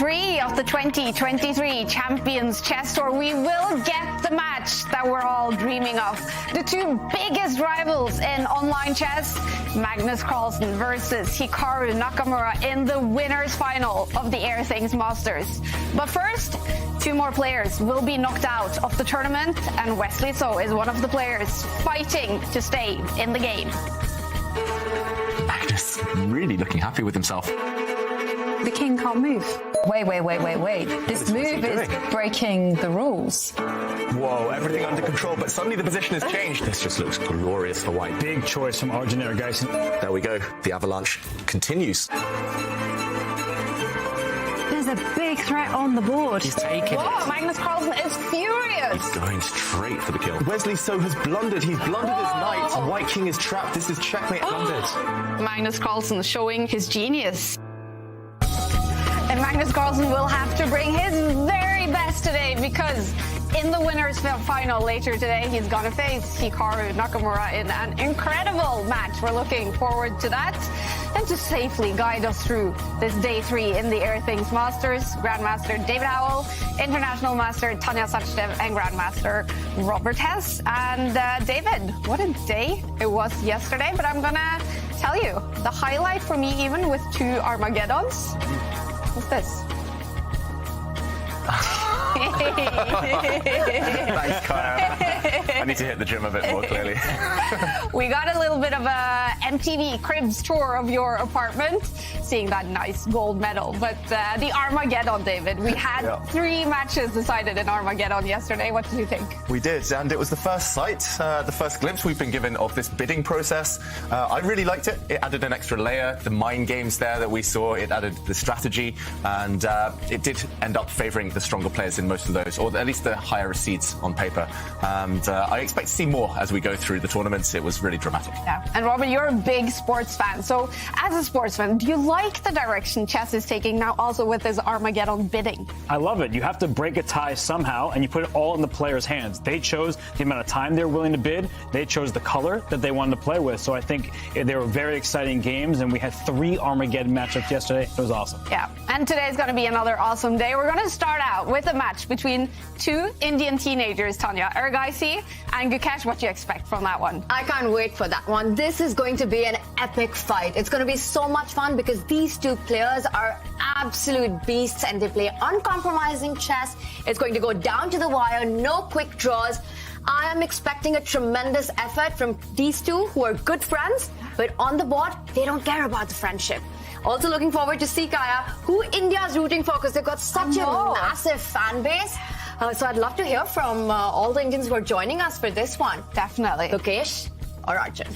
3 of the 2023 Champions Chess Tour. We will get the match that we're all dreaming of. The two biggest rivals in online chess, Magnus Carlsen versus Hikaru Nakamura in the winners final of the Airthings Masters. But first, two more players will be knocked out of the tournament, and Wesley So is one of the players fighting to stay in the game. Magnus really looking happy with himself. The king can't move. Wait. This move is breaking the rules. Whoa, everything under control, but suddenly the position has changed. This just looks glorious for white. Big choice from Arjun Erigaisi. There we go. The avalanche continues. There's a big threat on the board. He's taking it. Magnus Carlsen is furious. He's going straight for the kill. Wesley So has blundered. He's blundered his knight. White king is trapped. This is checkmate blundered. Magnus Carlsen showing his genius. And Magnus Carlsen will have to bring his very best today, because in the winners final later today, he's going to face Hikaru Nakamura in an incredible match. We're looking forward to that. And to safely guide us through this day 3 in the Airthings Masters, Grandmaster David Howell, International Master Tanya Sachdev, and Grandmaster Robert Hess. And David, what a day it was yesterday. But I'm going to tell you, the highlight for me, even with 2 Armageddons, what's this? Thanks, Kaya. I need to hit the gym a bit more clearly. We got a little bit of a MTV Cribs tour of your apartment, seeing that nice gold medal. But the Armageddon, David, we had 3 matches decided in Armageddon yesterday. What did you think? We did, and it was the first sight, the first glimpse we've been given of this bidding process. I really liked it. It added an extra layer, the mind games there that we saw. It added the strategy, and it did end up favouring the stronger players in most of those, or at least the higher seeds on paper. And I expect to see more as we go through the tournaments. It was really dramatic. Yeah. And Robert, you're a big sports fan. So as a sports fan, do you like the direction chess is taking now, also with this Armageddon bidding? I love it. You have to break a tie somehow, and you put it all in the players' hands. They chose the amount of time they were willing to bid. They chose the color that they wanted to play with. So I think they were very exciting games, and we had 3 Armageddon matchups yesterday. It was awesome. Yeah. And today's going to be another awesome day. We're going to start out with a match between 2 Indian teenagers, Tanya, Erigaisi and Gukesh. What do you expect from that one? I can't wait for that one. This is going to be an epic fight. It's going to be so much fun because these 2 players are absolute beasts and they play uncompromising chess. It's going to go down to the wire, no quick draws. I am expecting a tremendous effort from these 2 who are good friends, but on the board, they don't care about the friendship. Also looking forward to see, Kaya, who India's rooting for, because they've got such a massive fan base. So I'd love to hear from all the Indians who are joining us for this one. Definitely. Gukesh or Arjun?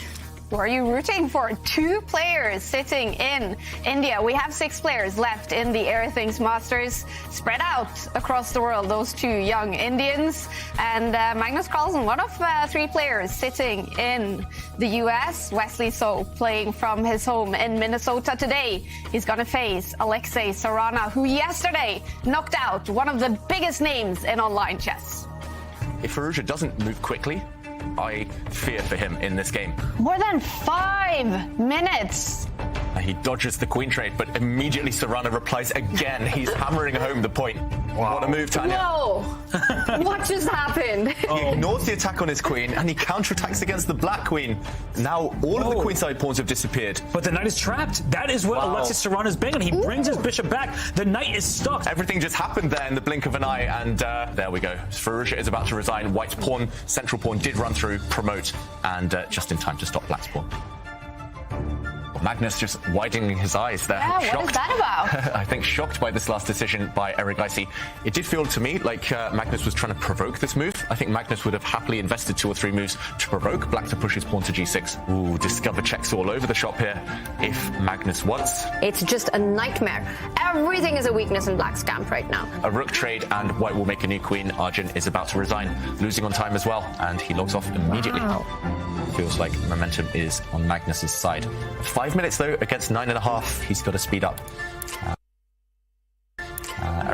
Who are you rooting for? 2 players sitting in India. We have 6 players left in the Airthings Masters, spread out across the world, those 2 young Indians. And Magnus Carlsen, one of 3 players sitting in the US. Wesley So playing from his home in Minnesota today. He's going to face Alexei Sarana, who yesterday knocked out one of the biggest names in online chess. If Farouja doesn't move quickly, I fear for him in this game. More than 5 minutes. He dodges the queen trade, but immediately Sarana replies again. He's hammering home the point. Wow. What a move, Tanya. Whoa! What just happened? He ignores the attack on his queen, and he counterattacks against the black queen. Now all of the queenside pawns have disappeared. But the knight is trapped. That is what Alexis Sarana's banging. He brings his bishop back. The knight is stuck. Everything just happened there in the blink of an eye, and there we go. Farouja is about to resign. White's pawn, central pawn, did run through, promote, and just in time to stop black's pawn. Magnus just widening his eyes there. Yeah, shocked. what is that about? I think shocked by this last decision by Erigaisi. It did feel to me like Magnus was trying to provoke this move. I think Magnus would have happily invested 2 or 3 moves to provoke black to push his pawn to g6. Ooh, discover checks all over the shop here if Magnus wants. It's just a nightmare. Everything is a weakness in black's camp right now. A rook trade and white will make a new queen. Arjun is about to resign, losing on time as well, and he logs off immediately. Wow. Feels like momentum is on Magnus's side. 5 minutes though against 9.5. He's got to speed up.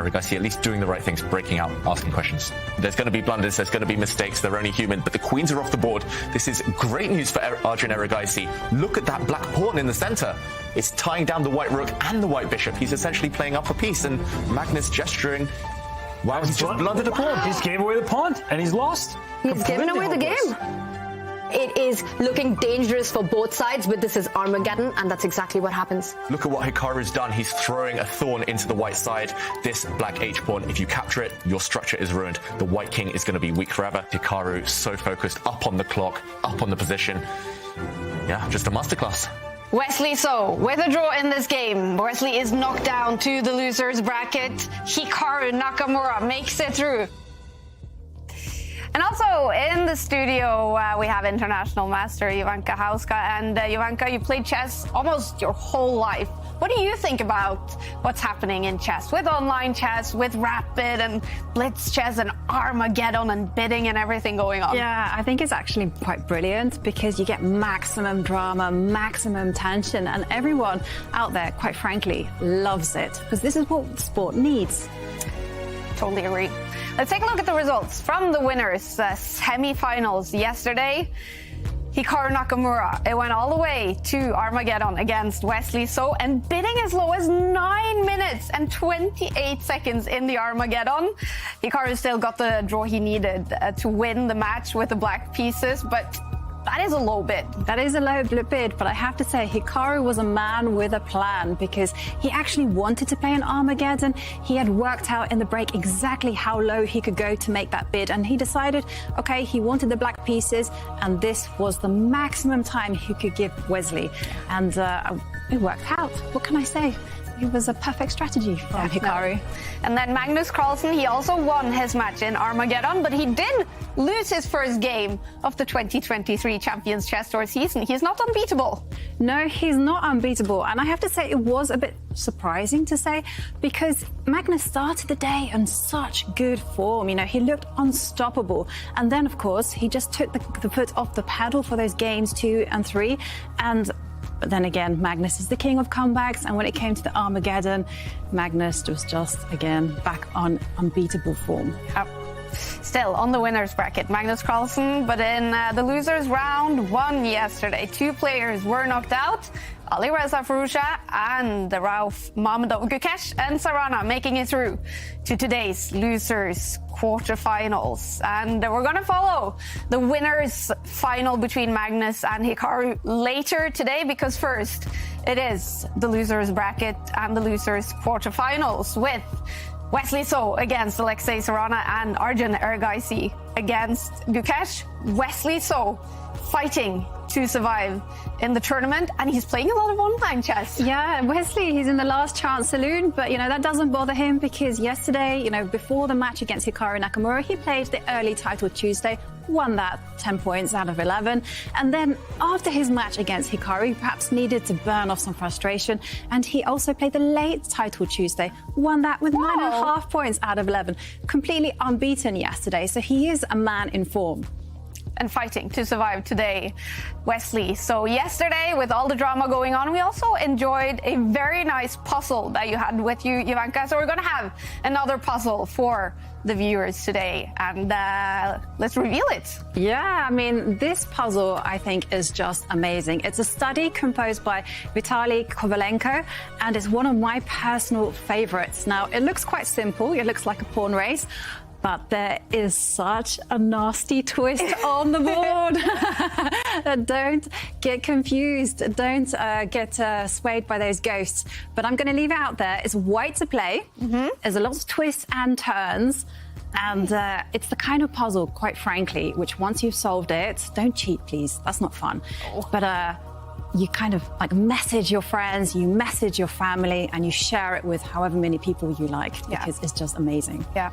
Erigaisi at least doing the right things, breaking out, asking questions. There's going to be blunders, there's going to be mistakes, they're only human, but the queens are off the board. This is great news for Arjun Erigaisi. Look at that black pawn in the center. It's tying down the white rook and the white bishop. He's essentially playing up a piece, and Magnus gesturing. Wow, he's just blundered a pawn. He's gave away the pawn, and he's lost. He's given away the game. It is looking dangerous for both sides, but this is Armageddon, and that's exactly what happens. Look at what Hikaru's done. He's throwing a thorn into the white side. This black H-pawn, if you capture it, your structure is ruined. The white king is going to be weak forever. Hikaru so focused, up on the clock, up on the position. Yeah, just a masterclass. Wesley So with a draw in this game. Wesley is knocked down to the losers bracket. Hikaru Nakamura makes it through. And also in the studio, we have international master Jovanka Hauska. And Jovanka, you played chess almost your whole life. What do you think about what's happening in chess, with online chess, with rapid and blitz chess and Armageddon and bidding and everything going on? Yeah, I think it's actually quite brilliant because you get maximum drama, maximum tension, and everyone out there, quite frankly, loves it because this is what sport needs. Totally agree. Let's take a look at the results from the winners semi-finals yesterday. Hikaru Nakamura, it went all the way to Armageddon against Wesley So, and bidding as low as 9 minutes and 28 seconds in the Armageddon. Hikaru still got the draw he needed to win the match with the black pieces, but that is a low bid. That is a low bid, but I have to say Hikaru was a man with a plan because he actually wanted to play an Armageddon. He had worked out in the break exactly how low he could go to make that bid, and he decided, okay, he wanted the black pieces, and this was the maximum time he could give Wesley, and it worked out. What can I say? It was a perfect strategy from Hikaru. No. And then Magnus Carlsen, he also won his match in Armageddon, but he did lose his first game of the 2023 Champions Chess Tour season. He's not unbeatable. No, he's not unbeatable. And I have to say it was a bit surprising to say because Magnus started the day in such good form. You know, he looked unstoppable. And then, of course, he just took the foot off the pedal for those games 2 and 3. But then again, Magnus is the king of comebacks, and when it came to the Armageddon, Magnus was just, again, back on unbeatable form. Yep. Still on the winners bracket, Magnus Carlsen, but in the losers round 1 yesterday, 2 players were knocked out. Ali Reza Farusha and Rauf Mamedov Gukesh and Sarana making it through to today's losers quarterfinals. And we're going to follow the winners final between Magnus and Hikaru later today, because first it is the losers bracket and the losers quarterfinals with Wesley So against Alexei Sarana and Arjun Erigaisi against Gukesh. Wesley So fighting to survive in the tournament, and he's playing a lot of online chess. Yeah, Wesley, he's in the last chance saloon, but, you know, that doesn't bother him because yesterday, you know, before the match against Hikaru Nakamura, he played the early title Tuesday, won that 10 points out of 11. And then after his match against Hikaru, he perhaps needed to burn off some frustration. And he also played the late title Tuesday, won that with 9.5 points out of 11. Completely unbeaten yesterday. So he is a man in form. And fighting to survive today, Wesley. So yesterday, with all the drama going on, we also enjoyed a very nice puzzle that you had with you, Jovanka. So we're going to have another puzzle for the viewers today, and let's reveal it. Yeah, I mean, this puzzle, I think, is just amazing. It's a study composed by Vitaly Kovalenko, and it's one of my personal favorites. Now, it looks quite simple. It looks like a pawn race, but there is such a nasty twist on the board. Don't get confused. Don't get swayed by those ghosts. But I'm going to leave it out there. It's white to play. There's a lot of twists and turns. And it's the kind of puzzle, quite frankly, which once you've solved it, don't cheat, please. That's not fun. But you kind of like message your friends, you message your family, and you share it with however many people you like, because it's just amazing. Yeah.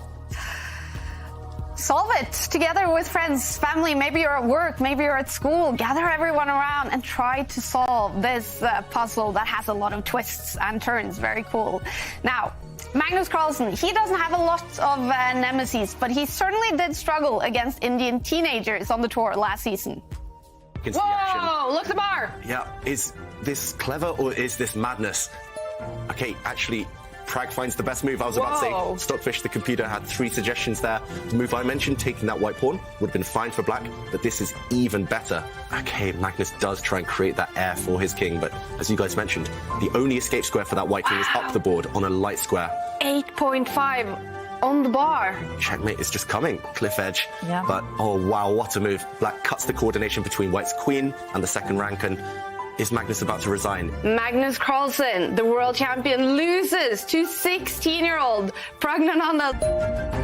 Solve it together with friends, family. Maybe you're at work, maybe you're at school. Gather everyone around and try to solve this puzzle that has a lot of twists and turns. Very cool. Now, Magnus Carlsen, he doesn't have a lot of nemesis, but he certainly did struggle against Indian teenagers on the tour last season. Whoa, look at the bar. Yeah, is this clever or is this madness? Okay, actually, Prag finds the best move. I was about to say, Stockfish, the computer, had 3 suggestions there. The move I mentioned, taking that white pawn, would have been fine for black, but this is even better. Okay, Magnus does try and create that air for his king, but as you guys mentioned, the only escape square for that white king is up the board on a light square. 8.5 on the bar. Checkmate is just coming, cliff edge. Yeah. But, oh wow, what a move. Black cuts the coordination between white's queen and the second rank, and is Magnus about to resign? Magnus Carlsen, the world champion, loses to 16-year-old Pragnananda.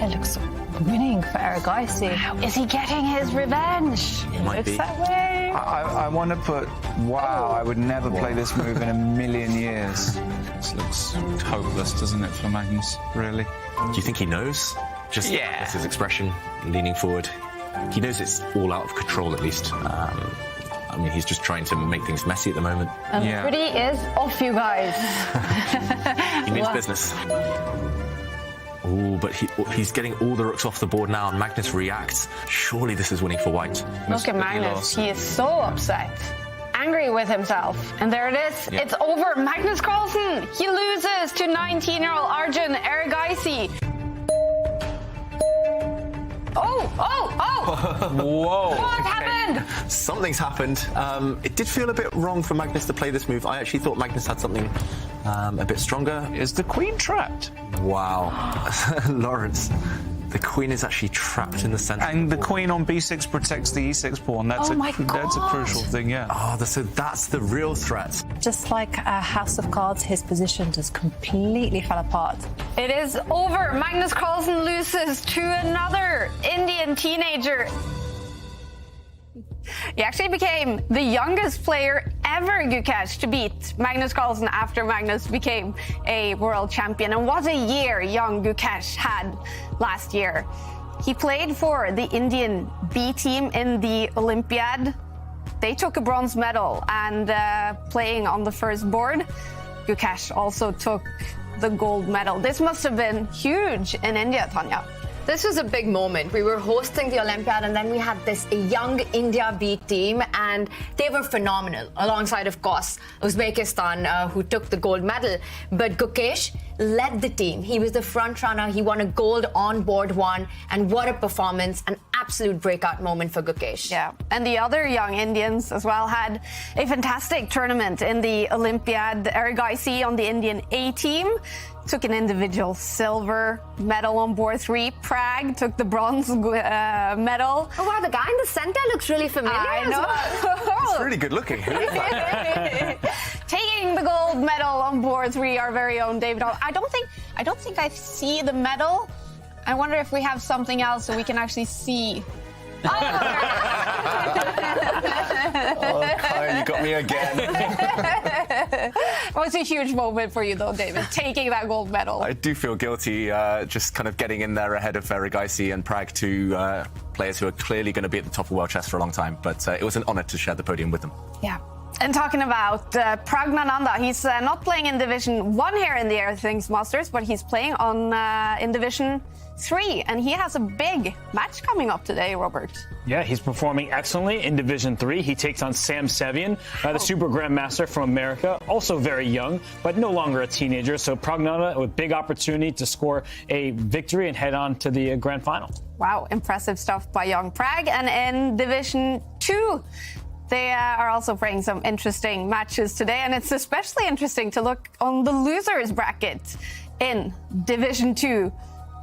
It looks winning for Erigaisi. Is he getting his revenge? Might be. That way. I want to put, wow, I would never play this move in a million years. This looks hopeless, doesn't it, for Magnus, really? Do you think he knows? Just that's his expression, leaning forward. He knows it's all out of control, at least. I mean, he's just trying to make things messy at the moment. And the pretty is off, you guys. He means business. Oh, but he's getting all the rooks off the board now, and Magnus reacts. Surely this is winning for white. Look at Magnus. He is so upset. Angry with himself. And there it is. Yeah. It's over. Magnus Carlsen. He loses to 19-year-old Arjun Erigaisi. Whoa. What happened? Something's happened. It did feel a bit wrong for Magnus to play this move. I actually thought Magnus had something a bit stronger. Is the queen trapped? Wow. Lawrence, the queen is actually trapped in the center. And the queen on b6 protects the e6 pawn. That's that's a crucial thing, yeah. Oh, so that's the real threat. Just like a house of cards, his position just completely fell apart. It is over. Magnus Carlsen loses to another Indian teenager. He actually became the youngest player ever, Gukesh, to beat Magnus Carlsen after Magnus became a world champion. And what a year young Gukesh had last year. He played for the Indian B team in the Olympiad. They took a bronze medal, and playing on the first board, Gukesh also took the gold medal. This must have been huge in India, Tanya. This was a big moment. We were hosting the Olympiad, and then we had this young India B team, and they were phenomenal, alongside, of course, Uzbekistan, who took the gold medal. But Gukesh led the team. He was the front runner. He won a gold on board 1, and what a performance, an absolute breakout moment for Gukesh. Yeah, and the other young Indians as well had a fantastic tournament in the Olympiad. Erigaisi on the Indian A team took an individual silver medal on board 3. Prag took the bronze medal. Oh wow, the guy in the center looks really familiar. I know. It's really good looking. Who is that? Taking the gold medal on board 3, our very own David. I don't think I see the medal. I wonder if we have something else so we can actually see. Oh, Kai, you got me again. It was a huge moment for you, though, David, taking that gold medal. I do feel guilty just kind of getting in there ahead of Erigaisi and Prag, two players who are clearly going to be at the top of world chess for a long time. But it was an honor to share the podium with them. Yeah. And talking about Pragnananda, he's not playing in Division 1 here in the Airthings Masters, but he's playing in Division 3, and he has a big match coming up today, Robert. Yeah, he's performing excellently in Division 3. He takes on Sam Sevian, the Super Grandmaster from America, also very young, but no longer a teenager. So Pragnananda with big opportunity to score a victory and head on to the grand final. Wow, impressive stuff by young Prag. And in Division 2, they are also playing some interesting matches today, and it's especially interesting to look on the losers bracket in Division 2.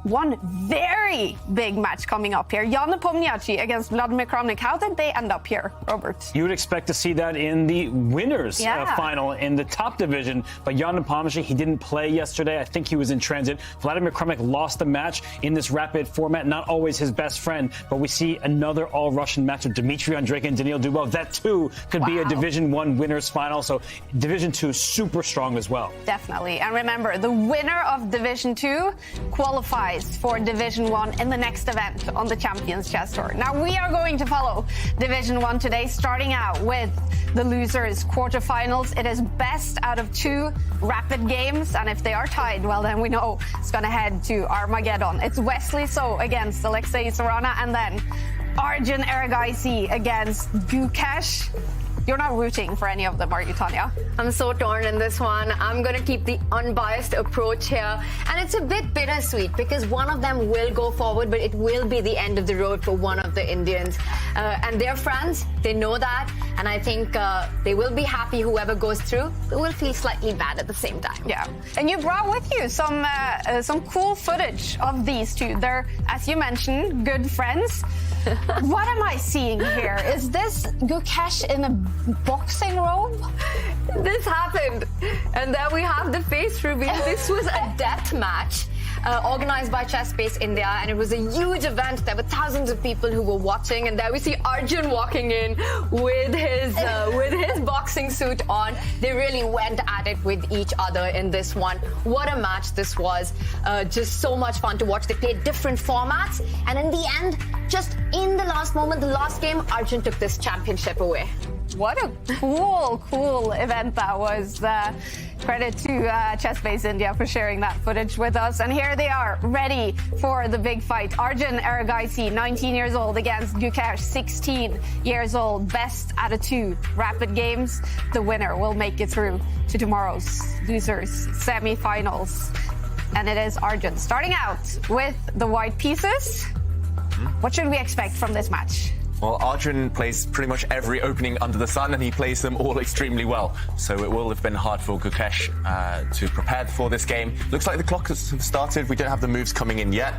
One very big match coming up here. Jan Nepomniachtchi against Vladimir Kramnik. How did they end up here, Robert? You would expect to see that in the winners final in the top division. But Jan Nepomniachtchi, he didn't play yesterday. I think he was in transit. Vladimir Kramnik lost the match in this rapid format. Not always his best friend, but we see another all-Russian match of Dmitry Andreyko and Daniil Dubov. That, too, could be a Division 1 winners final. So Division 2 is super strong as well. Definitely. And remember, the winner of Division 2 qualifies for Division 1 in the next event on the Champions Chess Tour. Now, we are going to follow Division 1 today, starting out with the losers quarterfinals. It is best out of 2 rapid games, and if they are tied, well, then we know it's going to head to Armageddon. It's Wesley So against Alexei Sarana, and then Arjun Erigaisi against Gukesh. You're not rooting for any of them, are you, Tanya? I'm so torn in this one. I'm going to keep the unbiased approach here. And it's a bit bittersweet because one of them will go forward, but it will be the end of the road for one of the Indians. And they're friends. They know that. And I think they will be happy whoever goes through. They will feel slightly bad at the same time. Yeah. And you brought with you some cool footage of these two. They're, as you mentioned, good friends. What am I seeing here? Is this Gukesh in a boxing robe? This happened. And then we have the face reveal. This was a death match. Organized by Chess Space India, and it was a huge event. There were thousands of people who were watching, and there we see Arjun walking in with his boxing suit on. They really went at it with each other in this one. What a match this was. Just so much fun to watch. They played different formats, and in the end, just in the last moment, the last game, Arjun took this championship away. What a cool event that was. Credit to Chess Space India for sharing that footage with us. And here they are, ready for the big fight. Arjun Erigaisi, 19 years old, against Gukesh, 16 years old. Best out of 2 rapid games. The winner will make it through to tomorrow's losers semi-finals. And it is Arjun starting out with the white pieces. What should we expect from this match? Well, Arjun plays pretty much every opening under the sun, and he plays them all extremely well. So it will have been hard for Gukesh to prepare for this game. Looks like the clock has started. We don't have the moves coming in yet.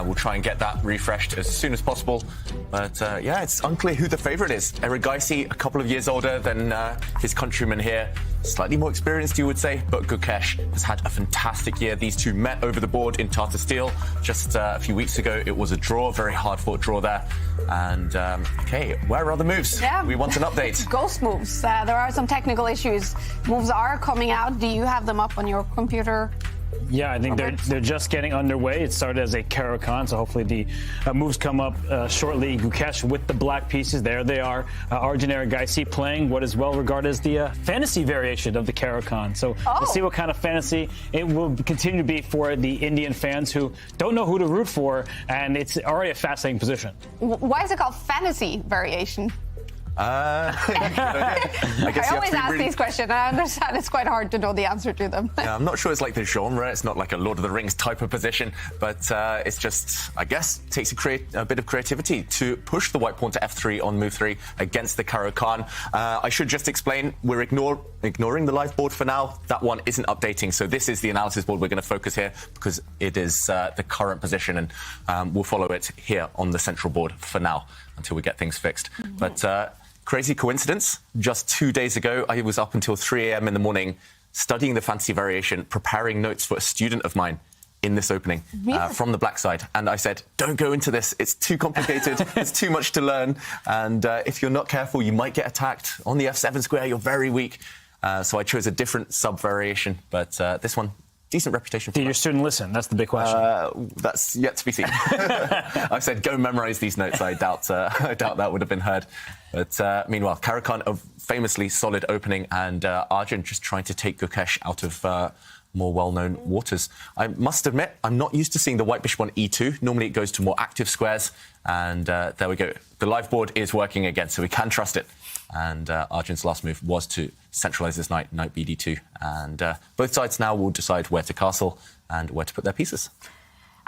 We'll try and get that refreshed as soon as possible. But yeah, it's unclear who the favorite is. Erigaisi, a couple of years older than his countryman here. Slightly more experienced, you would say, but Gukesh has had a fantastic year. These two met over the board in Tata Steel just a few weeks ago. It was a draw, very hard-fought draw there. And, okay, where are the moves? Yeah. We want an update. Ghost moves. There are some technical issues. Moves are coming out. Do you have them up on your computer? Yeah, I think they're just getting underway. It started as a Karakhan, so hopefully the moves come up shortly. Gukesh with the black pieces. There they are. Arjun Erigaisi playing what is well regarded as the fantasy variation of the Karakhan. So we'll see what kind of fantasy it will continue to be for the Indian fans who don't know who to root for, and it's already a fascinating position. Why is it called fantasy variation? I always ask these questions, and I understand it's quite hard to know the answer to them. Yeah, I'm not sure it's like the genre. It's not like a Lord of the Rings type of position, but it's just, I guess, takes a bit of creativity to push the white pawn to f3 on move 3 against the Karakhan. I should just explain, we're ignoring the live board for now. That one isn't updating, so this is the analysis board we're going to focus here because it is the current position, and we'll follow it here on the central board for now until we get things fixed. Mm-hmm. But crazy coincidence, just 2 days ago, I was up until 3 a.m. in the morning studying the fantasy variation, preparing notes for a student of mine in this opening from the black side. And I said, don't go into this. It's too complicated. It's too much to learn. And if you're not careful, you might get attacked. On the f7 square, you're very weak. So I chose a different sub-variation. But this one, decent reputation for Did your student listen? That's the big question. That's yet to be seen. I said, go memorize these notes. I doubt that would have been heard. But meanwhile, Karakhan, a famously solid opening, and Arjun just trying to take Gukesh out of more well-known waters. I must admit, I'm not used to seeing the white bishop on e2. Normally it goes to more active squares, and there we go. The live board is working again, so we can trust it. And Arjun's last move was to centralize this knight bd2. And both sides now will decide where to castle and where to put their pieces.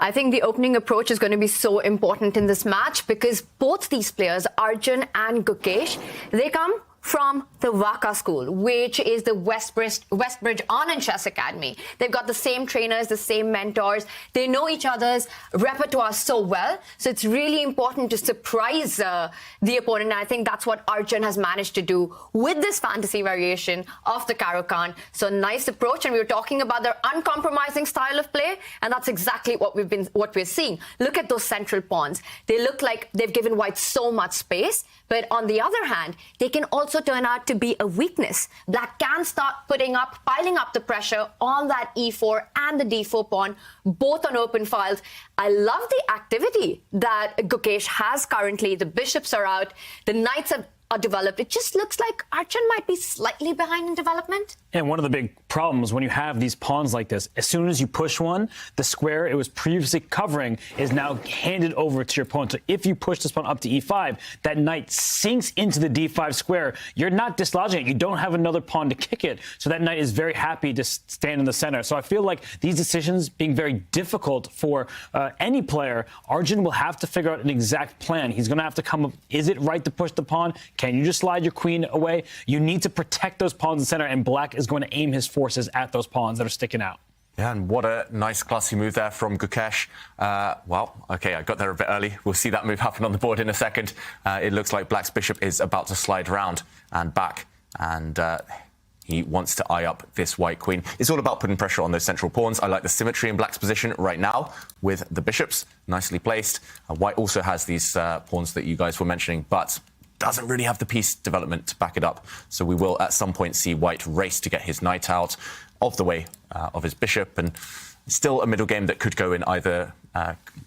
I think the opening approach is going to be so important in this match because both these players, Arjun and Gukesh, they come from the Waka school, which is the Westbridge Anand Chess Academy. They've got the same trainers, the same mentors. They know each other's repertoire so well. So it's really important to surprise the opponent. And I think that's what Arjun has managed to do with this fantasy variation of the Karakhan. So nice approach. And we were talking about their uncompromising style of play. And that's exactly what we're seeing. Look at those central pawns. They look like they've given white so much space. But on the other hand, they can also turn out to be a weakness. Black can start piling up the pressure on that e4 and the d4 pawn, both on open files. I love the activity that Gukesh has currently. The bishops are out. The knights have are developed. It just looks like Arjun might be slightly behind in development. And one of the big problems when you have these pawns like this, as soon as you push one, the square it was previously covering is now handed over to your opponent. So if you push this pawn up to e5, that knight sinks into the d5 square. You're not dislodging it. You don't have another pawn to kick it. So that knight is very happy to stand in the center. So I feel like these decisions being very difficult for any player, Arjun will have to figure out an exact plan. He's going to have to come up, is it right to push the pawn? Can you just slide your queen away? You need to protect those pawns in the center, and Black is going to aim his forces at those pawns that are sticking out. Yeah, and what a nice classy move there from Gukesh. Well, OK, I got there a bit early. We'll see that move happen on the board in a second. It looks like Black's bishop is about to slide round and back, and he wants to eye up this white queen. It's all about putting pressure on those central pawns. I like the symmetry in Black's position right now with the bishops nicely placed. White also has these pawns that you guys were mentioning, but doesn't really have the piece development to back it up. So we will at some point see White race to get his knight out of the way of his bishop, and still a middle game that could go in either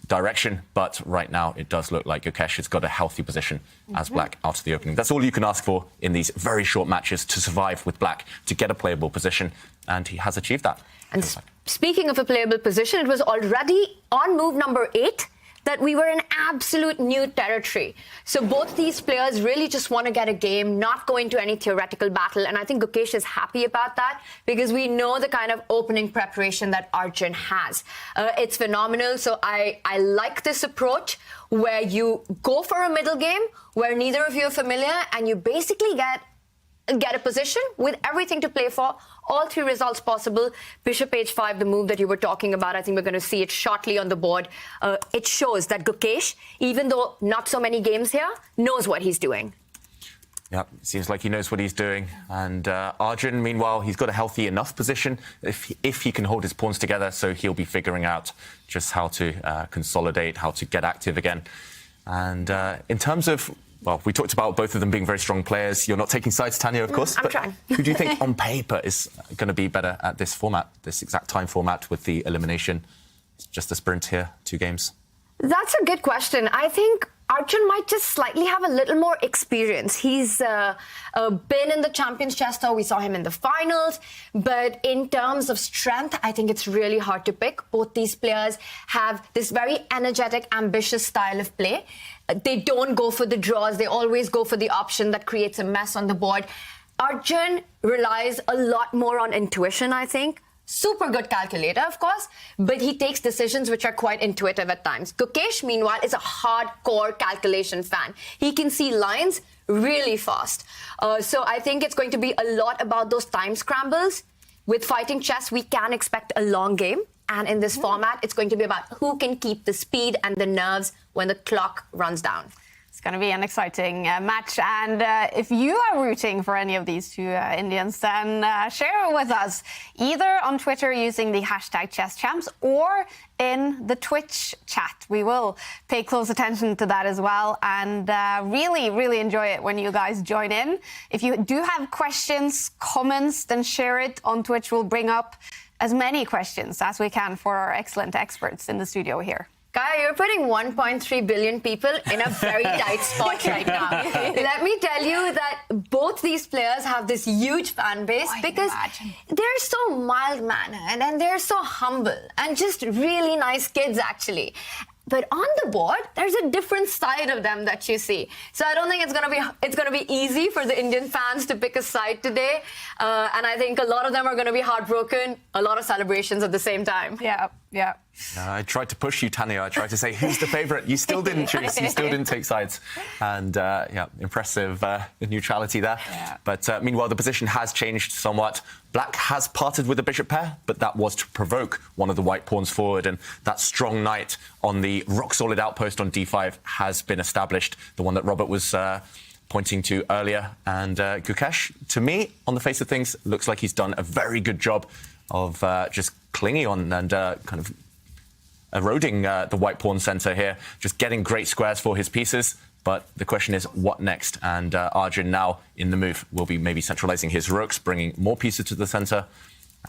direction, but right now it does look like Gukesh has got a healthy position as Black out of the opening. That's all you can ask for in these very short matches, to survive with Black, to get a playable position, and he has achieved that. And speaking of a playable position, it was already on move number 8 that we were in absolute new territory. So both these players really just want to get a game, not go into any theoretical battle. And I think Gukesh is happy about that, because we know the kind of opening preparation that Arjun has. It's phenomenal. So I like this approach where you go for a middle game where neither of you are familiar, and you basically get a position with everything to play for, all 3 results possible. Bishop h5, the move that you were talking about, I think we're going to see it shortly on the board. It shows that Gukesh, even though not so many games here, knows what he's doing. Yeah, it seems like he knows what he's doing. And Arjun, meanwhile, he's got a healthy enough position if he can hold his pawns together, so he'll be figuring out just how to consolidate, how to get active again. And in terms of, well, we talked about both of them being very strong players. You're not taking sides, Tanya, of course. I'm trying. Who do you think on paper is going to be better at this format, this exact time format with the elimination? It's just a sprint here, 2 games. That's a good question. I think Arjun might just slightly have a little more experience. He's been in the Champions Chess Tour. We saw him in the finals. But in terms of strength, I think it's really hard to pick. Both these players have this very energetic, ambitious style of play. They don't go for the draws. They always go for the option that creates a mess on the board. Arjun relies a lot more on intuition, I think. Super good calculator, of course, but he takes decisions which are quite intuitive at times. Gukesh, meanwhile, is a hardcore calculation fan. He can see lines really fast. So I think it's going to be a lot about those time scrambles. With fighting chess, we can expect a long game. And in this format, it's going to be about who can keep the speed and the nerves when the clock runs down. It's going to be an exciting match. And if you are rooting for any of these 2 Indians, then share it with us, either on Twitter using the hashtag ChessChamps or in the Twitch chat. We will pay close attention to that as well, and really, really enjoy it when you guys join in. If you do have questions, comments, then share it on Twitch. We'll bring up as many questions as we can for our excellent experts in the studio here. Kaya, you're putting 1.3 billion people in a very tight spot right now. Let me tell you that both these players have this huge fan base because they're so mild-mannered and they're so humble and just really nice kids, actually. But on the board, there's a different side of them that you see. So I don't think it's gonna be easy for the Indian fans to pick a side today. And I think a lot of them are gonna be heartbroken. A lot of celebrations at the same time. Yeah, yeah. I tried to push you, Tanya. I tried to say, who's the favourite? You still didn't choose. You still didn't take sides. And, yeah, impressive neutrality there. Yeah. But meanwhile, the position has changed somewhat. Black has parted with the bishop pair, but that was to provoke one of the white pawns forward. And that strong knight on the rock-solid outpost on d5 has been established, the one that Robert was pointing to earlier. And Gukesh, to me, on the face of things, looks like he's done a very good job of just clinging on and kind of eroding the white pawn center here, just getting great squares for his pieces. But the question is, what next? And Arjun now in the move will be maybe centralizing his rooks, bringing more pieces to the center,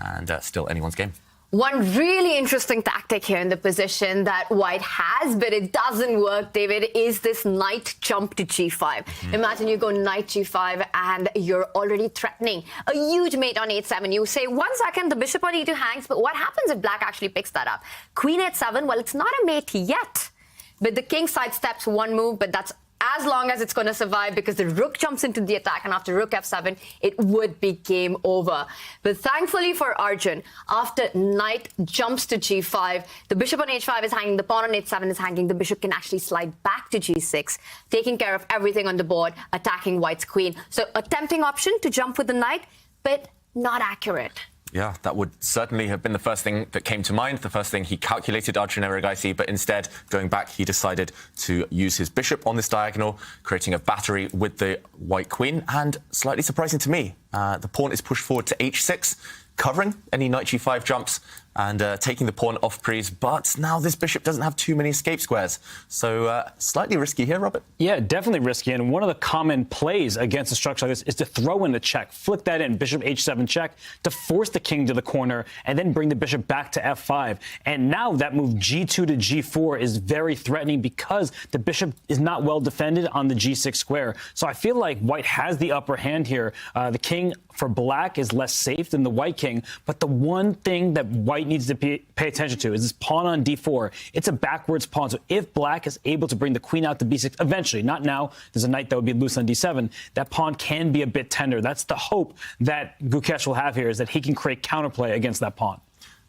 and still anyone's game. One really interesting tactic here in the position that White has, but it doesn't work, David, is this knight jump to g5. Imagine you go knight g5 and you're already threatening a huge mate on h7. You say, 1 second, the bishop on e2 hangs, but what happens if black actually picks that up? Queen h7, well, it's not a mate yet, but the king sidesteps one move, but that's as long as it's going to survive, because the rook jumps into the attack, and after rook f7, it would be game over. But thankfully for Arjun, after knight jumps to g5, the bishop on h5 is hanging, the pawn on h7 is hanging, the bishop can actually slide back to g6, taking care of everything on the board, attacking White's queen. So a tempting option to jump with the knight, but not accurate. Yeah, that would certainly have been the first thing that came to mind, the first thing he calculated, Arjun Erigaisi, but instead, going back, he decided to use his bishop on this diagonal, creating a battery with the white queen, and slightly surprising to me, the pawn is pushed forward to h6, covering any knight g5 jumps and taking the pawn off prise, but now this bishop doesn't have too many escape squares. So slightly risky here, Robert. Yeah, definitely risky. And one of the common plays against a structure like this is to throw in the check, flick that in, bishop h7 check, to force the king to the corner and then bring the bishop back to f5. And now that move g2 to g4 is very threatening because the bishop is not well defended on the g6 square. So I feel like White has the upper hand here. The king for black is less safe than the white king, but the one thing that White needs to pay attention to is this pawn on d4. It's a backwards pawn, so if black is able to bring the queen out to b6, eventually, not now, there's a knight that would be loose on d7, that pawn can be a bit tender. That's the hope that Gukesh will have here, is that he can create counterplay against that pawn.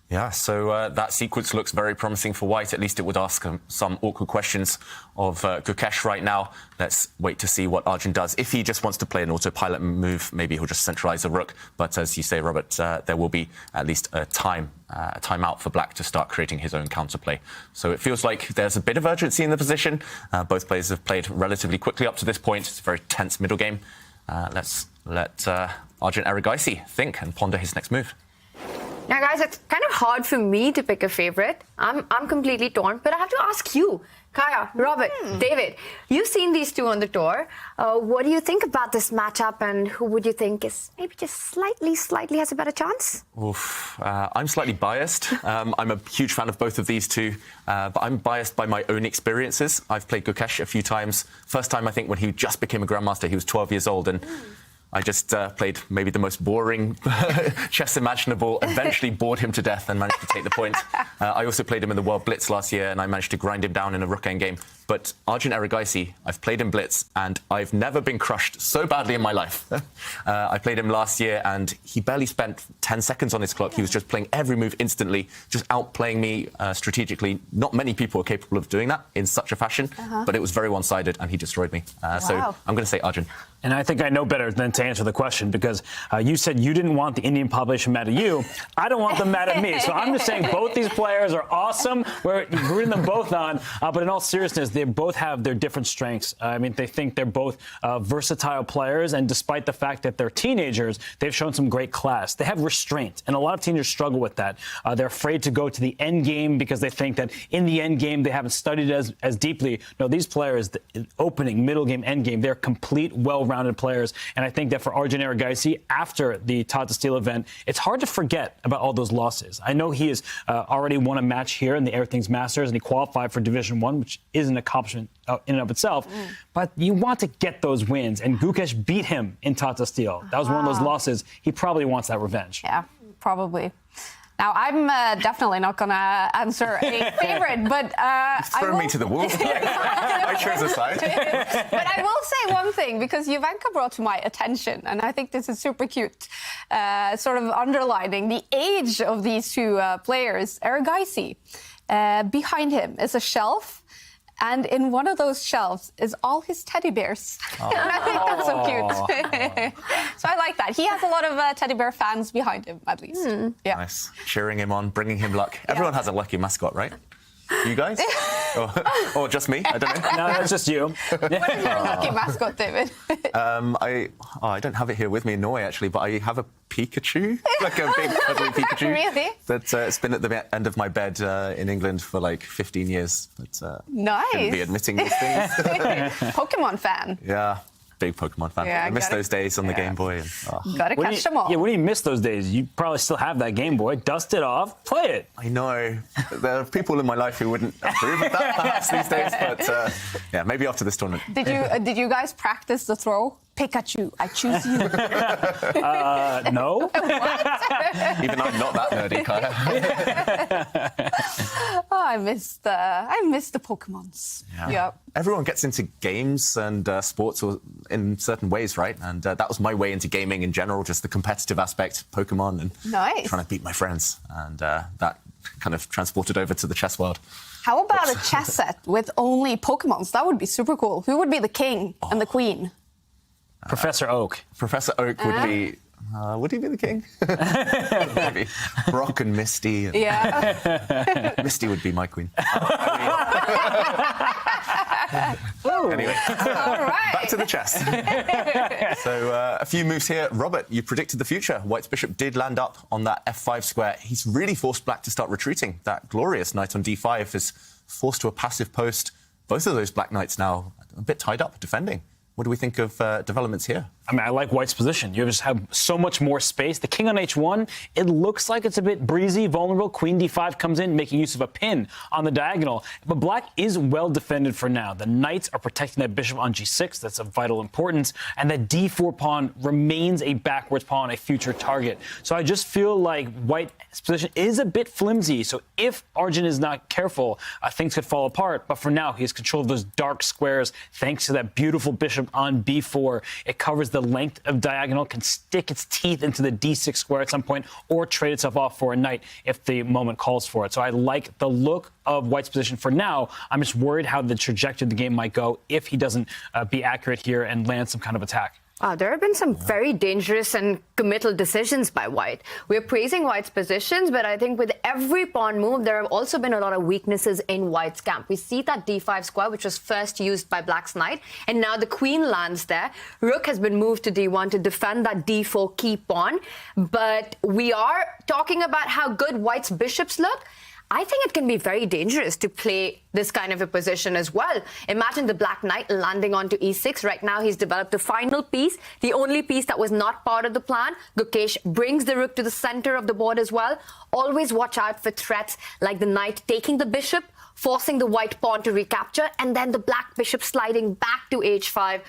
Yeah, so that sequence looks very promising for White. At least it would ask some awkward questions of Gukesh right now. Let's wait to see what Arjun does. If he just wants to play an autopilot move, maybe he'll just centralize the rook. But as you say, Robert, there will be at least a timeout for black to start creating his own counterplay. So it feels like there's a bit of urgency in the position. Both players have played relatively quickly up to this point. It's a very tense middle game. Let's let Arjun Erigaisi think and ponder his next move. Now, guys, it's kind of hard for me to pick a favorite. I'm completely torn, but I have to ask you, Kaya, Robert, David, you've seen these two on the tour. What do you think about this matchup, and who would you think is maybe just slightly has a better chance? Oof, I'm slightly biased. I'm a huge fan of both of these two, but I'm biased by my own experiences. I've played Gukesh a few times. First time, I think, when he just became a grandmaster, he was 12 years old, and I just played maybe the most boring chess imaginable, eventually bored him to death and managed to take the point. I also played him in the World Blitz last year, and I managed to grind him down in a rook endgame. But Arjun Erigaisi, I've played him Blitz, and I've never been crushed so badly in my life. I played him last year, and he barely spent 10 seconds on his clock. He was just playing every move instantly, just outplaying me strategically. Not many people are capable of doing that in such a fashion, but it was very one-sided, and he destroyed me. So I'm going to say Arjun. And I think I know better than to answer the question, because you said you didn't want the Indian population mad at you. I don't want them mad at me. So I'm just saying both these players are awesome. We're rooting them both on. But in all seriousness, they both have their different strengths. I mean, they think they're both versatile players. And despite the fact that they're teenagers, they've shown some great class. They have restraint. And a lot of teenagers struggle with that. They're afraid to go to the end game because they think that in the end game, they haven't studied as deeply. No, these players, the opening, middle game, end game, they're complete, well-rounded players. And I think that for Arjun Erigaisi, after the Tata Steel event, it's hard to forget about all those losses. I know he has already won a match here in the Airthings Masters, and he qualified for Division 1, which is an accomplishment in and of itself. But you want to get those wins, and Gukesh beat him in Tata Steel. That was one of those losses. He probably wants that revenge. Yeah, probably. Now, I'm definitely not going to answer a favorite, but throw me to the wolves. I chose a side. But I will say one thing, because Jovanka brought to my attention, and I think this is super cute, sort of underlining the age of these two players. Erigaisi, behind him is a shelf, and in one of those shelves is all his teddy bears. And I think that's so cute. So I like that. He has a lot of teddy bear fans behind him, at least. Yeah. Nice. Cheering him on, bringing him luck. Everyone has a lucky mascot, right? You guys? or just me? I don't know. No, that's just you. What is your lucky mascot, David? I don't have it here with me in Norway, actually, but I have a Pikachu, like a big cuddly Pikachu. Really? It's been at the end of my bed in England for like 15 years. But nice. shouldn't be admitting these things. Pokemon fan. Yeah. big Pokemon fan. Yeah, I miss those days on the Game Boy. And, Gotta catch them all. Yeah, when you miss those days, you probably still have that Game Boy. Dust it off, play it. I know. There are people in my life who wouldn't approve of that perhaps these days, but yeah, maybe after this tournament. Did you guys practice the throw? Pikachu, I choose you. No. Even I'm not that nerdy, Kaya. Oh, I miss the Pokemons. Yeah. Everyone gets into games and sports in certain ways, right? And that was my way into gaming in general, just the competitive aspect, Pokemon, and trying to beat my friends. And that kind of transported over to the chess world. How about a chess set with only Pokemons? That would be super cool. Who would be the king and the queen? Professor Oak. Professor Oak would be... would he be the king? Maybe. Brock and Misty. And Misty would be my queen. Anyway, back to the chess. So a few moves here. Robert, you predicted the future. White's bishop did land up on that f5 square. He's really forced black to start retreating. That glorious knight on d5 is forced to a passive post. Both of those black knights now a bit tied up defending. What do we think of developments here? I mean, I like White's position. You just have so much more space. The king on h1, it looks like it's a bit breezy, vulnerable. Queen d5 comes in, making use of a pin on the diagonal. But black is well defended for now. The knights are protecting that bishop on g6. That's of vital importance. And that d4 pawn remains a backwards pawn, a future target. So I just feel like White's position is a bit flimsy. So if Arjun is not careful, things could fall apart. But for now, he has control of those dark squares thanks to that beautiful bishop on b4. It covers the length of diagonal, can stick its teeth into the d6 square at some point, or trade itself off for a knight if the moment calls for it. So I like the look of White's position for now. I'm just worried how the trajectory of the game might go if he doesn't be accurate here and land some kind of attack. There have been some very dangerous and committal decisions by White. We're praising White's positions, but I think with every pawn move, there have also been a lot of weaknesses in White's camp. We see that d5 square, which was first used by Black's knight, and now the queen lands there. Rook has been moved to d1 to defend that d4 key pawn, but we are talking about how good White's bishops look. I think it can be very dangerous to play this kind of a position as well. Imagine the black knight landing onto e6. Right now, he's developed the final piece, the only piece that was not part of the plan. Gukesh brings the rook to the center of the board as well. Always watch out for threats like the knight taking the bishop, forcing the white pawn to recapture, and then the black bishop sliding back to h5,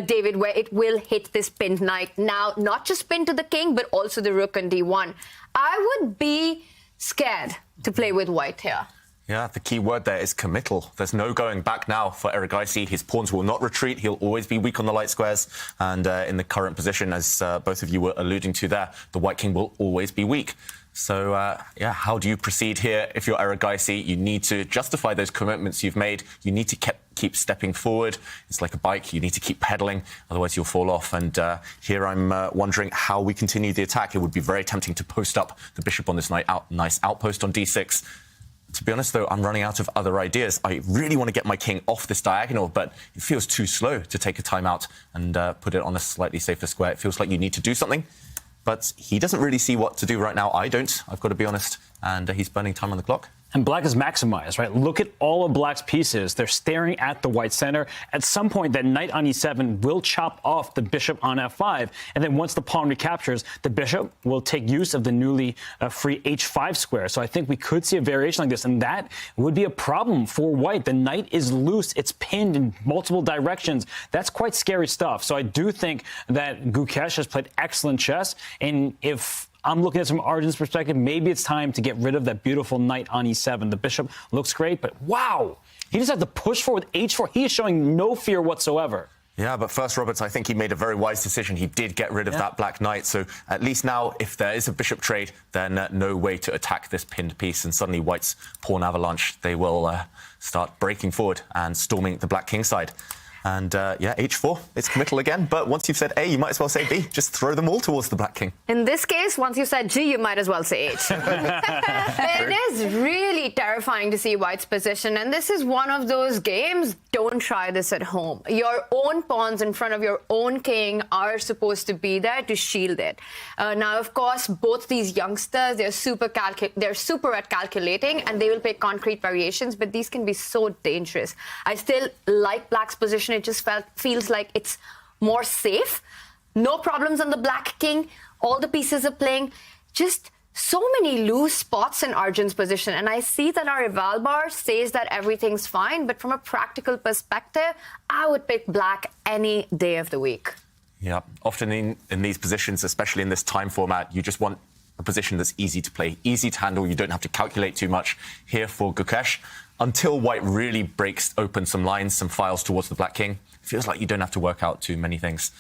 David, where it will hit this pinned knight. Now, not just pinned to the king, but also the rook on d1. I would be scared to play with White here. Yeah, the key word there is committal. There's no going back now for Erigaisi. His pawns will not retreat. He'll always be weak on the light squares. And in the current position, as both of you were alluding to there, the white king will always be weak. So, yeah, how do you proceed here? If you're Erigaisi, you need to justify those commitments you've made. You need to keep stepping forward. It's like a bike. You need to keep pedaling. Otherwise, you'll fall off. And here I'm wondering how we continue the attack. It would be very tempting to post up the bishop on this nice outpost on d6. To be honest, though, I'm running out of other ideas. I really want to get my king off this diagonal, but it feels too slow to take a timeout and put it on a slightly safer square. It feels like you need to do something. But he doesn't really see what to do right now. I don't, I've got to be honest. And he's burning time on the clock. And black is maximized, right? Look at all of black's pieces. They're staring at the white center. At some point, that knight on e7 will chop off the bishop on f5. And then once the pawn recaptures, the bishop will take use of the newly free h5 square. So I think we could see a variation like this. And that would be a problem for white. The knight is loose. It's pinned in multiple directions. That's quite scary stuff. So I do think that Gukesh has played excellent chess. And if I'm looking at it from Arjun's perspective, maybe it's time to get rid of that beautiful knight on e7. The bishop looks great, but wow, he just had to push forward with h4. He is showing no fear whatsoever. Yeah, but first, Roberts, I think he made a very wise decision. He did get rid of that black knight. So at least now, if there is a bishop trade, then no way to attack this pinned piece. And suddenly White's pawn avalanche, they will start breaking forward and storming the black king side. And, yeah, h4, it's committal again. But once you've said A, you might as well say B. Just throw them all towards the black king. In this case, once you've said G, you might as well say H. It is really terrifying to see White's position. And this is one of those games, don't try this at home. Your own pawns in front of your own king are supposed to be there to shield it. Now, of course, both these youngsters, they're super at calculating, and they will play concrete variations, but these can be so dangerous. I still like black's position. It just feels like it's more safe. No problems on the black king. All the pieces are playing. Just so many loose spots in Arjun's position. And I see that our eval bar says that everything's fine, but from a practical perspective, I would pick black any day of the week. Yeah, often in these positions, especially in this time format, you just want a position that's easy to play, easy to handle. You don't have to calculate too much here for Gukesh. Until white really breaks open some lines, some files towards the black king, it feels like you don't have to work out too many things.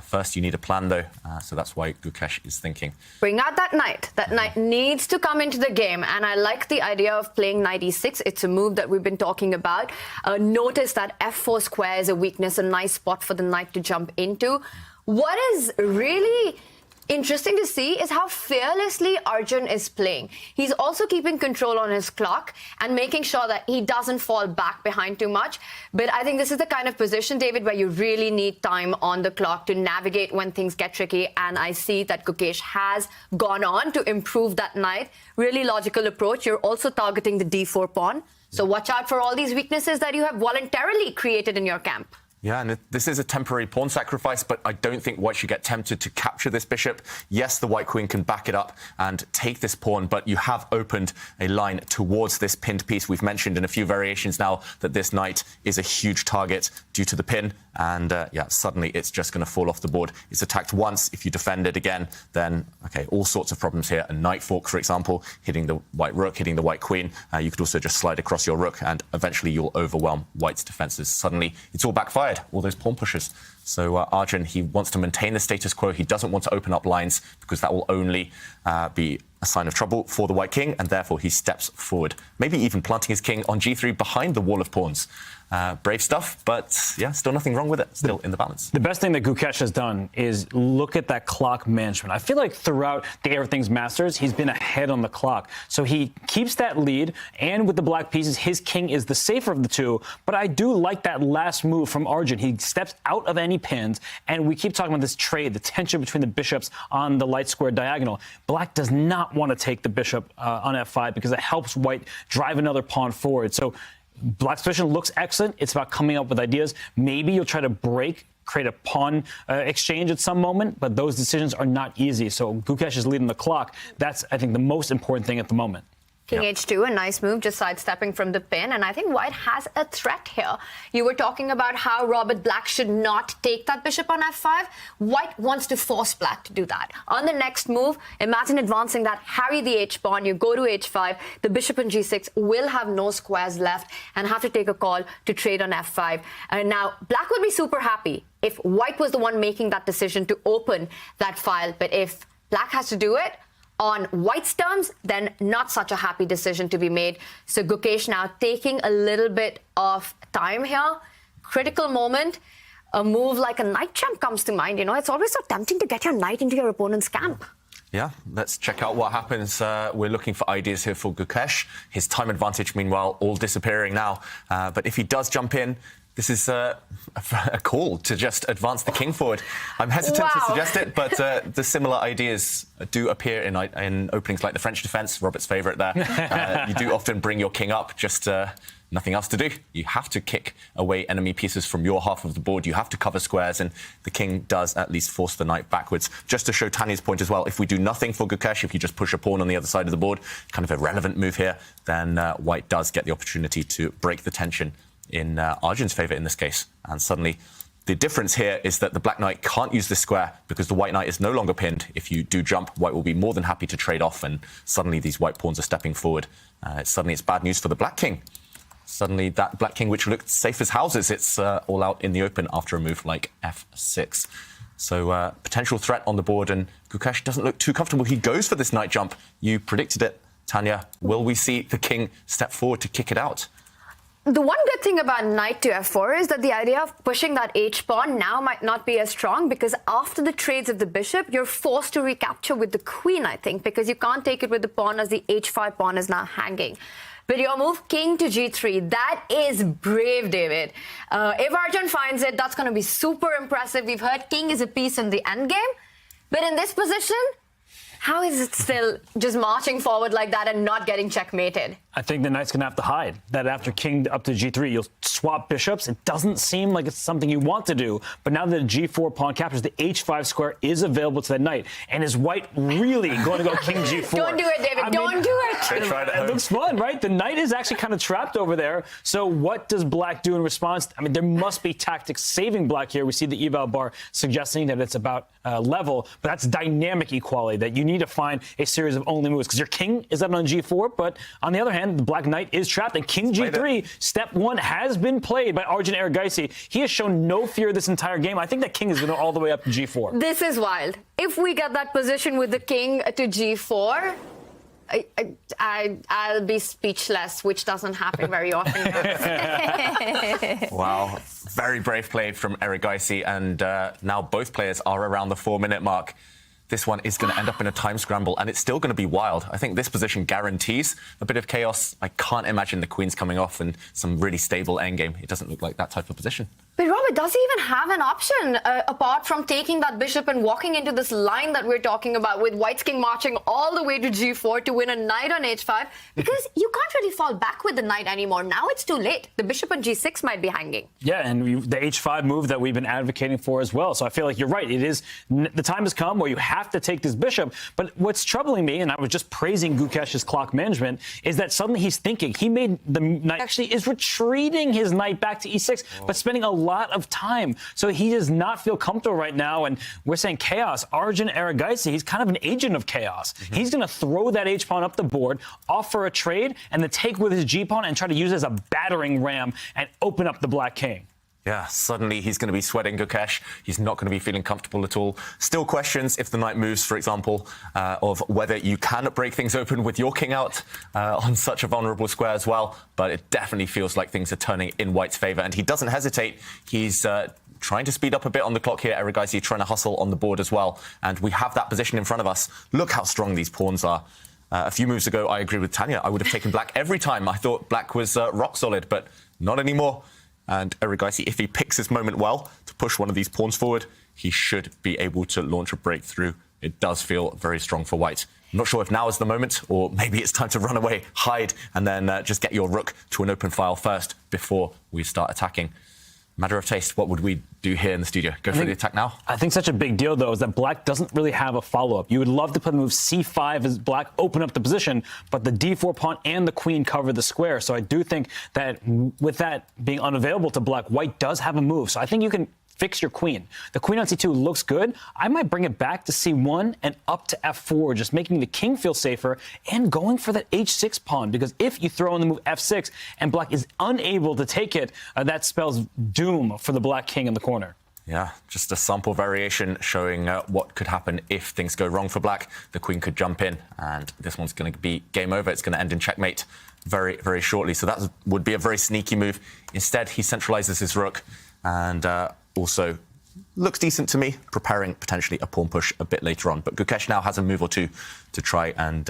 First, you need a plan, though, so that's why Gukesh is thinking. Bring out that knight. That knight needs to come into the game, and I like the idea of playing knight e6. It's a move that we've been talking about. Notice that f4 square is a weakness, a nice spot for the knight to jump into. What is really interesting to see is how fearlessly Arjun is playing. He's also keeping control on his clock and making sure that he doesn't fall back behind too much. But I think this is the kind of position, David, where you really need time on the clock to navigate when things get tricky. And I see that Gukesh has gone on to improve that knight. Really logical approach. You're also targeting the d4 pawn. So watch out for all these weaknesses that you have voluntarily created in your camp. Yeah, and this is a temporary pawn sacrifice, but I don't think white should get tempted to capture this bishop. Yes, the white queen can back it up and take this pawn, but you have opened a line towards this pinned piece. We've mentioned in a few variations now that this knight is a huge target due to the pin, and yeah, suddenly it's just going to fall off the board. It's attacked once. If you defend it again, then, okay, all sorts of problems here. A knight fork, for example, hitting the white rook, hitting the white queen. You could also just slide across your rook, and eventually you'll overwhelm white's defenses. Suddenly, it's all backfired. All those pawn pushes. So Arjun, he wants to maintain the status quo. He doesn't want to open up lines because that will only be a sign of trouble for the white king, and therefore he steps forward, maybe even planting his king on g3 behind the wall of pawns. Brave stuff, but yeah, still nothing wrong with it. Still in the balance. The best thing that Gukesh has done is look at that clock management. I feel like throughout the Airthings Masters, he's been ahead on the clock. So he keeps that lead, and with the black pieces, his king is the safer of the two. But I do like that last move from Arjun. He steps out of any pins, and we keep talking about this trade, the tension between the bishops on the light square diagonal. Black does not want to take the bishop on f5 because it helps white drive another pawn forward. So Black's position looks excellent. It's about coming up with ideas. Maybe you'll try to create a pawn exchange at some moment, but those decisions are not easy. So Gukesh is leading the clock. That's, I think, the most important thing at the moment. King h2, a nice move, just sidestepping from the pin. And I think white has a threat here. You were talking about how Robert Black should not take that bishop on f5. White wants to force black to do that. On the next move, imagine advancing that, harry the h-pawn, you go to h5, the bishop on g6 will have no squares left and have to take a call to trade on f5. Now, black would be super happy if white was the one making that decision to open that file. But if black has to do it on white's terms, then not such a happy decision to be made. So Gukesh now taking a little bit of time here. Critical moment. A move like a knight jump comes to mind. You know, it's always so tempting to get your knight into your opponent's camp. Yeah, let's check out what happens. We're looking for ideas here for Gukesh. His time advantage, meanwhile, all disappearing now. But if he does jump in, this is a call to just advance the king forward. I'm hesitant to suggest it, but the similar ideas do appear in openings like the French defense, Robert's favorite there. You do often bring your king up, just nothing else to do. You have to kick away enemy pieces from your half of the board. You have to cover squares, and the king does at least force the knight backwards. Just to show Tanya's point as well, if we do nothing for Gukesh, if you just push a pawn on the other side of the board, kind of a relevant move here, then white does get the opportunity to break the tension in Arjun's favour in this case. And suddenly, the difference here is that the black knight can't use this square because the white knight is no longer pinned. If you do jump, white will be more than happy to trade off, and suddenly these white pawns are stepping forward. Suddenly it's bad news for the black king. Suddenly that black king, which looked safe as houses, it's all out in the open after a move like f6. So potential threat on the board, and Gukesh doesn't look too comfortable. He goes for this knight jump. You predicted it, Tanya. Will we see the king step forward to kick it out? The one good thing about knight to f4 is that the idea of pushing that h-pawn now might not be as strong, because after the trades of the bishop, you're forced to recapture with the queen, I think, because you can't take it with the pawn as the h5 pawn is now hanging. But your move, king to g3, that is brave, David. If Arjun finds it, that's going to be super impressive. We've heard king is a piece in the endgame. But in this position, How is it still just marching forward like that and not getting checkmated? I think the knight's going to have to hide. That after king up to g3, you'll swap bishops. It doesn't seem like it's something you want to do. But now that the g4 pawn captures, the h5 square is available to the knight. And is white really going to go king g4? Don't do it, David. Don't do it. It looks fun, right? The knight is actually kind of trapped over there. So what does black do in response? I mean, there must be tactics saving black here. We see the eval bar suggesting that it's about level. But that's dynamic equality, that you need to find a series of only moves. Because your king is up on g4. But on the other hand, the black knight is trapped, and king g3, step one, has been played by Arjun Erigaisi. He has shown no fear this entire game. I think that king is going to all the way up to g4. This is wild. If we get that position with the king to g4, I'll be speechless, which doesn't happen very often. Wow. Very brave play from Erigaisi, and now both players are around the 4-minute mark. This one is going to end up in a time scramble, and it's still going to be wild. I think this position guarantees a bit of chaos. I can't imagine the queen's coming off and some really stable endgame. It doesn't look like that type of position. But Robert, does he even have an option apart from taking that bishop and walking into this line that we're talking about with white's king marching all the way to g4 to win a knight on h5? Because you can't really fall back with the knight anymore. Now it's too late. The bishop on g6 might be hanging. Yeah, and the h5 move that we've been advocating for as well. So I feel like you're right. It is the time has come where you have to take this bishop. But what's troubling me, and I was just praising Gukesh's clock management, is that suddenly he's thinking he made the knight actually is retreating his knight back to e6, but spending a lot of time. So he does not feel comfortable right now. And we're saying chaos. Arjun Erigaisi, he's kind of an agent of chaos. He's going to throw that h-pawn up the board, offer a trade, and then take with his g-pawn and try to use it as a battering ram and open up the black king. Yeah, suddenly he's going to be sweating Gukesh. He's not going to be feeling comfortable at all. Still questions if the knight moves, for example, of whether you can break things open with your king out on such a vulnerable square as well. But it definitely feels like things are turning in white's favour. And he doesn't hesitate. He's trying to speed up a bit on the clock here. Erigaisi trying to hustle on the board as well. And we have that position in front of us. Look how strong these pawns are. A few moves ago, I agree with Tanya. I would have taken black every time. I thought black was rock solid, but not anymore. And Erigaisi, if he picks his moment well to push one of these pawns forward, he should be able to launch a breakthrough. It does feel very strong for white. I'm not sure if now is the moment, or maybe it's time to run away, hide, and then just get your rook to an open file first before we start attacking. Matter of taste, what would we do here in the studio? Go for the attack now? I think such a big deal, though, is that black doesn't really have a follow-up. You would love to play the move c5 as black open up the position, but the d4 pawn and the queen cover the square. So I do think that with that being unavailable to black, white does have a move. So I think you can fix your queen. The queen on c2 looks good. I might bring it back to c1 and up to f4, just making the king feel safer and going for that h6 pawn, because if you throw in the move f6 and black is unable to take it, that spells doom for the black king in the corner. Yeah, just a sample variation showing what could happen if things go wrong for black. The queen could jump in, and this one's going to be game over. It's going to end in checkmate very, very shortly. So that would be a very sneaky move. Instead, he centralizes his rook and also looks decent to me, preparing potentially a pawn push a bit later on. But Gukesh now has a move or two to try and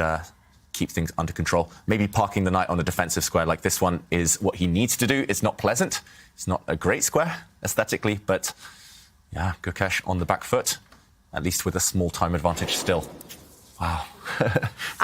keep things under control. Maybe parking the knight on a defensive square like this one is what he needs to do. It's not pleasant. It's not a great square aesthetically, but yeah, Gukesh on the back foot, at least with a small time advantage still. Wow.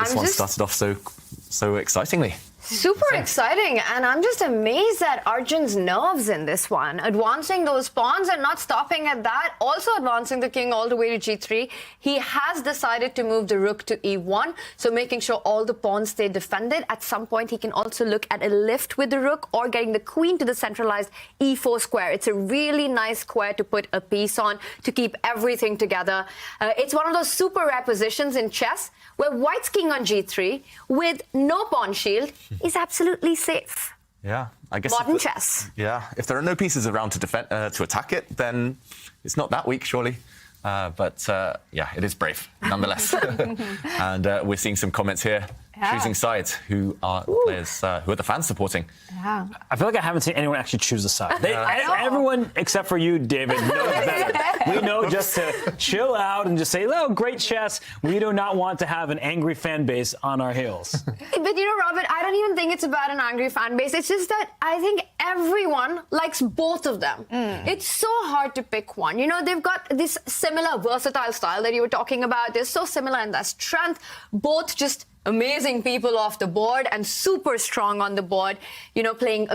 This one started off so excitingly. Super exciting, and I'm just amazed at Arjun's nerves in this one. Advancing those pawns and not stopping at that, also advancing the king all the way to g3. He has decided to move the rook to e1, so making sure all the pawns stay defended. At some point, he can also look at a lift with the rook or getting the queen to the centralized e4 square. It's a really nice square to put a piece on to keep everything together. It's one of those super rare positions in chess where white's king on g3 with no pawn shield is absolutely safe. Yeah, I guess modern chess. Yeah, if there are no pieces around to defend to attack it, then it's not that weak, surely. But yeah, it is brave nonetheless. And we're seeing some comments here. choosing sides. Who are the players? Who are the fans supporting? Yeah. I feel like I haven't seen anyone actually choose a side. Everyone except for you, David, knows better. We know just to chill out and just say, "Oh, great chess." We do not want to have an angry fan base on our heels. But you know, Robert, I don't even think it's about an angry fan base. It's just that I think everyone likes both of them. It's so hard to pick one. You know, they've got this similar versatile style that you were talking about. They're so similar in their strength. Both just amazing people off the board and super strong on the board. You know, playing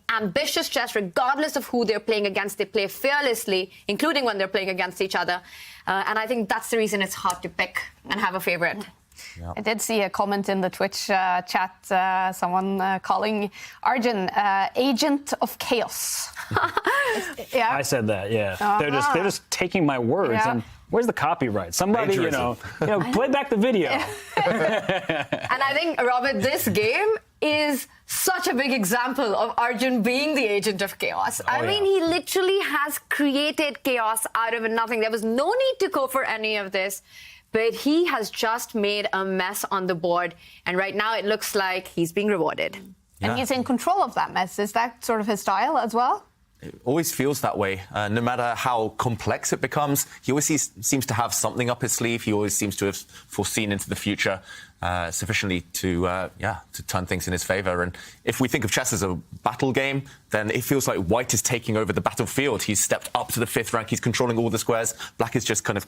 ambitious chess regardless of who they're playing against. They play fearlessly, including when they're playing against each other. And I think that's the reason it's hard to pick and have a favorite. Yep. I did see a comment in the Twitch chat, someone calling Arjun agent of chaos. Yeah. I said that, yeah. They're just taking my words. Yeah. And where's the copyright? Somebody, you know, play back the video. And I think, Robert, this game is such a big example of Arjun being the agent of chaos. I mean, he literally has created chaos out of nothing. There was no need to go for any of this. But he has just made a mess on the board. And right now it looks like he's being rewarded. And he's in control of that mess. Is that sort of his style as well? It always feels that way. No matter how complex it becomes, he always seems to have something up his sleeve. He always seems to have foreseen into the future sufficiently to turn things in his favor. And if we think of chess as a battle game, then it feels like White is taking over the battlefield. He's stepped up to the 5th rank. He's controlling all the squares. Black is just kind of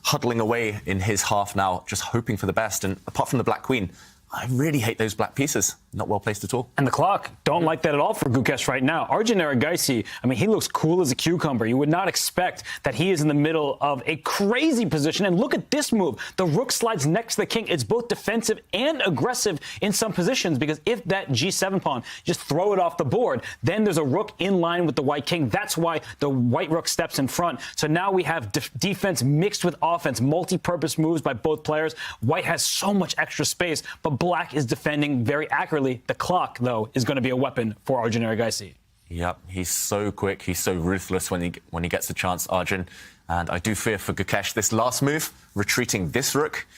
huddling away in his half now, just hoping for the best. And apart from the Black Queen, I really hate those black pieces. Not well placed at all. And the clock, don't like that at all for Gukesh right now. Arjun Erigaisi, I mean, he looks cool as a cucumber. You would not expect that he is in the middle of a crazy position. And look at this move. The rook slides next to the king. It's both defensive and aggressive in some positions, because if that G7 pawn, just throw it off the board, then there's a rook in line with the white king. That's why the white rook steps in front. So now we have defense mixed with offense, multi-purpose moves by both players. White has so much extra space, but Black is defending very accurately. The clock, though, is going to be a weapon for Arjun Erigaisi. Yep, he's so quick, he's so ruthless when he gets the chance, Arjun. And I do fear for Gukesh. This last move, retreating this rook,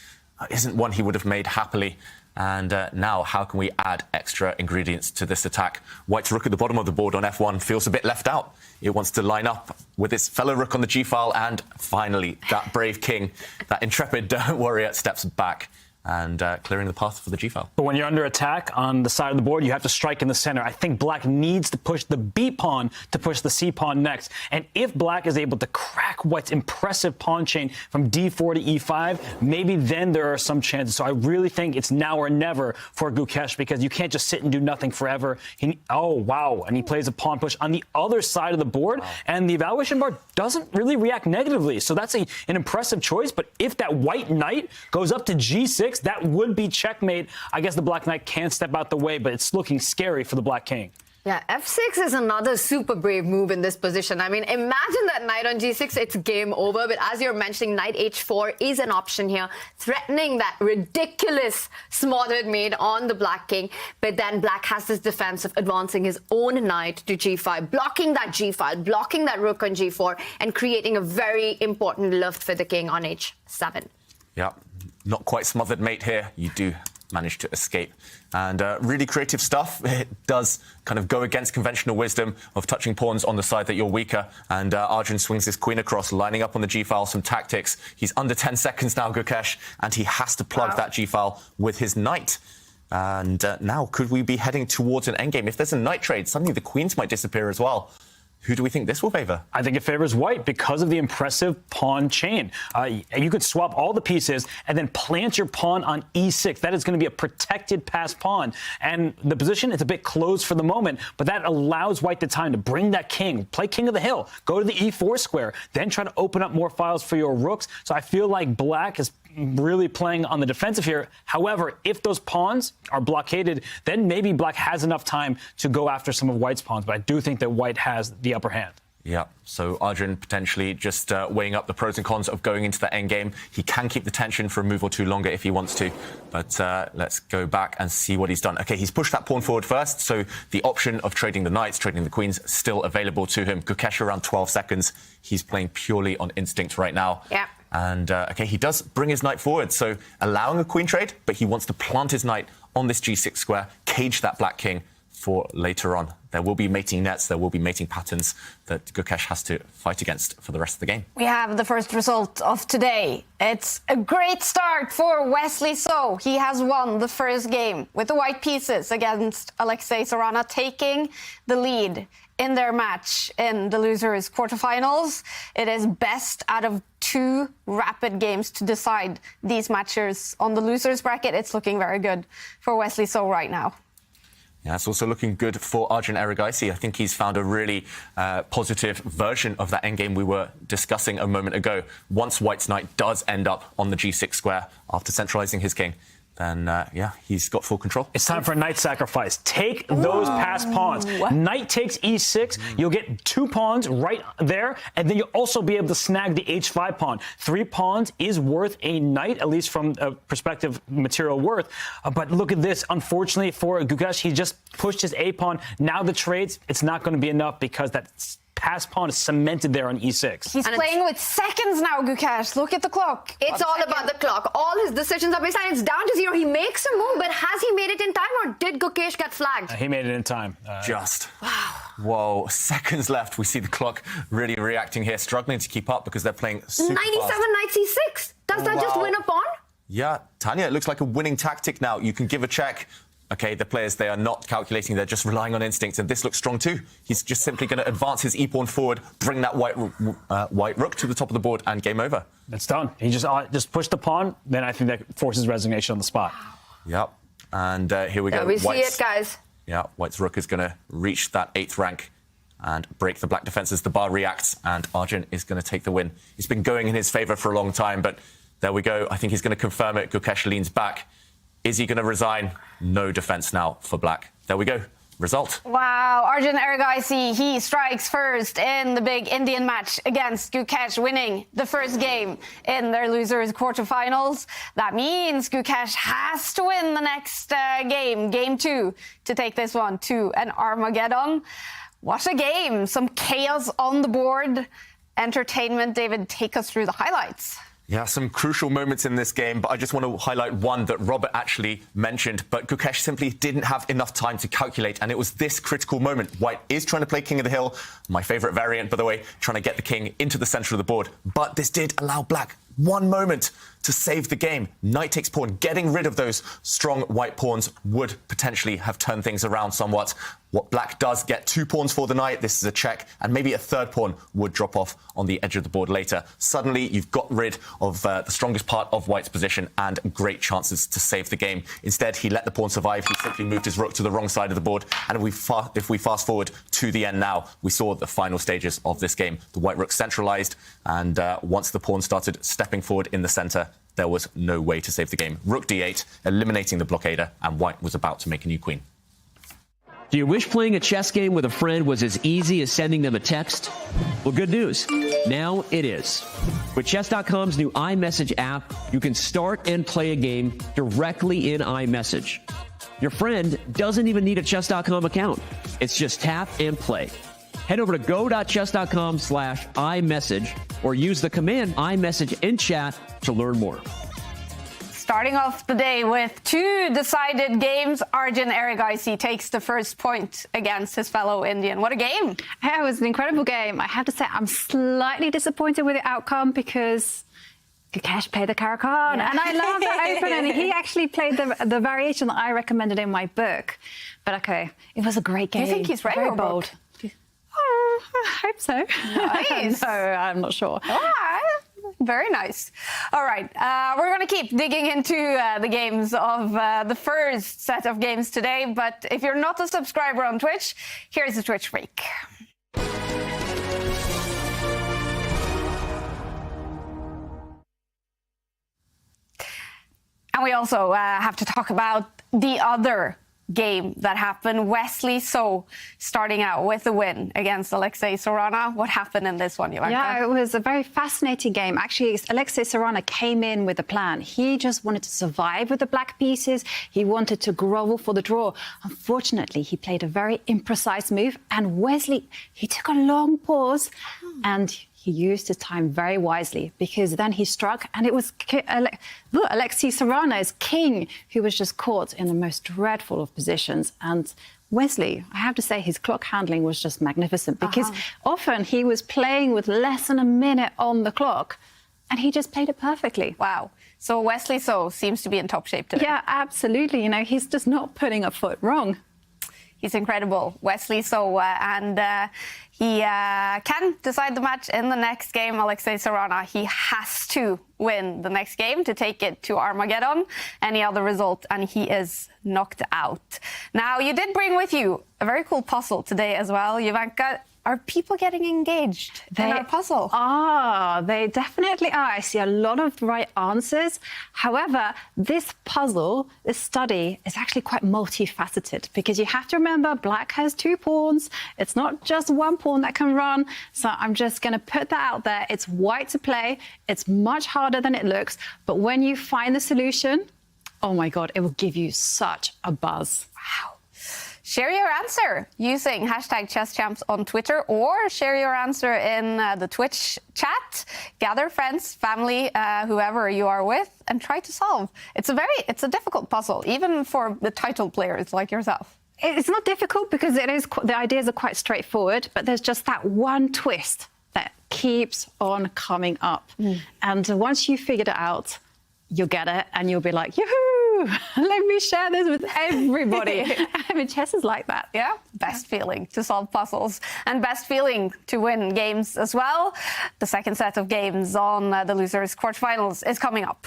isn't one he would have made happily. And now, how can we add extra ingredients to this attack? White's rook at the bottom of the board on F1 feels a bit left out. It wants to line up with its fellow rook on the G-file, and finally, that brave king, that intrepid warrior steps back and clearing the path for the G-file. But when you're under attack on the side of the board, you have to strike in the center. I think Black needs to push the B pawn to push the C pawn next. And if Black is able to crack White's impressive pawn chain from D4 to E5, maybe then there are some chances. So I really think it's now or never for Gukesh, because you can't just sit and do nothing forever. Oh, wow. And he plays a pawn push on the other side of the board, and the evaluation bar doesn't really react negatively. So that's an impressive choice. But if that white knight goes up to G6, that would be checkmate. I guess the black knight can't step out the way, but it's looking scary for the black king. Yeah, F6 is another super brave move in this position. I mean, imagine that knight on G6, it's game over. But as you're mentioning, knight H4 is an option here, threatening that ridiculous smothered mate on the black king. But then Black has this defense of advancing his own knight to G5, blocking that G5, blocking that rook on G4, and creating a very important luft for the king on H7. Yeah, not quite smothered mate here. You do manage to escape. And really creative stuff. It does kind of go against conventional wisdom of touching pawns on the side that you're weaker. And Arjun swings his queen across, lining up on the G-file, some tactics. He's under 10 seconds now, Gukesh, and he has to plug that G-file with his knight. And now, could we be heading towards an endgame? If there's a knight trade, suddenly the queens might disappear as well. Who do we think this will favor? I think it favors White because of the impressive pawn chain. You could swap all the pieces and then plant your pawn on E6. That is going to be a protected passed pawn. And the position is a bit closed for the moment, but that allows White the time to bring that king, play king of the hill, go to the E4 square, then try to open up more files for your rooks. So I feel like Black is really playing on the defensive here. However, if those pawns are blockaded, then maybe Black has enough time to go after some of White's pawns. But I do think that White has the upper hand. Yeah, so Arjun potentially just weighing up the pros and cons of going into the endgame. He can keep the tension for a move or two longer if he wants to, but let's go back and see what he's done. Okay, he's pushed that pawn forward first, so the option of trading the knights, trading the queens, still available to him. Gukesh around 12 seconds. He's playing purely on instinct right now. Yeah. And, OK, he does bring his knight forward, so allowing a queen trade, but he wants to plant his knight on this g6 square, cage that black king for later on. There will be mating nets, there will be mating patterns that Gukesh has to fight against for the rest of the game. We have the first result of today. It's a great start for Wesley So. He has won the first game with the white pieces against Alexei Sarana, taking the lead in their match in the losers' quarterfinals. It is best out of 2 rapid games to decide these matches on the losers bracket. It's looking very good for Wesley So right now. Yeah, it's also looking good for Arjun Erigaisi. I think he's found a really positive version of that endgame we were discussing a moment ago. Once White's knight does end up on the g6 square after centralizing his king, then, yeah, he's got full control. It's time for a knight sacrifice. Take those passed pawns. Knight takes e6. You'll get 2 pawns right there, and then you'll also be able to snag the h5 pawn. 3 pawns is worth a knight, at least from a perspective material worth. But look at this. Unfortunately for Gukesh, he just pushed his a pawn. Now the trades, it's not going to be enough because that's pass pawn is cemented there on e6. He's playing with seconds now, Gukesh. Look at the clock. It's all about the clock. All his decisions are basically, it's down to 0. He makes a move, but has he made it in time, or did Gukesh get flagged? He made it in time. Just. Wow. Whoa, seconds left. We see the clock really reacting here, struggling to keep up because they're playing super 97 fast. knight c6. Does that just win a pawn? Yeah, Tanya, it looks like a winning tactic now. You can give a check. OK, the players, they are not calculating. They're just relying on instinct. And this looks strong, too. He's just simply going to advance his e-pawn forward, bring that white rook to the top of the board, and game over. It's done. He just pushed the pawn. Then I think that forces resignation on the spot. Yep. And here we go. Yeah, we see it, guys. Yeah, White's rook is going to reach that 8th rank and break the black defenses. The bar reacts, and Arjun is going to take the win. He's been going in his favour for a long time, but there we go. I think he's going to confirm it. Gukesh leans back. Is he going to resign? No defense now for black. There we go. Result. Wow, Arjun Erigaisi, he strikes first in the big Indian match against Gukesh, winning the first game in their losers quarterfinals. That means Gukesh has to win the next game, game 2, to take this one to an Armageddon. What a game. Some chaos on the board. Entertainment. David, take us through the highlights. Yeah, some crucial moments in this game, but I just want to highlight one that Robert actually mentioned. But Gukesh simply didn't have enough time to calculate, and it was this critical moment. White is trying to play King of the Hill, my favourite variant, by the way, trying to get the king into the centre of the board. But this did allow black one moment to save the game. Knight takes pawn. Getting rid of those strong white pawns would potentially have turned things around somewhat. What black does get 2 pawns for the knight. This is a check, and maybe a 3rd pawn would drop off on the edge of the board later. Suddenly, you've got rid of the strongest part of White's position and great chances to save the game. Instead, he let the pawn survive. He simply moved his rook to the wrong side of the board. And if we fast forward to the end now, we saw the final stages of this game. The white rook centralised, and once the pawn started stepping forward in the centre, there was no way to save the game. Rook d8, eliminating the blockader, and White was about to make a new queen. Do you wish playing a chess game with a friend was as easy as sending them a text? Well, good news. Now it is. With Chess.com's new iMessage app, you can start and play a game directly in iMessage. Your friend doesn't even need a Chess.com account. It's just tap and play. Head over to go.chess.com/iMessage or use the command iMessage in chat to learn more. Starting off the day with 2 decided games, Arjun Erigaisi takes the first point against his fellow Indian. What a game. Yeah, it was an incredible game. I have to say I'm slightly disappointed with the outcome because Gukesh played the Caro-Kann, and I love that opener. And he actually played the variation that I recommended in my book. But okay, it was a great game. Do you think he's ready? Very bold. Oh, I hope so. Nice. No, I'm not sure. All right. Very nice. All right, we're going to keep digging into the games of the first set of games today. But if you're not a subscriber on Twitch, here's a Twitch freak. And we also have to talk about the other game that happened. Wesley So starting out with a win against Alexei Sarana. What happened in this one, Ivanka? Yeah, it was a very fascinating game. Actually, Alexei Sarana came in with a plan. He just wanted to survive with the black pieces. He wanted to grovel for the draw. Unfortunately, he played a very imprecise move, and Wesley, he took a long pause and he used his time very wisely, because then he struck, and it was Alexei Sarana's king who was just caught in the most dreadful of positions. And Wesley, I have to say, his clock handling was just magnificent, because often he was playing with less than a minute on the clock, and he just played it perfectly. Wow. So Wesley So seems to be in top shape today. Yeah, absolutely. You know, he's just not putting a foot wrong. He's incredible, Wesley So, and he can decide the match in the next game. Alexei Sarana, he has to win the next game to take it to Armageddon. Any other result, and he is knocked out. Now, you did bring with you a very cool puzzle today as well, Jovanka. Are people getting engaged in our puzzle? They definitely are. I see a lot of right answers. However, this puzzle, this study, is actually quite multifaceted, because you have to remember black has 2 pawns. It's not just 1 pawn that can run. So I'm just going to put that out there. It's white to play. It's much harder than it looks. But when you find the solution, oh my God, it will give you such a buzz. Wow. Share your answer using #ChessChamps on Twitter, or share your answer in the Twitch chat. Gather friends, family, whoever you are with, and try to solve. It's a difficult puzzle, even for the titled players like yourself. It's not difficult, because the ideas are quite straightforward, but there's just that one twist that keeps on coming up. And once you figured it out, you'll get it, and you'll be like, yoo-hoo, let me share this with everybody. I mean, chess is like that. Yeah, best feeling to solve puzzles, and best feeling to win games as well. The second set of games on the losers quarterfinals is coming up.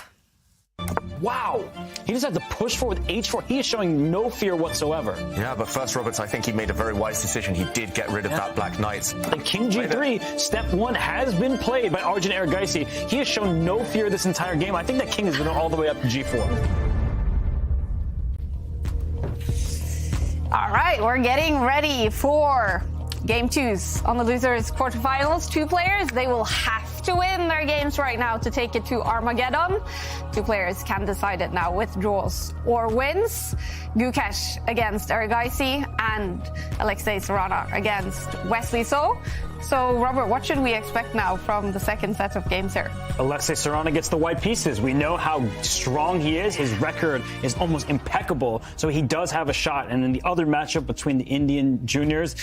Wow. He just had to push forward with H4. He is showing no fear whatsoever. Yeah, but first, Roberts, I think he made a very wise decision. He did get rid of that black knight. And King G3, step 1 has been played by Arjun Erigaisi. He has shown no fear this entire game. I think that King has been all the way up to G4. All right, we're getting ready for Game 2s on the losers quarterfinals. 2 players, they will have to win their games right now to take it to Armageddon. 2 players can decide it now with draws or wins. Gukesh against Erigaisi, and Alexei Sarana against Wesley So. So, Robert, what should we expect now from the second set of games here? Alexei Sarana gets the white pieces. We know how strong he is. His record is almost impeccable, so he does have a shot. And in the other matchup between the Indian juniors,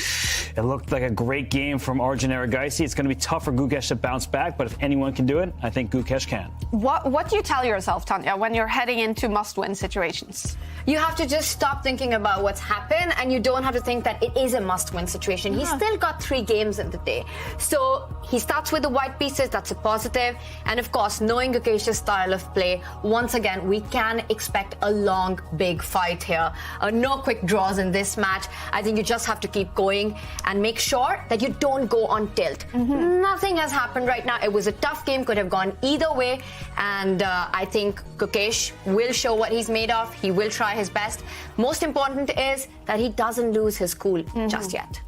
it looked like a great game from Arjun Erigaisi. It's going to be tough for Gukesh to bounce back, but if anyone can do it, I think Gukesh can. What do you tell yourself, Tanya, when you're heading into must-win situations? You have to just stop thinking about what's happened, and you don't have to think that it is a must-win situation. He's still got 3 games in the day. So he starts with the white pieces, that's a positive. And of course, knowing Gukesh's style of play, once again, we can expect a long, big fight here. No quick draws in this match. I think you just have to keep going and make sure that you don't go on tilt. Nothing has happened right now. It was a tough game, could have gone either way. And I think Gukesh will show what he's made of. He will try his best. Most important is that he doesn't lose his cool just yet.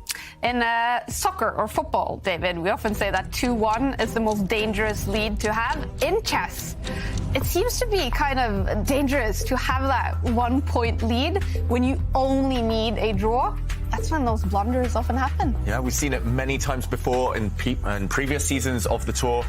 In soccer or football, David, we often say that 2-1 is the most dangerous lead to have. In chess, it seems to be kind of dangerous to have that 1-point lead when you only need a draw. That's when those blunders often happen. Yeah, we've seen it many times before in previous seasons of the tour.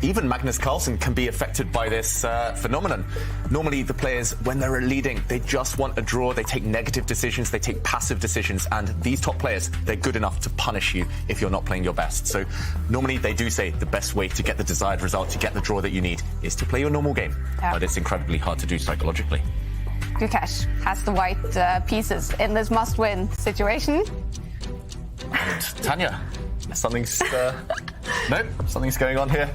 Even Magnus Carlsen can be affected by this phenomenon. Normally, the players, when they're leading, they just want a draw. They take negative decisions. They take passive decisions. And these top players, they're good enough to punish you if you're not playing your best. So normally, they do say the best way to get the desired result, to get the draw that you need, is to play your normal game. Yeah. But it's incredibly hard to do psychologically. Gukesh has the white pieces in this must-win situation. And Tanya, something's going on here.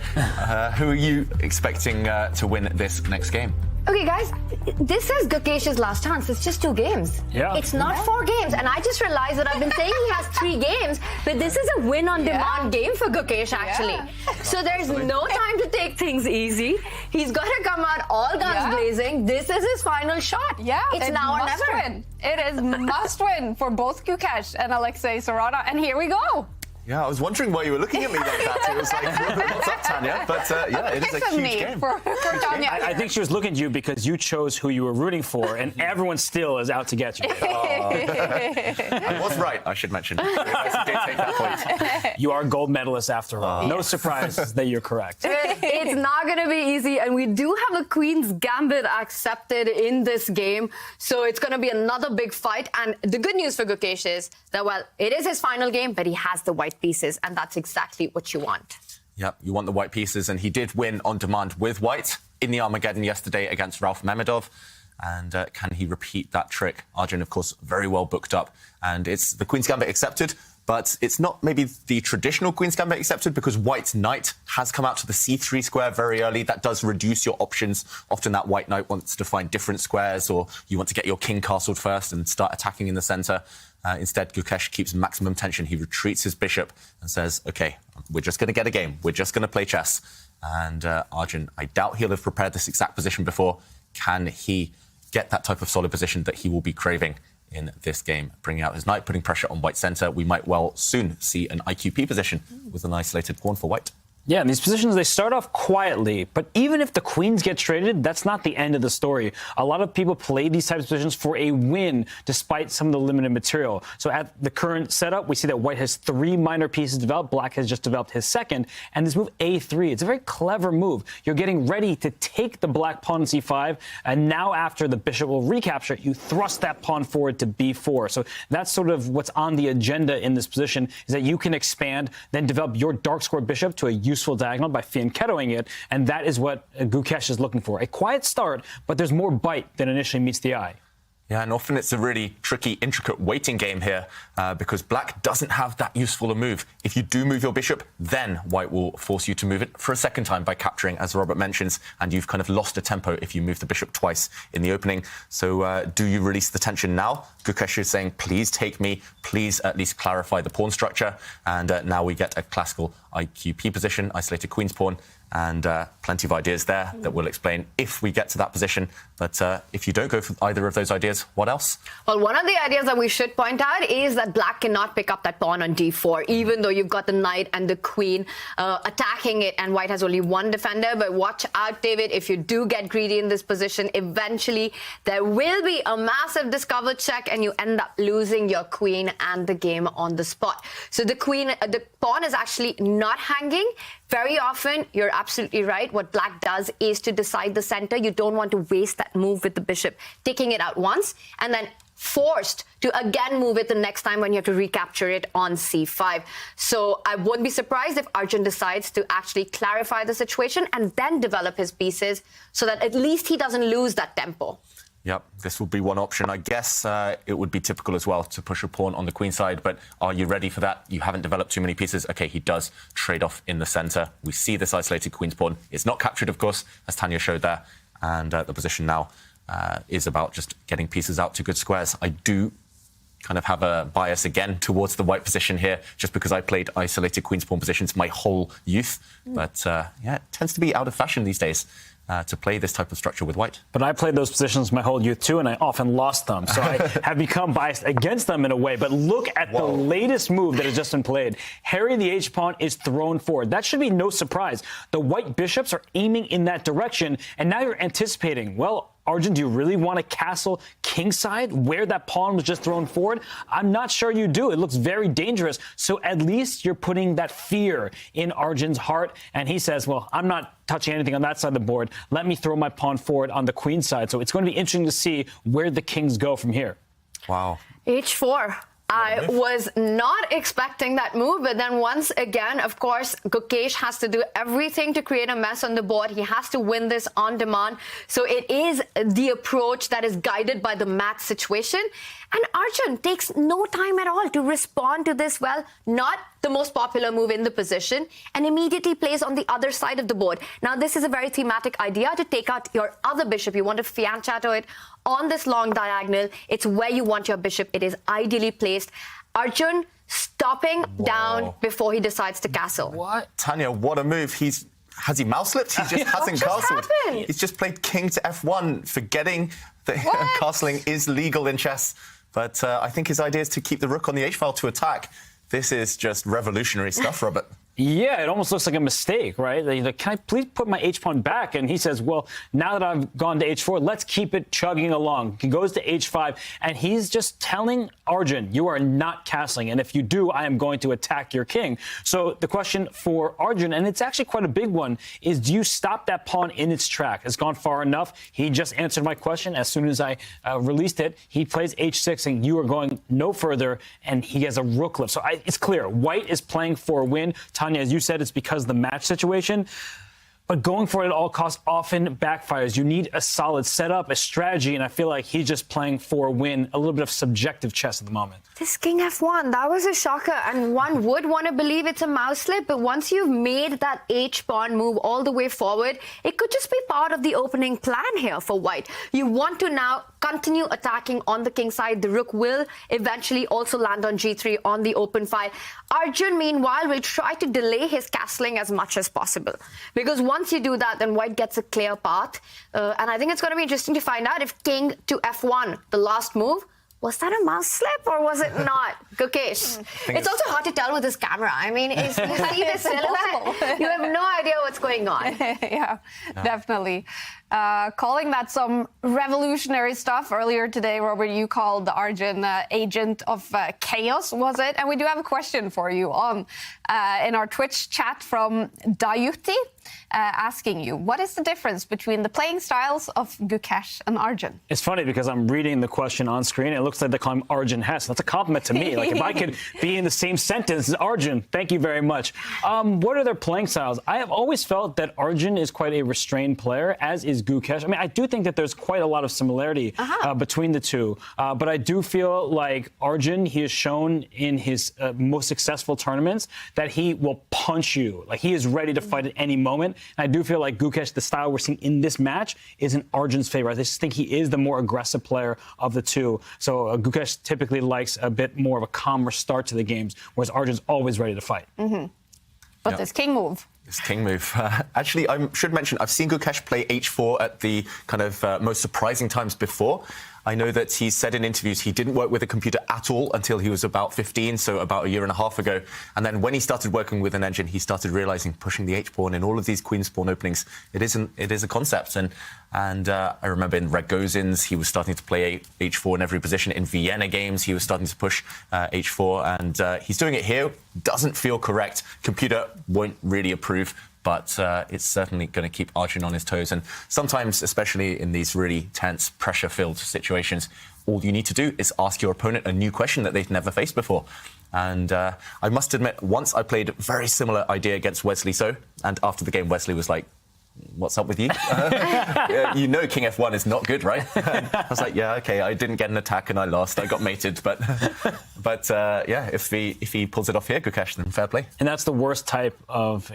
Who are you expecting to win this next game? Okay, guys, this is Gukesh's last chance. It's just 2 games. Yeah. It's not 4 games. And I just realized that I've been saying he has 3 games, but this is a win-on-demand game for Gukesh, actually. Yeah. So there's no time to take things easy. He's got to come out all guns blazing. This is his final shot. Yeah, it's now or never. Win. It is must win for both Gukesh and Alexei Sarana. And here we go. Yeah, I was wondering why you were looking at me like that. It was like, what's up, Tanya? But yeah, it is a huge game. For Tanya. I think she was looking at you because you chose who you were rooting for, and everyone still is out to get you. I was right, I should mention. I did take that point. You are a gold medalist after all. No surprise that you're correct. It's not going to be easy, and we do have the Queen's Gambit accepted in this game, so it's going to be another big fight. And the good news for Gukesh is that, well, it is his final game, but he has the white pieces, and that's exactly what you want. Yep, you want the white pieces, and he did win on demand with white in the Armageddon yesterday against Ralph Memedov. And can he repeat that trick? Arjun, of course, very well booked up, and it's the Queen's Gambit accepted. But it's not maybe the traditional Queen's Gambit accepted because white knight has come out to the c3 square very early. That does reduce your options. Often that white knight wants to find different squares, or you want to get your king castled first and start attacking in the centre. Instead, Gukesh keeps maximum tension. He retreats his bishop and says, OK, we're just going to get a game. We're just going to play chess. And Arjun, I doubt he'll have prepared this exact position before. Can he get that type of solid position that he will be craving in this game? Bringing out his knight, putting pressure on white centre. We might well soon see an IQP position with an isolated pawn for white. Yeah, and these positions, they start off quietly, but even if the queens get traded, that's not the end of the story. A lot of people play these types of positions for a win, despite some of the limited material. So at the current setup, we see that white has 3 minor pieces developed. Black has just developed his second. And this move A3, it's a very clever move. You're getting ready to take the black pawn in C5, and now after the bishop will recapture, you thrust that pawn forward to B4. So that's sort of what's on the agenda in this position, is that you can expand, then develop your dark square bishop to a useful diagonal by fianchettoing it, and that is what Gukesh is looking for. A quiet start, but there's more bite than initially meets the eye. Yeah, and often it's a really tricky, intricate waiting game here because black doesn't have that useful a move. If you do move your bishop, then white will force you to move it for a second time by capturing, as Robert mentions, and you've kind of lost a tempo if you move the bishop twice in the opening. So do you release the tension now? Gukesh is saying, please take me, please at least clarify the pawn structure. And now we get a classical IQP position, isolated queen's pawn, and plenty of ideas there that we'll explain if we get to that position. But if you don't go for either of those ideas, what else? Well, one of the ideas that we should point out is that black cannot pick up that pawn on d4, even though you've got the knight and the queen attacking it, and white has only one defender. But watch out, David, if you do get greedy in this position, eventually there will be a massive discover check, and you end up losing your queen and the game on the spot. So the pawn is actually not hanging. Very often, you're absolutely right. What black does is to decide the center. You don't want to waste that move with the bishop, taking it out once, and then forced to again move it the next time when you have to recapture it on c5. So I won't be surprised if Arjun decides to actually clarify the situation and then develop his pieces so that at least he doesn't lose that tempo. Yep, this will be one option. I guess it would be typical as well to push a pawn on the queen side, but are you ready for that? You haven't developed too many pieces. OK, he does trade off in the centre. We see this isolated queen's pawn. It's not captured, of course, as Tanya showed there, and the position now is about just getting pieces out to good squares. I do kind of have a bias again towards the white position here, just because I played isolated queen's pawn positions my whole youth. But yeah, it tends to be out of fashion these days to play this type of structure with white. But I played those positions my whole youth too, and I often lost them. So I have become biased against them in a way. But look at the latest move that has just been played. Harry the H-pawn is thrown forward. That should be no surprise. The white bishops are aiming in that direction, and now you're anticipating, well, Arjun, do you really want to castle kingside where that pawn was just thrown forward? I'm not sure you do. It looks very dangerous. So at least you're putting that fear in Arjun's heart. And he says, well, I'm not touching anything on that side of the board. Let me throw my pawn forward on the queen side. So it's going to be interesting to see where the kings go from here. Wow. H4. I was not expecting that move, but then once again, of course, Gukesh has to do everything to create a mess on the board. He has to win this on demand. So it is the approach that is guided by the math situation. And Arjun takes no time at all to respond to this, well, not the most popular move in the position, and immediately plays on the other side of the board. Now, this is a very thematic idea to take out your other bishop. You want to fianchetto it on this long diagonal. It's where you want your bishop. It is ideally placed. Arjun stopping down before he decides to castle. What? Tanya, what a move. Has he mouse-slipped? He just hasn't castled. He's just played king to f1, forgetting that castling is legal in chess. But I think his idea is to keep the rook on the h-file to attack. This is just revolutionary stuff, Robert. Yeah, it almost looks like a mistake, right? They're like, can I please put my h-pawn back? And he says, well, now that I've gone to h4, let's keep it chugging along. He goes to h5, and he's just telling Arjun, you are not castling, and if you do, I am going to attack your king. So the question for Arjun, and it's actually quite a big one, is do you stop that pawn in its track? It's gone far enough. He just answered my question as soon as I released it. He plays h6, and you are going no further, and he has a rook lift. So it's clear. White is playing for a win. Tanya, as you said, it's because of the match situation. But going for it at all costs often backfires. You need a solid setup, a strategy, and I feel like he's just playing for a win, a little bit of subjective chess at the moment. This king f1, that was a shocker, and one would want to believe it's a mouse slip, but once you've made that h-pawn move all the way forward, it could just be part of the opening plan here for white. You want to now continue attacking on the king side. The rook will eventually also land on g3 on the open file. Arjun, meanwhile, will try to delay his castling as much as possible, because once you do that, then white gets a clear path. And I think it's going to be interesting to find out if king to f1, the last move, was that a mouse slip or was it not? Gukesh. It's also hard to tell with this camera. I mean, you see the silhouette, you have no idea what's going on. Yeah, definitely. Calling that some revolutionary stuff earlier today, Robert, you called the Arjun agent of chaos, was it? And we do have a question for you on in our Twitch chat from Dayuti, asking you, what is the difference between the playing styles of Gukesh and Arjun? It's funny because I'm reading the question on screen. It looks like they call him Arjun Hess. That's a compliment to me. Like, if I could be in the same sentence as Arjun, thank you very much. What are their playing styles? I have always felt that Arjun is quite a restrained player, as is Gukesh. I mean, I do think that there's quite a lot of similarity between the two. But I do feel like Arjun, he has shown in his most successful tournaments that he will punch you. Like, he is ready to fight at any moment. And I do feel like Gukesh, the style we're seeing in this match, is in Arjun's favor. I just think he is the more aggressive player of the two. So Gukesh typically likes a bit more of a calmer start to the games, whereas Arjun's always ready to fight. But this king move. This king move. Actually, I should mention, I've seen Gukesh play h4 at the kind of most surprising times before. I know that he said in interviews he didn't work with a computer at all until he was about 15, so about a year and a half ago. And then when he started working with an engine, he started realizing pushing the h-pawn in all of these queen's pawn openings, it is a concept. And I remember in Ragozins, he was starting to play h4 in every position. In Vienna games, he was starting to push h4, and he's doing it here. Doesn't feel correct. Computer won't really approve. But it's certainly going to keep Arjun on his toes. And sometimes, especially in these really tense, pressure-filled situations, all you need to do is ask your opponent a new question that they've never faced before. And I must admit, once I played a very similar idea against Wesley So, and after the game, Wesley was like, what's up with you? You know king f1 is not good, right? I was like, yeah, OK, I didn't get an attack and I lost. I got mated. But yeah, if he pulls it off here, Gukesh, then fair play. And that's the worst type of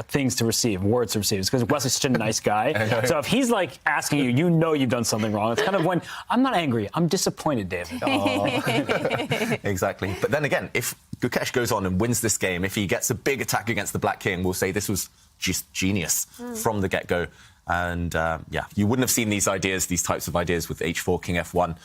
things to receive, words to receive. It's because Wesley's such a nice guy. So if he's like asking you, you know you've done something wrong. It's kind of when I'm not angry, I'm disappointed, David. Exactly. But then again, if Gukesh goes on and wins this game, if he gets a big attack against the Black King, we'll say this was just genius from the get-go. And yeah, you wouldn't have seen these types of ideas with h4, king f1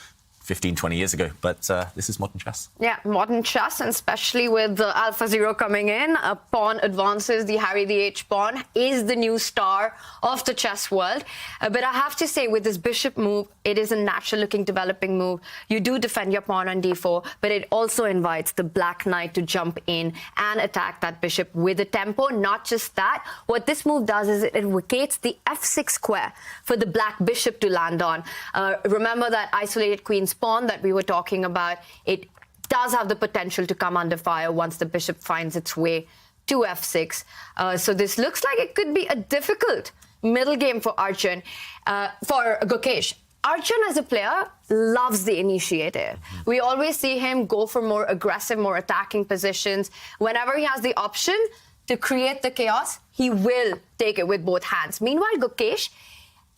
15, 20 years ago, but this is modern chess. Yeah, modern chess, and especially with the Alpha Zero coming in, a pawn advances, the Harry the H pawn is the new star of the chess world. But I have to say, with this bishop move, it is a natural-looking developing move. You do defend your pawn on d4, but it also invites the black knight to jump in and attack that bishop with a tempo. Not just that, what this move does is it vacates the f6 square for the black bishop to land on. Remember that isolated queen's pawn that we were talking about, it does have the potential to come under fire once the bishop finds its way to f6. So this looks like it could be a difficult middle game for Arjun, for Gukesh. Arjun as a player loves the initiative. We always see him go for more aggressive, more attacking positions. Whenever he has the option to create the chaos, he will take it with both hands. Meanwhile, Gukesh,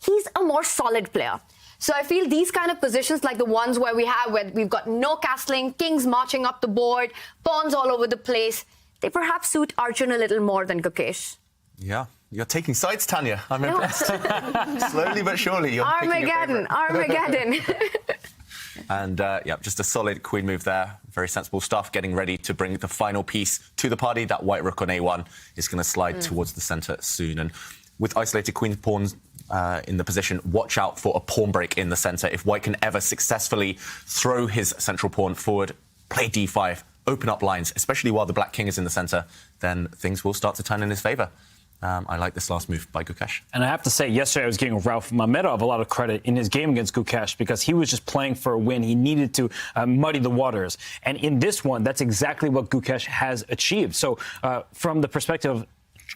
he's a more solid player. So I feel these kind of positions, like the ones where we've got no castling, kings marching up the board, pawns all over the place, they perhaps suit Arjun a little more than Gukesh. Yeah, you're taking sides, Tanya. I'm impressed. Slowly but surely, you're Armageddon, Armageddon. And yeah, just a solid queen move there. Very sensible stuff. Getting ready to bring the final piece to the party. That white rook on a1 is going to slide towards the centre soon. And with isolated queen pawns in the position, watch out for a pawn break in the centre. If white can ever successfully throw his central pawn forward, play d5, open up lines, especially while the black king is in the centre, then things will start to turn in his favour. I like this last move by Gukesh. And I have to say, yesterday I was giving Rauf Mamedov a lot of credit in his game against Gukesh because he was just playing for a win. He needed to muddy the waters. And in this one, that's exactly what Gukesh has achieved. So from the perspective of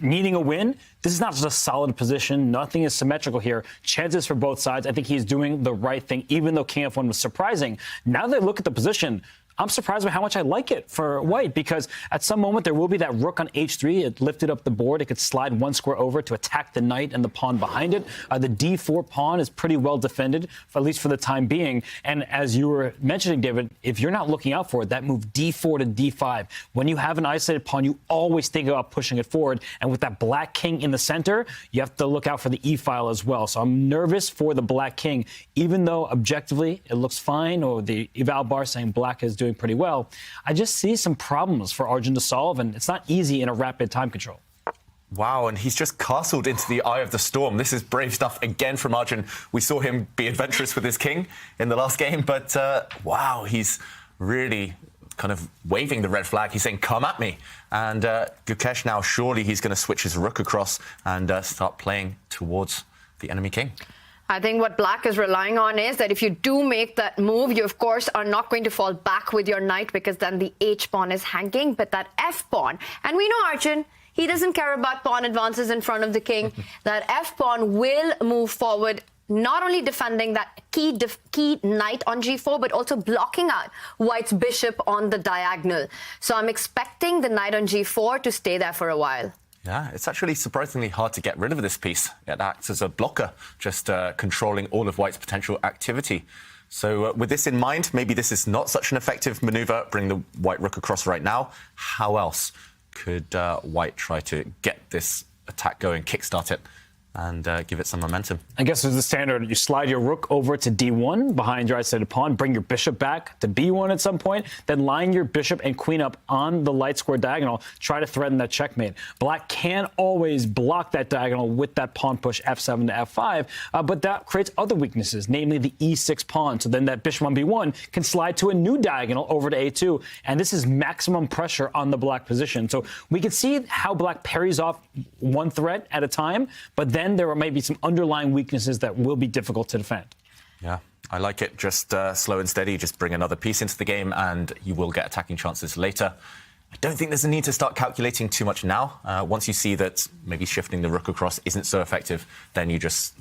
needing a win, this is not just a solid position. Nothing is symmetrical here. Chances for both sides. I think he's doing the right thing, even though King F1 was surprising. Now that I look at the position, I'm surprised by how much I like it for white because at some moment there will be that rook on h3. It lifted up the board. It could slide one square over to attack the knight and the pawn behind it. The d4 pawn is pretty well defended, at least for the time being. And as you were mentioning, David, if you're not looking out for it, that move d4 to d5, when you have an isolated pawn, you always think about pushing it forward. And with that black king in the center, you have to look out for the e-file as well. So I'm nervous for the black king, even though objectively it looks fine, or the eval bar saying black is doing pretty well. I just see some problems for Arjun to solve, and it's not easy in a rapid time control. Wow, and he's just castled into the eye of the storm. This is brave stuff again from Arjun. We saw him be adventurous with his king in the last game, but wow, he's really kind of waving the red flag. He's saying, come at me. And Gukesh now, surely he's going to switch his rook across and start playing towards the enemy king. I think what black is relying on is that if you do make that move, you, of course, are not going to fall back with your knight because then the h-pawn is hanging, but that f-pawn. And we know Arjun, he doesn't care about pawn advances in front of the king. That f-pawn will move forward, not only defending that key knight on g4, but also blocking out white's bishop on the diagonal. So I'm expecting the knight on g4 to stay there for a while. Yeah, it's actually surprisingly hard to get rid of this piece. It acts as a blocker, just controlling all of white's potential activity. So with this in mind, maybe this is not such an effective maneuver. Bring the white rook across right now. How else could white try to get this attack going, kickstart it, and give it some momentum? I guess as the standard, you slide your rook over to d1 behind your isolated pawn, bring your bishop back to b1 at some point, then line your bishop and queen up on the light square diagonal, try to threaten that checkmate. Black can always block that diagonal with that pawn push f7 to f5, but that creates other weaknesses, namely the e6 pawn. So then that bishop on b1 can slide to a new diagonal over to a2, and this is maximum pressure on the black position. So we can see how black parries off one threat at a time, but then there may be some underlying weaknesses that will be difficult to defend. Yeah, I like it. Just slow and steady. Just bring another piece into the game and you will get attacking chances later. I don't think there's a need to start calculating too much now. Once you see that maybe shifting the rook across isn't so effective, then you just,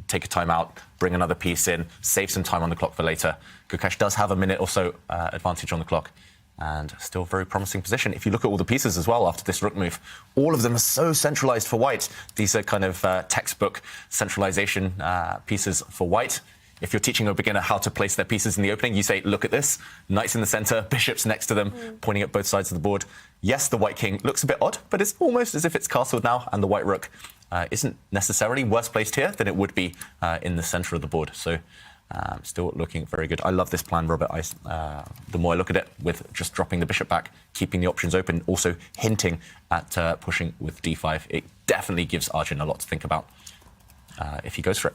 take a time out, bring another piece in, save some time on the clock for later. Gukesh does have a minute or so advantage on the clock. And still very promising position. If you look at all the pieces as well after this rook move, all of them are so centralized for white. These are kind of textbook centralization pieces for white. If you're teaching a beginner how to place their pieces in the opening, you say, look at this, knights in the center, bishops next to them, pointing at both sides of the board. Yes, the white king looks a bit odd, but it's almost as if it's castled now, and the white rook isn't necessarily worse placed here than it would be in the center of the board. So still looking very good. I love this plan, Robert. The more I look at it, with just dropping the bishop back, keeping the options open, also hinting at pushing with d5, it definitely gives Arjun a lot to think about if he goes for it.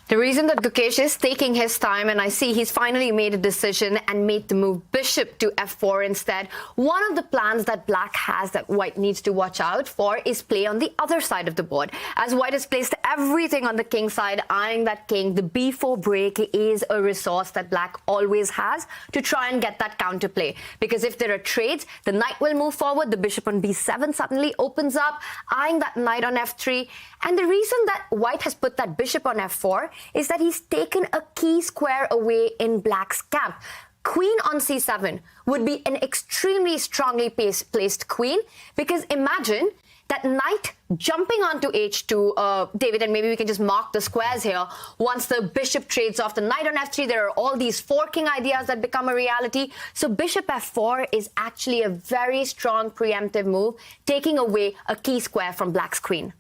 The reason that Gukesh is taking his time, and I see he's finally made a decision and made the move bishop to f4 instead. One of the plans that black has that white needs to watch out for is play on the other side of the board. As white has placed everything on the king side, eyeing that king, the b4 break is a resource that black always has to try and get that counterplay. Because if there are trades, the knight will move forward, the bishop on b7 suddenly opens up, eyeing that knight on f3. And the reason that white has put that bishop on f4 is that he's taken a key square away in black's camp. Queen on c7 would be an extremely strongly placed queen, because imagine that knight jumping onto h2, David, and maybe we can just mark the squares here. Once the bishop trades off the knight on f3, there are all these forking ideas that become a reality. So bishop f4 is actually a very strong preemptive move, taking away a key square from black's queen.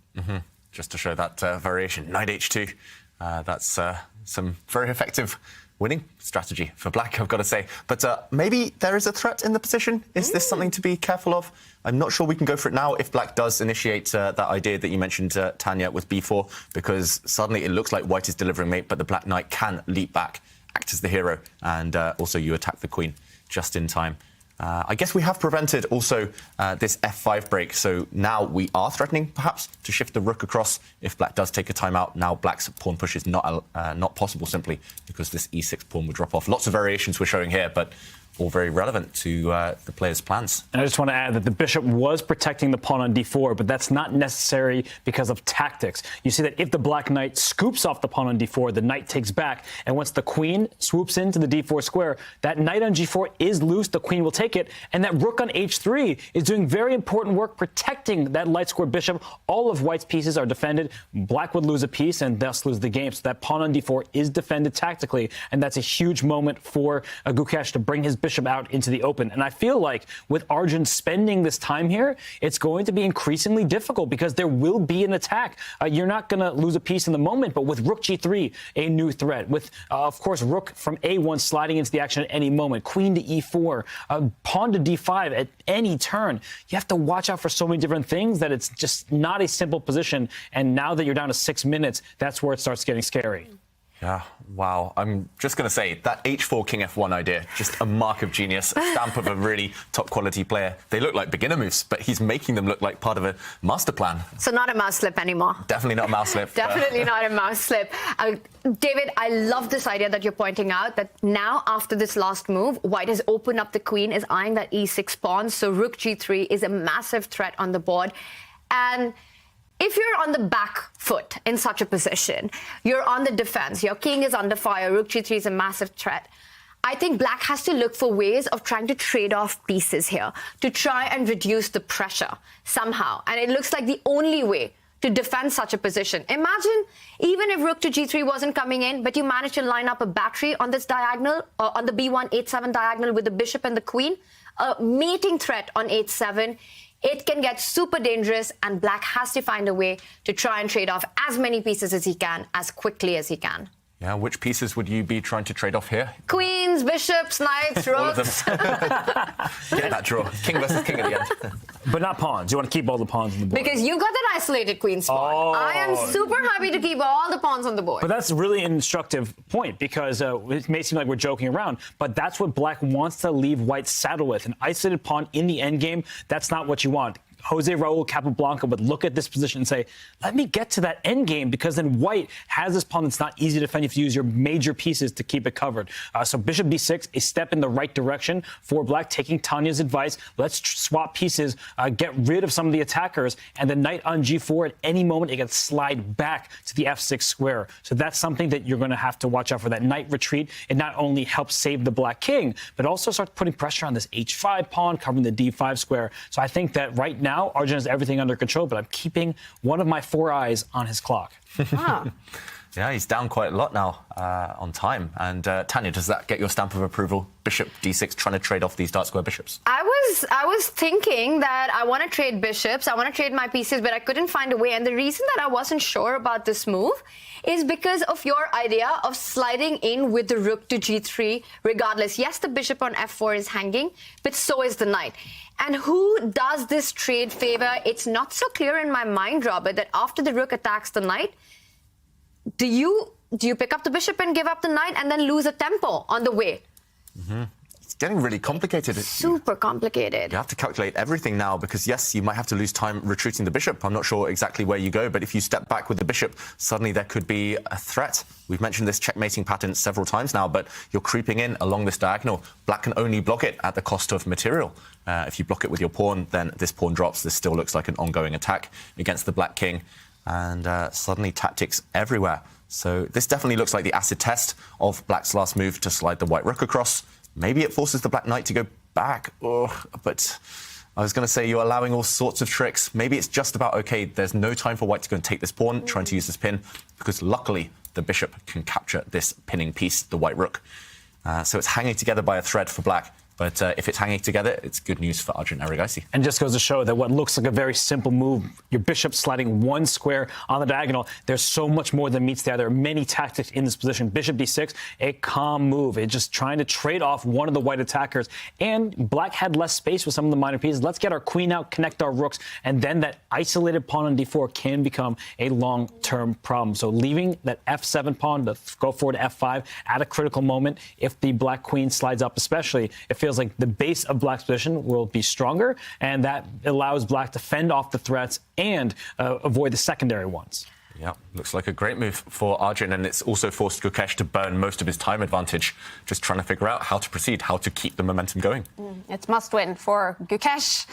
Just to show that variation, knight h2. That's some very effective winning strategy for black, I've got to say. But maybe there is a threat in the position. Is this something to be careful of? I'm not sure we can go for it now if black does initiate that idea that you mentioned, Tanya, with b4, because suddenly it looks like white is delivering mate, but the black knight can leap back, act as the hero, and also you attack the queen just in time. I guess we have prevented also this f5 break, so now we are threatening, perhaps, to shift the rook across if black does take a timeout. Now black's pawn push is not possible simply because this e6 pawn would drop off. Lots of variations we're showing here, but all very relevant to the players' plans. And I just want to add that the bishop was protecting the pawn on d4, but that's not necessary because of tactics. You see that if the black knight scoops off the pawn on d4, the knight takes back, and once the queen swoops into the d4 square, that knight on g4 is loose, the queen will take it, and that rook on h3 is doing very important work protecting that light square bishop. All of white's pieces are defended. Black would lose a piece and thus lose the game. So that pawn on d4 is defended tactically, and that's a huge moment for Gukesh to bring his bishop out into the open. And I feel like with Arjun spending this time here, it's going to be increasingly difficult because there will be an attack. You're not going to lose a piece in the moment, but with rook g3, a new threat. With, of course, rook from a1 sliding into the action at any moment, queen to e4, pawn to d5 at any turn. You have to watch out for so many different things that it's just not a simple position. And now that you're down to 6 minutes, that's where it starts getting scary. Yeah, wow. I'm just going to say that h4 king f1 idea, just a mark of genius, a stamp of a really top quality player. They look like beginner moves, but he's making them look like part of a master plan. So not a mouse slip anymore. Definitely not a mouse slip. Definitely not a mouse slip. David, I love this idea that you're pointing out, that now after this last move, white has opened up the queen, is eyeing that e6 pawn. So rook g3 is a massive threat on the board. And if you're on the back foot in such a position, you're on the defense, your king is under fire, rook g3 is a massive threat. I think black has to look for ways of trying to trade off pieces here to try and reduce the pressure somehow. And it looks like the only way to defend such a position. Imagine even if rook to g3 wasn't coming in, but you managed to line up a battery on this diagonal, on the b1, h7 diagonal with the bishop and the queen, a mating threat on h7. It can get super dangerous, and black has to find a way to try and trade off as many pieces as he can, as quickly as he can. Yeah, which pieces would you be trying to trade off here? Queens, bishops, knights, rooks. All of them. Get that draw. King versus king at the end. But not pawns. You want to keep all the pawns on the board. Because you got that isolated queen spot. Oh. I am super happy to keep all the pawns on the board. But that's really an instructive point because it may seem like we're joking around, but that's what black wants to leave white saddle with. An isolated pawn in the endgame, that's not what you want. Jose Raul Capablanca would look at this position and say, let me get to that end game, because then white has this pawn that's not easy to defend. You have to use your major pieces to keep it covered. So bishop d6, a step in the right direction for black, taking Tanya's advice. Let's swap pieces, get rid of some of the attackers, and the knight on g4 at any moment, it can slide back to the f6 square. So that's something that you're going to have to watch out for. That knight retreat, it not only helps save the black king, but also starts putting pressure on this h5 pawn, covering the d5 square. So I think that right now, Arjun has everything under control, but I'm keeping one of my 4 eyes on his clock. Ah. Yeah, he's down quite a lot now on time. And Tanya, does that get your stamp of approval? Bishop d6, trying to trade off these dark square bishops. I was thinking that I want to trade bishops, I want to trade my pieces, but I couldn't find a way. And the reason that I wasn't sure about this move is because of your idea of sliding in with the rook to g3 regardless. Yes, the bishop on f4 is hanging, but so is the knight. And who does this trade favor? It's not so clear in my mind, Robert, that after the rook attacks the knight, do you pick up the bishop and give up the knight and then lose a tempo on the way? Mm-hmm. It's getting really complicated. Super complicated. You have to calculate everything now because, yes, you might have to lose time retreating the bishop. I'm not sure exactly where you go, but if you step back with the bishop, suddenly there could be a threat. We've mentioned this checkmating pattern several times now, but you're creeping in along this diagonal. Black can only block it at the cost of material. If you block it with your pawn, then this pawn drops. This still looks like an ongoing attack against the black king. And suddenly tactics everywhere. So this definitely looks like the acid test of black's last move to slide the white rook across. Maybe it forces the black knight to go back. But I was going to say you're allowing all sorts of tricks. Maybe it's just about, OK, there's no time for white to go and take this pawn, trying to use this pin, because luckily the bishop can capture this pinning piece, the white rook. So it's hanging together by a thread for black. But if it's hanging together, it's good news for Arjun Erigaisi. And just goes to show that what looks like a very simple move, your bishop sliding one square on the diagonal, there's so much more than meets there. There are many tactics in this position. Bishop d6, a calm move. It's just trying to trade off one of the white attackers. And black had less space with some of the minor pieces. Let's get our queen out, connect our rooks, and then that isolated pawn on d4 can become a long-term problem. So leaving that f7 pawn to go forward to f5 at a critical moment, if the black queen slides up especially, it feels like the base of black's position will be stronger, and that allows black to fend off the threats and avoid the secondary ones. Yeah, looks like a great move for Arjun, and it's also forced Gukesh to burn most of his time advantage, just trying to figure out how to proceed, how to keep the momentum going. It's must-win for Gukesh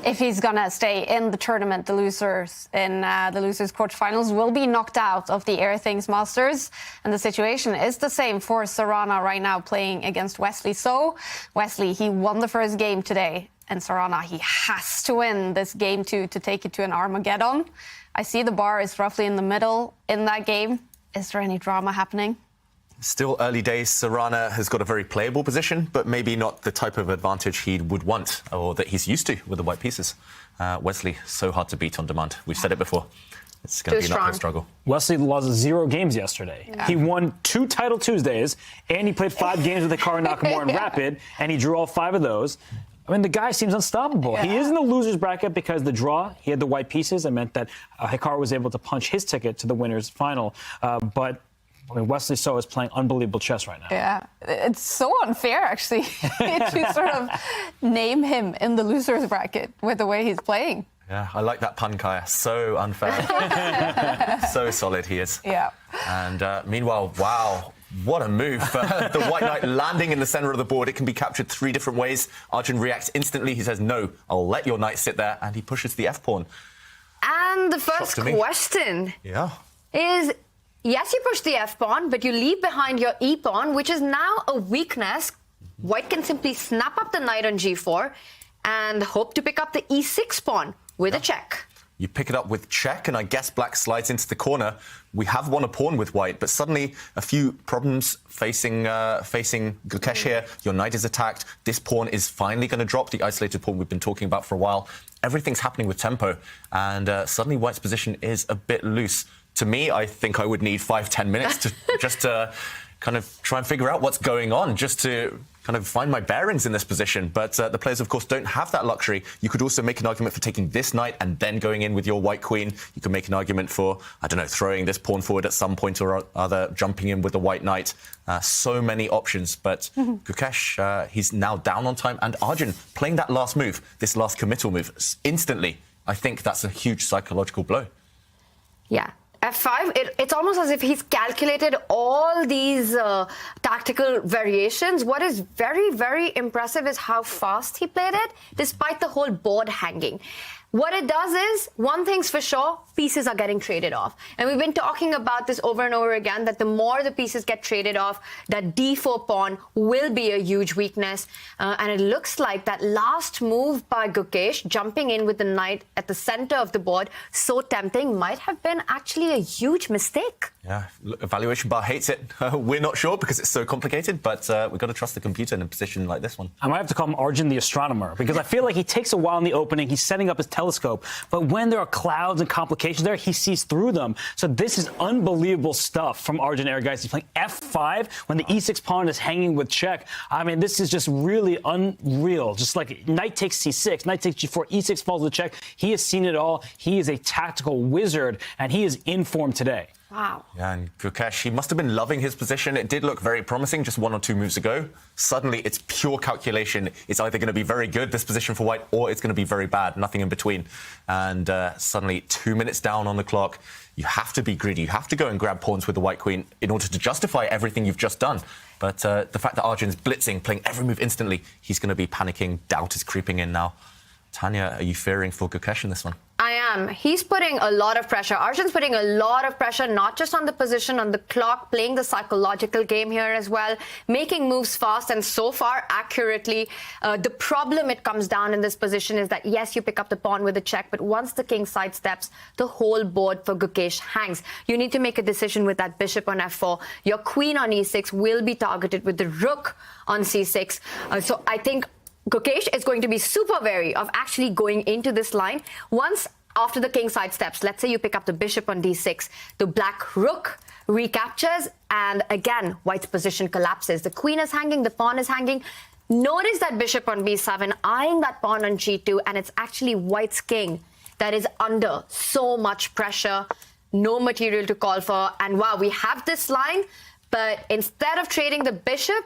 if he's going to stay in the tournament. The losers in the losers' quarterfinals will be knocked out of the Airthings Masters, and the situation is the same for Sarana right now, playing against Wesley So. Wesley, he won the first game today, and Sarana, he has to win this game 2 to take it to an Armageddon. I see the bar is roughly in the middle in that game. Is there any drama happening? Still early days. Sarana has got a very playable position, but maybe not the type of advantage he would want or that he's used to with the white pieces. Wesley, so hard to beat on demand. We've said it before. It's going to be an uphill struggle. Wesley lost 0 games yesterday. Yeah. He won 2 Title Tuesdays, and he played 5 games with Hikaru Nakamura in Rapid, and he drew all 5 of those. I mean, the guy seems unstoppable. Yeah. He is in the loser's bracket because the draw, he had the white pieces. It meant that Hikaru was able to punch his ticket to the winner's final. But I mean, Wesley So is playing unbelievable chess right now. Yeah, it's so unfair, actually, to sort of name him in the loser's bracket with the way he's playing. Yeah, I like that pun, Kaya. So unfair. So solid he is. Yeah. And meanwhile, wow. What a move. The white knight landing in the center of the board. It can be captured 3 different ways. Arjun reacts instantly. He says, no, I'll let your knight sit there. And he pushes the f-pawn. And the first question is, yes, you push the f-pawn, but you leave behind your e-pawn, which is now a weakness. White can simply snap up the knight on g4 and hope to pick up the e6 pawn with a check. You pick it up with check, and I guess black slides into the corner. We have won a pawn with white, but suddenly a few problems facing Gukesh here. Your knight is attacked. This pawn is finally going to drop, the isolated pawn we've been talking about for a while. Everything's happening with tempo, and suddenly white's position is a bit loose. To me, I think I would need 5-10 minutes to just to kind of try and figure out what's going on, just to kind of find my bearings in this position. But the players, of course, don't have that luxury. You could also make an argument for taking this knight and then going in with your white queen. You could make an argument for, I don't know, throwing this pawn forward at some point or other, jumping in with the white knight. So many options. But Gukesh, he's now down on time. And Arjun playing that last move, this last committal move, instantly, I think that's a huge psychological blow. Yeah. F5, it's almost as if he's calculated all these tactical variations. What is very, very impressive is how fast he played it, despite the whole board hanging. What it does is, one thing's for sure, pieces are getting traded off. And we've been talking about this over and over again, that the more the pieces get traded off, that d4 pawn will be a huge weakness. And it looks like that last move by Gukesh, jumping in with the knight at the center of the board, so tempting, might have been actually a huge mistake. Yeah, evaluation bar hates it. We're not sure because it's so complicated, but we've got to trust the computer in a position like this one. I might have to call him Arjun the astronomer, because I feel like he takes a while in the opening, he's setting up his telescope, but when there are clouds and complications there, he sees through them. So this is unbelievable stuff from Arjun Erigaisi. He's playing f5 when the e6 pawn is hanging with check. I mean, this is just really unreal. Just like knight takes c6, knight takes g4, e6 falls with check. He has seen it all. He is a tactical wizard, and he is in form today. Wow. Yeah, and Gukesh, he must have been loving his position. It did look very promising just 1 or 2 moves ago. Suddenly, it's pure calculation. It's either going to be very good, this position for white, or it's going to be very bad, nothing in between. And suddenly, 2 minutes down on the clock, you have to be greedy. You have to go and grab pawns with the white queen in order to justify everything you've just done. But the fact that Arjun's blitzing, playing every move instantly, he's going to be panicking. Doubt is creeping in now. Tanya, are you fearing for Gukesh in this one? I am. He's putting a lot of pressure. Arjun's putting a lot of pressure, not just on the position, on the clock, playing the psychological game here as well, making moves fast and so far accurately. The problem it comes down in this position is that, yes, you pick up the pawn with a check, but once the king sidesteps, the whole board for Gukesh hangs. You need to make a decision with that bishop on f4. Your queen on e6 will be targeted with the rook on c6. So I think Gukesh is going to be super wary of actually going into this line. Once after the king side steps, let's say you pick up the bishop on d6, the black rook recaptures, and again, white's position collapses. The queen is hanging, the pawn is hanging. Notice that bishop on b7, eyeing that pawn on g2, and it's actually white's king that is under so much pressure, no material to call for. And wow, we have this line, but instead of trading the bishop,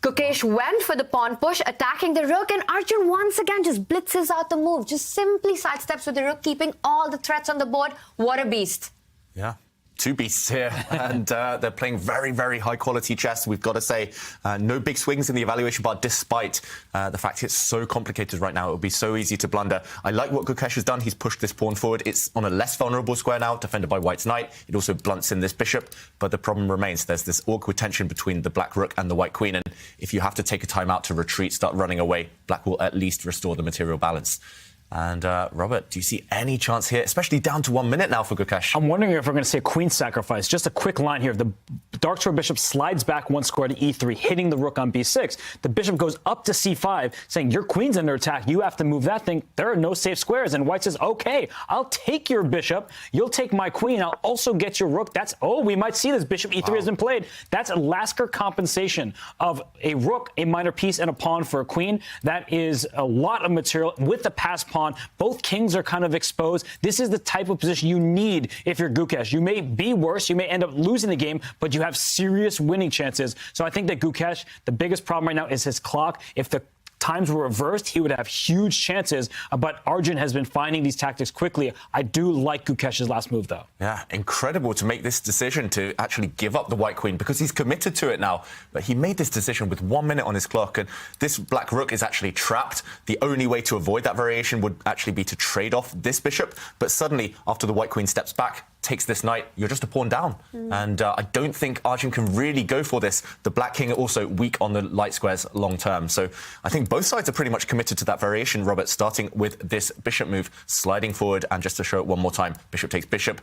Gukesh went for the pawn push, attacking the rook, and Arjun once again just blitzes out the move, just simply sidesteps with the rook, keeping all the threats on the board. What a beast. Yeah. Two beasts here, and they're playing very, very high-quality chess. We've got to say, no big swings in the evaluation bar, despite the fact it's so complicated right now. It would be so easy to blunder. I like what Gukesh has done. He's pushed this pawn forward. It's on a less vulnerable square now, defended by white's knight. It also blunts in this bishop, but the problem remains. There's this awkward tension between the black rook and the white queen, and if you have to take a time out to retreat, start running away, black will at least restore the material balance. And Robert, do you see any chance here, especially down to 1 minute now for Gukesh? I'm wondering if we're going to see a queen sacrifice. Just a quick line here. The dark square bishop slides back one square to e3, hitting the rook on b6. The bishop goes up to c5, saying, your queen's under attack. You have to move that thing. There are no safe squares. And white says, OK, I'll take your bishop. You'll take my queen. I'll also get your rook. That's, oh, we might see this. Bishop e3 has been played. That's a Lasker compensation of a rook, a minor piece, and a pawn for a queen. That is a lot of material with the passed pawn. Both kings are kind of exposed. This is the type of position you need if you're Gukesh. You may be worse. You may end up losing the game, but you have serious winning chances. So I think that Gukesh, the biggest problem right now is his clock. If the times were reversed, he would have huge chances. But Arjun has been finding these tactics quickly. I do like Gukesh's last move, though. Yeah, incredible to make this decision to actually give up the white queen because he's committed to it now. But he made this decision with 1 minute on his clock, and this black rook is actually trapped. The only way to avoid that variation would actually be to trade off this bishop. But suddenly, after the white queen steps back, takes this knight, you're just a pawn down. And I don't think Arjun can really go for this. The black king also weak on the light squares long term. So I think both sides are pretty much committed to that variation, Robert, starting with this bishop move, sliding forward, and just to show it one more time, bishop takes bishop,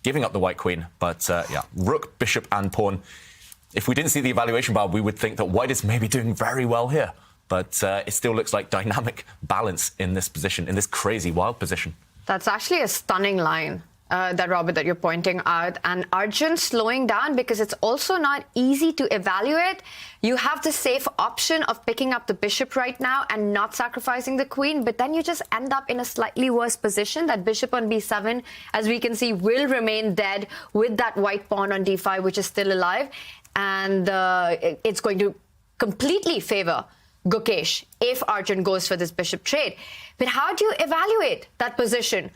giving up the white queen. But yeah, rook, bishop, and pawn. If we didn't see the evaluation bar, we would think that white is maybe doing very well here. But it still looks like dynamic balance in this position, in this crazy wild position. That's actually a stunning line. That you're pointing out, and Arjun slowing down because it's also not easy to evaluate. You have the safe option of picking up the bishop right now and not sacrificing the queen, but then you just end up in a slightly worse position. That bishop on b7, as we can see, will remain dead with that white pawn on d5, which is still alive, and it's going to completely favor Gukesh if Arjun goes for this bishop trade. But how do you evaluate that position?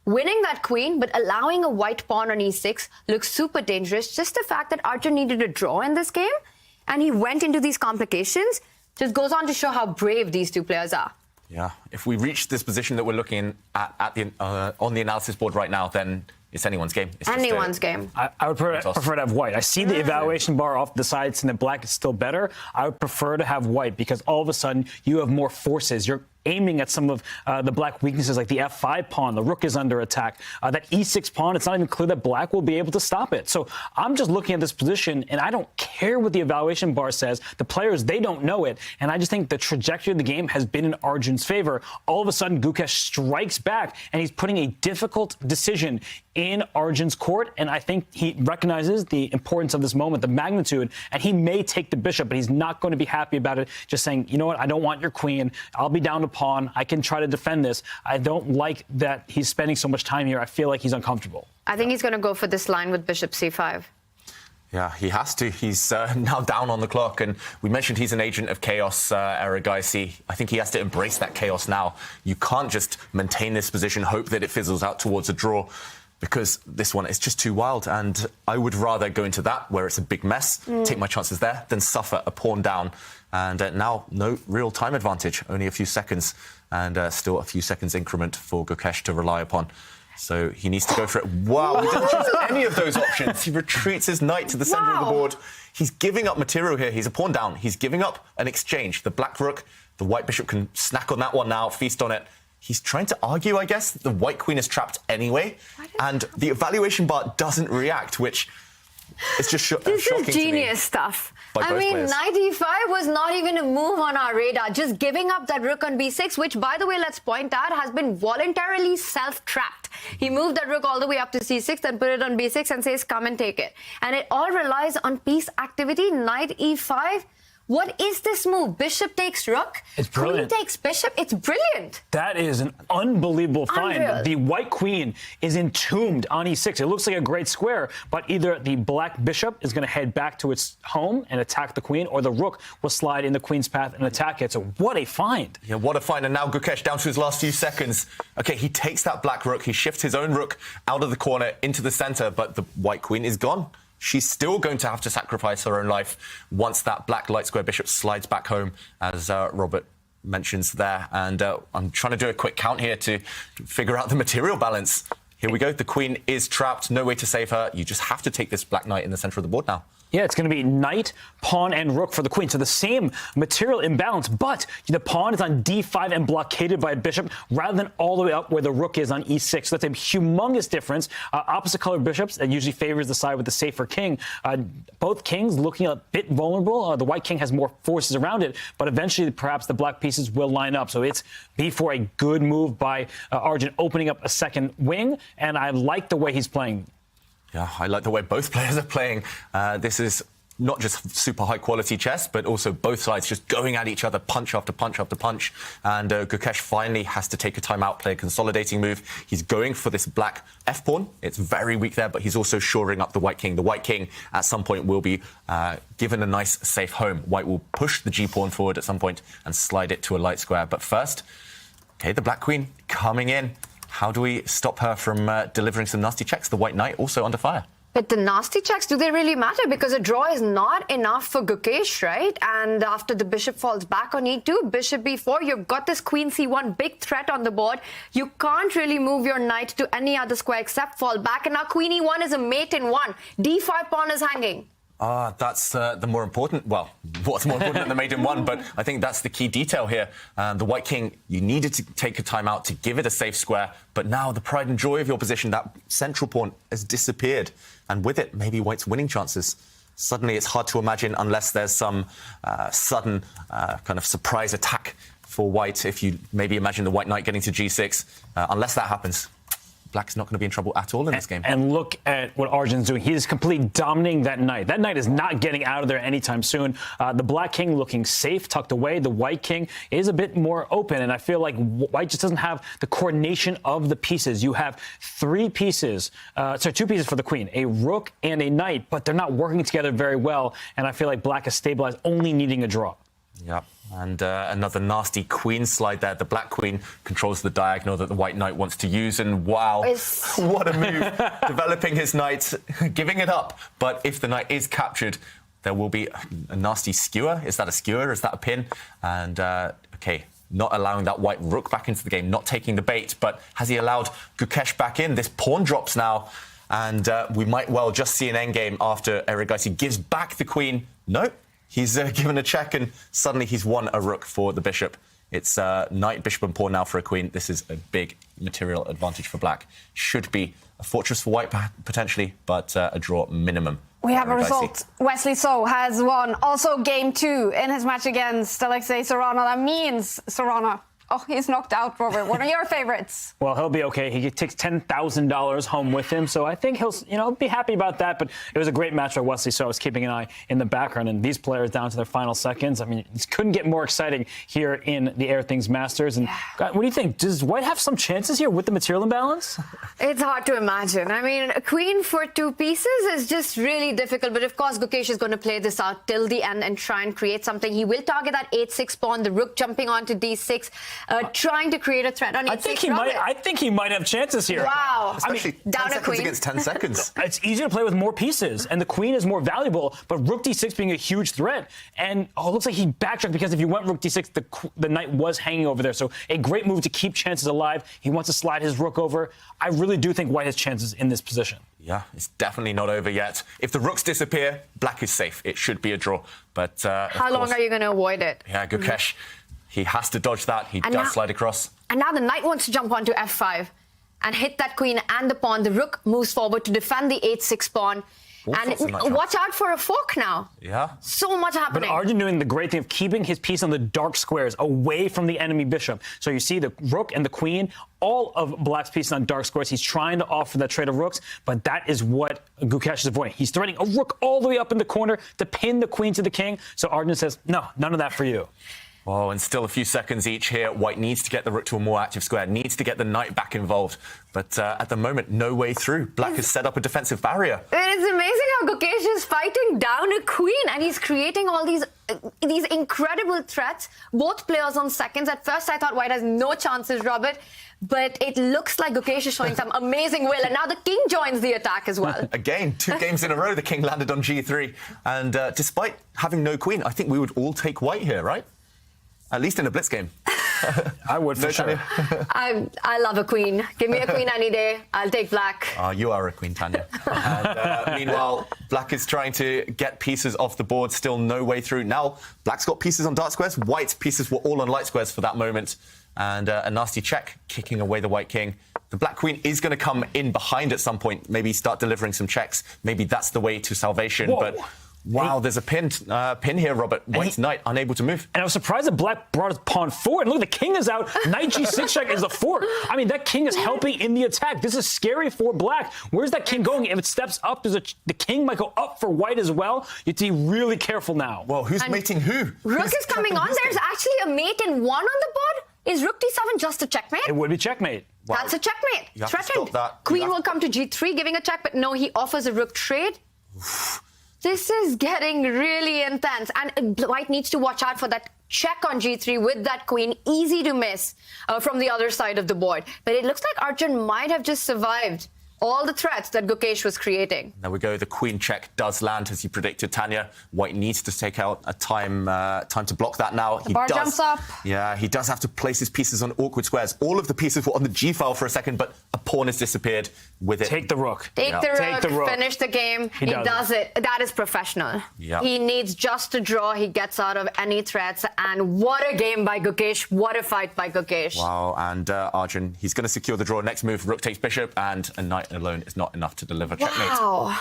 Winning that queen, but allowing a white pawn on e6 looks super dangerous. Just the fact that Arjun needed a draw in this game, and he went into these complications, just goes on to show how brave these two players are. Yeah, if we reach this position that we're looking at on the analysis board right now, then it's anyone's game. It's anyone's game. I would prefer to have white. I see the evaluation bar off the side saying that black is still better. I would prefer to have white because all of a sudden you have more forces. You're aiming at some of the black weaknesses like the f5 pawn. The rook is under attack. That e6 pawn, it's not even clear that black will be able to stop it. So I'm just looking at this position, and I don't care what the evaluation bar says. The players, they don't know it. And I just think the trajectory of the game has been in Arjun's favor. All of a sudden, Gukesh strikes back, and he's putting a difficult decision in Arjun's court. And I think he recognizes the importance of this moment, the magnitude, and he may take the bishop, but he's not going to be happy about it. Just saying, you know what, I don't want your queen. I'll be down to pawn. I can try to defend this. I don't like that he's spending so much time here. I feel like he's uncomfortable. I think he's going to go for this line with bishop c5. Yeah, he has to. He's now down on the clock. And we mentioned he's an agent of chaos, Erigaisi. I think he has to embrace that chaos now. You can't just maintain this position, hope that it fizzles out towards a draw, because this one is just too wild. And I would rather go into that, where it's a big mess, take my chances there, than suffer a pawn down. And now, no real time advantage, only a few seconds, and still a few seconds increment for Gukesh to rely upon. So he needs to go for it. Wow, he didn't choose any of those options. He retreats his knight to the centre of the board. He's giving up material here. He's a pawn down. He's giving up an exchange. The black rook, the white bishop can snack on that one now, feast on it. He's trying to argue, I guess, that the white queen is trapped anyway. And the evaluation bar doesn't react, which It's just this shocking is genius stuff. I mean, players. knight e5 was not even a move on our radar. Just giving up that rook on b6, which, by the way, let's point out, has been voluntarily self-trapped. He moved that rook all the way up to c6, then put it on b6 and says, come and take it. And it all relies on piece activity. Knight e5. What is this move? Bishop takes rook. It's brilliant. Queen takes bishop. It's brilliant. That is an unbelievable find. Unreal. The white queen is entombed on e6. It looks like a great square, but either the black bishop is going to head back to its home and attack the queen, or the rook will slide in the queen's path and attack it. So what a find. Yeah, what a find. And now Gukesh down to his last few seconds. Okay, he takes that black rook. He shifts his own rook out of the corner into the center, but the white queen is gone. She's still going to have to sacrifice her own life once that black light square bishop slides back home, as Robert mentions there. And I'm trying to do a quick count here to figure out the material balance. Here we go. The queen is trapped. No way to save her. You just have to take this black knight in the center of the board now. Yeah, it's going to be knight, pawn, and rook for the queen. So the same material imbalance, but the pawn is on d5 and blockaded by a bishop rather than all the way up where the rook is on e6. So that's a humongous difference. Opposite colored bishops, that usually favors the side with the safer king. Both kings looking a bit vulnerable. The white king has more forces around it, but eventually perhaps the black pieces will line up. So it's b4, a good move by Arjun, opening up a second wing, and I like the way he's playing. Yeah, I like the way both players are playing. This is not just super high quality chess, but also both sides just going at each other, punch after punch after punch. And Gukesh finally has to take a timeout, play a consolidating move. He's going for this black f-pawn. It's very weak there, but he's also shoring up the white king. The white king at some point will be given a nice safe home. White will push the g-pawn forward at some point and slide it to a light square. But first, okay, the black queen coming in. How do we stop her from delivering some nasty checks? The white knight also under fire. But the nasty checks, do they really matter? Because a draw is not enough for Gukesh, right? And after the bishop falls back on e2, bishop b4, you've got this queen c1, big threat on the board. You can't really move your knight to any other square except fall back. And now queen e1 is a mate in one. d5 pawn is hanging. That's the more important, well, what's more important than the mate in one, but I think that's the key detail here. The white king, you needed to take a time out to give it a safe square, but now the pride and joy of your position, that central pawn has disappeared. And with it, maybe white's winning chances. Suddenly it's hard to imagine unless there's some sudden kind of surprise attack for white. If you maybe imagine the white knight getting to g6, unless that happens, Black's not going to be in trouble at all in this game. And look at what Arjun's doing. He is completely dominating that knight. That knight is not getting out of there anytime soon. The black king looking safe, tucked away. The white king is a bit more open, and I feel like white just doesn't have the coordination of the pieces. You have two pieces for the queen, a rook and a knight, but they're not working together very well, and I feel like black is stabilized, only needing a draw. Yeah, and another nasty queen slide there. The black queen controls the diagonal that the white knight wants to use, and wow, what a move. Developing his knight, giving it up. But if the knight is captured, there will be a nasty skewer. Is that a skewer? Is that a pin? And, okay, not allowing that white rook back into the game, not taking the bait, but has he allowed Gukesh back in? This pawn drops now, and we might well just see an endgame after Erigaisi gives back the queen. Nope. He's given a check, and suddenly he's won a rook for the bishop. It's knight, bishop, and pawn now for a queen. This is a big material advantage for black. Should be a fortress for white, potentially, but a draw minimum. We have a result. Wesley So has won also game 2 in his match against Alexei Sarana. That means Sarana. Oh, he's knocked out, Robert. What are your favorites? Well, he'll be okay. He takes $10,000 home with him, so I think he'll be happy about that. But it was a great match by Wesley So. I was keeping an eye in the background, and these players down to their final seconds. I mean, it couldn't get more exciting here in the Airthings Masters. And God, what do you think? Does white have some chances here with the material imbalance? It's hard to imagine. I mean, a queen for 2 pieces is just really difficult. But of course, Gukesh is going to play this out till the end and try and create something. He will target that 8-6 pawn, the rook jumping onto d6. Trying to create a threat on I think he might have chances here. Wow. Especially down a queen against 10 seconds. It's easier to play with more pieces, and the queen is more valuable, but rook d6 being a huge threat. And it looks like he backtracked because if you went rook d6, the knight was hanging over there. So a great move to keep chances alive. He wants to slide his rook over. I really do think white has chances in this position. Yeah, it's definitely not over yet. If the rooks disappear, black is safe. It should be a draw. But how long are you going to avoid it? Yeah, Gukesh. He has to dodge that. He does slide across. And now the knight wants to jump onto f5 and hit that queen and the pawn. The rook moves forward to defend the 8-6 pawn. And now the And watch out for a fork now. Yeah. So much happening. But Arjun doing the great thing of keeping his piece on the dark squares away from the enemy bishop. So you see the rook and the queen, all of Black's pieces on dark squares. He's trying to offer that trade of rooks, but that is what Gukesh is avoiding. He's threatening a rook all the way up in the corner to pin the queen to the king. So Arjun says, no, none of that for you. Oh, and still a few seconds each here. White needs to get the rook to a more active square, needs to get the knight back involved. But at the moment, no way through. Black has set up a defensive barrier. It is amazing how Gukesh is fighting down a queen, and he's creating all these incredible threats. Both players on seconds. At first, I thought White has no chances, Robert. But it looks like Gukesh is showing some amazing will, and now the king joins the attack as well. Again, 2 games in a row, the king landed on G3. And despite having no queen, I think we would all take White here, right? At least in a blitz game. I would for sure. I love a queen. Give me a queen any day. I'll take Black. You are a queen, Tanya. And meanwhile, Black is trying to get pieces off the board. Still no way through. Now, Black's got pieces on dark squares. White's pieces were all on light squares for that moment. And a nasty check, kicking away the white king. The black queen is going to come in behind at some point. Maybe start delivering some checks. Maybe that's the way to salvation. Whoa. But wow, there's a pin here, Robert. White's knight unable to move. And I was surprised that Black brought his pawn forward. Look, the king is out. Knight G6 check is the fork. I mean, that king is helping in the attack. This is scary for Black. Where's that king going? If it steps up, the king might go up for White as well. You have to be really careful now. Well, who's mating who? Rook is coming on. There's actually a mate in 1 on the board. Is rook d7 just a checkmate? It would be checkmate. Wow. That's a checkmate. You have to Threatened. stop that. Queen will come to g3, giving a check, but no, he offers a rook trade. This is getting really intense. And White needs to watch out for that check on g3 with that queen. Easy to miss from the other side of the board. But it looks like Arjun might have just survived all the threats that Gukesh was creating. There we go. The queen check does land, as you predicted, Tanya. White needs to take out a time to block that now. The bar jumps up. Yeah, he does have to place his pieces on awkward squares. All of the pieces were on the G file for a second, but a pawn has disappeared with it. Take the rook. Take the rook. Finish the game. He does it. That is professional. Yep. He needs just a draw. He gets out of any threats. And what a game by Gukesh. What a fight by Gukesh. Wow, and Arjun, he's going to secure the draw. Next move, rook takes bishop, and a knight alone is not enough to deliver checkmate. Wow.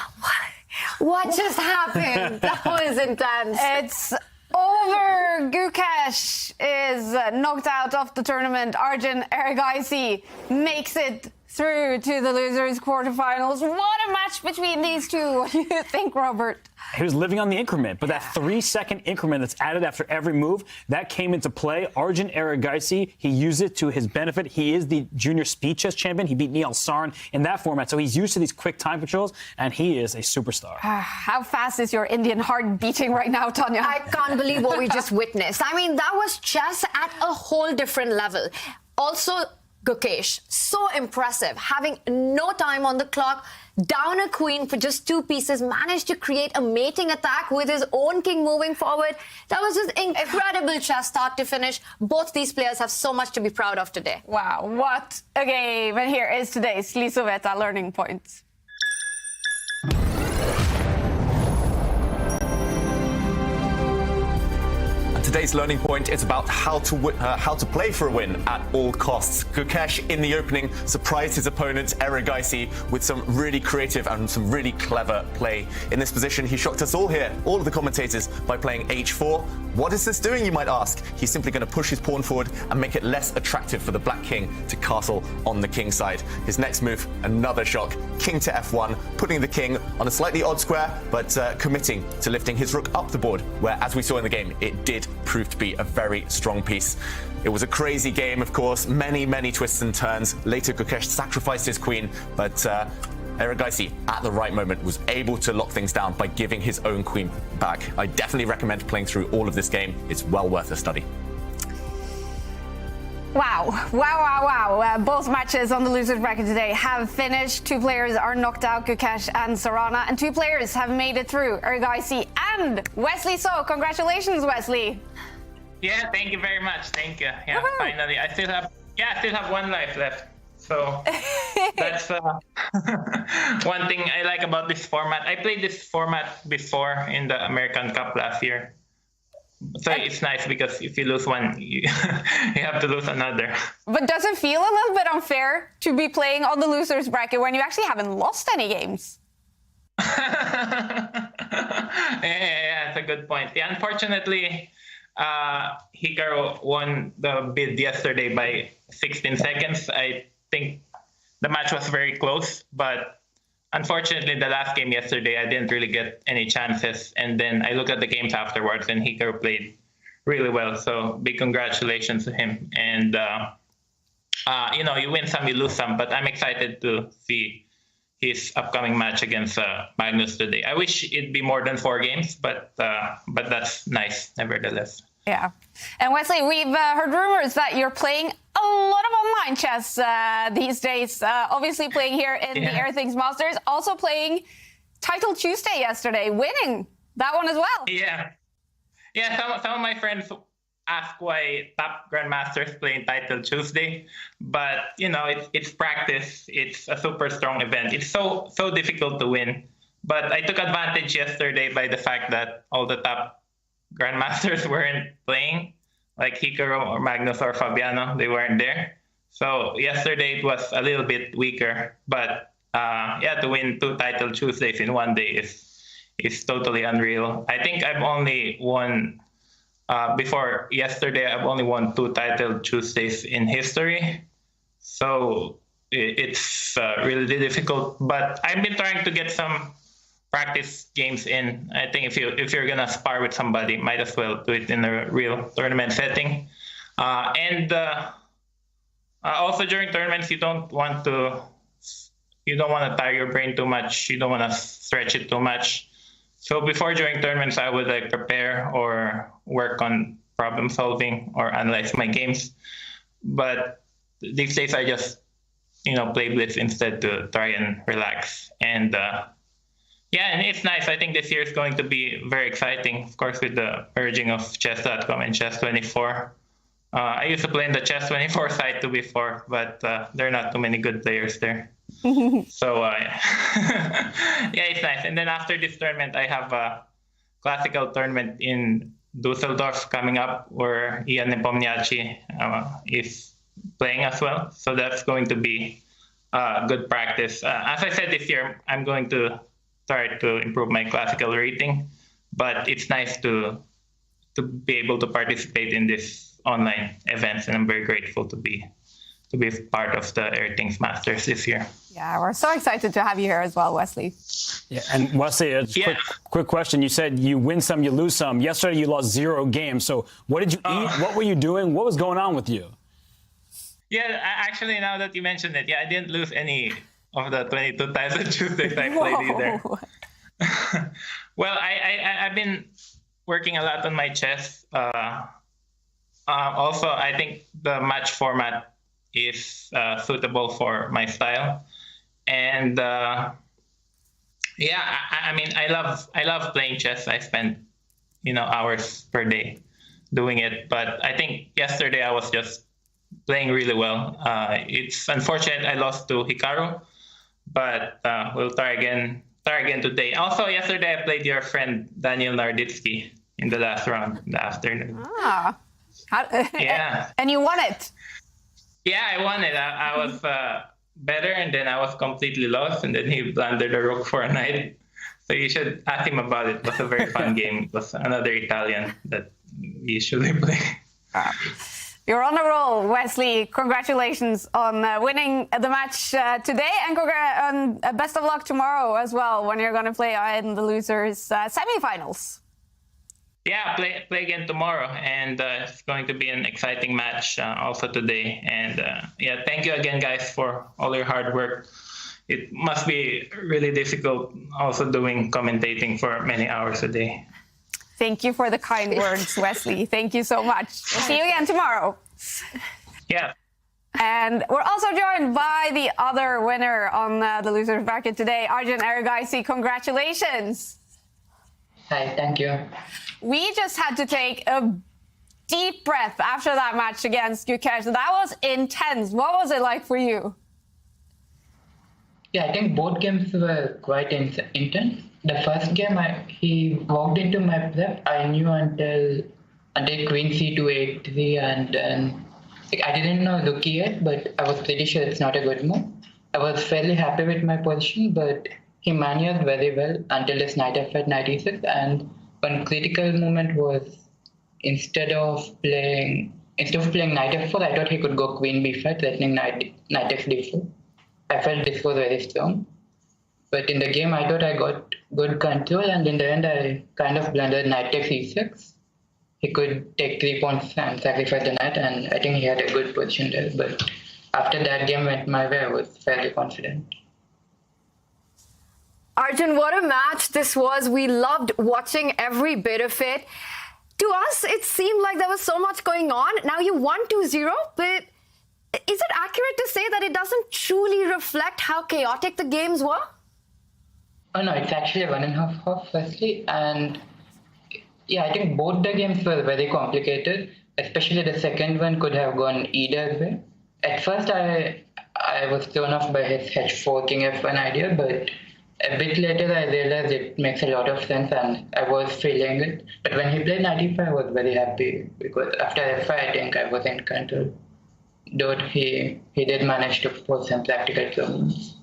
What just happened? That was intense. It's over. Gukesh is knocked out of the tournament. Arjun Erigaisi makes it through to the losers quarterfinals. What a match between these two. What do you think, Robert? He was living on the increment, but that 3-second increment that's added after every move, that came into play. Arjun Erigaisi, he used it to his benefit. He is the junior speed chess champion. He beat Neil Sarn in that format, so he's used to these quick time controls, and he is a superstar. How fast is your Indian heart beating right now, Tanya? I can't believe what we just witnessed. I mean, that was chess at a whole different level. Also, Gukesh, so impressive, having no time on the clock, down a queen for just 2 pieces, managed to create a mating attack with his own king moving forward. That was just incredible chess start to finish. Both these players have so much to be proud of today. Wow, what a game. And here is today's Lisoveta learning points. Today's learning point is about how to play for a win at all costs. Gukesh, in the opening, surprised his opponent, Erigaisi, with some really creative and some really clever play. In this position, he shocked us all here, all of the commentators, by playing h4. What is this doing, you might ask? He's simply going to push his pawn forward and make it less attractive for the black king to castle on the king side. His next move, another shock. King to f1, putting the king on a slightly odd square, but committing to lifting his rook up the board, where, as we saw in the game, it did prove to be a very strong piece. It was a crazy game, of course, many twists and turns. Later, Gukesh sacrificed his queen, but Erigaisi, at the right moment, was able to lock things down by giving his own queen back. I definitely recommend playing through all of this game. It's well worth a study. Wow. Both matches on the losers bracket today have finished. 2 players are knocked out, Gukesh and Sarana, and 2 players have made it through, Erigaisi and Wesley So. Congratulations, Wesley. Yeah, thank you very much. Thank you. Yeah, finally. I still have 1 life left. So that's one thing I like about this format. I played this format before in the American Cup last year. So it's nice because if you lose one, you have to lose another. But does it feel a little bit unfair to be playing on the losers bracket when you actually haven't lost any games? Yeah, that's a good point. Yeah, unfortunately, Hikaru won the bid yesterday by 16 seconds. I think the match was very close, but unfortunately, the last game yesterday, I didn't really get any chances. And then I looked at the games afterwards, and Hikaru played really well. So big congratulations to him. And, you win some, you lose some, but I'm excited to see his upcoming match against Magnus today. I wish it'd be more than 4 games, but that's nice, nevertheless. Yeah. And Wesley, we've heard rumors that you're playing a lot of online chess these days. Obviously playing here in the Airthings Masters, also playing Title Tuesday yesterday, winning that one as well. Yeah. Yeah, some of my friends ask why top grandmasters playing Title Tuesday, but it's practice. It's a super strong event. It's so difficult to win. But I took advantage yesterday by the fact that all the top grandmasters weren't playing, like Hikaru or Magnus or Fabiano. They weren't there. So yesterday it was a little bit weaker, but to win 2 Title Tuesdays in one day is totally unreal. I think I've only won before yesterday. I've only won 2 Title Tuesdays in history, so it's really difficult. But I've been trying to get some practice games in. I think if you're gonna spar with somebody, might as well do it in a real tournament setting. And also during tournaments, you don't want to tire your brain too much. You don't want to stretch it too much. So during tournaments, I would prepare or work on problem solving or analyze my games. But these days, I just play Blitz instead to try and relax. And and it's nice. I think this year is going to be very exciting, of course, with the merging of chess.com and chess24. I used to play in the chess24 site too before, but there are not too many good players there. So it's nice. And then after this tournament, I have a classical tournament in Dusseldorf coming up where Ian Nepomniachtchi is playing as well. So that's going to be good practice. As I said, this year I'm going to try to improve my classical rating, but it's nice to be able to participate in this online events, and I'm very grateful to be part of the Airthings Masters this year. Yeah, we're so excited to have you here as well, Wesley. Yeah, and Wesley, quick question. You said you win some, you lose some. Yesterday you lost 0 games. So what did you eat? What were you doing? What was going on with you? Yeah, actually, now that you mentioned it, I didn't lose any of the 22 Title Tuesdays I played either. Well, I've been working a lot on my chess. Also, I think the match format is suitable for my style. And I love playing chess. I spend hours per day doing it. But I think yesterday I was just playing really well. It's unfortunate I lost to Hikaru, but we'll try again today. Also, yesterday I played your friend Daniel Narditsky in the last round in the afternoon. Yeah. And you won it. Yeah, I won it. I was better, and then I was completely lost, and then he blundered a rook for a knight. So you should ask him about it. It was a very fun game. It was another Italian that we usually play. You're on a roll, Wesley. Congratulations on winning the match today, and best of luck tomorrow as well when you're going to play in the losers semifinals. Yeah, play again tomorrow, and it's going to be an exciting match also today. And thank you again, guys, for all your hard work. It must be really difficult also doing commentating for many hours a day. Thank you for the kind words, Wesley. Thank you so much. We'll see you again tomorrow. Yeah. And we're also joined by the other winner on the losers bracket today, Arjun Erigaisi. Congratulations. Hi, thank you. We just had to take a deep breath after that match against Gukesh. That was intense. What was it like for you? Yeah, I think both games were quite intense. The first game, he walked into my prep. I knew until queen c2, a3, and then I didn't know rookie yet, but I was pretty sure it's not a good move. I was fairly happy with my position, but he managed very well until his knight f5 knight e6, and one critical moment was instead of playing knight f4, I thought he could go queen b5, threatening knight f d4. I felt this was very strong. But in the game, I thought I got good control, and in the end, I kind of blundered knight takes e6. He could take 3 pawns and sacrifice the knight, and I think he had a good position there. But after that game went my way, I was fairly confident. Arjun, what a match this was. We loved watching every bit of it. To us, it seemed like there was so much going on. Now you won 2-0, but is it accurate to say that it doesn't truly reflect how chaotic the games were? Oh no, it's actually 1.5 firstly, and yeah, I think both the games were very complicated, especially the second one could have gone either way. At first I was thrown off by his h4 king f1 idea, but a bit later I realized it makes a lot of sense and I was feeling it. But when he played knight e5, I was very happy because after f5 I think I was in control. Though he did manage to put some practical problems.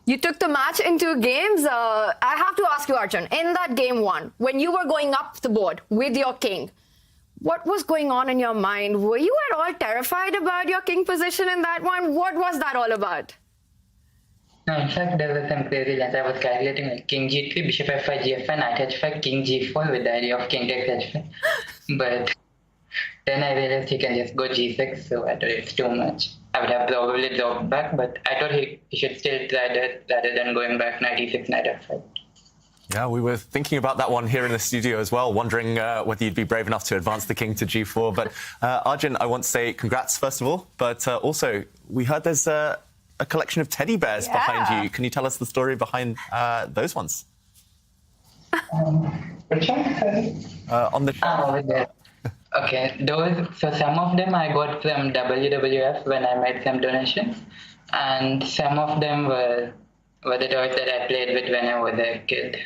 You took the match in 2 games. I have to ask you, Arjun, in that game 1, when you were going up the board with your king, what was going on in your mind? Were you at all terrified about your king position in that one? What was that all about? No, in fact, there was some crazy lines. I was calculating like king g3, bishop f5, g5, knight h5, king g4 with the idea of king takes h5. But then I realized he can just go g6, so I thought it's too much. I would have probably dropped back, but I thought he should still try that rather than going back knight e6, knight f5. Yeah, we were thinking about that one here in the studio as well, wondering whether you'd be brave enough to advance the king to g4. But Arjun, I want to say congrats, first of all. But also, we heard there's a collection of teddy bears behind you. Can you tell us the story behind those ones? Which one? On the Okay, so some of them I got from WWF when I made some donations, and some of them were the toys that I played with when I was a kid.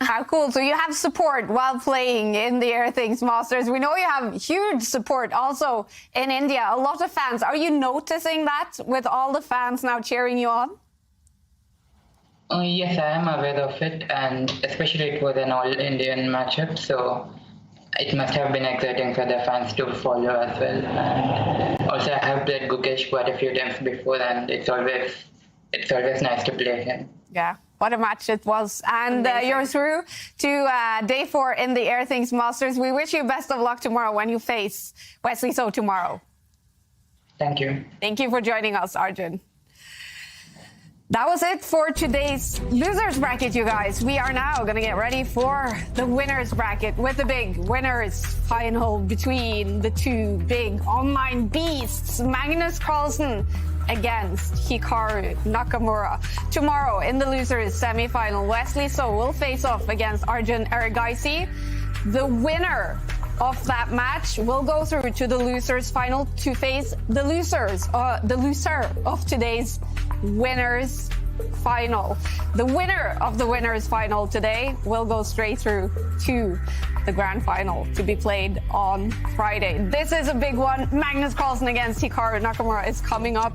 How cool. So you have support while playing in the Airthings Masters. We know you have huge support also in India. A lot of fans. Are you noticing that with all the fans now cheering you on? Yes, I am aware of it, and especially it was an all-Indian matchup, so it must have been exciting for the fans to follow as well. And also, I have played Gukesh quite a few times before, and it's always nice to play him. Yeah, what a match it was. And you're through to day 4 in the Airthings Masters. We wish you best of luck tomorrow when you face Wesley So tomorrow. Thank you. Thank you for joining us, Arjun. That was it for today's losers bracket, you guys. We are now going to get ready for the winners bracket with the big winners final between the 2 big online beasts, Magnus Carlsen against Hikaru Nakamura. Tomorrow in the losers semi-final, Wesley So will face off against Arjun Erigaisi. The winner of that match will go through to the losers final to face the loser of today's winners final. The winner of the winners final today will go straight through to the grand final to be played on Friday. This is a big one. Magnus Carlsen against Hikaru Nakamura is coming up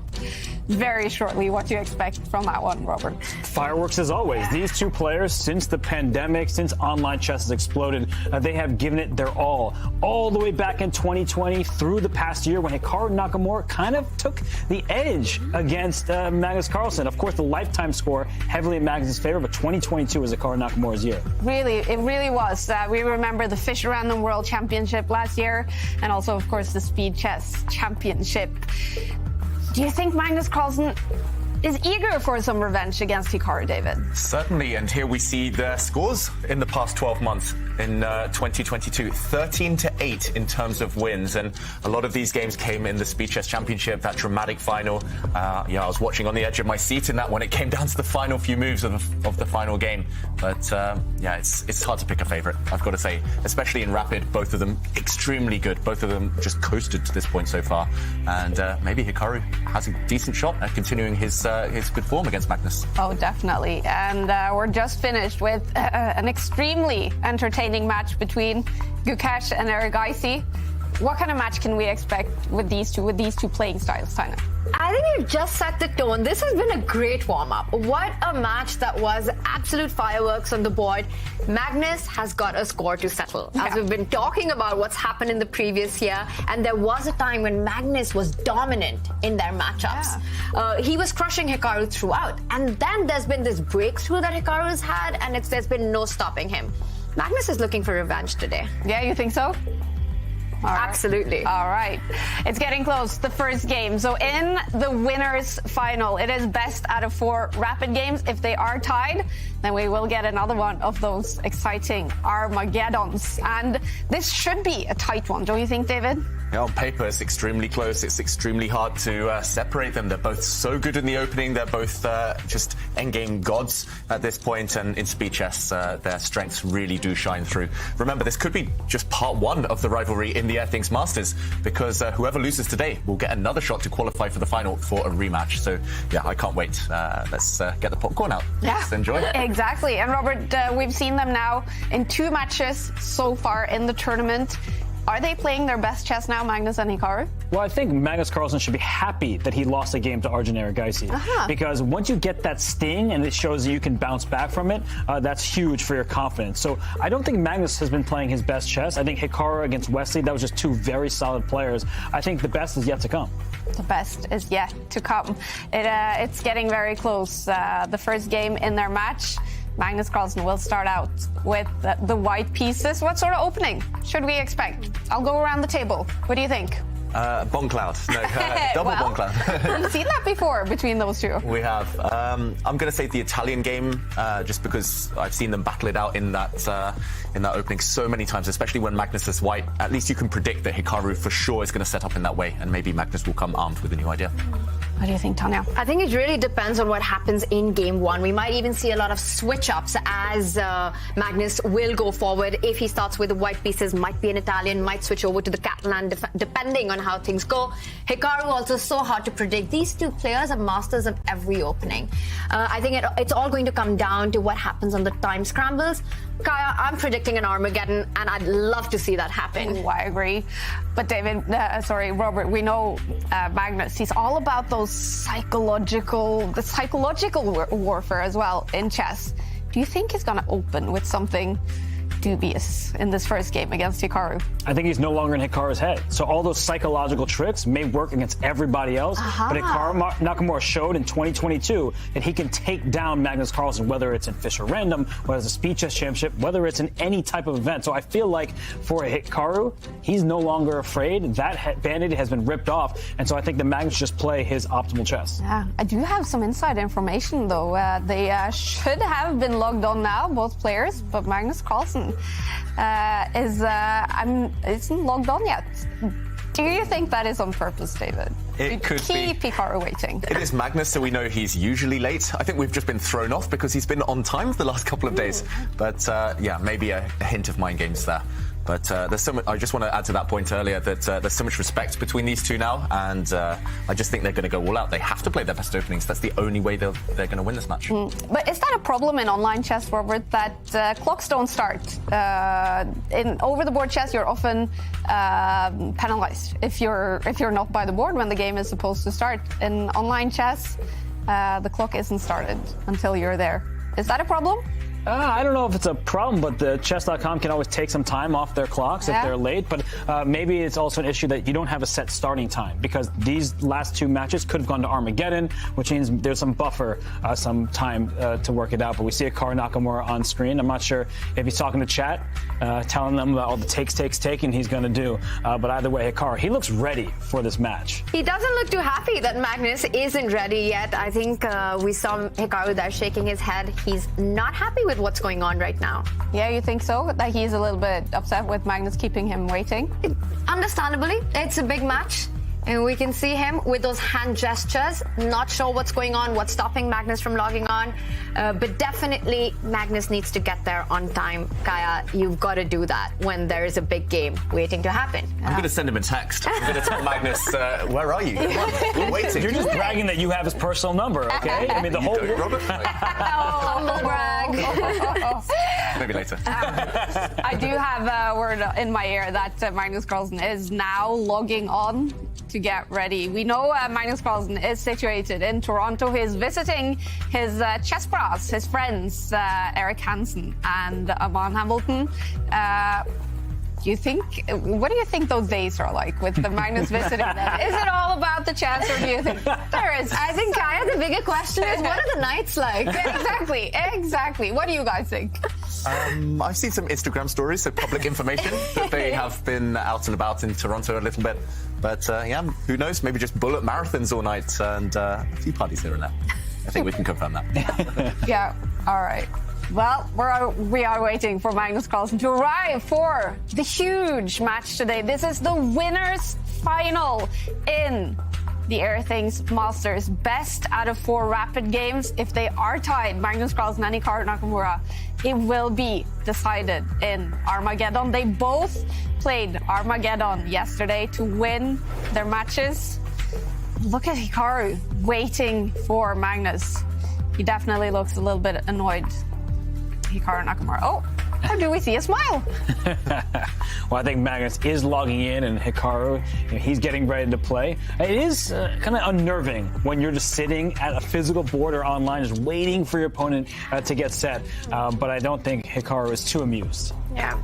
very shortly. What do you expect from that one, Robert? Fireworks as always. These 2 players, since the pandemic, since online chess has exploded, they have given it their all the way back in 2020 through the past year when Hikaru Nakamura kind of took the edge against Magnus Carlsen. Of course, the lifetime score heavily in Magnus' favor, but 2022 was Hikaru Nakamura's year. Really, it really was. We remember the Fish Random World Championship last year, and also, of course, the Speed Chess Championship. Do you think Magnus Carlsen is eager for some revenge against Hikaru, David? Certainly, and here we see the scores in the past 12 months in 2022, 13-8 in terms of wins, and a lot of these games came in the Speed Chess Championship, that dramatic final. I was watching on the edge of my seat in that when it came down to the final few moves of the final game. But it's hard to pick a favorite, I've got to say, especially in Rapid. Both of them extremely good. Both of them just coasted to this point so far, and maybe Hikaru has a decent shot at continuing his good form against Magnus. Oh, definitely. And we're just finished with an extremely entertaining match between Gukesh and Erigaisi. What kind of match can we expect with these two playing styles, Tina? I think you've just set the tone. This has been a great warm-up. What a match that was. Absolute fireworks on the board. Magnus has got a score to settle. As we've been talking about what's happened in the previous year, and there was a time when Magnus was dominant in their matchups. He was crushing Hikaru throughout. And then there's been this breakthrough that Hikaru's had, and there's been no stopping him. Magnus is looking for revenge today. Yeah, you think so? Absolutely. All right. It's getting close, the first game. So in the winners final, it is best out of 4 rapid games. If they are tied, then we will get another one of those exciting Armageddons. And this should be a tight one, don't you think, David? Yeah, on paper, it's extremely close. It's extremely hard to separate them. They're both so good in the opening. They're both just endgame gods at this point. And in speed chess, their strengths really do shine through. Remember, this could be just part 1 of the rivalry in the Airthings Masters, because whoever loses today will get another shot to qualify for the final for a rematch. So, yeah, I can't wait. Let's get the popcorn out. Yeah. Let's enjoy it. Exactly. And Robert, we've seen them now in 2 matches so far in the tournament. Are they playing their best chess now, Magnus and Hikaru? Well, I think Magnus Carlsen should be happy that he lost a game to Arjun Erigaisi. Because once you get that sting and it shows you can bounce back from it, that's huge for your confidence. So I don't think Magnus has been playing his best chess. I think Hikaru against Wesley, that was just 2 very solid players. I think the best is yet to come. The best is yet to come. It's getting very close. The first game in their match, Magnus Carlsen will start out with the white pieces. What sort of opening should we expect? I'll go around the table. What do you think? Bomb cloud. No, double bomb cloud. We've seen that before between those 2. We have. I'm going to say the Italian game, just because I've seen them battle it out in that opening so many times, especially when Magnus is white. At least you can predict that Hikaru for sure is going to set up in that way, and maybe Magnus will come armed with a new idea. What do you think, Tanya? I think it really depends on what happens in game 1. We might even see a lot of switch-ups as Magnus will go forward. If he starts with the white pieces, might be an Italian, might switch over to the Catalan, depending on how things go. Hikaru also so hard to predict. These 2 players are masters of every opening. I think it's all going to come down to what happens on the time scrambles. Kaya, I'm predicting an Armageddon, and I'd love to see that happen. I agree. But David, Robert, we know Magnus, he's all about the psychological warfare as well in chess. Do you think he's going to open with something dubious in this first game against Hikaru? I think he's no longer in Hikaru's head. So all those psychological tricks may work against everybody else. But Hikaru Nakamura showed in 2022 that he can take down Magnus Carlsen, whether it's in Fisher Random, whether it's a speed chess championship, whether it's in any type of event. So I feel like for Hikaru, he's no longer afraid. That band-aid has been ripped off. And so I think the Magnus just play his optimal chess. Yeah, I do have some inside information, though. They should have been logged on now, both players, but Magnus Carlsen isn't logged on yet. Do you think that is on purpose, David? It could keep Hikaru waiting. It is Magnus, so we know he's usually late. I think we've just been thrown off because he's been on time the last couple of days. But yeah, maybe a hint of mind games there. But there's so much. I just want to add to that point earlier that there's so much respect between these 2 now, and I just think they're going to go all out. They have to play their best openings. That's the only way they're going to win this match. But is that a problem in online chess, Robert, that clocks don't start? In over-the-board chess, you're often penalized if you're not by the board when the game is supposed to start. In online chess, the clock isn't started until you're there. Is that a problem? I don't know if it's a problem, but the chess.com can always take some time off their clocks if they're late. But maybe it's also an issue that you don't have a set starting time, because these last 2 matches could have gone to Armageddon, which means there's some buffer, some time to work it out. But we see Hikaru Nakamura on screen. I'm not sure if he's talking to chat, telling them about all the taking he's going to do. But either way, Hikaru, he looks ready for this match. He doesn't look too happy that Magnus isn't ready yet. I think we saw Hikaru there shaking his head. He's not happy with what's going on right now. Yeah, you think so? That he's a little bit upset with Magnus keeping him waiting? Understandably, it's a big match. And we can see him with those hand gestures, not sure what's going on, what's stopping Magnus from logging on. But definitely, Magnus needs to get there on time. Kaya, you've got to do that when there is a big game waiting to happen. I'm going to send him a text. I'm going to tell Magnus, where are you? Come on, we're waiting. You're just bragging that you have his personal number, okay? I mean, the whole... Robert? Humble brag. Maybe later. I do have a word in my ear that Magnus Carlsen is now logging on to get ready. We know Magnus Carlsen is situated in Toronto. He's visiting his chess bros, his friends, Eric Hansen and Aman Hamilton. What do you think those days are like with the Magnus visiting them? Is it all about the chess, or do you think there is? I think, Kaya, the bigger question is, what are the nights like? Exactly. What do you guys think? I've seen some Instagram stories, so public information, that they have been out and about in Toronto a little bit. But yeah, who knows? Maybe just bullet marathons all night and a few parties here and there. I think we can confirm that. Yeah, all right. Well, we are waiting for Magnus Carlsen to arrive for the huge match today. This is the winners' final in the Airthings Masters. Best out of 4 rapid games. If they are tied, Magnus Carlsen and Hikaru Nakamura, it will be decided in Armageddon. They both played Armageddon yesterday to win their matches. Look at Hikaru waiting for Magnus. He definitely looks a little bit annoyed. Hikaru Nakamura. Oh, or do we see a smile? Well, I think Magnus is logging in, and Hikaru, he's getting ready to play. It is kind of unnerving when you're just sitting at a physical board or online, just waiting for your opponent to get set. But I don't think Hikaru is too amused. Yeah.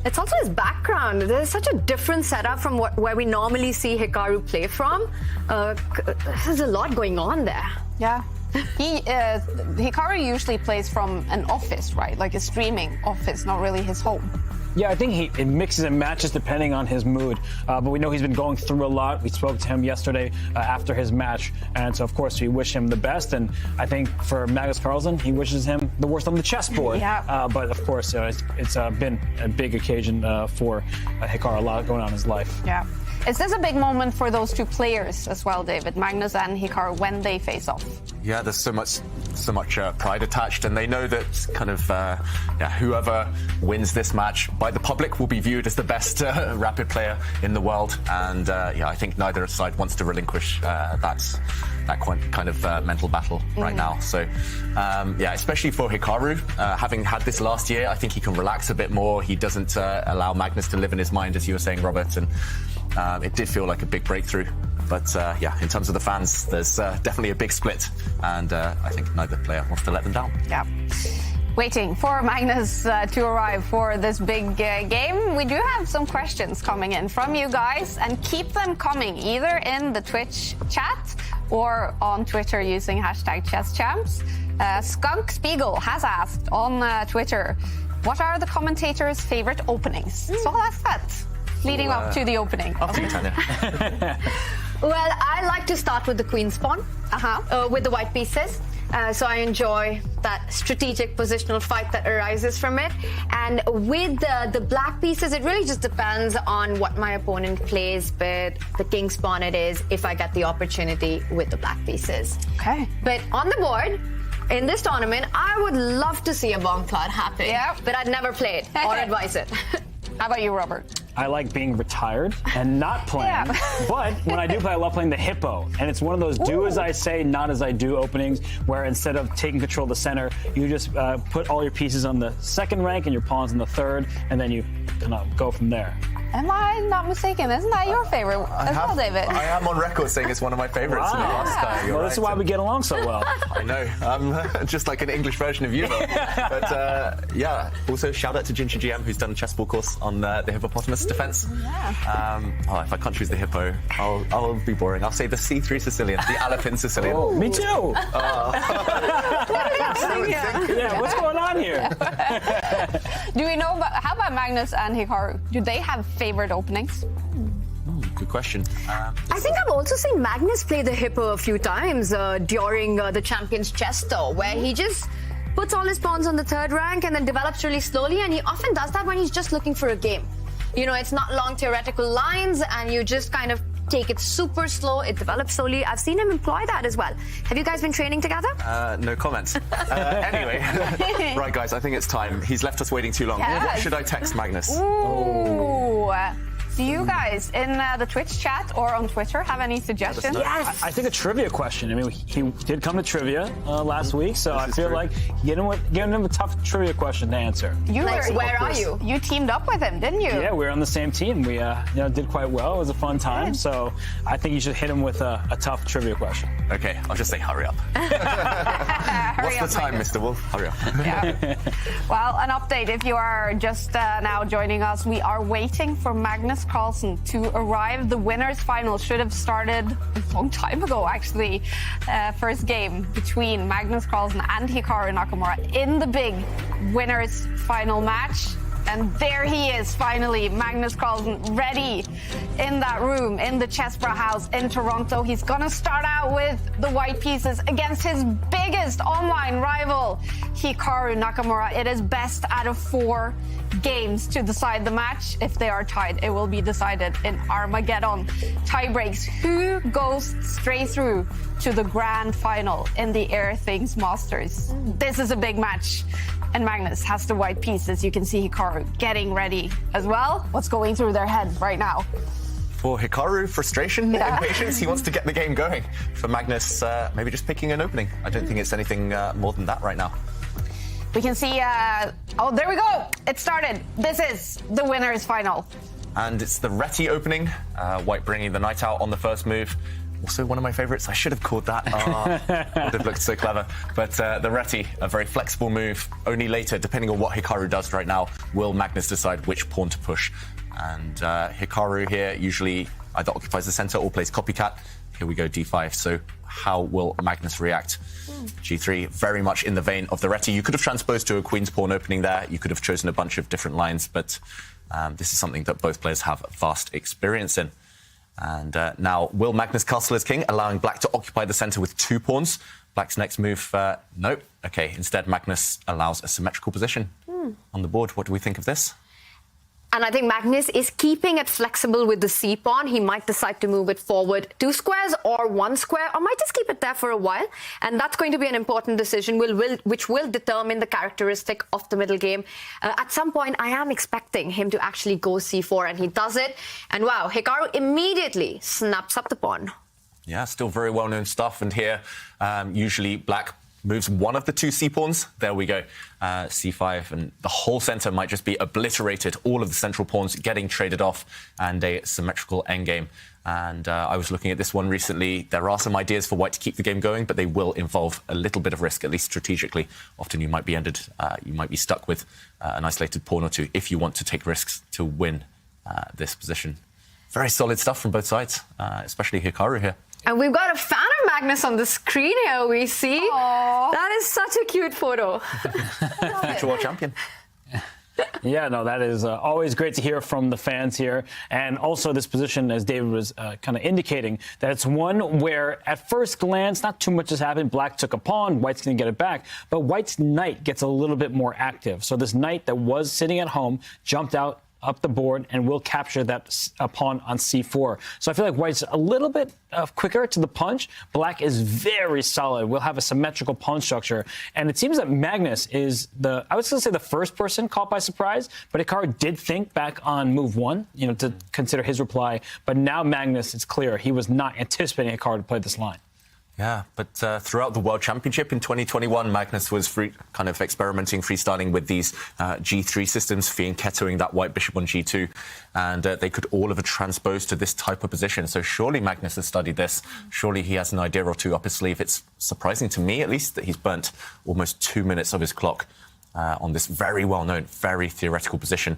It's also his background. There's such a different setup from where we normally see Hikaru play from. There's a lot going on there. Yeah. Hikaru usually plays from an office, right? Like a streaming office, not really his home. Yeah, I think it mixes and matches depending on his mood. But we know he's been going through a lot. We spoke to him yesterday after his match. And so, of course, we wish him the best. And I think for Magnus Carlsen, he wishes him the worst on the chessboard. Yeah. But, of course, it's been a big occasion for Hikaru, a lot going on in his life. Yeah. Is this a big moment for those two players as well, David, Magnus and Hikaru, when they face off? Yeah, there's so much pride attached, and they know that kind of whoever wins this match by the public will be viewed as the best rapid player in the world. And I think neither side wants to relinquish that kind of mental battle right now. So especially for Hikaru, having had this last year, I think he can relax a bit more. He doesn't allow Magnus to live in his mind, as you were saying, Robert, and it did feel like a big breakthrough. But in terms of the fans, there's definitely a big split, and I think neither player wants to let them down. Yeah. Waiting for Magnus to arrive for this big game. We do have some questions coming in from you guys, and keep them coming either in the Twitch chat or on Twitter using #ChessChamps. Skunk Spiegel has asked on Twitter, what are the commentators' favorite openings? So I'll ask that leading up to the opening. After you, Tanya. Well, I like to start with the queen's pawn, with the white pieces. So I enjoy that strategic positional fight that arises from it. And with the black pieces, it really just depends on what my opponent plays, but the king's pawn it is if I get the opportunity with the black pieces. Okay. But on the board, in this tournament, I would love to see a bomb cloud happen. Yeah. But I'd never play it or advise it. How about you, Robert? I like being retired and not playing. Yeah. But when I do play, I love playing the hippo. And it's one of those do as I say, not as I do openings, where instead of taking control of the center, you just put all your pieces on the second rank and your pawns in the third, and then you kind of go from there. Am I not mistaken? Isn't that your favorite as well, David? I am on record saying it's one of my favorites. Wow. Well, that's why we get along so well. I know. I'm just like an English version of you. But also shout out to Ginger GM, who's done a chessboard course on the hippopotamus defense. Yeah. If I can't choose the hippo, I'll be boring. I'll say the C3 Sicilian, the Alapin Sicilian. Oh, me too. Yeah, what's going on here? Do we know how about Magnus and Hikaru? Do they have favorite openings? Good question. I think I've also seen Magnus play the hippo a few times during the Champions Chess Tour, where he just puts all his pawns on the third rank and then develops really slowly, and he often does that when he's just looking for a game. You know, it's not long theoretical lines, and you just kind of take it super slow. It develops slowly. I've seen him employ that as well. Have you guys been training together? No comments. Anyway, right, guys, I think it's time. He's left us waiting too long. Yes. What should I text Magnus? Ooh. Do you guys in the Twitch chat or on Twitter have any suggestions? Yes. I think a trivia question. I mean, he did come to trivia last week, so I feel like giving him a tough trivia question to answer. Where are you? You teamed up with him, didn't you? Yeah, we were on the same team. We did quite well. It was a fun time. So I think you should hit him with a tough trivia question. Okay, I'll just say hurry up. What's the time, Mr. Wolf? Hurry up. Yeah. Well, an update if you are just now joining us. We are waiting for Magnus Carlsen to arrive. The winners' final should have started a long time ago, actually. First game between Magnus Carlsen and Hikaru Nakamura in the big winners' final match. And there he is, finally, Magnus Carlsen, ready in that room, in the Chessbra house in Toronto. He's going to start out with the white pieces against his biggest online rival, Hikaru Nakamura. It is best out of 4 games to decide the match. If they are tied, it will be decided in Armageddon. Tie breaks. Who goes straight through to the grand final in the Airthings Masters? This is a big match. And Magnus has the white pieces. You can see Hikaru getting ready as well. What's going through their heads right now? For Hikaru, frustration, impatience. He wants to get the game going. For Magnus, maybe just picking an opening. I don't think it's anything more than that right now. We can see, oh, there we go. It started. This is the winner's final. And it's the Reti opening. White bringing the knight out on the first move. Also one of my favorites. I should have called that. Would have looked so clever. But the Reti, a very flexible move. Only later, depending on what Hikaru does right now, will Magnus decide which pawn to push. And Hikaru here usually either occupies the center or plays copycat. Here we go, d5. So how will Magnus react? g3, very much in the vein of the Reti. You could have transposed to a queen's pawn opening there. You could have chosen a bunch of different lines, but this is something that both players have vast experience in. And now, will Magnus castle as king, allowing black to occupy the center with 2 pawns? Black's next move, nope. Okay, instead Magnus allows a symmetrical position on the board. What do we think of this? And I think Magnus is keeping it flexible with the c-pawn. He might decide to move it forward 2 squares or 1 square, or might just keep it there for a while. And that's going to be an important decision which will determine the characteristic of the middle game. At some point, I am expecting him to actually go c4, and he does it. And wow, Hikaru immediately snaps up the pawn. Yeah, still very well-known stuff. And here, usually black moves one of the 2 c-pawns. There we go, c5, and the whole center might just be obliterated. All of the central pawns getting traded off, and a symmetrical endgame. And I was looking at this one recently. There are some ideas for white to keep the game going, but they will involve a little bit of risk, at least strategically. Often you might be stuck with an isolated pawn or 2 if you want to take risks to win this position. Very solid stuff from both sides, especially Hikaru here. And we've got a fan of Magnus on the screen here, we see. Aww. That is such a cute photo. Future world champion. Yeah, no, that is always great to hear from the fans here. And also this position, as David was kind of indicating, that it's one where at first glance, not too much has happened. Black took a pawn, white's going to get it back. But white's knight gets a little bit more active. So this knight that was sitting at home jumped out up the board and will capture that pawn on c4. So I feel like white's a little bit quicker to the punch. Black is very solid. We'll have a symmetrical pawn structure. And it seems that Magnus is I was going to say the first person caught by surprise, but Hikaru did think back on move 1, to consider his reply. But now Magnus, it's clear, he was not anticipating Hikaru to play this line. Yeah, but throughout the World Championship in 2021, Magnus was kind of experimenting, freestyling with these G3 systems, fianchettoing that white bishop on G2, and they could all have transposed to this type of position. So surely Magnus has studied this. Surely he has an idea or 2 up his sleeve. It's surprising to me, at least, that he's burnt almost 2 minutes of his clock on this very well-known, very theoretical position.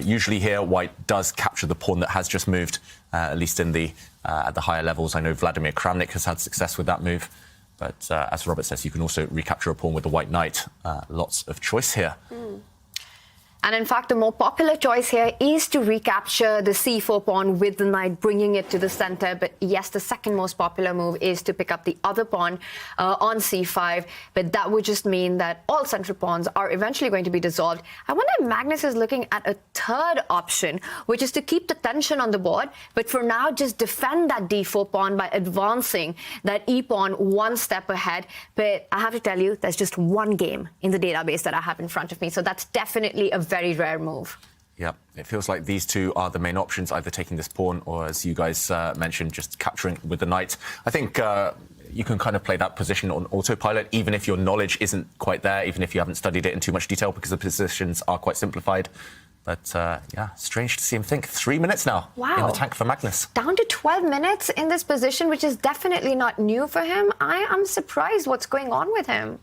Usually here, white does capture the pawn that has just moved, at least in at the higher levels. I know Vladimir Kramnik has had success with that move. But as Robert says, you can also recapture a pawn with the white knight. Lots of choice here. And in fact, the more popular choice here is to recapture the c4 pawn with the knight, bringing it to the center. But yes, the second most popular move is to pick up the other pawn on c5. But that would just mean that all central pawns are eventually going to be dissolved. I wonder if Magnus is looking at a third option, which is to keep the tension on the board, but for now, just defend that d4 pawn by advancing that e pawn 1 step ahead. But I have to tell you, there's just one game in the database that I have in front of me. So that's definitely a very rare move. Yeah, it feels like these two are the main options, either taking this pawn or, as you guys mentioned, just capturing with the knight. I think you can kind of play that position on autopilot, even if your knowledge isn't quite there, even if you haven't studied it in too much detail, because the positions are quite simplified. But, yeah, strange to see him think. 3 minutes now in the tank for Magnus. Down to 12 minutes in this position, which is definitely not new for him. I am surprised what's going on with him.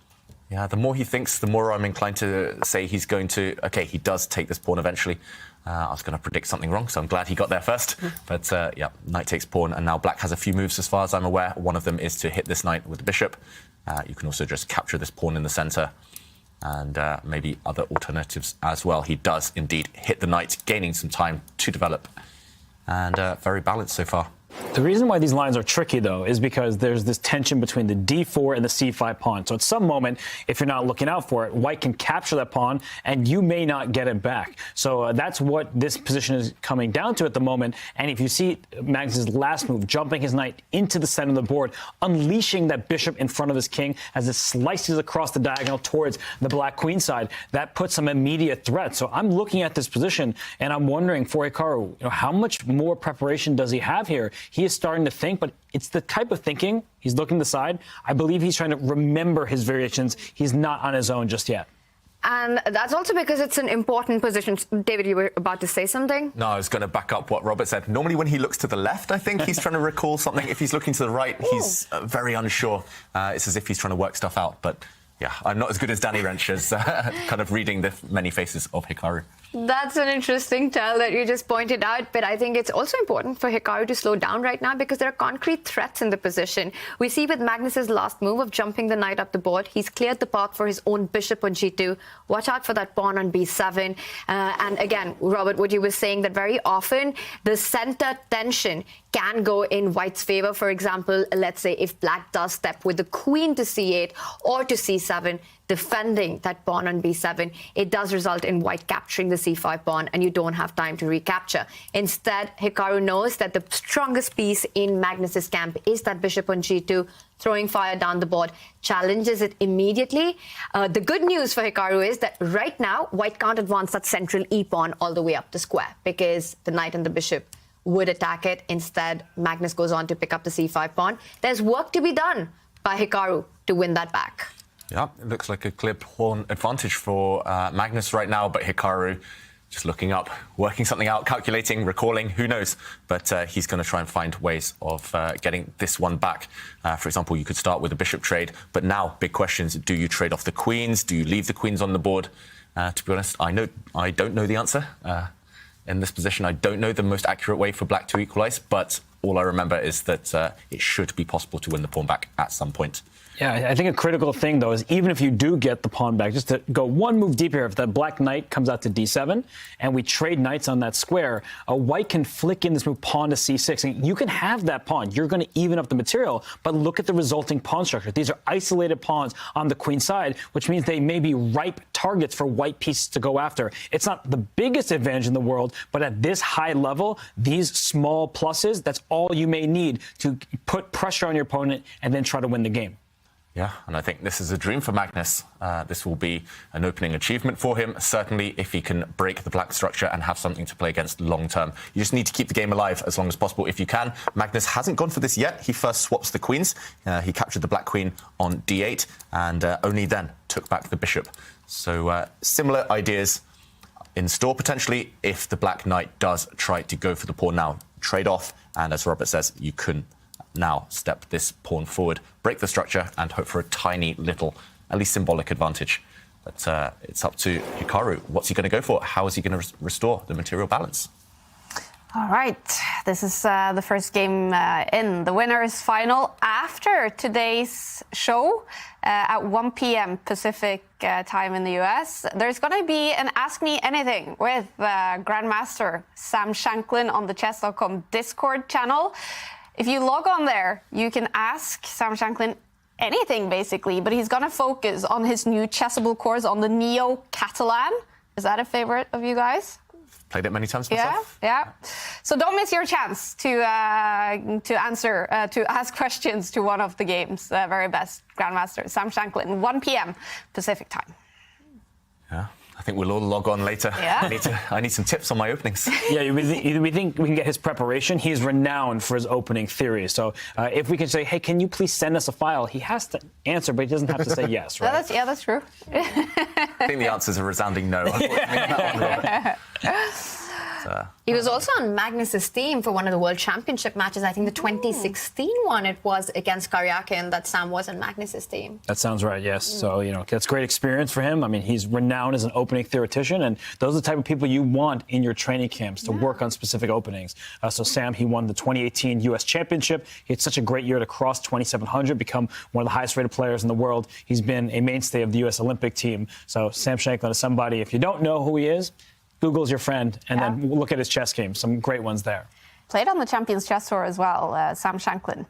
Yeah, the more he thinks, the more I'm inclined to say he's going to... OK, he does take this pawn eventually. I was going to predict something wrong, so I'm glad he got there first. But, yeah, knight takes pawn, and now black has a few moves as far as I'm aware. One of them is to hit this knight with the bishop. You can also just capture this pawn in the centre. And maybe other alternatives as well. He does indeed hit the knight, gaining some time to develop. And very balanced so far. The reason why these lines are tricky, though, is because there's this tension between the d4 and the c5 pawn. So at some moment, if you're not looking out for it, white can capture that pawn, and you may not get it back. So that's what this position is coming down to at the moment. And if you see Magnus's last move, jumping his knight into the center of the board, unleashing that bishop in front of his king as it slices across the diagonal towards the black queen side, that puts some immediate threat. So I'm looking at this position, and I'm wondering for Hikaru, how much more preparation does he have here? He is starting to think, but it's the type of thinking. He's looking to the side. I believe he's trying to remember his variations. He's not on his own just yet. And that's also because it's an important position. David, you were about to say something? No, I was going to back up what Robert said. Normally when he looks to the left, I think he's trying to recall something. If he's looking to the right, he's very unsure. It's as if he's trying to work stuff out. But yeah, I'm not as good as Danny Wrench as kind of reading the many faces of Hikaru. That's an interesting tell that you just pointed out, but I think it's also important for Hikaru to slow down right now because there are concrete threats in the position. We see with Magnus's last move of jumping the knight up the board, he's cleared the path for his own bishop on g2. Watch out for that pawn on b7. And again, Robert, what you were saying, that very often the center tension can go in white's favor. For example, let's say if black does step with the queen to c8 or to c7, defending that pawn on b7, it does result in white capturing the c5 pawn, and you don't have time to recapture. Instead, Hikaru knows that the strongest piece in Magnus's camp is that bishop on g2, throwing fire down the board, challenges it immediately. The good news for Hikaru is that right now, white can't advance that central e-pawn all the way up the square because the knight and the bishop would attack it. Instead, Magnus goes on to pick up the c5 pawn. There's work to be done by Hikaru to win that back. Yeah, it looks like a clear pawn advantage for Magnus right now, but Hikaru just looking up, working something out, calculating, recalling, who knows. But he's going to try and find ways of getting this one back. For example, you could start with a bishop trade, but now big questions. Do you trade off the queens? Do you leave the queens on the board? To be honest, I don't know the answer. In this position, I don't know the most accurate way for black to equalize, but all I remember is that it should be possible to win the pawn back at some point. Yeah, I think a critical thing, though, is even if you do get the pawn back, just to go one move deeper, if that black knight comes out to d7 and we trade knights on that square, a white can flick in this move pawn to c6. And you can have that pawn. You're going to even up the material, but look at the resulting pawn structure. These are isolated pawns on the queen side, which means they may be ripe targets for white pieces to go after. It's not the biggest advantage in the world, but at this high level, these small pluses, that's all you may need to put pressure on your opponent and then try to win the game. Yeah, and I think this is a dream for Magnus. This will be an opening achievement for him, certainly if he can break the black structure and have something to play against long term. You just need to keep the game alive as long as possible if you can. Magnus hasn't gone for this yet. He first swaps the queens. He captured the black queen on d8 and only then took back the bishop. So similar ideas in store potentially if the black knight does try to go for the pawn now. Trade off, and as Robert says, you can now step this pawn forward, break the structure, and hope for a tiny little, at least symbolic advantage. But it's up to Hikaru. What's he going to go for? How is he going to restore the material balance? All right, this is the first game in the winners final after today's show at 1 p.m. Pacific time in the US. There's going to be an Ask Me Anything with Grandmaster Sam Shanklin on the chess.com Discord channel. If you log on there, you can ask Sam Shanklin anything, basically, but he's going to focus on his new chessable course on the Neo Catalan. Is that a favorite of you guys? Played it many times myself. Yeah. So don't miss your chance to ask questions to one of the game's very best Grandmasters, Sam Shanklin, 1 p.m. Pacific time. Yeah. I think we'll all log on later. Yeah. I need some tips on my openings. Yeah, we think we can get his preparation. He's renowned for his opening theory. So if we can say, hey, can you please send us a file? He has to answer, but he doesn't have to say yes, right? That's true. I think the answer is a resounding no. He was also on Magnus's team for one of the World Championship matches. I think the 2016 one it was against Karyakin that Sam was on Magnus's team. That sounds right, yes. So, that's great experience for him. I mean, he's renowned as an opening theoretician, and those are the type of people you want in your training camps to work on specific openings. So Sam, he won the 2018 U.S. Championship. He had such a great year to cross 2,700, become one of the highest-rated players in the world. He's been a mainstay of the U.S. Olympic team. So Sam Shanklin is somebody, if you don't know who he is, Google's your friend, and then look at his chess game. Some great ones there. Played on the Champions Chess Tour as well, Sam Shanklin.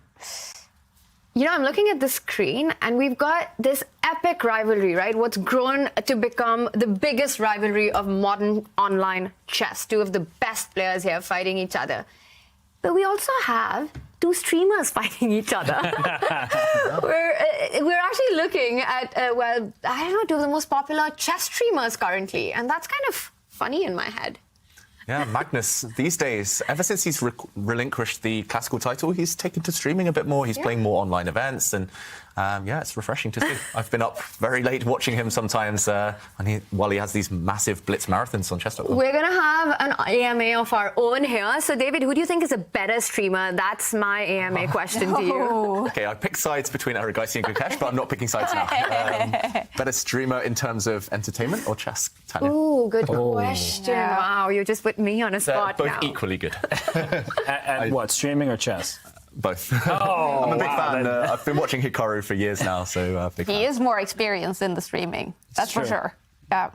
I'm looking at the screen, and we've got this epic rivalry, right? What's grown to become the biggest rivalry of modern online chess. Two of the best players here fighting each other. But we also have two streamers fighting each other. We're actually looking at, two of the most popular chess streamers currently, and that's kind of funny in my head. Yeah, Magnus, these days, ever since he's relinquished the classical title, he's taken to streaming a bit more. He's playing more online events, and it's refreshing to see. I've been up very late watching him sometimes while he has these massive blitz marathons on chess.com. We're going to have an AMA of our own here. So, David, who do you think is a better streamer? That's my AMA question to you. Okay, I picked sides between Erigaisi and Gukesh, but I'm not picking sides now. Better streamer in terms of entertainment or chess, Tanya? Ooh, good question. Yeah. Wow, you just put me on a spot both now. equally good. And what, streaming or chess? Both. Oh, I'm a big fan. I've been watching Hikaru for years now, so big fan. He is more experienced in the streaming. That's for true. sure. Yeah.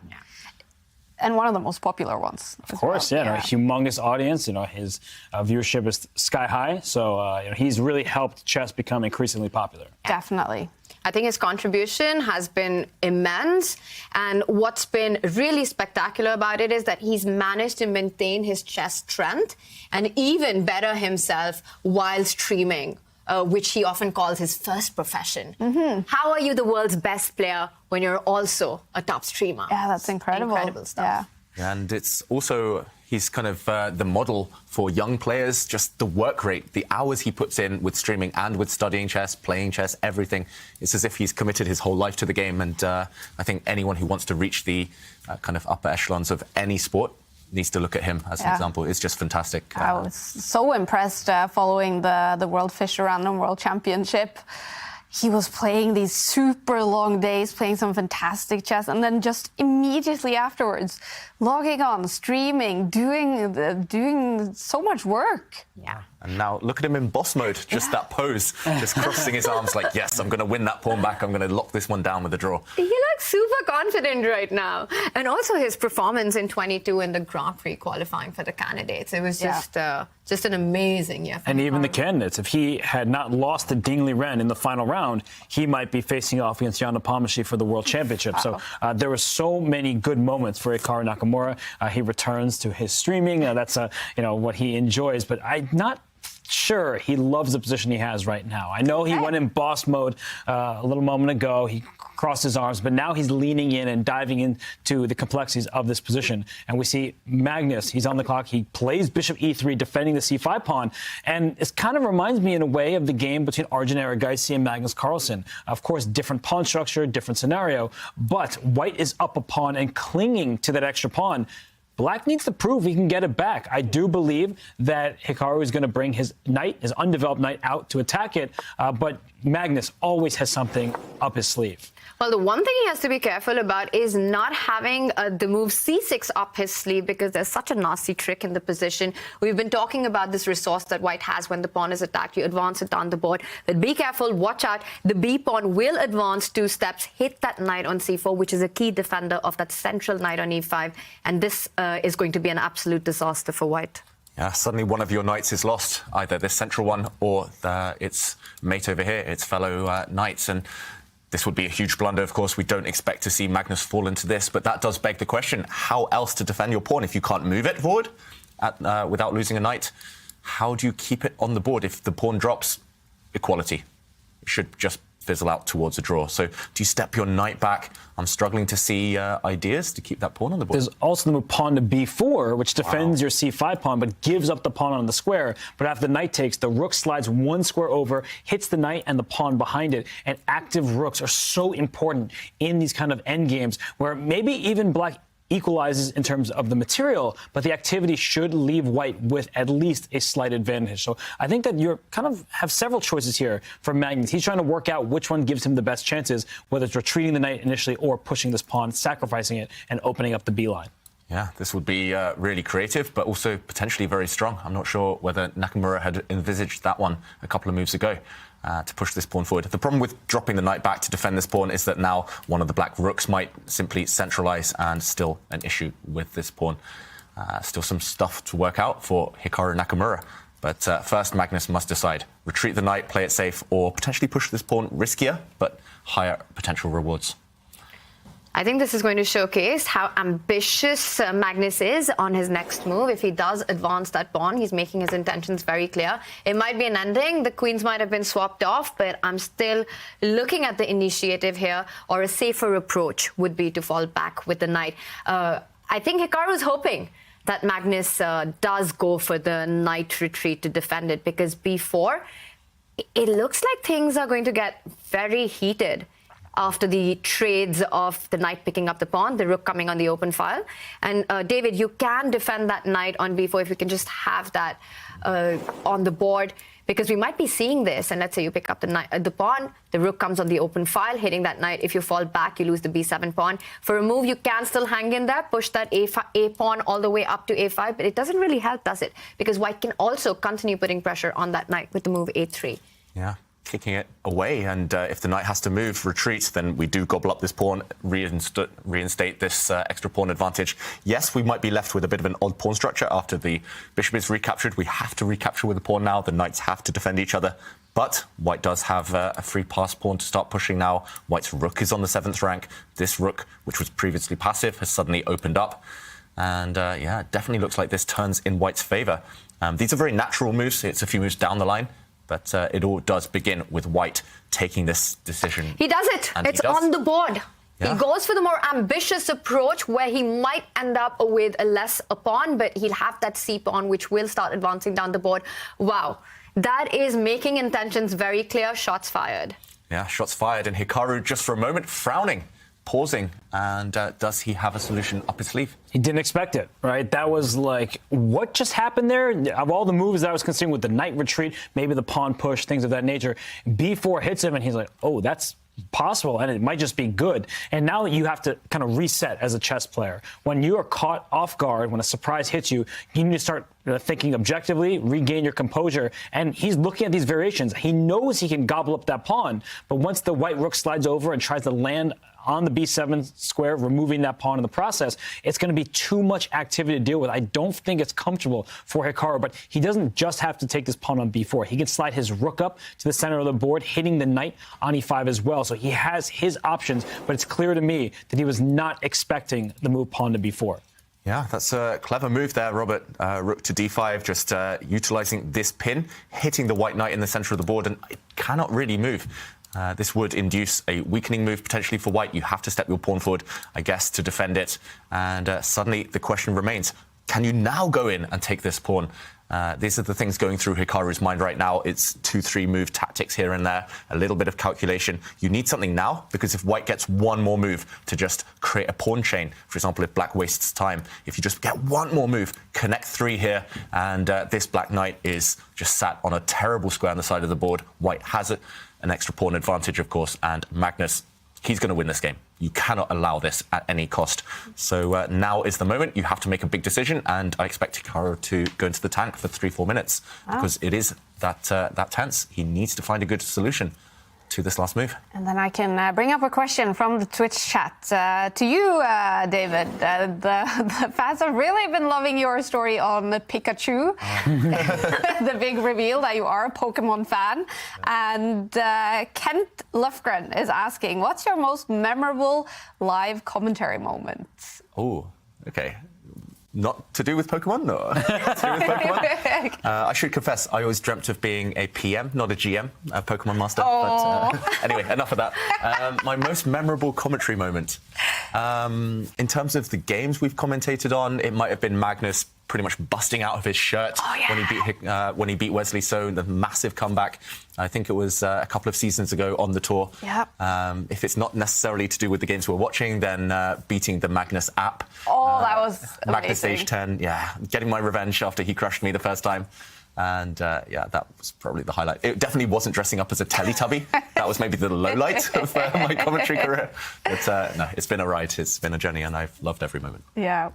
And one of the most popular ones. Of course, a humongous audience. His viewership is sky high. So he's really helped chess become increasingly popular. Definitely. I think his contribution has been immense. And what's been really spectacular about it is that he's managed to maintain his chess strength and even better himself while streaming, which he often calls his first profession. Mm-hmm. How are you the world's best player when you're also a top streamer? Yeah, that's incredible. Incredible stuff. Yeah. And it's also, he's kind of the model for young players, just the work rate, the hours he puts in with streaming and with studying chess, playing chess, everything. It's as if he's committed his whole life to the game. And I think anyone who wants to reach the kind of upper echelons of any sport needs to look at him as an example. It's just fantastic. I was so impressed following the World Fischer Random World Championship. He was playing these super long days, playing some fantastic chess, and then just immediately afterwards, logging on, streaming, doing so much work. Yeah. And now look at him in boss mode, just that pose, just crossing his arms like, yes, I'm going to win that pawn back. I'm going to lock this one down with a draw. He looks super confident right now. And also his performance in 22 in the Grand Prix qualifying for the candidates. It was just an amazing year. And even the candidates, if he had not lost to Ding Liren in the final round, he might be facing off against Jan Nepomniachtchi for the World Championship. So there were so many good moments for Hikaru Nakamura. He returns to his streaming. That's what he enjoys. But I'm not sure he loves the position he has right now. I know he went in boss mode a little moment ago. He crossed his arms, but now he's leaning in and diving into the complexities of this position. And we see Magnus, he's on the clock. He plays bishop e3, defending the c5 pawn. And it kind of reminds me in a way of the game between Arjun Erigaisi and Magnus Carlsen. Of course, different pawn structure, different scenario, but white is up a pawn and clinging to that extra pawn. Black needs to prove he can get it back. I do believe that Hikaru is going to bring his knight, his undeveloped knight, out to attack it, but Magnus always has something up his sleeve. Well, the one thing he has to be careful about is not having the move c6 up his sleeve, because there's such a nasty trick in the position. We've been talking about this resource that white has when the pawn is attacked. You advance it down the board. But be careful, watch out. The b pawn will advance 2 steps, hit that knight on c4, which is a key defender of that central knight on e5. And this is going to be an absolute disaster for white. Yeah, suddenly one of your knights is lost, either this central one or its mate over here, its fellow knights. And this would be a huge blunder, of course. We don't expect to see Magnus fall into this, but that does beg the question, how else to defend your pawn if you can't move it forward without losing a knight? How do you keep it on the board if the pawn drops? Equality. It should just fizzle out towards a draw. So do you step your knight back? I'm struggling to see ideas to keep that pawn on the board. There's also the move pawn to b4, which defends your c5 pawn, but gives up the pawn on the square. But after the knight takes, the rook slides one square over, hits the knight and the pawn behind it. And active rooks are so important in these kind of endgames, where maybe even black equalizes in terms of the material, but the activity should leave white with at least a slight advantage. So I think that you're kind of have several choices here for Magnus. He's trying to work out which one gives him the best chances, whether it's retreating the knight initially or pushing this pawn, sacrificing it, and opening up the B line. Yeah, this would be really creative, but also potentially very strong. I'm not sure whether Nakamura had envisaged that one a couple of moves ago. To push this pawn forward. The problem with dropping the knight back to defend this pawn is that now one of the black rooks might simply centralize, and still an issue with this pawn. Still some stuff to work out for Hikaru Nakamura. But first, Magnus must decide. Retreat the knight, play it safe, or potentially push this pawn riskier, but higher potential rewards. I think this is going to showcase how ambitious Magnus is on his next move. If he does advance that pawn, he's making his intentions very clear. It might be an ending. The queens might have been swapped off, but I'm still looking at the initiative here, or a safer approach would be to fall back with the knight. I think Hikaru's hoping that Magnus does go for the knight retreat to defend it, because b4, it looks like things are going to get very heated after the trades of the knight picking up the pawn, the rook coming on the open file. And David, you can defend that knight on b4 if you can just have that on the board, because we might be seeing this. And let's say you pick up the pawn, the rook comes on the open file, hitting that knight. If you fall back, you lose the b7 pawn. For a move, you can still hang in there, push that a pawn all the way up to a5, but it doesn't really help, does it? Because white can also continue putting pressure on that knight with the move a3. Yeah. Kicking it away, and if the knight has to move, retreat, then we do gobble up this pawn, reinstate this extra pawn advantage. Yes, we might be left with a bit of an odd pawn structure after the bishop is recaptured. We have to recapture with the pawn now. The knights have to defend each other, but white does have a free pass pawn to start pushing now. White's rook is on the 7th rank. This rook, which was previously passive, has suddenly opened up, and yeah, it definitely looks like this turns in white's favor. These are very natural moves. It's a few moves down the line. But it all does begin with white taking this decision. He does it. It's on the board. Yeah. He goes for the more ambitious approach, where he might end up with a pawn, but he'll have that c pawn, which will start advancing down the board. Wow. That is making intentions very clear. Shots fired. Yeah, shots fired. And Hikaru, just for a moment, frowning, pausing. And does he have a solution up his sleeve? He didn't expect it, right? That was like, what just happened there? Of all the moves that I was considering, with the knight retreat, maybe the pawn push, things of that nature, b4 hits him, and he's like, oh, that's possible, and it might just be good. And now you have to kind of reset as a chess player. When you are caught off guard, when a surprise hits you, you need to start thinking objectively, regain your composure. And he's looking at these variations. He knows he can gobble up that pawn, but once the white rook slides over and tries to land on the b7 square, removing that pawn in the process, it's going to be too much activity to deal with. I don't think it's comfortable for Hikaru, but he doesn't just have to take this pawn on b4. He can slide his rook up to the center of the board, hitting the knight on e5 as well. So he has his options, but it's clear to me that he was not expecting the move pawn to b4. Yeah, that's a clever move there, Robert. Rook to d5, just utilizing this pin, hitting the white knight in the center of the board, and it cannot really move. This would induce a weakening move potentially for white. You have to step your pawn forward, I guess, to defend it. And suddenly the question remains, can you now go in and take this pawn? These are the things going through Hikaru's mind right now. It's 2-3 move tactics here and there, a little bit of calculation. You need something now, because if white gets one more move to just create a pawn chain, for example, if black wastes time, if you just get one more move, connect 3 here, and this black knight is just sat on a terrible square on the side of the board. White has it. An extra pawn advantage, of course, and Magnus, he's going to win this game. You cannot allow this at any cost. So now is the moment. You have to make a big decision, and I expect Hikaru to go into the tank for 3-4 minutes, because it is that tense. He needs to find a good solution to this last move. And then I can bring up a question from the Twitch chat to you, David. The fans have really been loving your story on Pikachu, the big reveal that you are a Pokemon fan. And Kent Lufgren is asking, what's your most memorable live commentary moment? Oh, okay. not to do with Pokemon, or to do with Pokemon. I should confess, I always dreamt of being a PM, not a GM, a Pokemon Master. But anyway, enough of that. My most memorable commentary moment. In terms of the games we've commentated on, it might have been Magnus pretty much busting out of his shirt when he beat Wesley So, the massive comeback. I think it was a couple of seasons ago on the tour. Yep. If it's not necessarily to do with the games we're watching, then beating the Magnus app. Oh, that was amazing. Magnus Stage 10, getting my revenge after he crushed me the first time. And that was probably the highlight. It definitely wasn't dressing up as a Teletubby. That was maybe the low light of my commentary career. But no, it's been a ride. It's been a journey, and I've loved every moment. Yeah.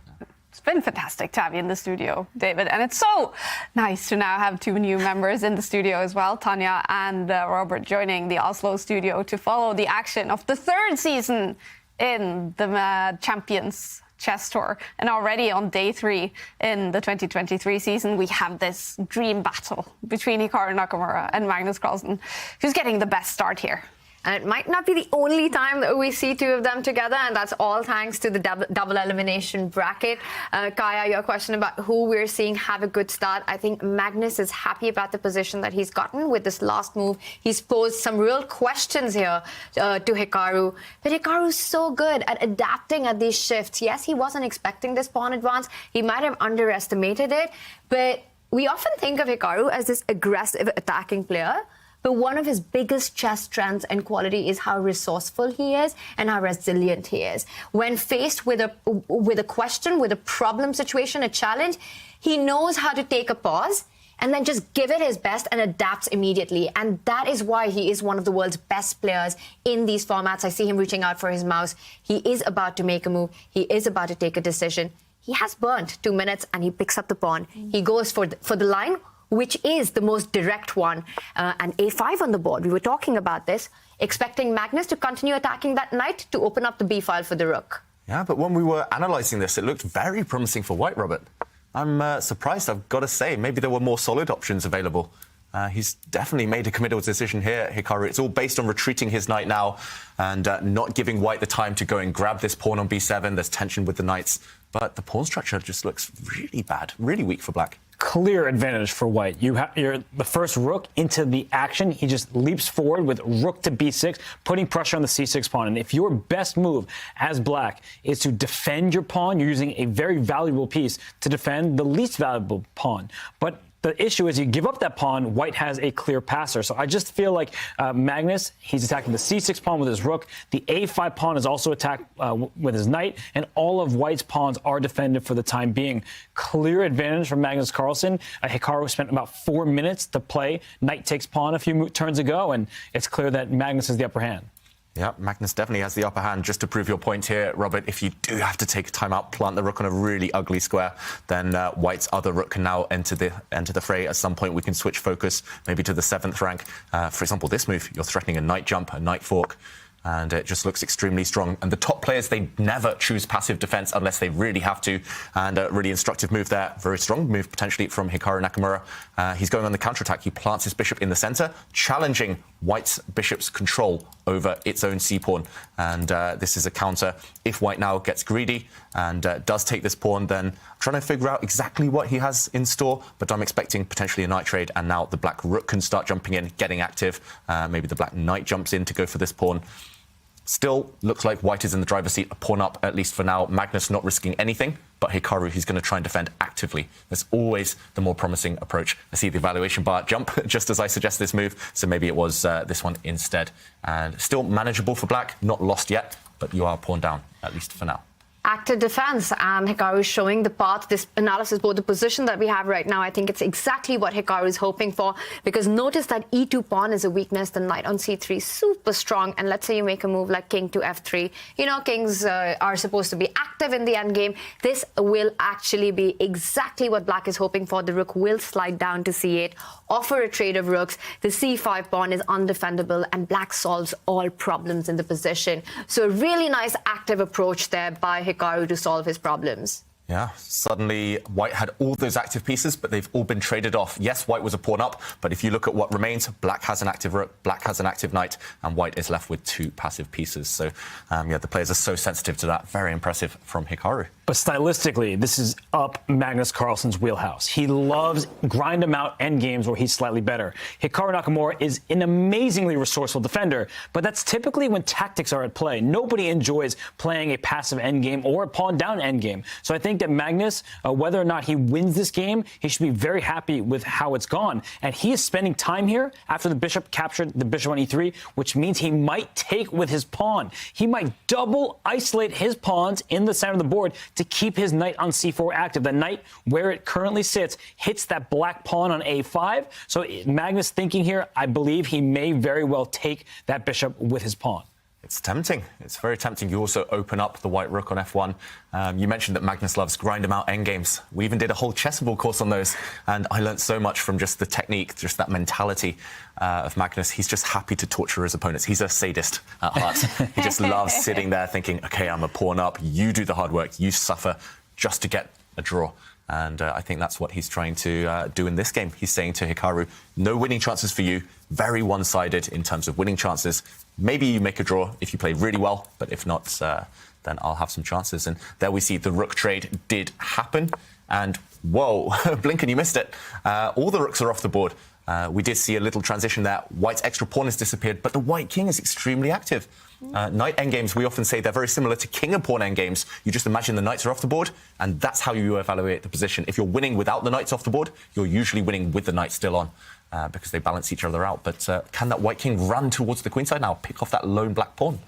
It's been fantastic to have you in the studio, David. And it's so nice to now have two new members in the studio as well, Tanya and Robert, joining the Oslo studio to follow the action of the third season in the Champions Chess Tour. And already on day 3 in the 2023 season, we have this dream battle between Hikaru Nakamura and Magnus Carlsen. Who's getting the best start here? And it might not be the only time that we see two of them together, and that's all thanks to the double elimination bracket. Kaya, your question about who we're seeing have a good start. I think Magnus is happy about the position that he's gotten with this last move. He's posed some real questions here to Hikaru. But Hikaru's so good at adapting at these shifts. Yes, he wasn't expecting this pawn advance. He might have underestimated it. But we often think of Hikaru as this aggressive attacking player. But one of his biggest chess strengths and quality is how resourceful he is and how resilient he is. When faced with a question, with a problem situation, a challenge, he knows how to take a pause and then just give it his best and adapts immediately. And that is why he is one of the world's best players in these formats. I see him reaching out for his mouse. He is about to make a move. He is about to take a decision. He has burnt 2 minutes and he picks up the pawn. He goes for the line, which is the most direct one, and a5 on the board. We were talking about this, expecting Magnus to continue attacking that knight to open up the b file for the rook. Yeah, but when we were analysing this, it looked very promising for white, Robert. I'm surprised, I've got to say. Maybe there were more solid options available. He's definitely made a committal decision here, Hikaru. It's all based on retreating his knight now and not giving white the time to go and grab this pawn on b7. There's tension with the knights, but the pawn structure just looks really bad, really weak for black. Clear advantage for white. You're the first rook into the action. He just leaps forward with rook to b6, putting pressure on the c6 pawn. And if your best move as black is to defend your pawn, you're using a very valuable piece to defend the least valuable pawn. But the issue is you give up that pawn, white has a clear passer. So I just feel like Magnus, he's attacking the c6 pawn with his rook. The a5 pawn is also attacked with his knight. And all of white's pawns are defended for the time being. Clear advantage for Magnus Carlsen. Hikaru spent about 4 minutes to play. Knight takes pawn a few turns ago. And it's clear that Magnus has the upper hand. Yeah, Magnus definitely has the upper hand. Just to prove your point here, Robert, if you do have to take a timeout, plant the rook on a really ugly square, then white's other rook can now enter the fray. At some point, we can switch focus maybe to the 7th rank. For example, this move, you're threatening a knight jump, a knight fork, and it just looks extremely strong. And the top players, they never choose passive defense unless they really have to. And a really instructive move there. Very strong move, potentially, from Hikaru Nakamura. He's going on the counterattack. He plants his bishop in the center, challenging white's bishop's control over its own c-pawn. And this is a counter. If white now gets greedy and does take this pawn, then I'm trying to figure out exactly what he has in store, but I'm expecting potentially a knight trade, and now the black rook can start jumping in, getting active. Maybe the black knight jumps in to go for this pawn. Still looks like white is in the driver's seat, a pawn up, at least for now. Magnus not risking anything, but Hikaru, he's going to try and defend actively. That's always the more promising approach. I see the evaluation bar jump just as I suggest this move, so maybe it was this one instead. And still manageable for black, not lost yet, but you are pawn down, at least for now. Active defense, and Hikaru is showing the path. This analysis, both the position that we have right now, I think it's exactly what Hikaru is hoping for, because notice that e2 pawn is a weakness. The knight on c3 super strong, and let's say you make a move like king to f3. You know, kings are supposed to be active in the endgame. This will actually be exactly what black is hoping for. The rook will slide down to c8, offer a trade of rooks. The c5 pawn is undefendable, and black solves all problems in the position. So a really nice active approach there by Hikaru to solve his problems. Yeah, suddenly white had all those active pieces, but they've all been traded off. Yes, white was a pawn up, but if you look at what remains, black has an active rook, black has an active knight, and white is left with 2 passive pieces. So, yeah, the players are so sensitive to that. Very impressive from Hikaru. But stylistically, this is up Magnus Carlsen's wheelhouse. He loves grind him out end games where he's slightly better. Hikaru Nakamura is an amazingly resourceful defender, but that's typically when tactics are at play. Nobody enjoys playing a passive end game or a pawn down end game. So I think that Magnus, whether or not he wins this game, he should be very happy with how it's gone. And he is spending time here after the bishop captured the bishop on e3, which means he might take with his pawn. He might double isolate his pawns in the center of the board to keep his knight on c4 active. The knight, where it currently sits, hits that black pawn on a5. So Magnus thinking here, I believe he may very well take that bishop with his pawn. It's tempting. It's very tempting. You also open up the white rook on f1. You mentioned that Magnus loves grind him out endgames. We even did a whole chessable course on those, and I learned so much from just the technique, just that mentality of Magnus. He's just happy to torture his opponents. He's a sadist at heart. He just loves sitting there thinking, okay, I'm a pawn up, you do the hard work, you suffer just to get a draw. And I think that's what he's trying to do in this game. He's saying to Hikaru, no winning chances for you, very one-sided in terms of winning chances. Maybe you make a draw if you play really well, but if not, then I'll have some chances. And there we see the rook trade did happen. And whoa, Blinken, you missed it. All the rooks are off the board. We did see a little transition there. White's extra pawn has disappeared, but the white king is extremely active. Knight endgames, we often say they're very similar to king and pawn endgames. You just imagine the knights are off the board, and that's how you evaluate the position. If you're winning without the knights off the board, you're usually winning with the knights still on, because they balance each other out. But can that white king run towards the queenside now, pick off that lone black pawn?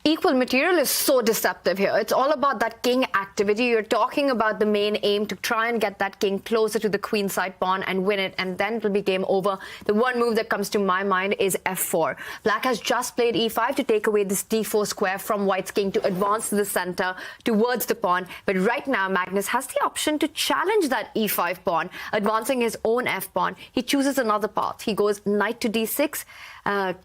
Equal material is so deceptive here. It's all about that king activity. You're talking about the main aim to try and get that king closer to the queenside pawn and win it, and then it'll be game over. The one move that comes to my mind is f4. Black has just played e5 to take away this d4 square from white's king to advance to the center towards the pawn. But right now, Magnus has the option to challenge that e5 pawn, advancing his own f pawn. He chooses another path. He goes knight to d6.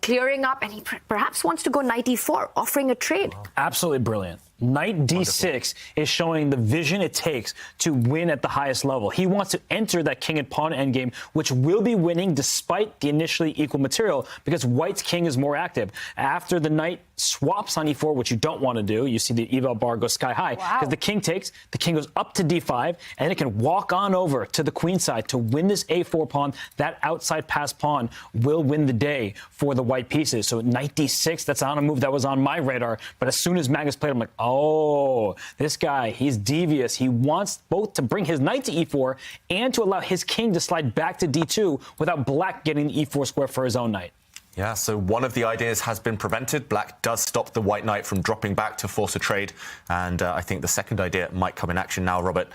Clearing up, and he perhaps wants to go knight e4, offering a trade. Absolutely brilliant. Knight d6 is showing the vision it takes to win at the highest level. He wants to enter that king and pawn endgame, which will be winning despite the initially equal material, because white's king is more active. After the knight swaps on e4, which you don't want to do, you see the eval bar go sky high, because the king takes, the king goes up to d5, and it can walk on over to the queen side to win this a4 pawn. That outside pass pawn will win the day for the white pieces. So knight d6, that's not a move that was on my radar, but as soon as Magnus played, I'm like, oh, this guy, he's devious. He wants both to bring his knight to e4 and to allow his king to slide back to d2 without black getting the e4 square for his own knight. Yeah, so one of the ideas has been prevented. Black does stop the white knight from dropping back to force a trade. And I think the second idea might come in action now, Robert,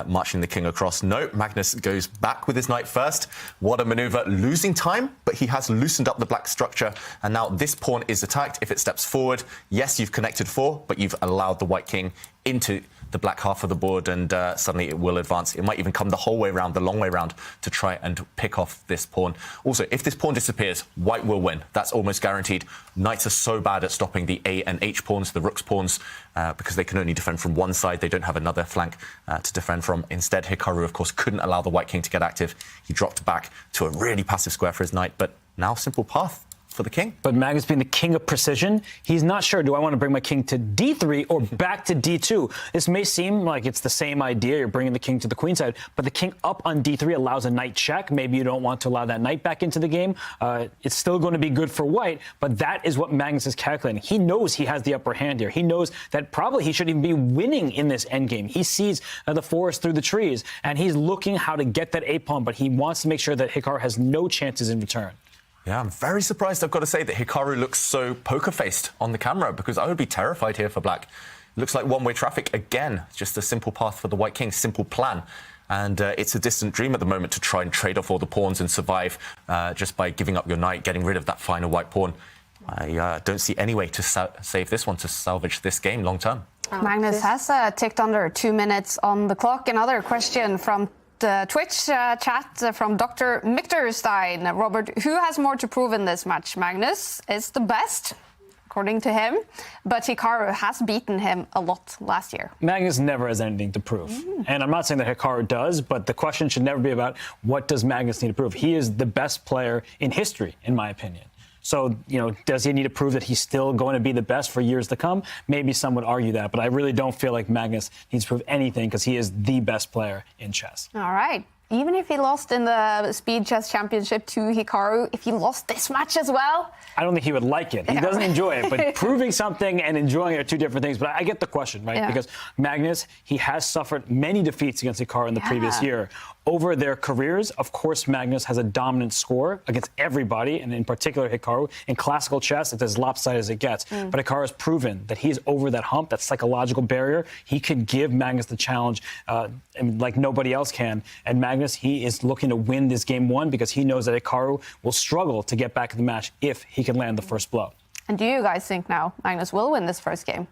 marching the king across. No, Magnus goes back with his knight first. What a maneuver, losing time, but he has loosened up the black structure. And now this pawn is attacked if it steps forward. Yes, you've connected 4, but you've allowed the white king into the black half of the board, and suddenly it will advance. It might even come the whole way around, the long way around, to try and pick off this pawn. Also, if this pawn disappears, white will win. That's almost guaranteed. Knights are so bad at stopping the A and H pawns, the rook's pawns, because they can only defend from one side. They don't have another flank to defend from. Instead, Hikaru, of course, couldn't allow the white king to get active. He dropped back to a really passive square for his knight, but now simple path for the king. But Magnus being the king of precision, he's not sure, do I want to bring my king to d3 or back to d2? This may seem like it's the same idea, you're bringing the king to the queen side, but the king up on d3 allows a knight check. Maybe you don't want to allow that knight back into the game. It's still going to be good for white, but that is what Magnus is calculating. He knows he has the upper hand here. He knows that probably he shouldn't even be winning in this endgame. He sees the forest through the trees, and he's looking how to get that a-pawn, but he wants to make sure that Hikaru has no chances in return. Yeah, I'm very surprised, I've got to say, that Hikaru looks so poker-faced on the camera, because I would be terrified here for black. It looks like one-way traffic again, just a simple path for the white king, simple plan. And it's a distant dream at the moment to try and trade off all the pawns and survive just by giving up your knight, getting rid of that final white pawn. I don't see any way to save this one, to salvage this game long-term. Magnus has ticked under 2 minutes on the clock. Another question from the Twitch chat from Dr. Michterstein. Robert, who has more to prove in this match? Magnus is the best, according to him, but Hikaru has beaten him a lot last year. Magnus never has anything to prove. And I'm not saying that Hikaru does, but the question should never be about what does Magnus need to prove. He is the best player in history, in my opinion. So, does he need to prove that he's still going to be the best for years to come? Maybe some would argue that, but I really don't feel like Magnus needs to prove anything because he is the best player in chess. All right. Even if he lost in the Speed Chess Championship to Hikaru, if he lost this match as well, I don't think he would like it. He doesn't enjoy it, but proving something and enjoying it are two different things. But I get the question, right? Yeah. Because Magnus, he has suffered many defeats against Hikaru in the previous year. Over their careers, of course, Magnus has a dominant score against everybody, and in particular Hikaru. In classical chess, it's as lopsided as it gets. But Hikaru has proven that he's over that hump, that psychological barrier. He could give Magnus the challenge like nobody else can. And Magnus, he is looking to win this game one because he knows that Hikaru will struggle to get back in the match if he can land the first blow. And do you guys think now Magnus will win this first game?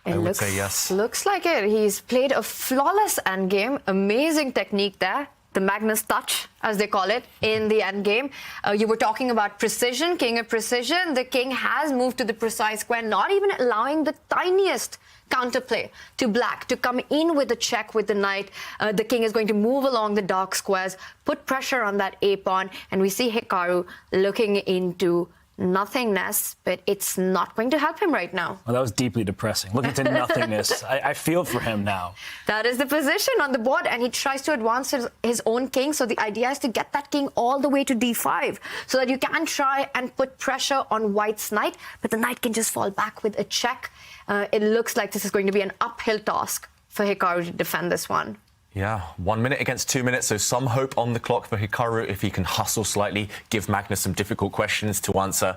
I would say yes. Looks like it. He's played a flawless endgame. Amazing technique there. The Magnus touch, as they call it, in the endgame. You were talking about precision, king of precision. The king has moved to the precise square, not even allowing the tiniest counterplay to black to come in with a check with the knight. The king is going to move along the dark squares, put pressure on that a-pawn, and we see Hikaru looking into nothingness, but it's not going to help him right now. Well, that was deeply depressing. Look into nothingness. I feel for him now. That is the position on the board, and he tries to advance his own king. So the idea is to get that king all the way to d5 so that you can try and put pressure on white's knight, but the knight can just fall back with a check. It looks like this is going to be an uphill task for Hikaru to defend this one. Yeah, 1 minute against 2 minutes, so some hope on the clock for Hikaru if he can hustle slightly, give Magnus some difficult questions to answer,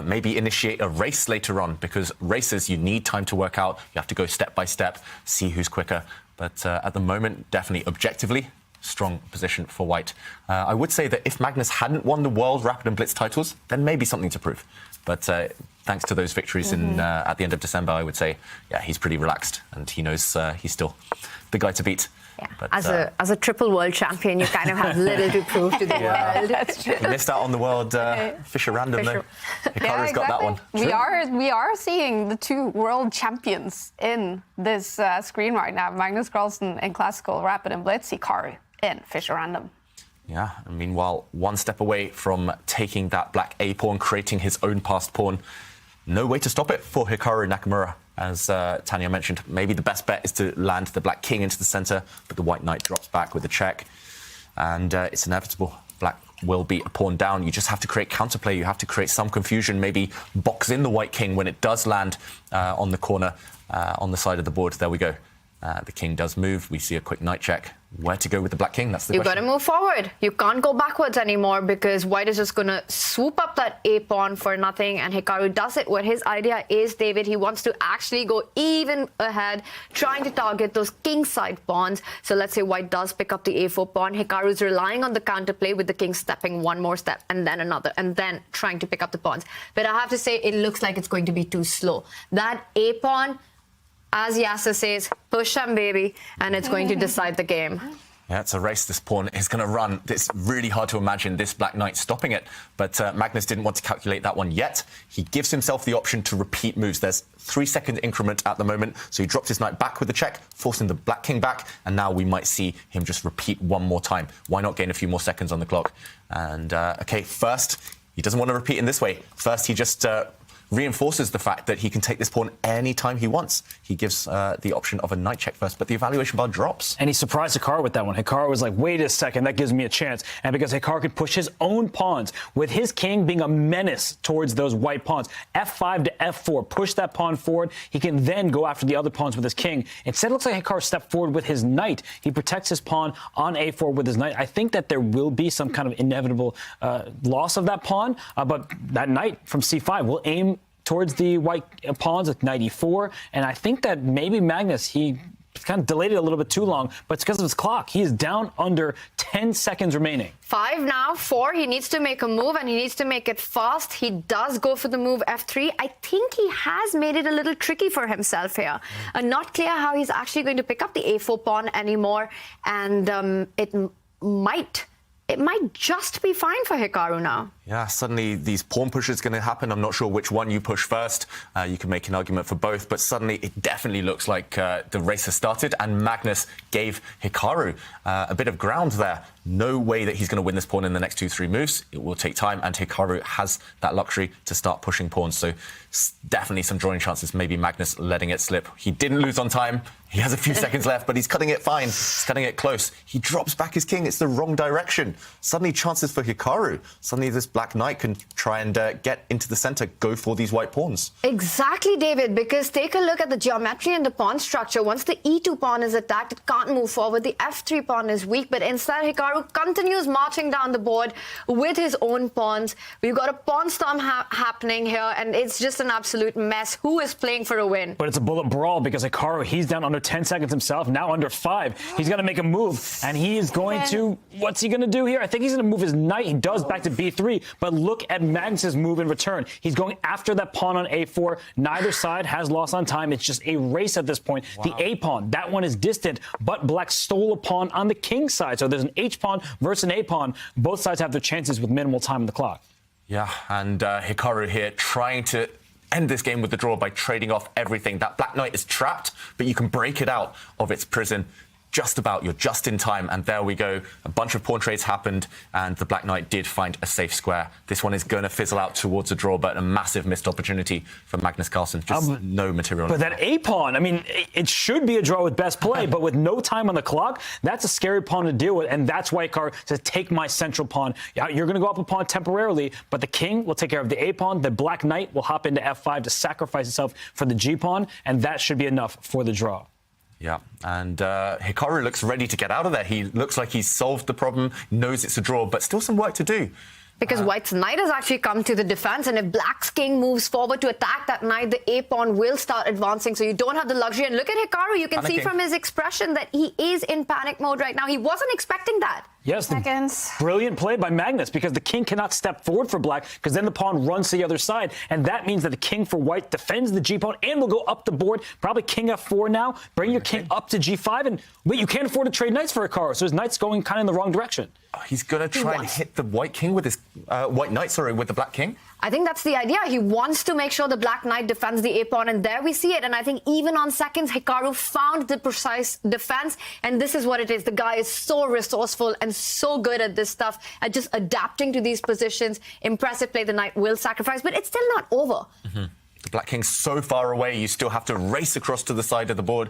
maybe initiate a race later on, because races, you need time to work out. You have to go step by step, see who's quicker. But at the moment, definitely objectively, strong position for white. I would say that if Magnus hadn't won the World Rapid and Blitz titles, then maybe something to prove. But thanks to those victories at the end of December, I would say, yeah, he's pretty relaxed and he knows he's still the guy to beat. Yeah. But, as a triple world champion, you kind of have little to prove to the world. That's true. He missed out on the world Fischer random though. Hikaru's got that one. We are seeing the two world champions in this screen right now. Magnus Carlsen in classical rapid and blitz, Hikaru in Fischer random. Yeah, and meanwhile, one step away from taking that black A-pawn, creating his own passed pawn. No way to stop it for Hikaru Nakamura. As Tanya mentioned, maybe the best bet is to land the black king into the center, but the white knight drops back with a check. And it's inevitable. Black will be a pawn down. You just have to create counterplay. You have to create some confusion, maybe box in the white king when it does land on the corner, on the side of the board. There we go. The king does move. We see a quick knight check. Where to go with the black king? That's the question. You've got to move forward. You can't go backwards anymore because white is just going to swoop up that a-pawn for nothing, and Hikaru does it. What his idea is, David, he wants to actually go even ahead, trying to target those king-side pawns. So let's say white does pick up the a4 pawn. Hikaru's relying on the counterplay with the king stepping one more step and then another, and then trying to pick up the pawns. But I have to say, it looks like it's going to be too slow. That a-pawn, as Yasser says, push him, baby, and it's going to decide the game. Yeah, it's a race. This pawn is going to run. It's really hard to imagine this black knight stopping it, but Magnus didn't want to calculate that one yet. He gives himself the option to repeat moves. There's 3-second increment at the moment, so he drops his knight back with the check, forcing the black king back, and now we might see him just repeat one more time. Why not gain a few more seconds on the clock? And, OK, first, he doesn't want to repeat in this way. First, he just reinforces the fact that he can take this pawn anytime he wants. He gives the option of a knight check first, but the evaluation bar drops. And he surprised Hikaru with that one. Hikaru was like, wait a second, that gives me a chance. And because Hikaru could push his own pawns, with his king being a menace towards those white pawns, f5 to f4, push that pawn forward. He can then go after the other pawns with his king. Instead, it looks like Hikaru stepped forward with his knight. He protects his pawn on a4 with his knight. I think that there will be some kind of inevitable loss of that pawn, but that knight from c5 will aim towards the white pawns with knight e4, and I think that maybe Magnus, he kind of delayed it a little bit too long, but it's because of his clock. He is down under 10 seconds remaining. 5 now, 4. He needs to make a move, and he needs to make it fast. He does go for the move f3. I think he has made it a little tricky for himself here. Not clear how he's actually going to pick up the a4 pawn anymore, and it might just be fine for Hikaru now. Yeah, suddenly these pawn pushes going to happen. I'm not sure which one you push first. You can make an argument for both, but suddenly it definitely looks like the race has started, and Magnus gave Hikaru a bit of ground there. No way that he's going to win this pawn in the next 2-3 moves. It will take time, and Hikaru has that luxury to start pushing pawns. So definitely some drawing chances, maybe Magnus letting it slip. He didn't lose on time. He has a few seconds left, but he's cutting it fine. He's cutting it close. He drops back his king. It's the wrong direction. Suddenly chances for Hikaru. Suddenly this black knight can try and get into the center, go for these white pawns. Exactly, David, because take a look at the geometry and the pawn structure. Once the e2 pawn is attacked, it can't move forward. The f3 pawn is weak, but instead Hikaru continues marching down the board with his own pawns. We've got a pawn storm happening here, and it's just an absolute mess. Who is playing for a win? But it's a bullet brawl because Hikaru, he's down under 10 seconds himself, now under 5. He's got to make a move, and he is going to... What's he going to do here? I think he's going to move his knight. He does back to b3, but look at Magnus's move in return. He's going after that pawn on a4. Neither side has lost on time. It's just a race at this point. Wow. The a pawn, that one is distant, but black stole a pawn on the king side. So there's an h pawn versus an a pawn. Both sides have their chances with minimal time on the clock. Yeah, and Hikaru here trying to end this game with the draw by trading off everything. That black knight is trapped, but you can break it out of its prison. Just about, you're just in time, and there we go. A bunch of pawn trades happened, and the black knight did find a safe square. This one is going to fizzle out towards a draw, but a massive missed opportunity for Magnus Carlsen. Just no material. But that a pawn, I mean, it should be a draw with best play, but with no time on the clock, that's a scary pawn to deal with, and that's why Hikaru says, take my central pawn. Yeah, you're going to go up a pawn temporarily, but the king will take care of the a pawn. The black knight will hop into f5 to sacrifice itself for the g pawn, and that should be enough for the draw. Yeah, and Hikaru looks ready to get out of there. He looks like he's solved the problem, knows it's a draw, but still some work to do. Because White's knight has actually come to the defense, and if Black's king moves forward to attack that knight, the a-pawn will start advancing, so you don't have the luxury. And look at Hikaru, you can see from his expression that he is in panic mode right now. He wasn't expecting that. Yes, brilliant play by Magnus, because the king cannot step forward for Black, because then the pawn runs to the other side, and that means that the king for White defends the g-pawn and will go up the board, probably king f4 now, bring your king up to g5, and wait, you can't afford to trade knights for Hikaru, so his knight's going kind of in the wrong direction. He's going to try and hit the white king with his white knight, with the black king. I think that's the idea. He wants to make sure the black knight defends the a-pawn, and there we see it. And I think even on seconds, Hikaru found the precise defense, and this is what it is. The guy is so resourceful and so good at this stuff, at just adapting to these positions. Impressive play. The knight will sacrifice, but it's still not over. Mm-hmm. The black king's so far away, you still have to race across to the side of the board,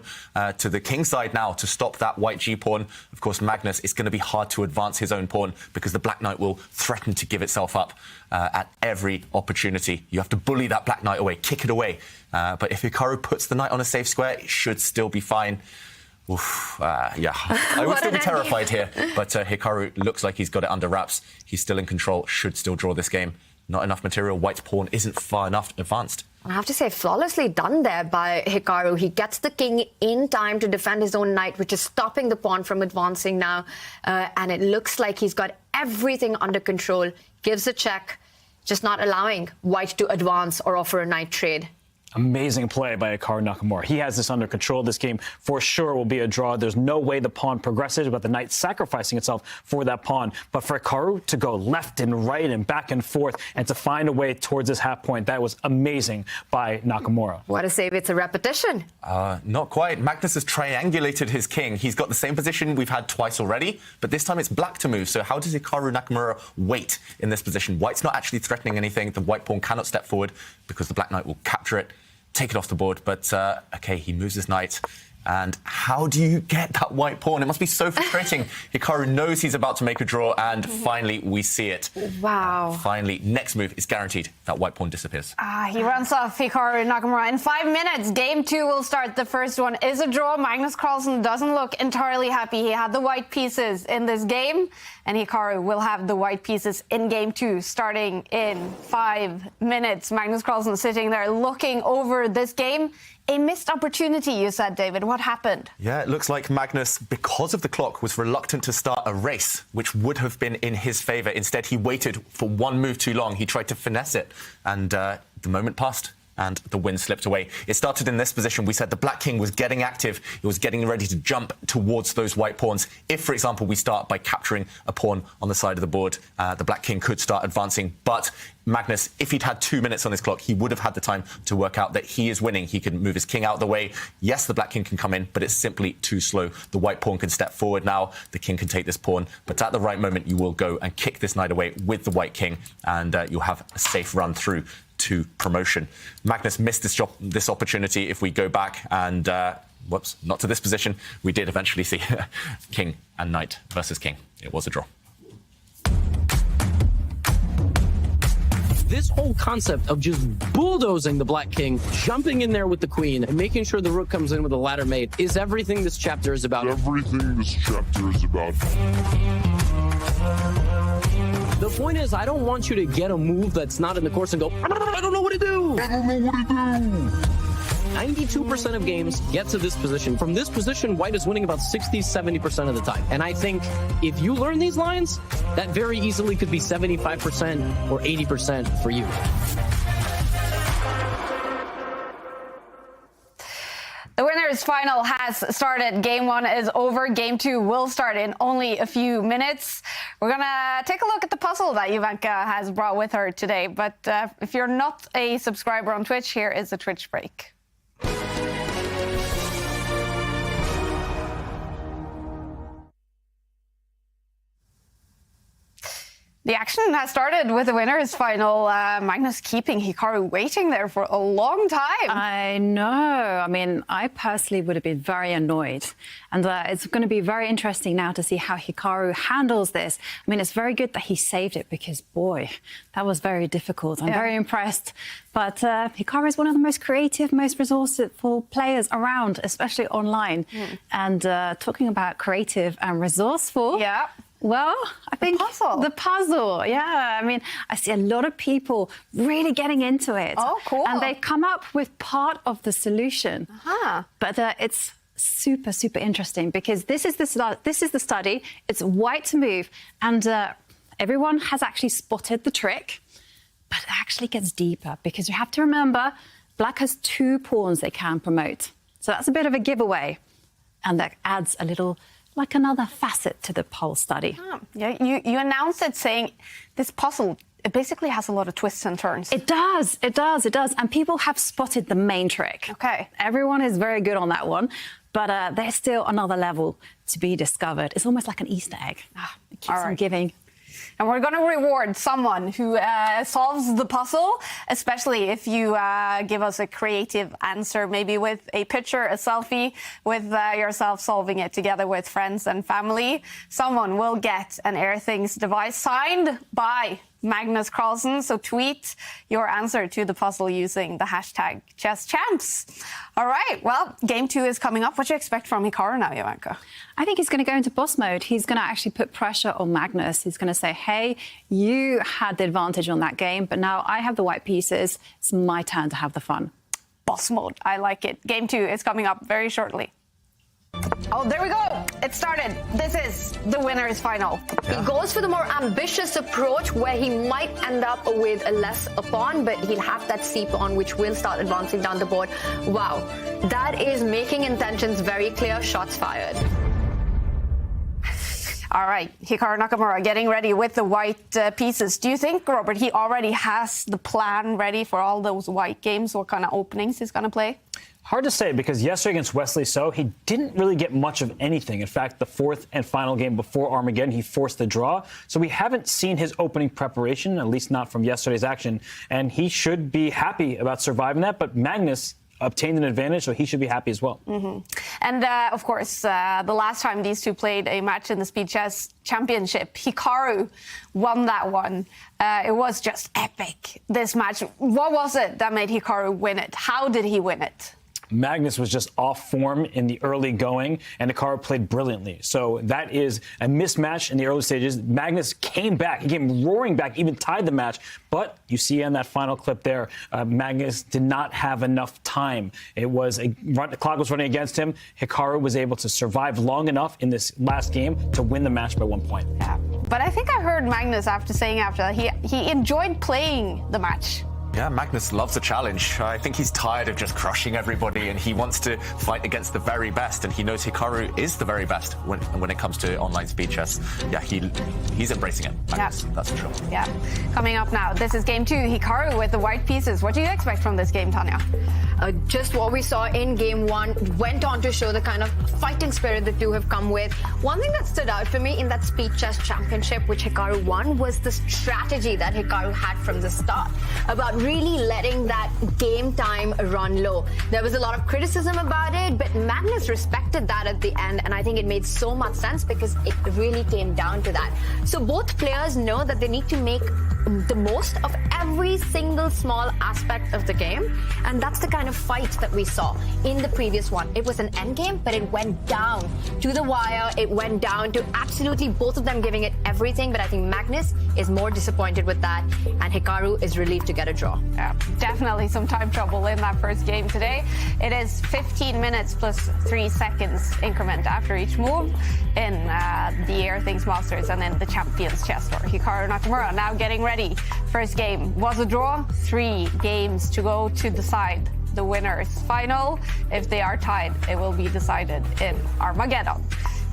to the king side now, to stop that white g-pawn. Of course, Magnus, it's going to be hard to advance his own pawn because the black knight will threaten to give itself up at every opportunity. You have to bully that black knight away, kick it away. But if Hikaru puts the knight on a safe square, it should still be fine. Oof, yeah, I would still be terrified here, but Hikaru looks like he's got it under wraps. He's still in control, should still draw this game. Not enough material. White's pawn isn't far enough advanced. I have to say, flawlessly done there by Hikaru. He gets the king in time to defend his own knight, which is stopping the pawn from advancing now. And it looks like he's got everything under control. Gives a check, just not allowing White to advance or offer a knight trade. Amazing play by Hikaru Nakamura. He has this under control. This game for sure will be a draw. There's no way the pawn progresses without the knight sacrificing itself for that pawn. But for Hikaru to go left and right and back and forth and to find a way towards this half point, that was amazing by Nakamura. What a save. It's a repetition. Not quite. Magnus has triangulated his king. He's got the same position we've had twice already, but this time it's black to move. So how does Hikaru Nakamura wait in this position? White's not actually threatening anything. The white pawn cannot step forward because the black knight will capture it, take it off the board, but okay, he moves his knight. And how do you get that white pawn? It must be so frustrating. Hikaru knows he's about to make a draw, and finally we see it. Wow. Finally, next move is guaranteed. That white pawn disappears. He runs off Hikaru Nakamura. In 5 minutes, game 2 will start. The first one is a draw. Magnus Carlsen doesn't look entirely happy. He had the white pieces in this game, and Hikaru will have the white pieces in game 2 starting in 5 minutes. Magnus Carlsen sitting there looking over this game. A missed opportunity, you said, David. What happened? Yeah, it looks like Magnus, because of the clock, was reluctant to start a race, which would have been in his favour. Instead, he waited for one move too long. He tried to finesse it, and the moment passed. and the win slipped away. It started in this position. We said the black king was getting active. It was getting ready to jump towards those white pawns. If, for example, we start by capturing a pawn on the side of the board, the black king could start advancing. But Magnus, if he'd had 2 minutes on his clock, he would have had the time to work out that he is winning. He can move his king out of the way. Yes, the black king can come in, but it's simply too slow. The white pawn can step forward now. The king can take this pawn. But at the right moment, you will go and kick this knight away with the white king, and you'll have a safe run through to promotion. Magnus missed this opportunity. If we go back and, whoops, not to this position, we did eventually see king and knight versus king. It was a draw. This whole concept of just bulldozing the black king, jumping in there with the queen, and making sure the rook comes in with a ladder mate is everything this chapter is about. Everything this chapter is about. The point is, I don't want you to get a move that's not in the course and go, I don't know what to do. I don't know what to do. 92% of games get to this position. From this position, white is winning about 60, 70% of the time. And I think if you learn these lines, that very easily could be 75% or 80% for you. The winners final has started. Game 1 is over. Game 2 will start in only a few minutes. We're going to take a look at the puzzle that Jovanka has brought with her today. But if you're not a subscriber on Twitch, here is a Twitch break. The action has started with the winners final. Magnus keeping Hikaru waiting there for a long time. I know. I mean, I personally would have been very annoyed. And it's going to be very interesting now to see how Hikaru handles this. I mean, it's very good that he saved it because, boy, that was very difficult. I'm very impressed. But Hikaru is one of the most creative, most resourceful players around, especially online. And talking about creative and resourceful... Yeah. Well, I think the puzzle, yeah. I mean, I see a lot of people really getting into it. Oh, cool. And they come up with part of the solution. But it's super, super interesting because this is the study. It's white to move. And everyone has actually spotted the trick. But it actually gets deeper because you have to remember, black has 2 pawns they can promote. So that's a bit of a giveaway. And that adds a little... like another facet to the poll study. Yeah, you announced it saying this puzzle, it basically has a lot of twists and turns. It does, it does, it does. And people have spotted the main trick. Okay. Everyone is very good on that one, but there's still another level to be discovered. It's almost like an Easter egg. It keeps on giving. And we're going to reward someone who solves the puzzle, especially if you give us a creative answer, maybe with a picture, a selfie, with yourself solving it together with friends and family. Someone will get an Airthings device signed by Magnus Carlsen. So tweet your answer to the puzzle using the hashtag #ChessChamps. All right, well, game 2 is coming up. What do you expect from Hikaru now, Jovanka? I think he's going to go into boss mode. He's going to actually put pressure on Magnus. He's going to say, hey, you had the advantage on that game, but now I have the white pieces. It's my turn to have the fun. Boss mode. I like it. Game 2 is coming up very shortly. Oh, there we go. It started. This is the winner's final. He goes for the more ambitious approach where he might end up with a less a pawn, but he'll have that C pawn, which will start advancing down the board. Wow. That is making intentions very clear. Shots fired. All right, Hikaru Nakamura getting ready with the white pieces. Do you think, Robert, he already has the plan ready for all those white games? What kind of openings he's going to play? Hard to say because yesterday against Wesley So, he didn't really get much of anything. In fact, the 4th and final game before Armageddon, he forced the draw. So we haven't seen his opening preparation, at least not from yesterday's action. And he should be happy about surviving that. But Magnus obtained an advantage, so he should be happy as well. And, of course, the last time these two played a match in the Speed Chess Championship, Hikaru won that one. It was just epic, this match. What was it that made Hikaru win it? How did he win it? Magnus was just off form in the early going, and Hikaru played brilliantly. So that is a mismatch in the early stages. Magnus came back. He came roaring back, even tied the match. But you see on that final clip there, Magnus did not have enough time. The clock was running against him. Hikaru was able to survive long enough in this last game to win the match by 1 point. Yeah. But I think I heard Magnus saying after that he enjoyed playing the match. Yeah, Magnus loves a challenge. I think he's tired of just crushing everybody, and he wants to fight against the very best, and he knows Hikaru is the very best when it comes to online speed chess. Yeah, he's embracing it, Magnus, that's for sure. Yeah. Coming up now, this is game 2. Hikaru with the white pieces. What do you expect from this game, Tanya? Just what we saw in game 1 went on to show the kind of fighting spirit the two have come with. One thing that stood out for me in that speed chess championship, which Hikaru won, was the strategy that Hikaru had from the start about really letting that game time run low. There was a lot of criticism about it, but Magnus respected that at the end, and I think it made so much sense because it really came down to that. So both players know that they need to make the most of every single small aspect of the game, and that's the kind of fight that we saw in the previous one. It was an end game, but it went down to the wire. It went down to absolutely both of them giving it everything, but I think Magnus is more disappointed with that, and Hikaru is relieved to get a draw. Yeah, definitely some time trouble in that first game today. It is 15 minutes plus 3 seconds increment after each move in the Airthings Masters and then the Champions Chess Tour. Hikaru Nakamura now getting ready. First game was a draw. 3 games to go to decide the winners final. If they are tied, it will be decided in Armageddon.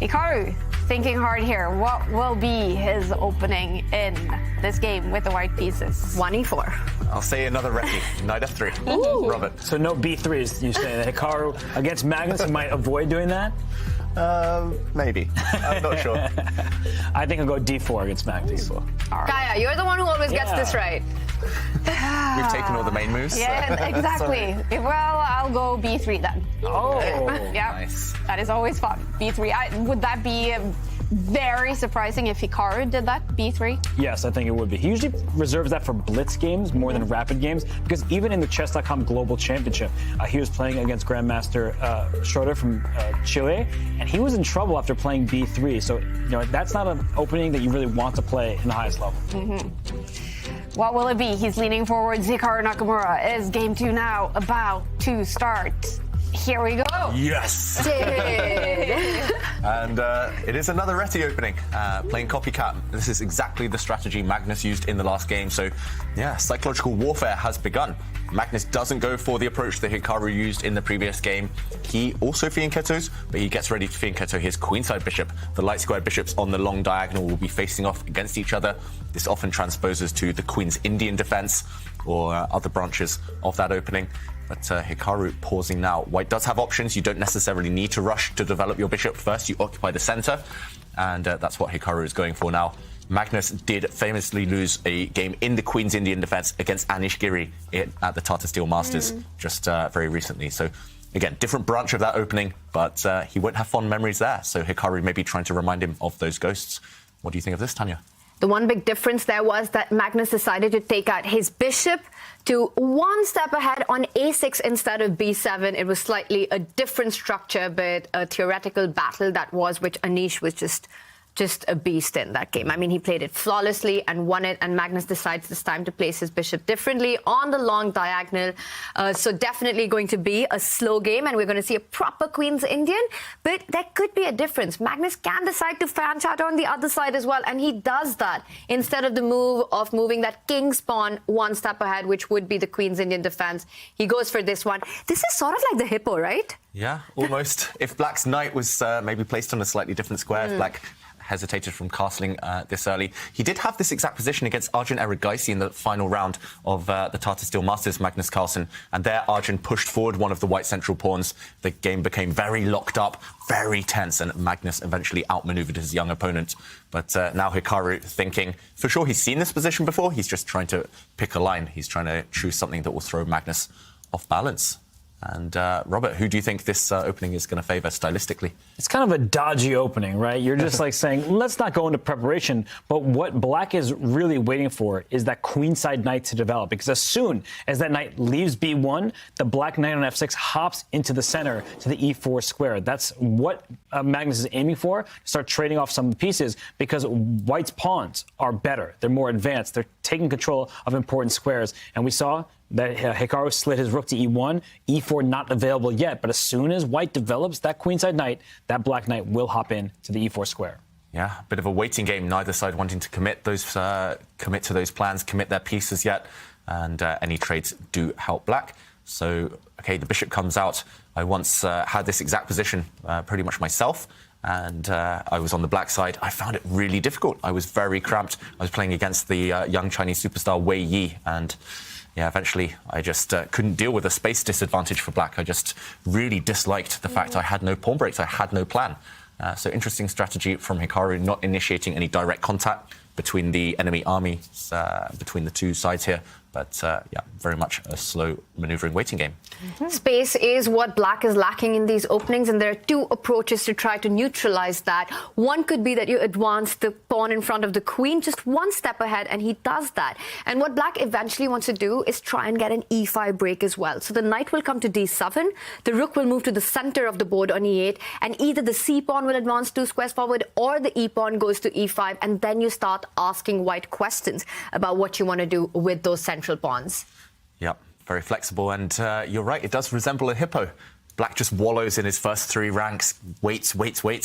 Hikaru thinking hard here. What will be his opening in this game with the white pieces? 1e4. I'll say another recce. Knight f3. Robert. So no b3s, you say that Hikaru against Magnus, he might avoid doing that? Maybe. I'm not sure. I think I'll go d4 against Magnus. Kaya, you're the one who always gets this right. We've taken all the main moves. Yeah, exactly. Well, I'll go b3 then. Oh, yeah. Nice. That is always fun. b3. Would that be very surprising if Hikaru did that, b3? Yes, I think it would be. He usually reserves that for blitz games more than rapid games, because even in the Chess.com Global Championship, he was playing against Grandmaster Schroeder from Chile, and he was in trouble after playing b3. So, that's not an opening that you really want to play in the highest level. What will it be? He's leaning forward. Hikaru Nakamura is game 2 now about to start. Here we go. Yes. And it is another Reti opening, playing copycat. This is exactly the strategy Magnus used in the last game. So, yeah, psychological warfare has begun. Magnus doesn't go for the approach that Hikaru used in the previous game. He also fianchettos, but he gets ready to fianchetto his queenside bishop. The light square bishops on the long diagonal will be facing off against each other. This often transposes to the Queen's Indian defense or other branches of that opening. But Hikaru pausing now. White does have options. You don't necessarily need to rush to develop your bishop first. You occupy the center, and that's what Hikaru is going for now. Magnus did famously lose a game in the Queen's Indian defense against Anish Giri at the Tata Steel Masters just very recently. So, again, different branch of that opening, but he won't have fond memories there. So Hikaru may be trying to remind him of those ghosts. What do you think of this, Tanya? The one big difference there was that Magnus decided to take out his bishop to one step ahead on a6 instead of b7. It was slightly a different structure, but a theoretical battle that was, which Anish was just a beast in that game. I mean, he played it flawlessly and won it, and Magnus decides this time to place his bishop differently on the long diagonal. So definitely going to be a slow game, and we're going to see a proper Queen's Indian, but there could be a difference. Magnus can decide to fan chat on the other side as well, and he does that instead of the move of moving that king's pawn one step ahead, which would be the Queen's Indian defense. He goes for this one. This is sort of like the hippo, right? Yeah, almost. If Black's knight was maybe placed on a slightly different square, if Black hesitated from castling this early. He did have this exact position against Arjun Erigaisi in the final round of the Tata Steel Masters, Magnus Carlsen, and there Arjun pushed forward one of the white central pawns. The game became very locked up, very tense, and Magnus eventually outmaneuvered his young opponent. But now Hikaru thinking, for sure he's seen this position before, he's just trying to pick a line. He's trying to choose something that will throw Magnus off balance. And Robert, who do you think this opening is going to favour stylistically? It's kind of a dodgy opening, right? You're just like saying, let's not go into preparation. But what Black is really waiting for is that queenside knight to develop. Because as soon as that knight leaves b1, the Black knight on f6 hops into the center to the e4 square. That's what Magnus is aiming for, to start trading off some pieces, because White's pawns are better. They're more advanced. They're taking control of important squares. And we saw that Hikaru slid his rook to e1, e4 not available yet, but as soon as White develops that queenside knight, that Black knight will hop in to the e4 square. Yeah, a bit of a waiting game, neither side wanting to commit to those plans, commit their pieces yet. and any trades do help black. So, okay, the bishop comes out. I once had this exact position pretty much myself, and I was on the black side. I found it really difficult. I was very cramped. I was playing against the young Chinese superstar Wei Yi, and yeah, eventually I just couldn't deal with the space disadvantage for black. I just really disliked the fact I had no pawn breaks. I had no plan. So interesting strategy from Hikaru, not initiating any direct contact between the enemy armies, between the two sides here. But yeah, very much a slow maneuvering waiting game. Space is what black is lacking in these openings, and there are two approaches to try to neutralize that. One could be that you advance the pawn in front of the queen just one step ahead, and he does that. And what black eventually wants to do is try and get an e5 break as well. So the knight will come to d7, the rook will move to the center of the board on e8, and either the c pawn will advance 2 squares forward or the e pawn goes to e5, and then you start asking white questions about what you want to do with those central pawns. Yep, very flexible, and you're right, it does resemble a hippo. Black just wallows in his first 3 ranks, waits,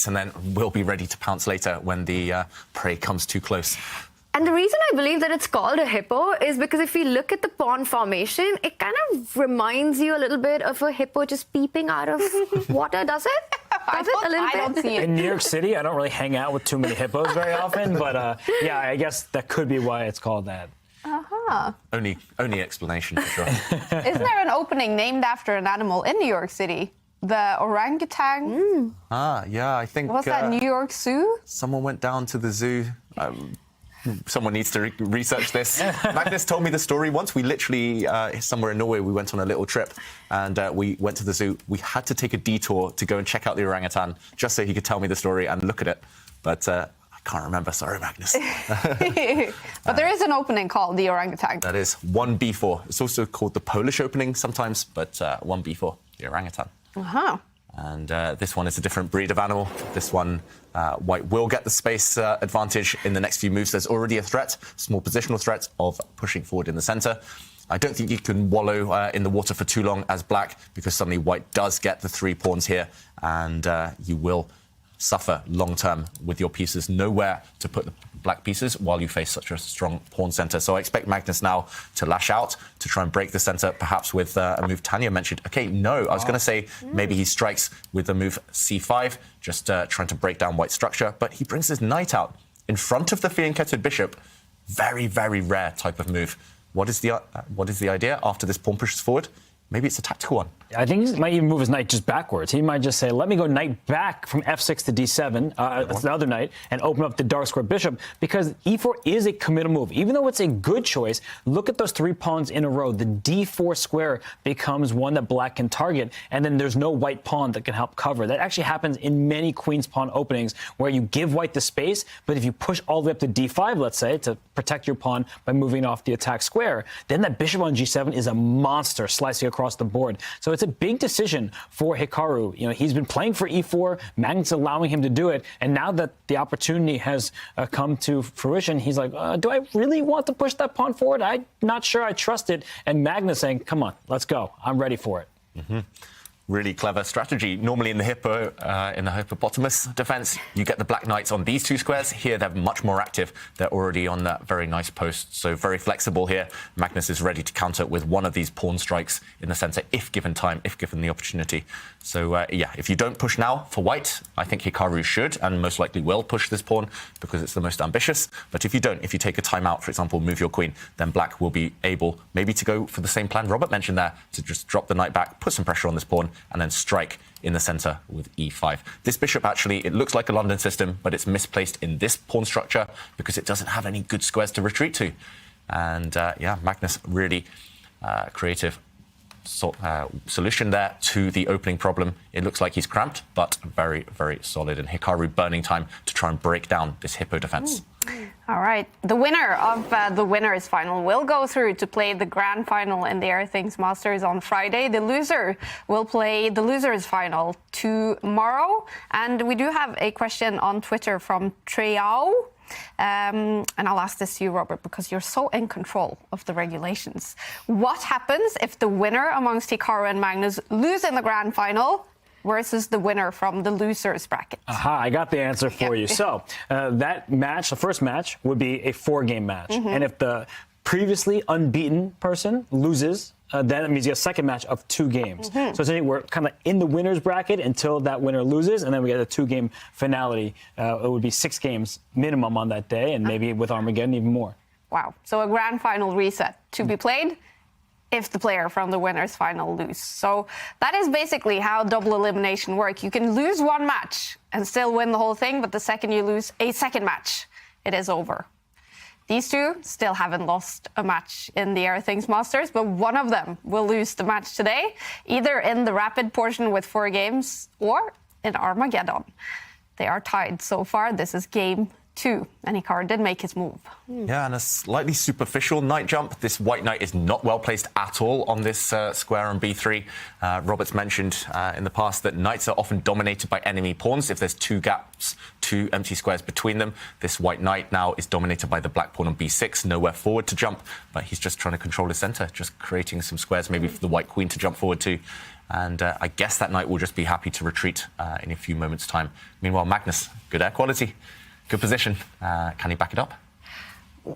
and then will be ready to pounce later when the prey comes too close. And the reason I believe that it's called a hippo is because if you look at the pawn formation, it kind of reminds you a little bit of a hippo just peeping out of water, does it? I don't see it. In New York City, I don't really hang out with too many hippos very often, but yeah, I guess that could be why it's called that. Only explanation for sure. Isn't there an opening named after an animal in New York City? The orangutan? Yeah, I think... Was that New York Zoo? Someone went down to the zoo. Someone needs to research this. Magnus told me the story once. We literally, somewhere in Norway, we went on a little trip, and we went to the zoo. We had to take a detour to go and check out the orangutan, just so he could tell me the story and look at it. But I can't remember. Sorry, Magnus. But there is an opening called the orangutan. That is 1b4. It's also called the Polish opening sometimes, but 1b4, the orangutan. And this one is a different breed of animal. This one, white will get the space advantage in the next few moves. There's already a threat, small positional threat of pushing forward in the center. I don't think you can wallow in the water for too long as black, because suddenly white does get the 3 pawns here, and you will suffer long-term with your pieces nowhere to put the black pieces while you face such a strong pawn center. So I expect Magnus now to lash out, to try and break the center, perhaps with a move Tanya mentioned. Okay, no, I was going to say maybe he strikes with the move c5, just trying to break down white structure, but he brings his knight out in front of the fianchetted bishop. Very, very rare type of move. What is the idea after this pawn pushes forward? Maybe it's a tactical one. I think he might even move his knight just backwards. He might just say, let me go knight back from f6 to d7, that's the other knight, and open up the dark square bishop, because e4 is a committal move. Even though it's a good choice, look at those 3 pawns in a row. The d4 square becomes one that black can target, and then there's no white pawn that can help cover. That actually happens in many queen's pawn openings, where you give white the space, but if you push all the way up to d5, let's say, to protect your pawn by moving off the attack square, then that bishop on g7 is a monster slicing across the board. So it's a big decision for Hikaru. You know, he's been playing for e4, Magnus allowing him to do it, and now that the opportunity has come to fruition, he's like, do I really want to push that pawn forward? I'm not sure I trust it. And Magnus saying, come on, let's go. I'm ready for it. Really clever strategy. Normally in the hippopotamus defense, you get the black knights on these 2 squares. Here, they're much more active. They're already on that very nice post, so very flexible here. Magnus is ready to counter with one of these pawn strikes in the center, if given time, if given the opportunity. So, yeah, if you don't push now for white, I think Hikaru should, and most likely will push this pawn, because it's the most ambitious. But if you don't, if you take a time out, for example, move your queen, then black will be able maybe to go for the same plan Robert mentioned there, to just drop the knight back, put some pressure on this pawn, and then strike in the center with e5. This bishop, actually, it looks like a London system, but it's misplaced in this pawn structure because it doesn't have any good squares to retreat to. And yeah, Magnus really creative solution there to the opening problem. It looks like he's cramped, but very, very solid. And Hikaru burning time to try and break down this hippo defense. All right. The winner of the winners final will go through to play the grand final in the Airthings Masters on Friday. The loser will play the losers final tomorrow. And we do have a question on Twitter from Treao. And I'll ask this to you, Robert, because you're so in control of the regulations. What happens if the winner amongst Hikaru and Magnus lose in the grand final versus the winner from the losers bracket? Aha, I got the answer for you. So that match, the first match, would be a 4-game match. And if the previously unbeaten person loses, then it means you get a second match of 2 games. So essentially we're kind of in the winner's bracket until that winner loses, and then we get a 2-game finality. It would be 6 games minimum on that day, and maybe with Armageddon even more. Wow. So a grand final reset to be played if the player from the winner's final lose. So that is basically how double elimination works. You can lose 1 match and still win the whole thing, but the second you lose a second match, it is over. These 2 still haven't lost a match in the Airthings Masters, but one of them will lose the match today, either in the rapid portion with 4 games or in Armageddon. They are tied so far. This is game 2, and Hikaru did make his move. Yeah, and a slightly superficial knight jump. This white knight is not well placed at all on this square on B3. Robert's mentioned in the past that knights are often dominated by enemy pawns. If there's 2 gaps, 2 empty squares between them, this white knight now is dominated by the black pawn on B6, nowhere forward to jump, but he's just trying to control his center, just creating some squares maybe for the white queen to jump forward to. And I guess that knight will just be happy to retreat in a few moments' time. Meanwhile, Magnus, good air quality. Good position. Can he back it up?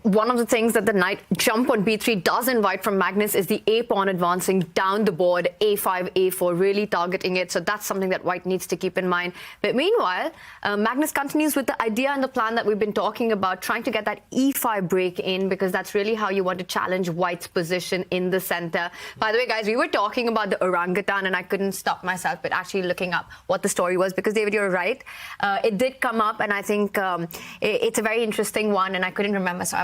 One of the things that the knight jump on b3 does invite from Magnus is the a-pawn advancing down the board, a5, a4, really targeting it. So that's something that white needs to keep in mind. But meanwhile, Magnus continues with the idea and the plan that we've been talking about, trying to get that e5 break in, because that's really how you want to challenge white's position in the center. By the way, guys, we were talking about the orangutan, and I couldn't stop myself but actually looking up what the story was, because, David, you're right. It did come up, and I think it's a very interesting one, and I couldn't remember. So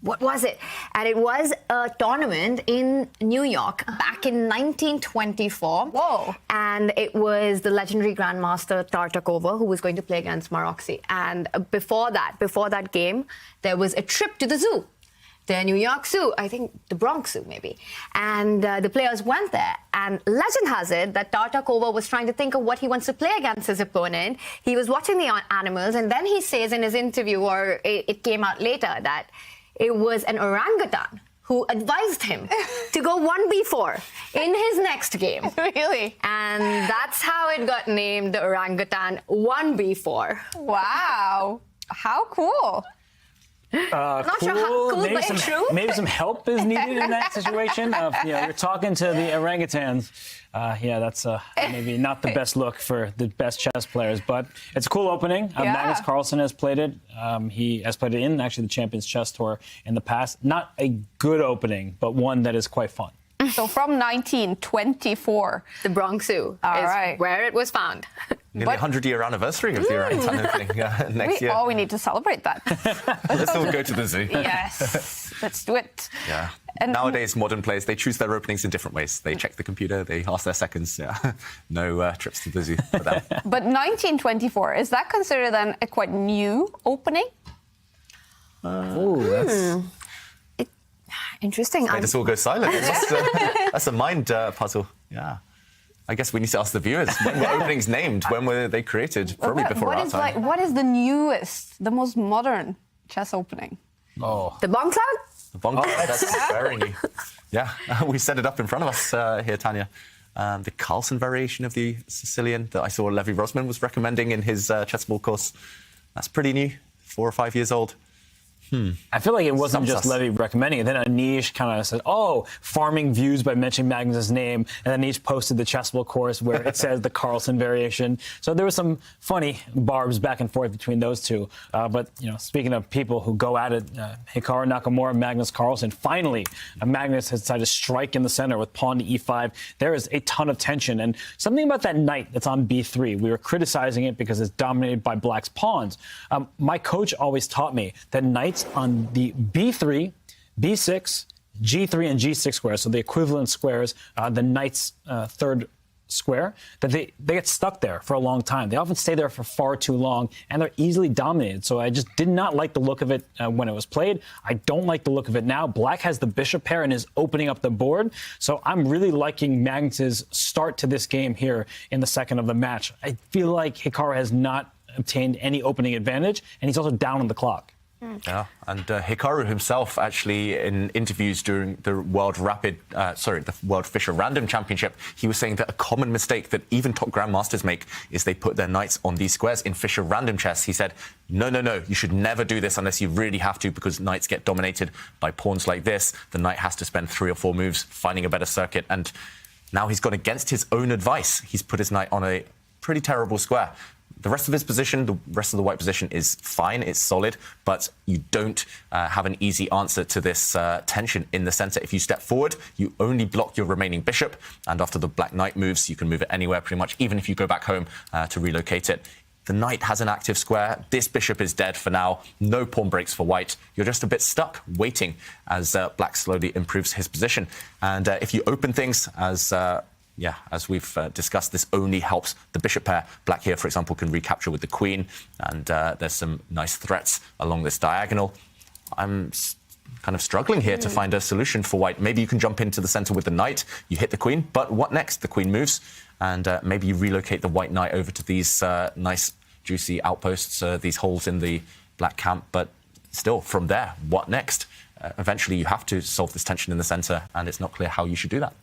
what was it? And it was a tournament in New York back in 1924. Whoa. And it was the legendary Grandmaster Tartakova who was going to play against Maroczy. And before that game, there was a trip to the zoo. The New York Zoo, I think the Bronx Zoo maybe. And the players went there. And legend has it that Tartakova was trying to think of what he wants to play against his opponent. He was watching the animals, and then he says in his interview, or it came out later, that it was an orangutan who advised him to go 1b4 in his next game. Really? And that's how it got named the orangutan 1b4. Wow. How cool. Not sure how cool, but it's true. Maybe some help is needed in that situation. You're talking to the orangutans. That's maybe not the best look for the best chess players, but it's a cool opening. Magnus Carlsen has played it. He has played it in actually the Champions Chess Tour in the past. Not a good opening, but one that is quite fun. So from 1924, the Bronx Zoo is where it was found. Nearly 100-year anniversary of the orangutan opening next year. Oh, we need to celebrate that. Let's all go to the zoo. Yes, let's do it. Yeah. And nowadays, modern players, they choose their openings in different ways. They check the computer, they ask their seconds. Yeah. No trips to the zoo for them. But 1924, is that considered then a quite new opening? Interesting. Made us all go silent. That's a mind puzzle. Yeah. I guess we need to ask the viewers. When were openings named? When were they created? Probably before our time. What is the newest, the most modern chess opening? Oh. The bomb cloud? The bomb cloud, that's very new. Yeah, we set it up in front of us here, Tanya. The Carlsen variation of the Sicilian that I saw Levi Rosman was recommending in his chessball course. That's pretty new, 4 or 5 years old. I feel like it wasn't just Levy recommending it. Then Anish kind of said, farming views by mentioning Magnus' name. And then Anish posted the chessable course where it says the Carlsen variation. So there was some funny barbs back and forth between those two. But, speaking of people who go at it, Hikaru Nakamura, Magnus Carlsen, finally, Magnus has decided to strike in the center with pawn to e5. There is a ton of tension. And something about that knight that's on b3, we were criticizing it because it's dominated by black's pawns. My coach always taught me that knights on the b3, b6, g3, and g6 squares, so the equivalent squares, the knight's third square, that they get stuck there for a long time. They often stay there for far too long, and they're easily dominated. So I just did not like the look of it when it was played. I don't like the look of it now. Black has the bishop pair and is opening up the board. So I'm really liking Magnus's start to this game here in the second of the match. I feel like Hikaru has not obtained any opening advantage, and he's also down on the clock. Yeah, and Hikaru himself, actually, in interviews during the World Fischer Random Championship, he was saying that a common mistake that even top grandmasters make is they put their knights on these squares. In Fischer Random chess, he said, no, you should never do this unless you really have to, because knights get dominated by pawns like this. The knight has to spend 3 or 4 moves finding a better circuit, and now he's gone against his own advice. He's put his knight on a pretty terrible square. The rest of his position, the rest of the white position is fine, it's solid, but you don't have an easy answer to this tension in the center. If you step forward, you only block your remaining bishop, and after the black knight moves, you can move it anywhere pretty much, even if you go back home to relocate it. The knight has an active square. This bishop is dead for now. No pawn breaks for white. You're just a bit stuck, waiting as black slowly improves his position. And if you open things, as we've discussed, this only helps the bishop pair. Black here, for example, can recapture with the queen, and there's some nice threats along this diagonal. I'm kind of struggling here to find a solution for white. Maybe you can jump into the center with the knight, you hit the queen, but what next? The queen moves, and maybe you relocate the white knight over to these nice, juicy outposts, these holes in the black camp, but still, from there, what next? Eventually, you have to solve this tension in the center, and it's not clear how you should do that.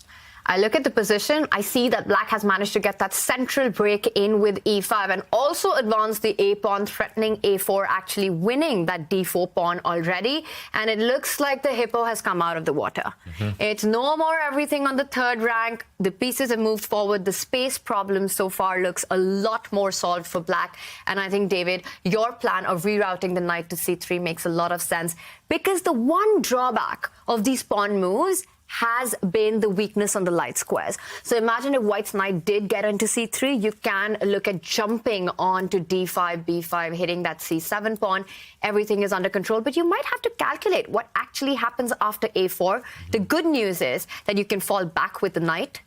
I look at the position, I see that black has managed to get that central break in with e5 and also advance the a pawn, threatening a4, actually winning that d4 pawn already. And it looks like the hippo has come out of the water. It's no more everything on the third rank. The pieces have moved forward. The space problem so far looks a lot more solved for black. And I think, David, your plan of rerouting the knight to c3 makes a lot of sense, because the one drawback of these pawn moves has been the weakness on the light squares. So imagine if white's knight did get into c3, you can look at jumping on to d5, b5, hitting that c7 pawn. Everything is under control, but you might have to calculate what actually happens after a4. The good news is that you can fall back with the knight,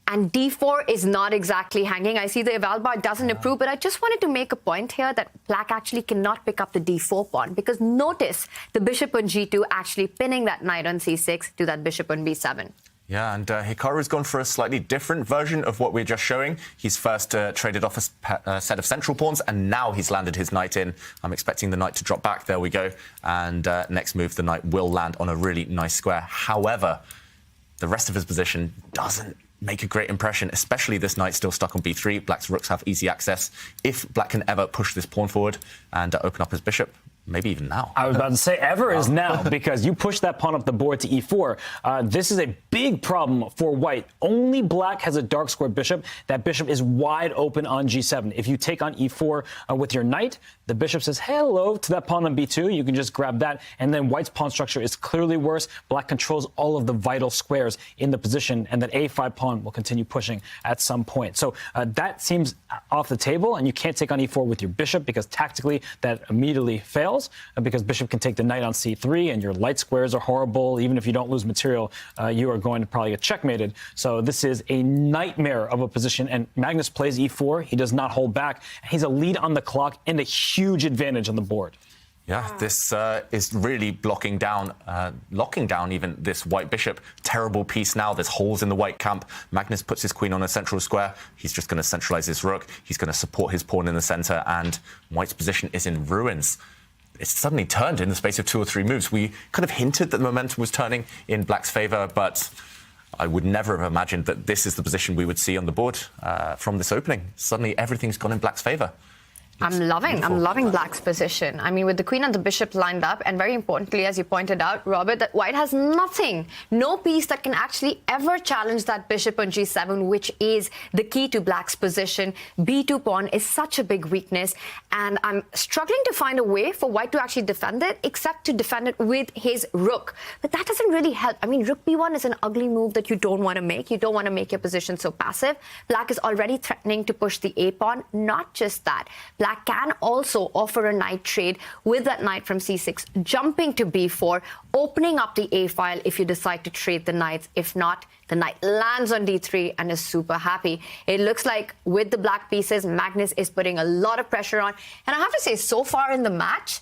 and d4 is not exactly hanging. I see the eval bar doesn't approve, but I just wanted to make a point here that black actually cannot pick up the d4 pawn, because notice the bishop on g2 actually pinning that knight on c6 to that bishop on b7. Yeah, and Hikaru's gone for a slightly different version of what we're just showing. He's first traded off a set of central pawns, and now he's landed his knight in. I'm expecting the knight to drop back. There we go. And next move, the knight will land on a really nice square. However, the rest of his position doesn't make a great impression, especially this knight still stuck on b3. Black's rooks have easy access. If black can ever push this pawn forward and open up his bishop, maybe even now. I was about to say ever is now, because you push that pawn up the board to e4. This is a big problem for white. Only black has a dark square bishop. That bishop is wide open on g7. If you take on e4 with your knight, the bishop says hello to that pawn on b2. You can just grab that, and then white's pawn structure is clearly worse. Black controls all of the vital squares in the position, and that a5 pawn will continue pushing at some point. So that seems off the table, and you can't take on e4 with your bishop, because tactically that immediately fails. Because bishop can take the knight on c3, and your light squares are horrible. Even if you don't lose material, you are going to probably get checkmated. So this is a nightmare of a position, and Magnus plays e4. He does not hold back. He's a lead on the clock and a huge advantage on the board. Yeah, this is really locking down even this white bishop. Terrible piece now. There's holes in the white camp. Magnus puts his queen on a central square. He's just going to centralize his rook. He's going to support his pawn in the center, and white's position is in ruins. It's suddenly turned in the space of 2 or 3 moves. We kind of hinted that the momentum was turning in black's favor, but I would never have imagined that this is the position we would see on the board from this opening. Suddenly, everything's gone in black's favor. I'm loving black's position. I mean, with the queen and the bishop lined up, and very importantly, as you pointed out, Robert, that white has nothing, no piece that can actually ever challenge that bishop on g7, which is the key to black's position. b2 pawn is such a big weakness, and I'm struggling to find a way for white to actually defend it, except to defend it with his rook. But that doesn't really help. I mean, rook b1 is an ugly move that you don't want to make. You don't want to make your position so passive. Black is already threatening to push the a pawn. Not just that, black can also offer a knight trade with that knight from c6, jumping to b4, opening up the a file if you decide to trade the knights. If not, the knight lands on d3 and is super happy. It looks like with the black pieces, Magnus is putting a lot of pressure on. And I have to say, so far in the match,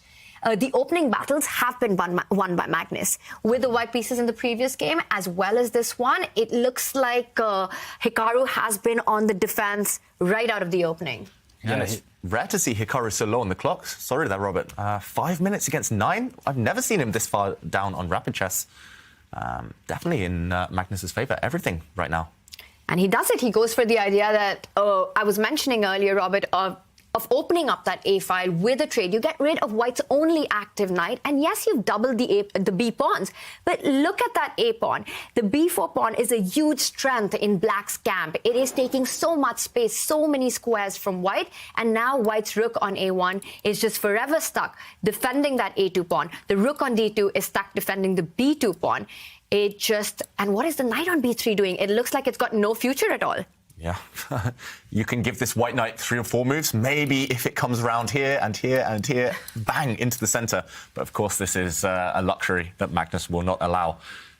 the opening battles have been won by Magnus. With the white pieces in the previous game, as well as this one, it looks like Hikaru has been on the defense right out of the opening. And it's rare to see Hikaru so low on the clock. Sorry there, Robert. 5 minutes against 9? I've never seen him this far down on rapid chess. Definitely in Magnus's favour. Everything right now. And he does it. He goes for the idea that I was mentioning earlier, Robert, of opening up that A file with a trade. You get rid of White's only active knight, and yes, you've doubled the B pawns, but look at that A pawn. The B4 pawn is a huge strength in Black's camp. It is taking so much space, so many squares from White, and now White's rook on A1 is just forever stuck defending that A2 pawn. The rook on D2 is stuck defending the B2 pawn. And what is the knight on B3 doing? It looks like it's got no future at all. Yeah, you can give this white knight 3 or 4 moves. Maybe if it comes around here and here and here, bang, into the centre. But of course, this is a luxury that Magnus will not allow.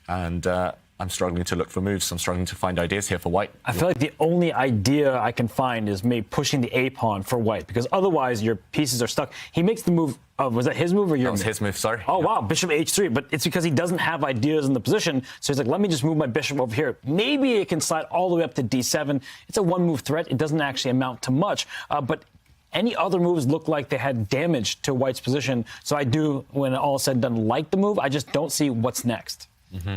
And I'm struggling to look for moves. I'm struggling to find ideas here for White. I feel like the only idea I can find is maybe pushing the A pawn for White, because otherwise your pieces are stuck. He makes the move. Was that his move or your move? That was his move, sorry. Oh, wow, bishop H3. But it's because he doesn't have ideas in the position. So he's like, let me just move my bishop over here. Maybe it can slide all the way up to D7. It's a one-move threat. It doesn't actually amount to much. But any other moves look like they had damage to White's position. So I do, when all is said and done, like the move. I just don't see what's next. Mm-hmm.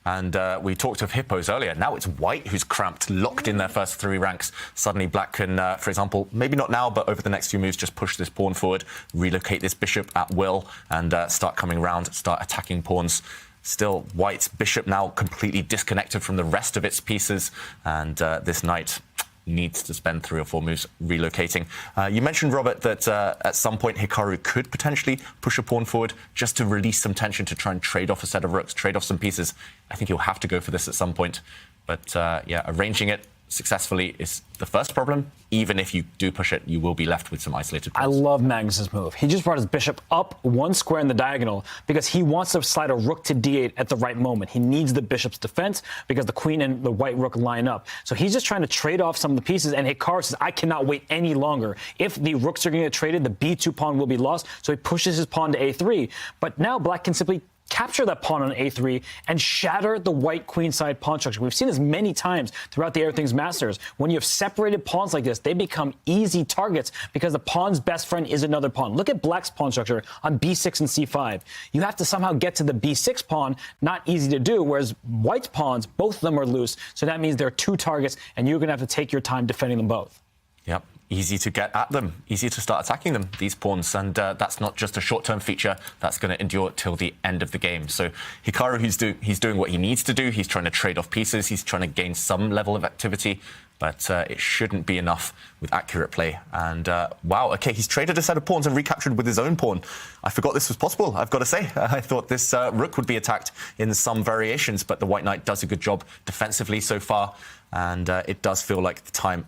And we talked of hippos earlier. Now it's White who's cramped, locked in their first 3 ranks. Suddenly Black can, for example, maybe not now, but over the next few moves, just push this pawn forward, relocate this bishop at will, and start coming around, start attacking pawns. Still, White's bishop now completely disconnected from the rest of its pieces, and this knight needs to spend 3 or 4 moves relocating. You mentioned, Robert, that at some point Hikaru could potentially push a pawn forward just to release some tension, to try and trade off a set of rooks, trade off some pieces. I think he'll have to go for this at some point. But yeah, arranging it successfully is the first problem. Even if you do push it, you will be left with some isolated pawns. I love Magnus's move. He just brought his bishop up 1 square in the diagonal because he wants to slide a rook to D8 at the right moment. He needs the bishop's defense because the queen and the white rook line up. So he's just trying to trade off some of the pieces, and Hikaru says, I cannot wait any longer. If the rooks are going to get traded, the B2 pawn will be lost. So he pushes his pawn to A3. But now Black can simply capture that pawn on A3 and shatter the white queenside pawn structure. We've seen this many times throughout the Airthings Masters. When you have separated pawns like this, they become easy targets because the pawn's best friend is another pawn. Look at Black's pawn structure on B6 and C5. You have to somehow get to the B6 pawn, not easy to do, whereas White's pawns, both of them are loose. So that means there are 2 targets, and you're going to have to take your time defending them both. Yep. Easy to get at them, easy to start attacking them, these pawns. And that's not just a short-term feature. That's going to endure till the end of the game. So Hikaru, he's doing what he needs to do. He's trying to trade off pieces. He's trying to gain some level of activity. But it shouldn't be enough with accurate play. And wow, OK, he's traded a set of pawns and recaptured with his own pawn. I forgot this was possible, I've got to say. I thought this rook would be attacked in some variations, but the white knight does a good job defensively so far. And it does feel like the time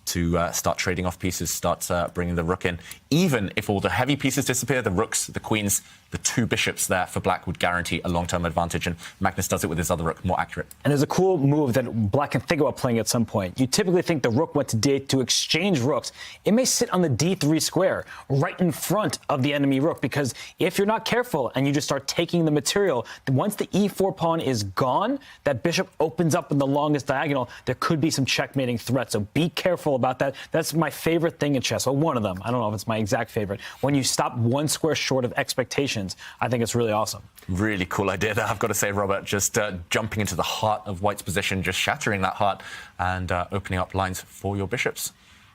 to start trading off pieces, start bringing the rook in. Even if all the heavy pieces disappear, the rooks, the queens, the 2 bishops there for Black would guarantee a long-term advantage, and Magnus does it with his other rook, more accurate. And there's a cool move that Black can think about playing at some point. You typically think the rook went to D8 to exchange rooks. It may sit on the D3 square, right in front of the enemy rook, because if you're not careful and you just start taking the material, once the E4 pawn is gone, that bishop opens up in the longest diagonal. There could be some checkmating threats, so be careful about that. That's my favorite thing in chess. Well, one of them. I don't know if it's my exact favorite. When you stop 1 square short of expectations, I think it's really awesome. Really cool idea there, I've got to say, Robert. Just jumping into the heart of White's position, just shattering that heart and opening up lines for your bishops.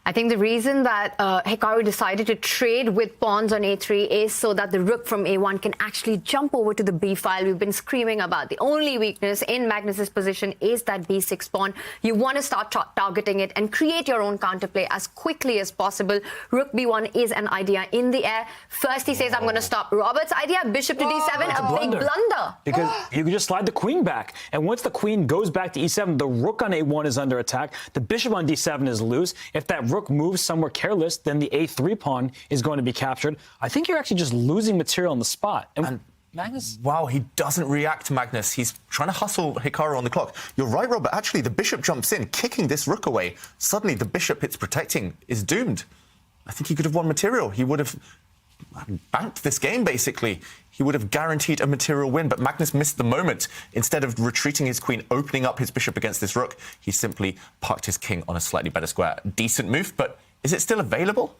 I think the reason that Hikaru decided to trade with pawns on A3 is so that the rook from A1 can actually jump over to the B file. We've been screaming about the only weakness in Magnus's position is that B6 pawn. You want to start targeting it and create your own counterplay as quickly as possible. Rook B1 is an idea in the air. First he says, I'm going to stop Robert's idea. Bishop to D7, a big blunder. Because you can just slide the queen back. And once the queen goes back to E7, the rook on A1 is under attack. The bishop on D7 is loose. If that rook moves somewhere careless, then the A3 pawn is going to be captured. I think you're actually just losing material on the spot. And Magnus? Wow, he doesn't react, Magnus. He's trying to hustle Hikaru on the clock. You're right, Robert. Actually, the bishop jumps in, kicking this rook away. Suddenly, the bishop it's protecting is doomed. I think he could have won material. He would have banked this game, basically. He would have guaranteed a material win, but Magnus missed the moment. Instead of retreating his queen, opening up his bishop against this rook, he simply parked his king on a slightly better square. Decent move, but Is it still available?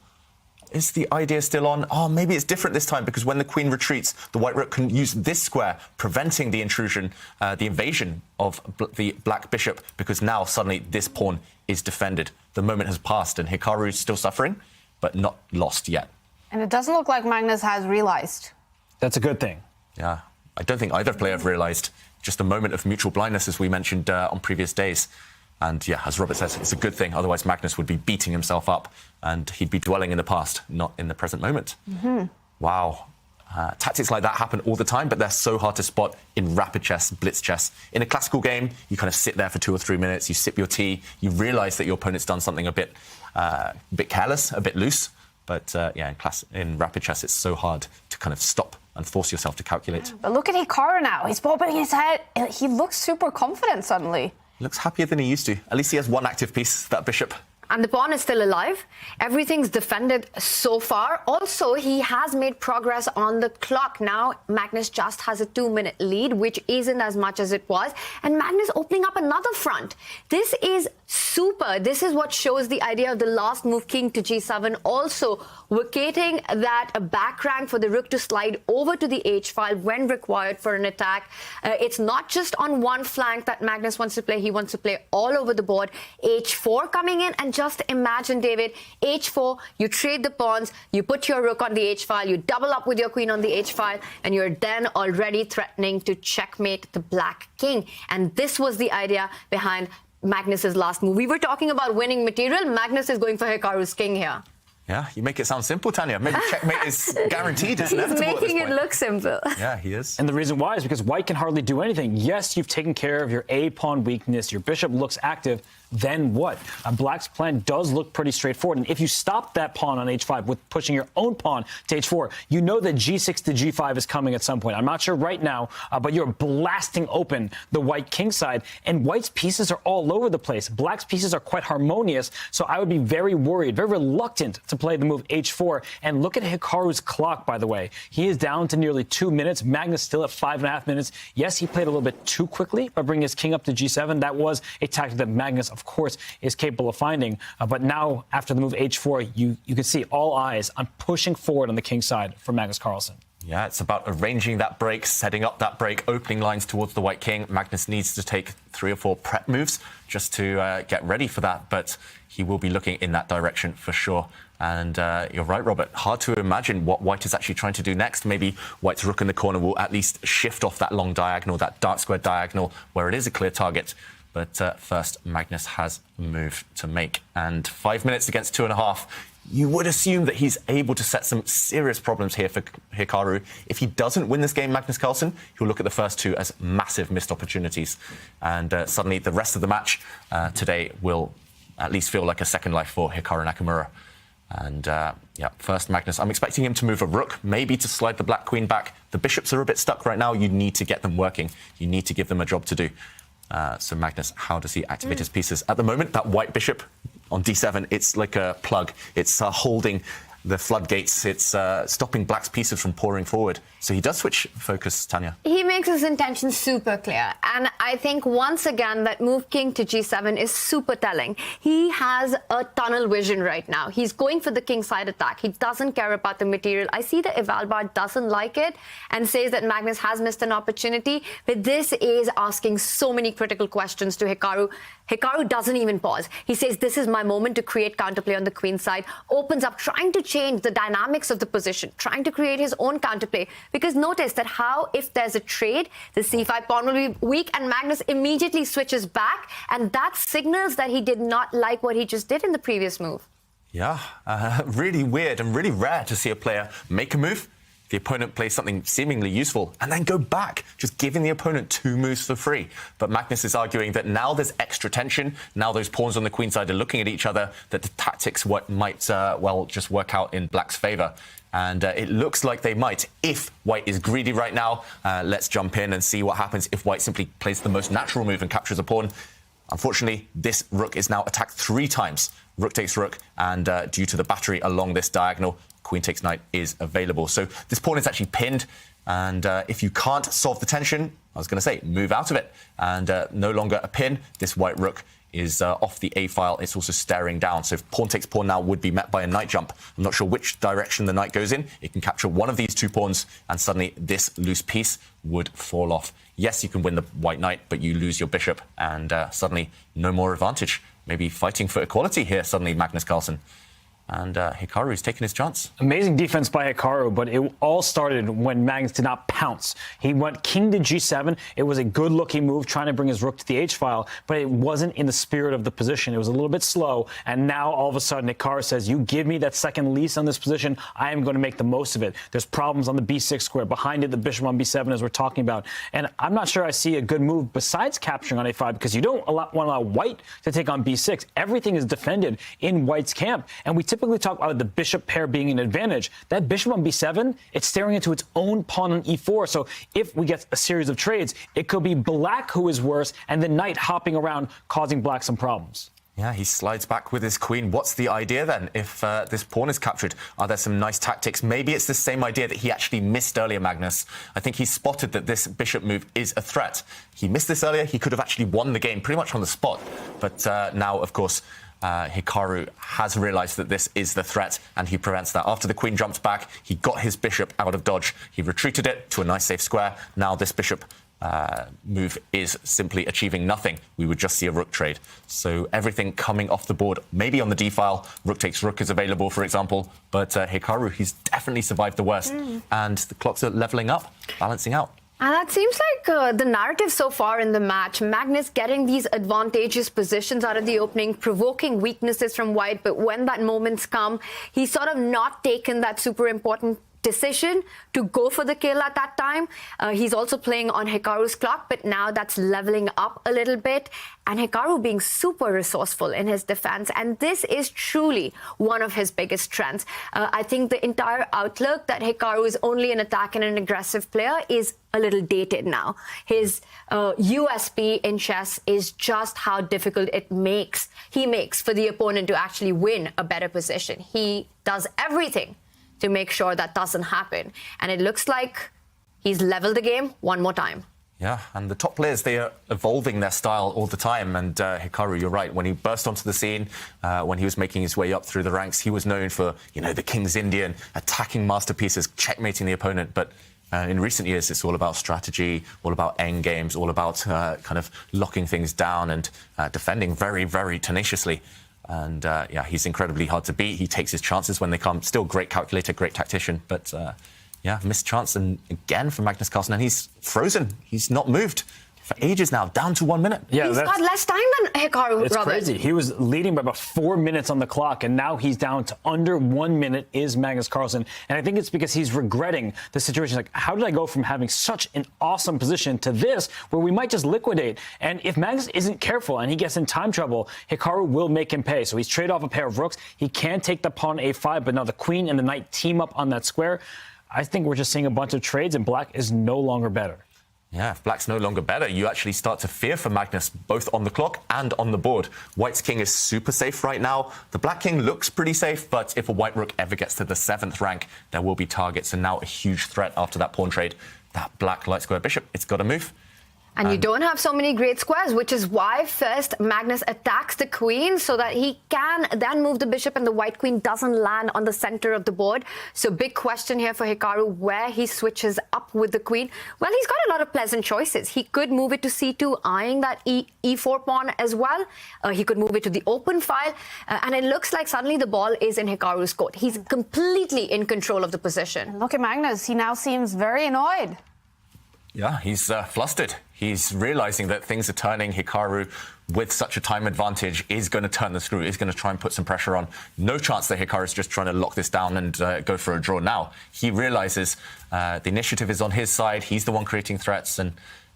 Is the idea still on? Oh, maybe it's different this time because when the queen retreats, the white rook can use this square, preventing the intrusion, the invasion of the black bishop, because now suddenly this pawn is defended. The moment has passed and Hikaru is still suffering, but not lost yet. And it doesn't look like Magnus has realized. That's a good thing. Yeah, I don't think either player have realized. Just a moment of mutual blindness, as we mentioned on previous days. And yeah, as Robert says, it's a good thing. Otherwise, Magnus would be beating himself up and he'd be dwelling in the past, not in the present moment. Wow. Tactics like that happen all the time, but they're so hard to spot in rapid chess, blitz chess. In a classical game, you kind of sit there for 2 or 3 minutes, you sip your tea, you realize that your opponent's done something a bit careless, a bit loose. But yeah, in rapid chess, it's so hard to kind of stop and force yourself to calculate. But look at Hikaru now. He's bobbing his head. He looks super confident suddenly. Looks happier than he used to. At least he has one active piece, that bishop. And the pawn is still alive. Everything's defended so far. Also, he has made progress on the clock. Now, Magnus just has a 2-minute lead, which isn't as much as it was. And Magnus opening up another front. This is super. This is what shows the idea of the last move, king to g7. Also, vacating that back rank for the rook to slide over to the h file when required for an attack. It's not just on one flank that Magnus wants to play. He wants to play all over the board. h4 coming in, and just imagine, David, h4, you trade the pawns, you put your rook on the h file, you double up with your queen on the h file, and you're then already threatening to checkmate the black king. And this was the idea behind Magnus's last move. We were talking about winning material. Magnus is going for Hikaru's king here. Yeah, you make it sound simple, Tanya. Maybe checkmate is guaranteed. It's He's inevitable making at this it look simple. Yeah, he is. And the reason why is because white can hardly do anything. Yes, you've taken care of your A-pawn weakness. Your bishop looks active. Then what? Black's plan does look pretty straightforward. And if you stop that pawn on h5 with pushing your own pawn to h4, you know that g6 to g5 is coming at some point. I'm not sure right now, but you're blasting open the white king side. And white's pieces are all over the place. Black's pieces are quite harmonious. So I would be very worried, very reluctant to play the move h4. And look at Hikaru's clock, by the way. He is down to nearly 2 minutes. Magnus still at 5.5 minutes. Yes, he played a little bit too quickly by bringing his king up to g7. That was a tactic that Magnus, of course, is capable of finding. But now, after the move h4, you can see all eyes on pushing forward on the king side for Magnus Carlsen. Yeah, it's about arranging that break, setting up that break, opening lines towards the white king. Magnus needs to take 3 or 4 prep moves just to get ready for that, but he will be looking in that direction for sure. And you're right, Robert. Hard to imagine what white is actually trying to do next. Maybe white's rook in the corner will at least shift off that long diagonal, that dark square diagonal, where it is a clear target. But first, Magnus has a move to make. And 5 minutes against 2.5. You would assume that he's able to set some serious problems here for Hikaru. If he doesn't win this game, Magnus Carlsen, he'll look at the first 2 as massive missed opportunities. And suddenly the rest of the match today will at least feel like a second life for Hikaru Nakamura. And yeah, first Magnus, I'm expecting him to move a rook, maybe to slide the black queen back. The bishops are a bit stuck right now. You need to get them working. You need to give them a job to do. So Magnus, how does he activate his pieces? At the moment, that white bishop on d7, it's like a plug. It's holding the floodgates. It's stopping black's pieces from pouring forward. So he does switch focus, Tanya. He makes his intention super clear. And I think once again that move king to g7 is super telling. He has a tunnel vision right now. He's going for the king side attack. He doesn't care about the material. I see that Evalbar doesn't like it and says that Magnus has missed an opportunity. But this is asking so many critical questions to Hikaru. Hikaru doesn't even pause. He says, this is my moment to create counterplay on the queen side. Opens up, trying to change the dynamics of the position, trying to create his own counterplay. Because notice that how, if there's a trade, the c5 pawn will be weak and Magnus immediately switches back. And that signals that he did not like what he just did in the previous move. Yeah, really weird and really rare to see a player make a move, the opponent plays something seemingly useful, and then go back, just giving the opponent 2 moves for free. But Magnus is arguing that now there's extra tension, now those pawns on the queen side are looking at each other, that the tactics might, well, just work out in black's favour. And it looks like they might. If white is greedy right now, let's jump in and see what happens if white simply plays the most natural move and captures a pawn. Unfortunately, this rook is now attacked 3 times. Rook takes rook, and due to the battery along this diagonal, queen takes knight is available. So this pawn is actually pinned, and if you can't solve the tension, I was going to say, move out of it. And no longer a pin, this white rook is off the A file. It's also staring down. So if pawn takes pawn now would be met by a knight jump. I'm not sure which direction the knight goes in. It can capture one of these 2 pawns, and suddenly this loose piece would fall off. Yes, you can win the white knight, but you lose your bishop, and suddenly no more advantage. Maybe fighting for equality here, suddenly, Magnus Carlsen. And Hikaru's taking his chance. Amazing defense by Hikaru, but it all started when Magnus did not pounce. He went king to g7. It was a good-looking move, trying to bring his rook to the h-file, but it wasn't in the spirit of the position. It was a little bit slow, and now all of a sudden Hikaru says, you give me that second lease on this position, I am going to make the most of it. There's problems on the b6 square. Behind it, the bishop on b7, as we're talking about. And I'm not sure I see a good move besides capturing on a5, because you don't want to allow white to take on b6. Everything is defended in white's camp, and we typically talk about the bishop pair being an advantage. That bishop on b7, it's staring into its own pawn on e4. So if we get a series of trades, it could be black who is worse, and the knight hopping around, causing black some problems. Yeah, he slides back with his queen. What's the idea then if this pawn is captured? Are there some nice tactics? Maybe it's the same idea that he actually missed earlier, Magnus. I think he spotted that this bishop move is a threat. He missed this earlier. He could have actually won the game pretty much on the spot. But now, of course, Hikaru has realized that this is the threat, and he prevents that. After the queen jumped back, he got his bishop out of dodge. He retreated it to a nice safe square. Now this bishop move is simply achieving nothing. We would just see a rook trade. So everything coming off the board, maybe on the d-file, rook takes rook is available, for example. But Hikaru, he's definitely survived the worst. And the clocks are leveling up, balancing out. And that seems like the narrative so far in the match. Magnus getting these advantageous positions out of the opening, provoking weaknesses from white. But when that moment's come, he's sort of not taken that super important decision to go for the kill at that time. He's also playing on Hikaru's clock, but now that's leveling up a little bit. And Hikaru being super resourceful in his defense. And this is truly one of his biggest strengths. I think the entire outlook that Hikaru is only an attack and an aggressive player is a little dated now. His USP in chess is just how difficult he makes for the opponent to actually win a better position. He does everything to make sure that doesn't happen. And it looks like he's leveled the game one more time. Yeah, and the top players, they are evolving their style all the time. And Hikaru, you're right. When he burst onto the scene, when he was making his way up through the ranks, he was known for, the King's Indian, attacking masterpieces, checkmating the opponent. But in recent years, it's all about strategy, all about end games, all about kind of locking things down and defending very, very tenaciously. And he's incredibly hard to beat. He takes his chances when they come. Still great calculator, great tactician, but missed chance. And again for Magnus Carlsen, and he's frozen. He's not moved for ages now, down to 1 minute. Yeah, he's got less time than Hikaru, It's crazy. He was leading by about 4 minutes on the clock, and now he's down to under 1 minute is Magnus Carlsen. And I think it's because he's regretting the situation. Like, how did I go from having such an awesome position to this, where we might just liquidate? And if Magnus isn't careful and he gets in time trouble, Hikaru will make him pay. So he's traded off a pair of rooks. He can take the pawn a5, but now the queen and the knight team up on that square. I think we're just seeing a bunch of trades, and black is no longer better. Yeah, if black's no longer better, you actually start to fear for Magnus, both on the clock and on the board. White's king is super safe right now. The black king looks pretty safe, but if a white rook ever gets to the 7th rank, there will be targets, and now a huge threat after that pawn trade. That black light square bishop, it's got to move. And you don't have so many great squares, which is why first Magnus attacks the queen so that he can then move the bishop and the white queen doesn't land on the center of the board. So big question here for Hikaru, where he switches up with the queen. Well, he's got a lot of pleasant choices. He could move it to c2, eyeing that e4 pawn as well. He could move it to the open file. And it looks like suddenly the ball is in Hikaru's court. He's completely in control of the position. Look at Magnus. He now seems very annoyed. Yeah, he's flustered. He's realizing that things are turning. Hikaru, with such a time advantage, is going to turn the screw, is going to try and put some pressure on. No chance that Hikaru's just trying to lock this down and go for a draw now. He realizes the initiative is on his side. He's the one creating threats, and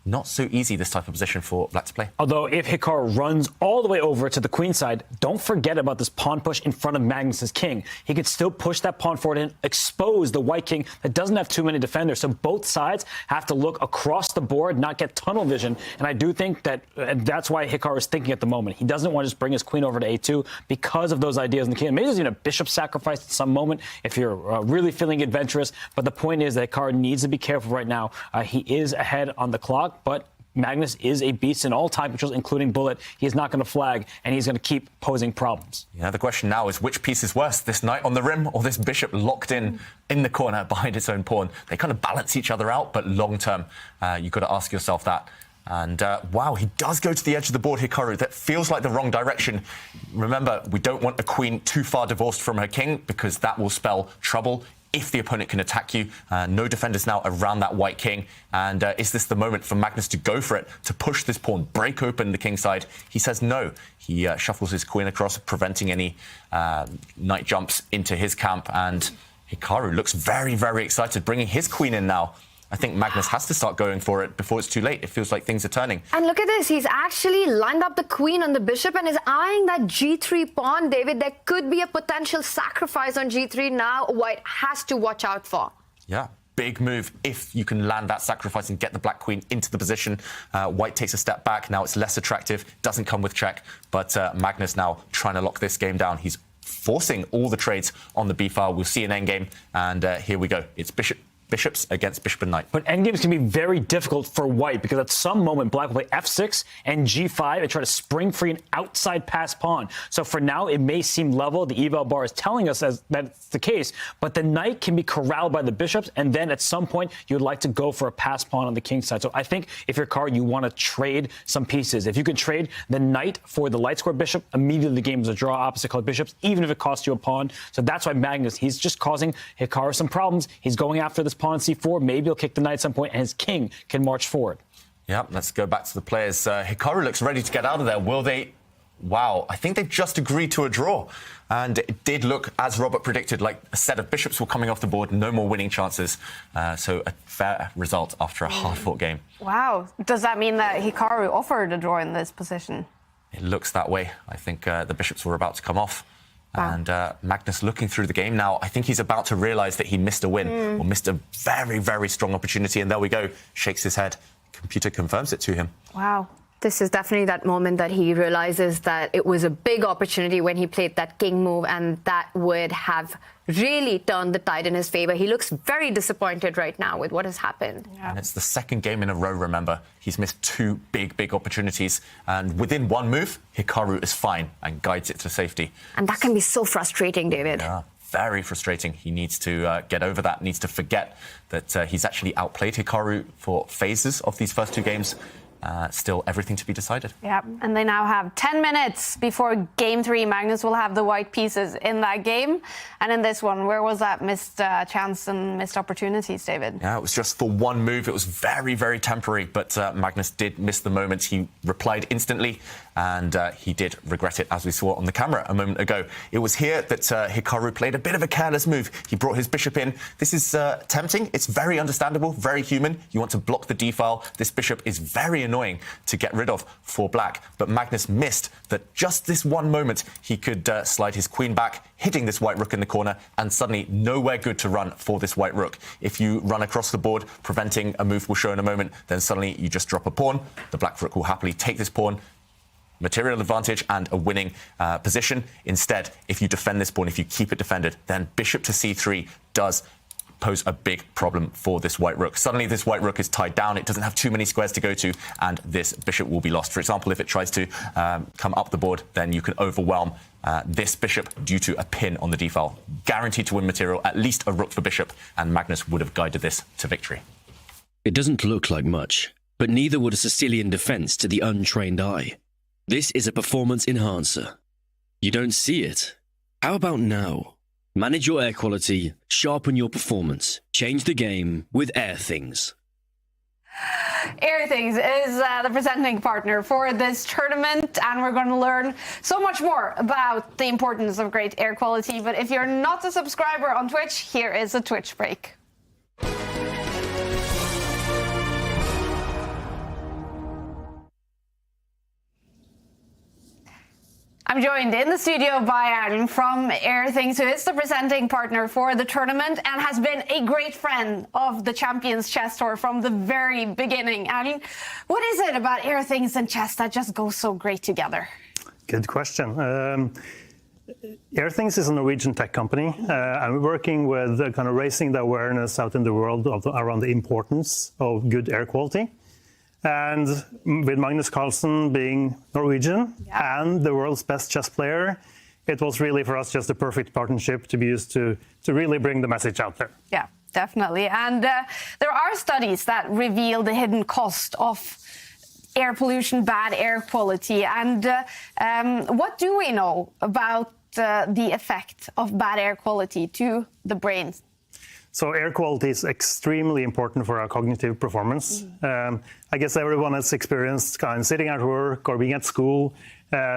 not so easy, this type of position for black to play. Although if Hikaru runs all the way over to the queen side, don't forget about this pawn push in front of Magnus's king. He could still push that pawn forward and expose the white king that doesn't have too many defenders. So both sides have to look across the board, not get tunnel vision. And I do think that that's why Hikaru is thinking at the moment. He doesn't want to just bring his queen over to a2 because of those ideas in the king. Maybe there's a bishop sacrifice at some moment if you're really feeling adventurous. But the point is that Hikaru needs to be careful right now. He is ahead on the clock, but Magnus is a beast in all time controls, including bullet. He's not going to flag, and he's going to keep posing problems. Yeah, the question now is which piece is worse, this knight on the rim or this bishop locked in the corner behind its own pawn? They kind of balance each other out, but long term, you've got to ask yourself that. And wow, he does go to the edge of the board, Hikaru. That feels like the wrong direction. Remember, we don't want a queen too far divorced from her king because that will spell trouble if the opponent can attack you. No defenders now around that white king. And is this the moment for Magnus to go for it, to push this pawn, break open the king side? He says no. He shuffles his queen across, preventing any knight jumps into his camp. And Hikaru looks very, very excited, bringing his queen in now. I think Magnus has to start going for it before it's too late. It feels like things are turning. And look at this. He's actually lined up the queen on the bishop and is eyeing that g3 pawn, David. There could be a potential sacrifice on g3 now. White has to watch out for. Yeah. Big move if you can land that sacrifice and get the black queen into the position. White takes a step back. Now it's less attractive. Doesn't come with check. But Magnus now trying to lock this game down. He's forcing all the trades on the b file. We'll see an endgame. And here we go. It's bishops against bishop and knight. But endgames can be very difficult for white because at some moment black will play f6 and g5 and try to spring free an outside pass pawn. So for now, it may seem level. The eval bar is telling us that it's the case, but the knight can be corralled by the bishops, and then at some point, you'd like to go for a pass pawn on the king side. So I think if you're Hikaru, you want to trade some pieces. If you can trade the knight for the light square bishop, immediately the game is a draw opposite colored bishops, even if it costs you a pawn. So that's why Magnus, he's just causing Hikaru some problems. He's going after this pawn c4. Maybe he'll kick the knight at some point, and his king can march forward. Yeah, let's go back to the players. Hikaru looks ready to get out of there. Will they? Wow, I think they've just agreed to a draw. And it did look, as Robert predicted, like a set of bishops were coming off the board, no more winning chances. So a fair result after a hard-fought game. Wow. Does that mean that Hikaru offered a draw in this position? It looks that way. I think the bishops were about to come off. Wow. And Magnus looking through the game now, I think he's about to realise that he missed a win or missed a very, very strong opportunity. And there we go, shakes his head. Computer confirms it to him. Wow. This is definitely that moment that he realizes that it was a big opportunity when he played that king move, and that would have really turned the tide in his favor. He looks very disappointed right now with what has happened. Yeah. And it's the second game in a row, remember. He's missed two big opportunities. And within one move, Hikaru is fine and guides it to safety. And that can be so frustrating, David. Yeah. Very frustrating. He needs to get over that, needs to forget that he's actually outplayed Hikaru for phases of these first two games. Still everything to be decided. Yeah, and they now have 10 minutes before game 3. Magnus will have the white pieces in that game. And in this one, where was that missed chance and missed opportunities, David? Yeah, it was just for one move. It was very temporary, but Magnus did miss the moment. He replied instantly, and he did regret it, as we saw on the camera a moment ago. It was here that Hikaru played a bit of a careless move. He brought his bishop in. This is tempting. It's very understandable, very human. You want to block the d-file. This bishop is very annoying to get rid of for black, but Magnus missed that just this one moment he could slide his queen back, hitting this white rook in the corner, and suddenly nowhere good to run for this white rook. If you run across the board, preventing a move we'll show in a moment, then suddenly you just drop a pawn. The black rook will happily take this pawn, material advantage and a winning position. Instead, if you defend this pawn, if you keep it defended, then bishop to c3 does pose a big problem for this white rook. Suddenly this white rook is tied down, it doesn't have too many squares to go to, and this bishop will be lost. For example, if it tries to come up the board, then you can overwhelm this bishop due to a pin on the d-file. Guaranteed to win material, at least a rook for bishop, and Magnus would have guided this to victory. It doesn't look like much, but neither would a Sicilian defense to the untrained eye. This is a performance enhancer. You don't see it? How about now? Manage your air quality, sharpen your performance, change the game with Airthings. Airthings is the presenting partner for this tournament, and we're going to learn so much more about the importance of great air quality. But if you're not a subscriber on Twitch, here is a Twitch break. I'm joined in the studio by Erlend from Airthings, who is the presenting partner for the tournament and has been a great friend of the Champions Chess Tour from the very beginning. Erlend, what is it about Airthings and chess that just goes so great together? Good question. Airthings is a Norwegian tech company, and we're working with kind of raising the awareness out in the world around the importance of good air quality. And with Magnus Carlsen being Norwegian and the world's best chess player, it was really for us just a perfect partnership to be used to really bring the message out there. Yeah, definitely. And there are studies that reveal the hidden cost of air pollution, bad air quality. And what do we know about the effect of bad air quality to the brain? So air quality is extremely important for our cognitive performance. I guess everyone has experienced kind of sitting at work or being at school,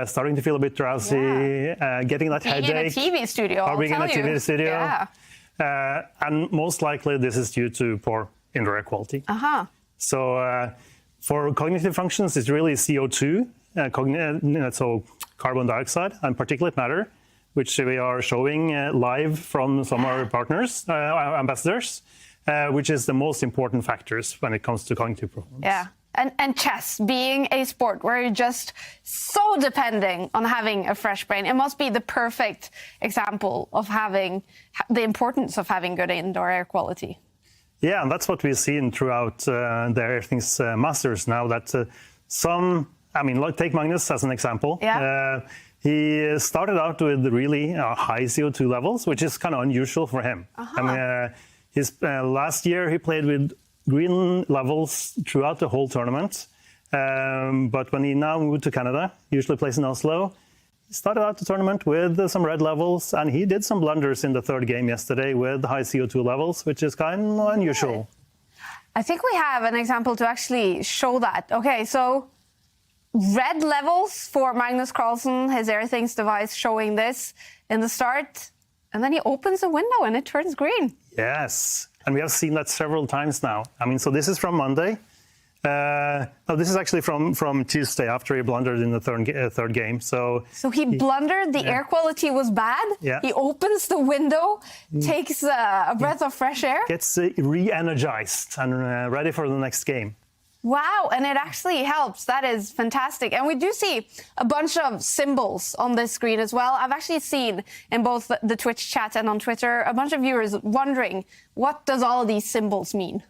starting to feel a bit drowsy, getting that headache. Being in a TV studio, or being in a TV studio. Yeah. And most likely this is due to poor indoor air quality. So for cognitive functions, it's really CO2, so carbon dioxide and particulate matter, which we are showing live from some of our partners, our ambassadors, which is the most important factors when it comes to cognitive performance. Yeah, and chess being a sport where you're just so depending on having a fresh brain, it must be the perfect example of having the importance of having good indoor air quality. Yeah, and that's what we've seen throughout the Airthings Masters now, that take Magnus as an example. He started out with really high CO2 levels, which is kind of unusual for him. His last year, he played with green levels throughout the whole tournament. But when he now moved to Canada, usually plays in Oslo, he started out the tournament with some red levels, and he did some blunders in the third game yesterday with high CO2 levels, which is kind of unusual. I think we have an example to actually show that. Okay, so red levels for Magnus Carlsen, his Airthings device showing this in the start, and then he opens a window and it turns green. Yes, and we have seen that several times now. So this is from Monday. No, this is actually from Tuesday after he blundered in the third game. So he blundered, the air quality was bad. He opens the window, takes a breath of fresh air. Gets re-energized and ready for the next game. Wow, and it actually helps. That is fantastic. And we do see a bunch of symbols on this screen as well. I've actually seen in both the Twitch chat and on Twitter a bunch of viewers wondering, what does all of these symbols mean?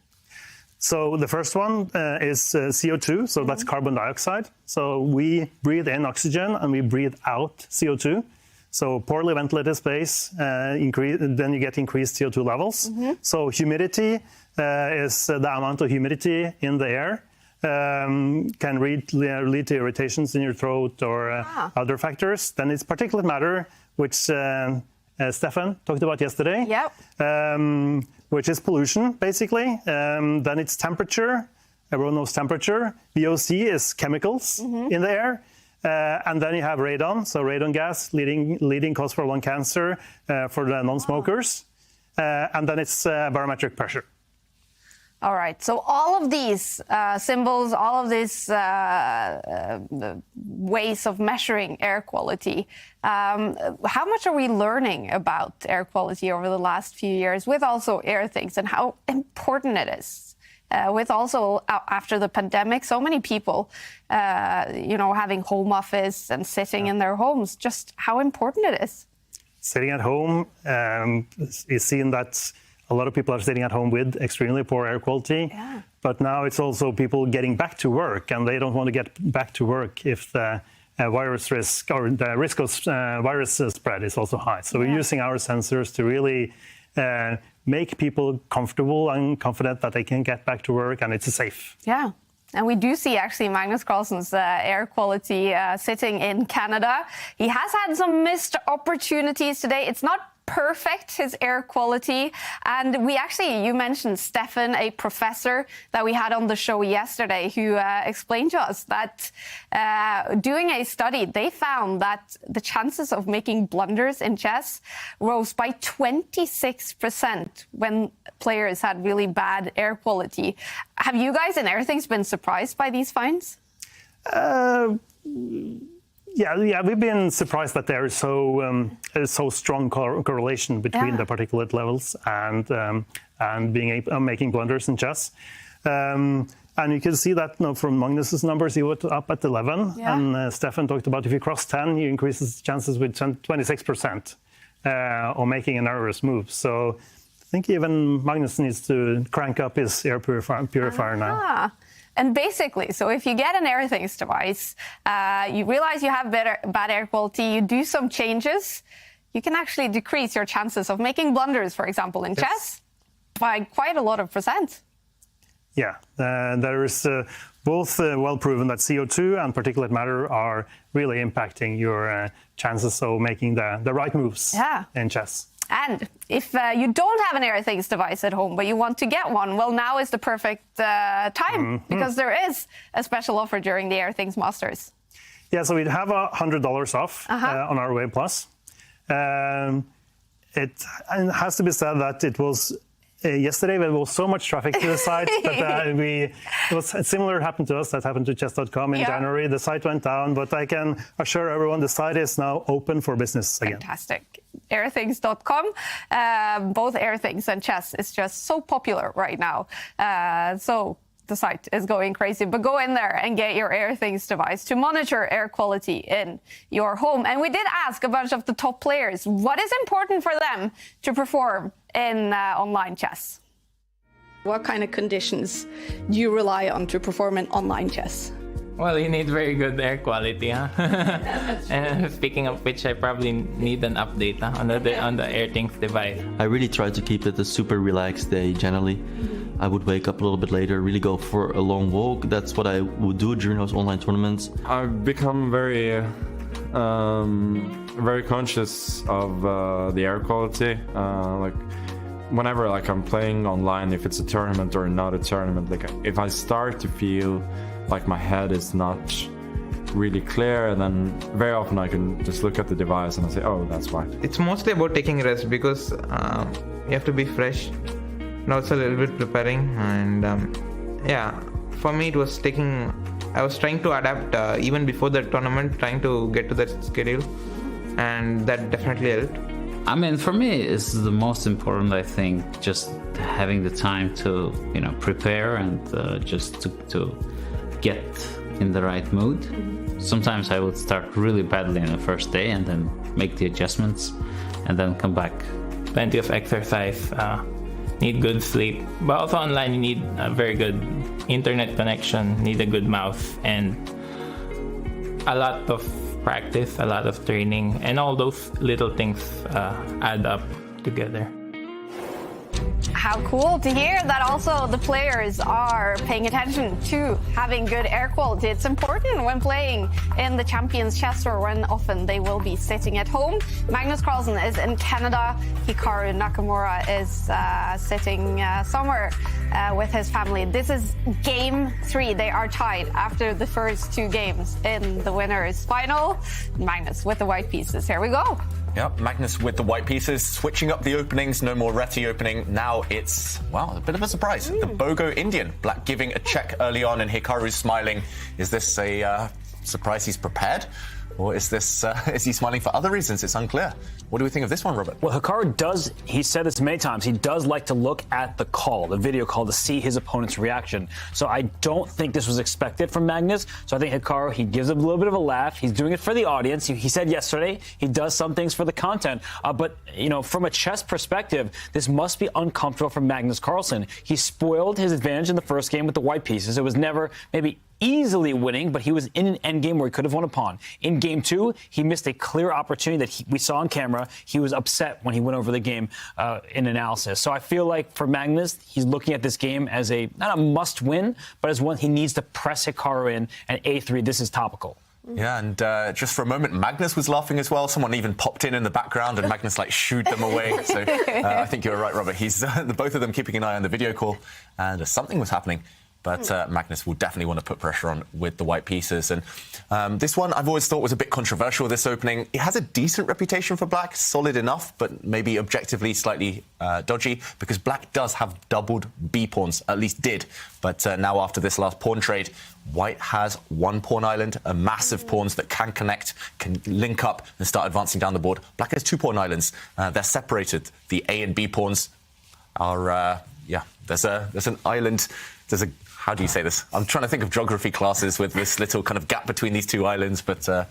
So the first one is CO2, so that's carbon dioxide. So we breathe in oxygen and we breathe out CO2. So poorly ventilated space, then you get increased CO2 levels. So humidity is the amount of humidity in the air. Can lead to irritations in your throat or other factors. Then it's particulate matter, which Stefan talked about yesterday, which is pollution, basically. Then it's temperature. Everyone knows temperature. VOC is chemicals in the air. And then you have radon, so radon gas, leading cause for lung cancer for the non-smokers. And then it's barometric pressure. All right, so all of these symbols, all of these ways of measuring air quality, how much are we learning about air quality over the last few years with also Airthings and how important it is? With also after the pandemic, so many people, having home office and sitting in their homes, just how important it is. Sitting at home is seen that a lot of people are sitting at home with extremely poor air quality. But now it's also people getting back to work, and they don't want to get back to work if the virus risk or the risk of virus spread is also high. So we're using our sensors to really make people comfortable and confident that they can get back to work and it's safe. Yeah. And we do see actually Magnus Carlsen's air quality sitting in Canada. He has had some missed opportunities today. It's not perfect, his air quality. And you mentioned Stefan, a professor that we had on the show yesterday, who explained to us that doing a study, they found that the chances of making blunders in chess rose by 26% when players had really bad air quality. Have you guys in Airthings been surprised by these finds? Yeah, we've been surprised that there is so strong correlation between the particulate levels and making blunders in chess. And you can see that from Magnus's numbers, he went up at 11, and Stefan talked about if you cross 10, you increase chances with 26% of making an errorless move. So think even Magnus needs to crank up his air purifier now. And basically, so if you get an Airthings device, you realize you have bad air quality, you do some changes, you can actually decrease your chances of making blunders, for example, in chess, by quite a lot of %. Yeah, there is both well proven that CO2 and particulate matter are really impacting your chances of making the right moves in chess. And if you don't have an Airthings device at home, but you want to get one, well, now is the perfect time because there is a special offer during the Airthings Masters. Yeah, so we have $100 off on our Wave Plus. It has to be said that it was yesterday there was so much traffic to the site that it was similar happened to us. That happened to chess.com in January. The site went down, but I can assure everyone the site is now open for business again. Fantastic. Airthings.com, both Airthings and chess is just so popular right now. So the site is going crazy, but go in there and get your Airthings device to monitor air quality in your home. And we did ask a bunch of the top players what is important for them to perform in online chess. What kind of conditions do you rely on to perform in online chess? Well, you need very good air quality, huh? And speaking of which, I probably need an update on the Airthings device. I really try to keep it a super relaxed day generally. I would wake up a little bit later, really go for a long walk. That's what I would do during those online tournaments. I've become very conscious of the air quality. Like whenever I'm playing online, if it's a tournament or not a tournament, if I start to feel like my head is not really clear, and then very often I can just look at the device and I say, oh, that's why. It's mostly about taking rest because you have to be fresh and also a little bit preparing. And for me it was I was trying to adapt even before the tournament, trying to get to that schedule, and that definitely helped. I mean, for me, it's the most important, I think, just having the time to, prepare and just to get in the right mood. Sometimes I would start really badly in the first day and then make the adjustments and then come back. Plenty of exercise, need good sleep, but also online you need a very good internet connection, need a good mouse, and a lot of practice, a lot of training, and all those little things add up together. How cool to hear that also the players are paying attention to having good air quality. It's important when playing in the Champions Chess Tour, when often they will be sitting at home. Magnus Carlsen is in Canada. Hikaru Nakamura is sitting somewhere with his family. This is game 3. They are tied after the first 2 games in the winners' final. Magnus with the white pieces. Here we go. Yep, Magnus with the white pieces, switching up the openings, no more Reti opening. Now it's, well, a bit of a surprise. The Bogo Indian, Black giving a check early on and Hikaru's smiling. Is this a surprise he's prepared? Or is this is he smiling for other reasons? It's unclear. What do we think of this one, Robert? Well, Hikaru does, he said this many times, he does like to look at the call, the video call, to see his opponent's reaction. So I don't think this was expected from Magnus. So I think Hikaru, he gives a little bit of a laugh. He's doing it for the audience. He said yesterday he does some things for the content. But, from a chess perspective, this must be uncomfortable for Magnus Carlsen. He spoiled his advantage in the first game with the white pieces. It was never maybe easily winning, but he was in an endgame where he could have won a pawn. In game 2, he missed a clear opportunity that we saw on camera. He was upset when he went over the game in analysis. So I feel like for Magnus, he's looking at this game as not a must-win, but as one he needs to press Hikaru in, and A3, this is topical. Yeah, and just for a moment, Magnus was laughing as well. Someone even popped in the background, and Magnus shooed them away. So I think you're right, Robert. He's both of them keeping an eye on the video call, and something was happening. But Magnus will definitely want to put pressure on with the white pieces. And this one I've always thought was a bit controversial, this opening. It has a decent reputation for Black, solid enough, but maybe objectively slightly dodgy, because Black does have doubled B-pawns, at least did. But now after this last pawn trade, White has 1 pawn island, a massive pawns that can connect, can link up and start advancing down the board. Black has 2 pawn islands. They're separated. The A and B pawns are, there's an island, how do you say this? I'm trying to think of geography classes with this little kind of gap between these 2 islands, but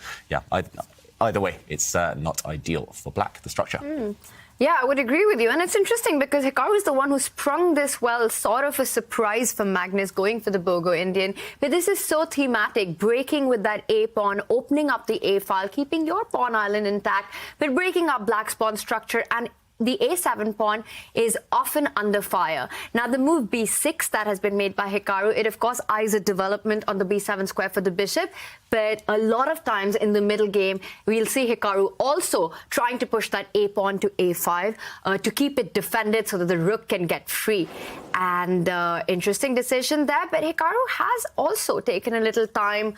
either way, it's not ideal for Black, the structure. Yeah, I would agree with you. And it's interesting because Hikaru is the one who sprung this, well, sort of a surprise for Magnus going for the Bogo Indian. But this is so thematic, breaking with that A pawn, opening up the A file, keeping your pawn island intact, but breaking up Black's pawn structure, and the A7 pawn is often under fire. Now, the move B6 that has been made by Hikaru, it of course eyes a development on the B7 square for the bishop, but a lot of times in the middle game, we'll see Hikaru also trying to push that A pawn to A5 to keep it defended so that the rook can get free. And interesting decision there, but Hikaru has also taken a little time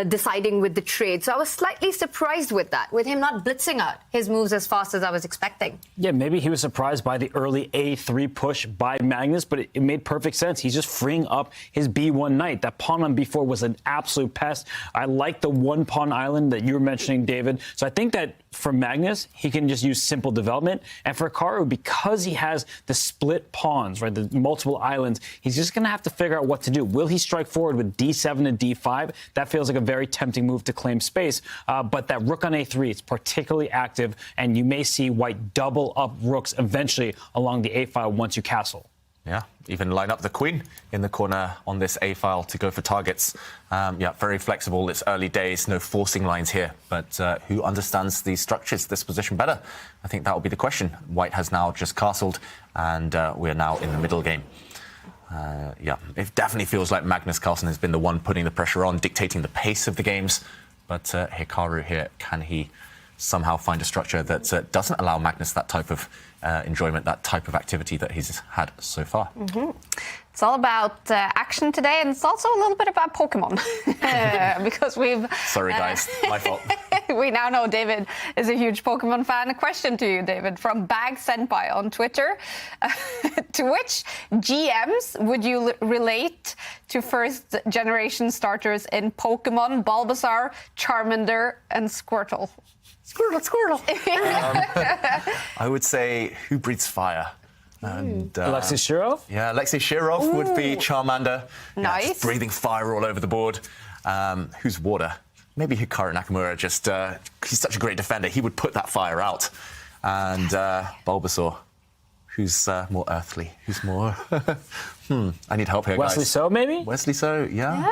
deciding with the trade. So I was slightly surprised with that, with him not blitzing out his moves as fast as I was expecting. Yeah, maybe he was surprised by the early A3 push by Magnus, but it made perfect sense. He's just freeing up his B1 knight. That pawn on B4 was an absolute pest. I like the one pawn island that you were mentioning, David. So I think that for Magnus, he can just use simple development. And for Hikaru, because he has the split pawns, right, the multiple islands, he's just going to have to figure out what to do. Will he strike forward with D7 and D5? That feels like a very tempting move to claim space. But that rook on A3, it's particularly active, and you may see white double up rooks eventually along the A file once you castle. Yeah, even line up the queen in the corner on this A file to go for targets. Yeah, very flexible. It's early days, no forcing lines here. But who understands these structures, this position better? I think that will be the question. White has now just castled, and we're now in the middle game. Yeah, it definitely feels like Magnus Carlsen has been the one putting the pressure on, dictating the pace of the games. But Hikaru here, can he somehow find a structure that doesn't allow Magnus that type of enjoyment, that type of activity that he's had so far? It's all about action today, and it's also a little bit about Pokemon. Because we've... Sorry, guys. My fault. We now know David is a huge Pokemon fan. A question to you, David, from Bag Senpai on Twitter. To which GMs would you relate to first-generation starters in Pokemon? Bulbasaur, Charmander, and Squirtle. Squirtle. I would say, who breathes fire? And, Alexei Shirov? Yeah, Alexei Shirov would be Charmander. Nice. Yeah, just breathing fire all over the board. Who's water? Maybe Hikaru Nakamura. Just he's such a great defender. He would put that fire out. And Bulbasaur, who's more earthly? Who's more? I need help here, guys. Wesley So, maybe? Wesley So, yeah.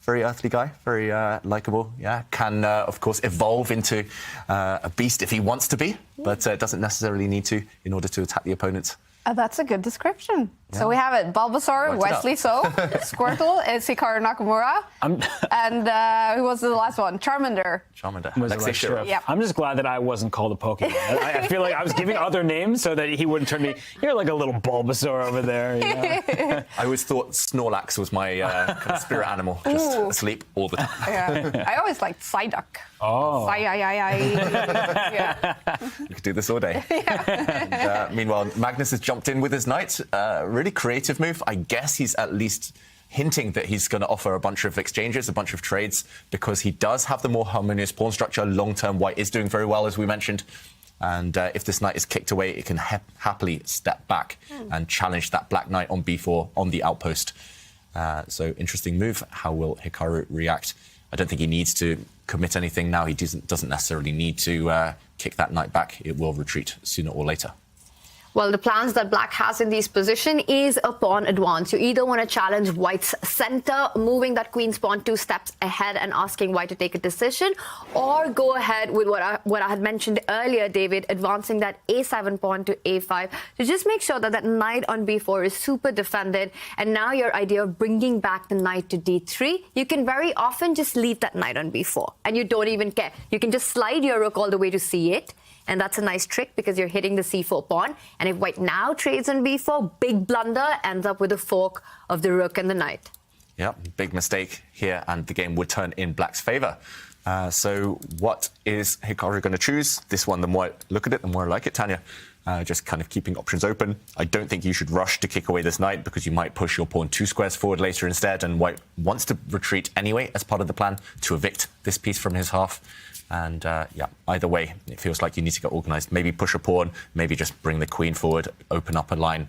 Very earthly guy, very likable, yeah. Can, of course, evolve into a beast if he wants to be, but doesn't necessarily need to in order to attack the opponents. That's a good description. Yeah. So we have it. Bulbasaur, Wesley So, Squirtle is Hikaru Nakamura. And who was the last one? Charmander. Alexei Shirov. Yep. I'm just glad that I wasn't called a Pokemon. I feel like I was giving other names so that he wouldn't turn me, you're like a little Bulbasaur over there. You know? I always thought Snorlax was my kind of spirit animal, just asleep all the time. Yeah. I always liked Psyduck. Oh. Yeah. You could do this all day. And, meanwhile, Magnus has jumped in with his knight. Really creative move. I guess he's at least hinting that he's going to offer a bunch of exchanges, a bunch of trades, because he does have the more harmonious pawn structure. Long-term, white is doing very well, as we mentioned. And if this knight is kicked away, it can happily step back and challenge that black knight on b4 on the outpost. So interesting move. How will Hikaru react? I don't think he needs to commit anything now. He doesn't necessarily need to kick that knight back. It will retreat sooner or later. Well, the plans that Black has in this position is a pawn advance. You either want to challenge White's center, moving that queen's pawn 2 steps ahead and asking White to take a decision, or go ahead with what I had mentioned earlier, David, advancing that A7 pawn to A5 to just make sure that that knight on B4 is super defended. And now your idea of bringing back the knight to D3, you can very often just leave that knight on B4 and you don't even care. You can just slide your rook all the way to C8. And that's a nice trick because you're hitting the C4 pawn. And if White now trades on B4, big blunder, ends up with a fork of the rook and the knight. Yeah, big mistake here, and the game would turn in Black's favour. So what is Hikaru going to choose? This one, the more I look at it, the more I like it, Tanya. Just kind of keeping options open. I don't think you should rush to kick away this knight because you might push your pawn 2 squares forward later instead, and White wants to retreat anyway as part of the plan to evict this piece from his half. And yeah, either way, it feels like you need to get organised. Maybe push a pawn, maybe just bring the queen forward, open up a line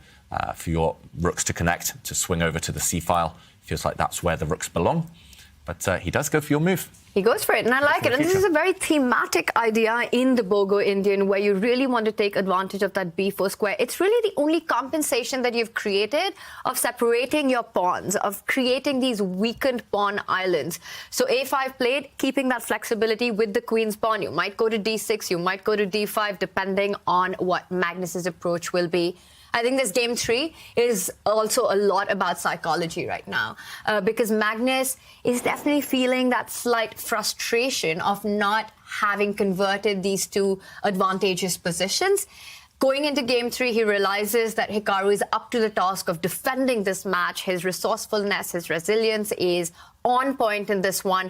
for your rooks to connect, to swing over to the c file. Feels like that's where the rooks belong. But he does go for your move. He goes for it, and I like it. And this is a very thematic idea in the Bogo Indian, where you really want to take advantage of that B4 square. It's really the only compensation that you've created of separating your pawns, of creating these weakened pawn islands. So A5 played, keeping that flexibility with the queen's pawn. You might go to D6, you might go to D5, depending on what Magnus's approach will be. I think this game 3 is also a lot about psychology right now, because Magnus is definitely feeling that slight frustration of not having converted these two advantageous positions. Going into game 3, he realizes that Hikaru is up to the task of defending this match. His resourcefulness, his resilience is on point in this one.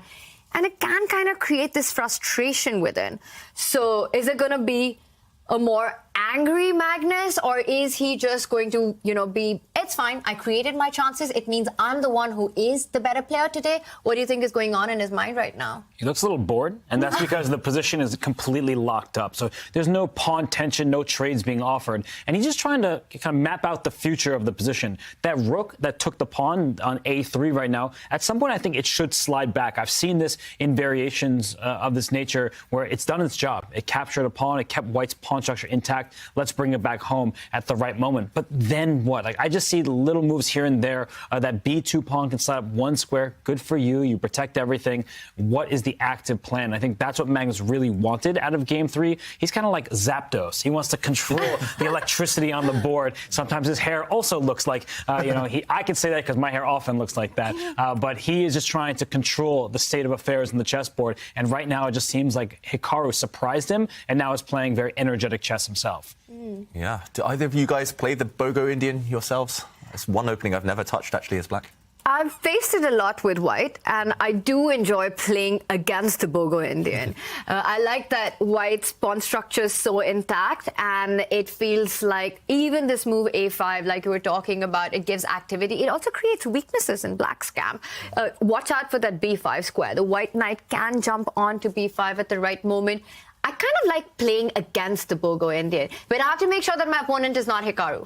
And it can kind of create this frustration within. So is it going to be a more angry Magnus, or is he just going to, be, it's fine, I created my chances, it means I'm the one who is the better player today? What do you think is going on in his mind right now? He looks a little bored, and that's because the position is completely locked up. So there's no pawn tension, no trades being offered, and he's just trying to kind of map out the future of the position. That rook that took the pawn on A3 right now, at some point I think it should slide back. I've seen this in variations of this nature where it's done its job. It captured a pawn, it kept White's pawn structure intact. Let's bring it back home at the right moment. But then what? I just see little moves here and there. That B2 pawn can slide up one square. Good for you. You protect everything. What is the active plan? I think that's what Magnus really wanted out of game 3. He's kind of like Zapdos. He wants to control the electricity on the board. Sometimes his hair also looks like, I can say that because my hair often looks like that. But he is just trying to control the state of affairs in the chessboard. And right now it just seems like Hikaru surprised him and now is playing very energetic chess himself. Yeah. Do either of you guys play the Bogo Indian yourselves? It's one opening I've never touched, actually, as black. I've faced it a lot with White, and I do enjoy playing against the Bogo Indian. I like that White's pawn structure is so intact, and it feels like even this move A5, like you were talking about, it gives activity. It also creates weaknesses in Black's camp. Watch out for that B5 square. The White knight can jump onto B5 at the right moment. I kind of like playing against the Bogo Indian, but I have to make sure that my opponent is not Hikaru.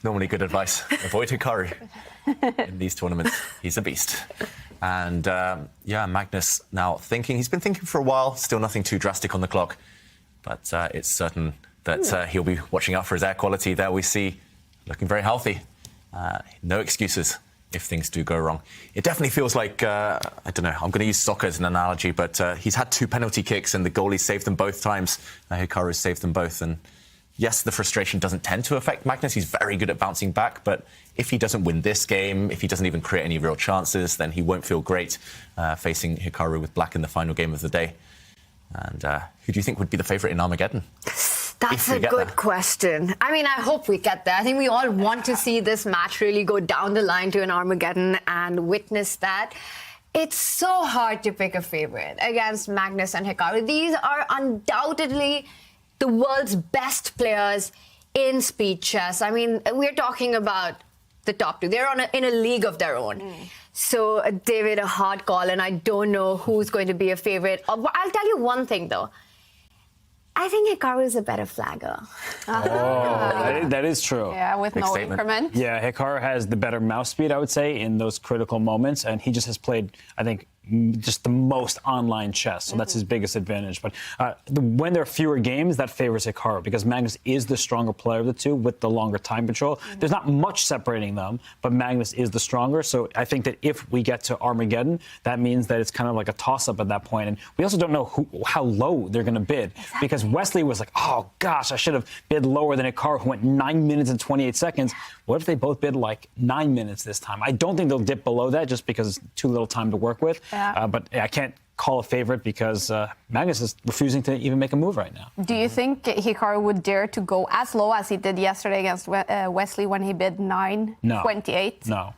Normally good advice. Avoid Hikaru in these tournaments. He's a beast. And Magnus now thinking. He's been thinking for a while. Still nothing too drastic on the clock. But it's certain that he'll be watching out for his air quality. There we see looking very healthy. No excuses if things do go wrong. It definitely feels like, I don't know, I'm going to use soccer as an analogy, but he's had 2 penalty kicks and the goalie saved them both times. Hikaru saved them both. And yes, the frustration doesn't tend to affect Magnus. He's very good at bouncing back. But if he doesn't win this game, if he doesn't even create any real chances, then he won't feel great facing Hikaru with black in the final game of the day. And who do you think would be the favourite in Armageddon? That's a good question. I mean, I hope we get there. I think we all want to see this match really go down the line to an Armageddon and witness that. It's so hard to pick a favorite against Magnus and Hikaru. These are undoubtedly the world's best players in speed chess. I mean, we're talking about the top 2. They're in a league of their own. So, David, a hard call, and I don't know who's going to be a favorite. I'll tell you one thing, though. I think Hikaru is a better flagger. That is true. Yeah, with no increment. Yeah, Hikaru has the better mouse speed, I would say, in those critical moments. And he just has played, I think, just the most online chess. So that's his biggest advantage. But when there are fewer games, that favors Hikaru because Magnus is the stronger player of the two with the longer time control. There's not much separating them, but Magnus is the stronger. So I think that if we get to Armageddon, that means that it's kind of like a toss-up at that point. And we also don't know how low they're going to bid because Wesley was like, oh, gosh, I should have bid lower than Hikaru, who went 9 minutes and 28 seconds. What if they both bid like 9 minutes this time? I don't think they'll dip below that just because it's too little time to work with. But I can't call a favorite because Magnus is refusing to even make a move right now. Do you think Hikaru would dare to go as low as he did yesterday against Wesley when he bid 9.28? No.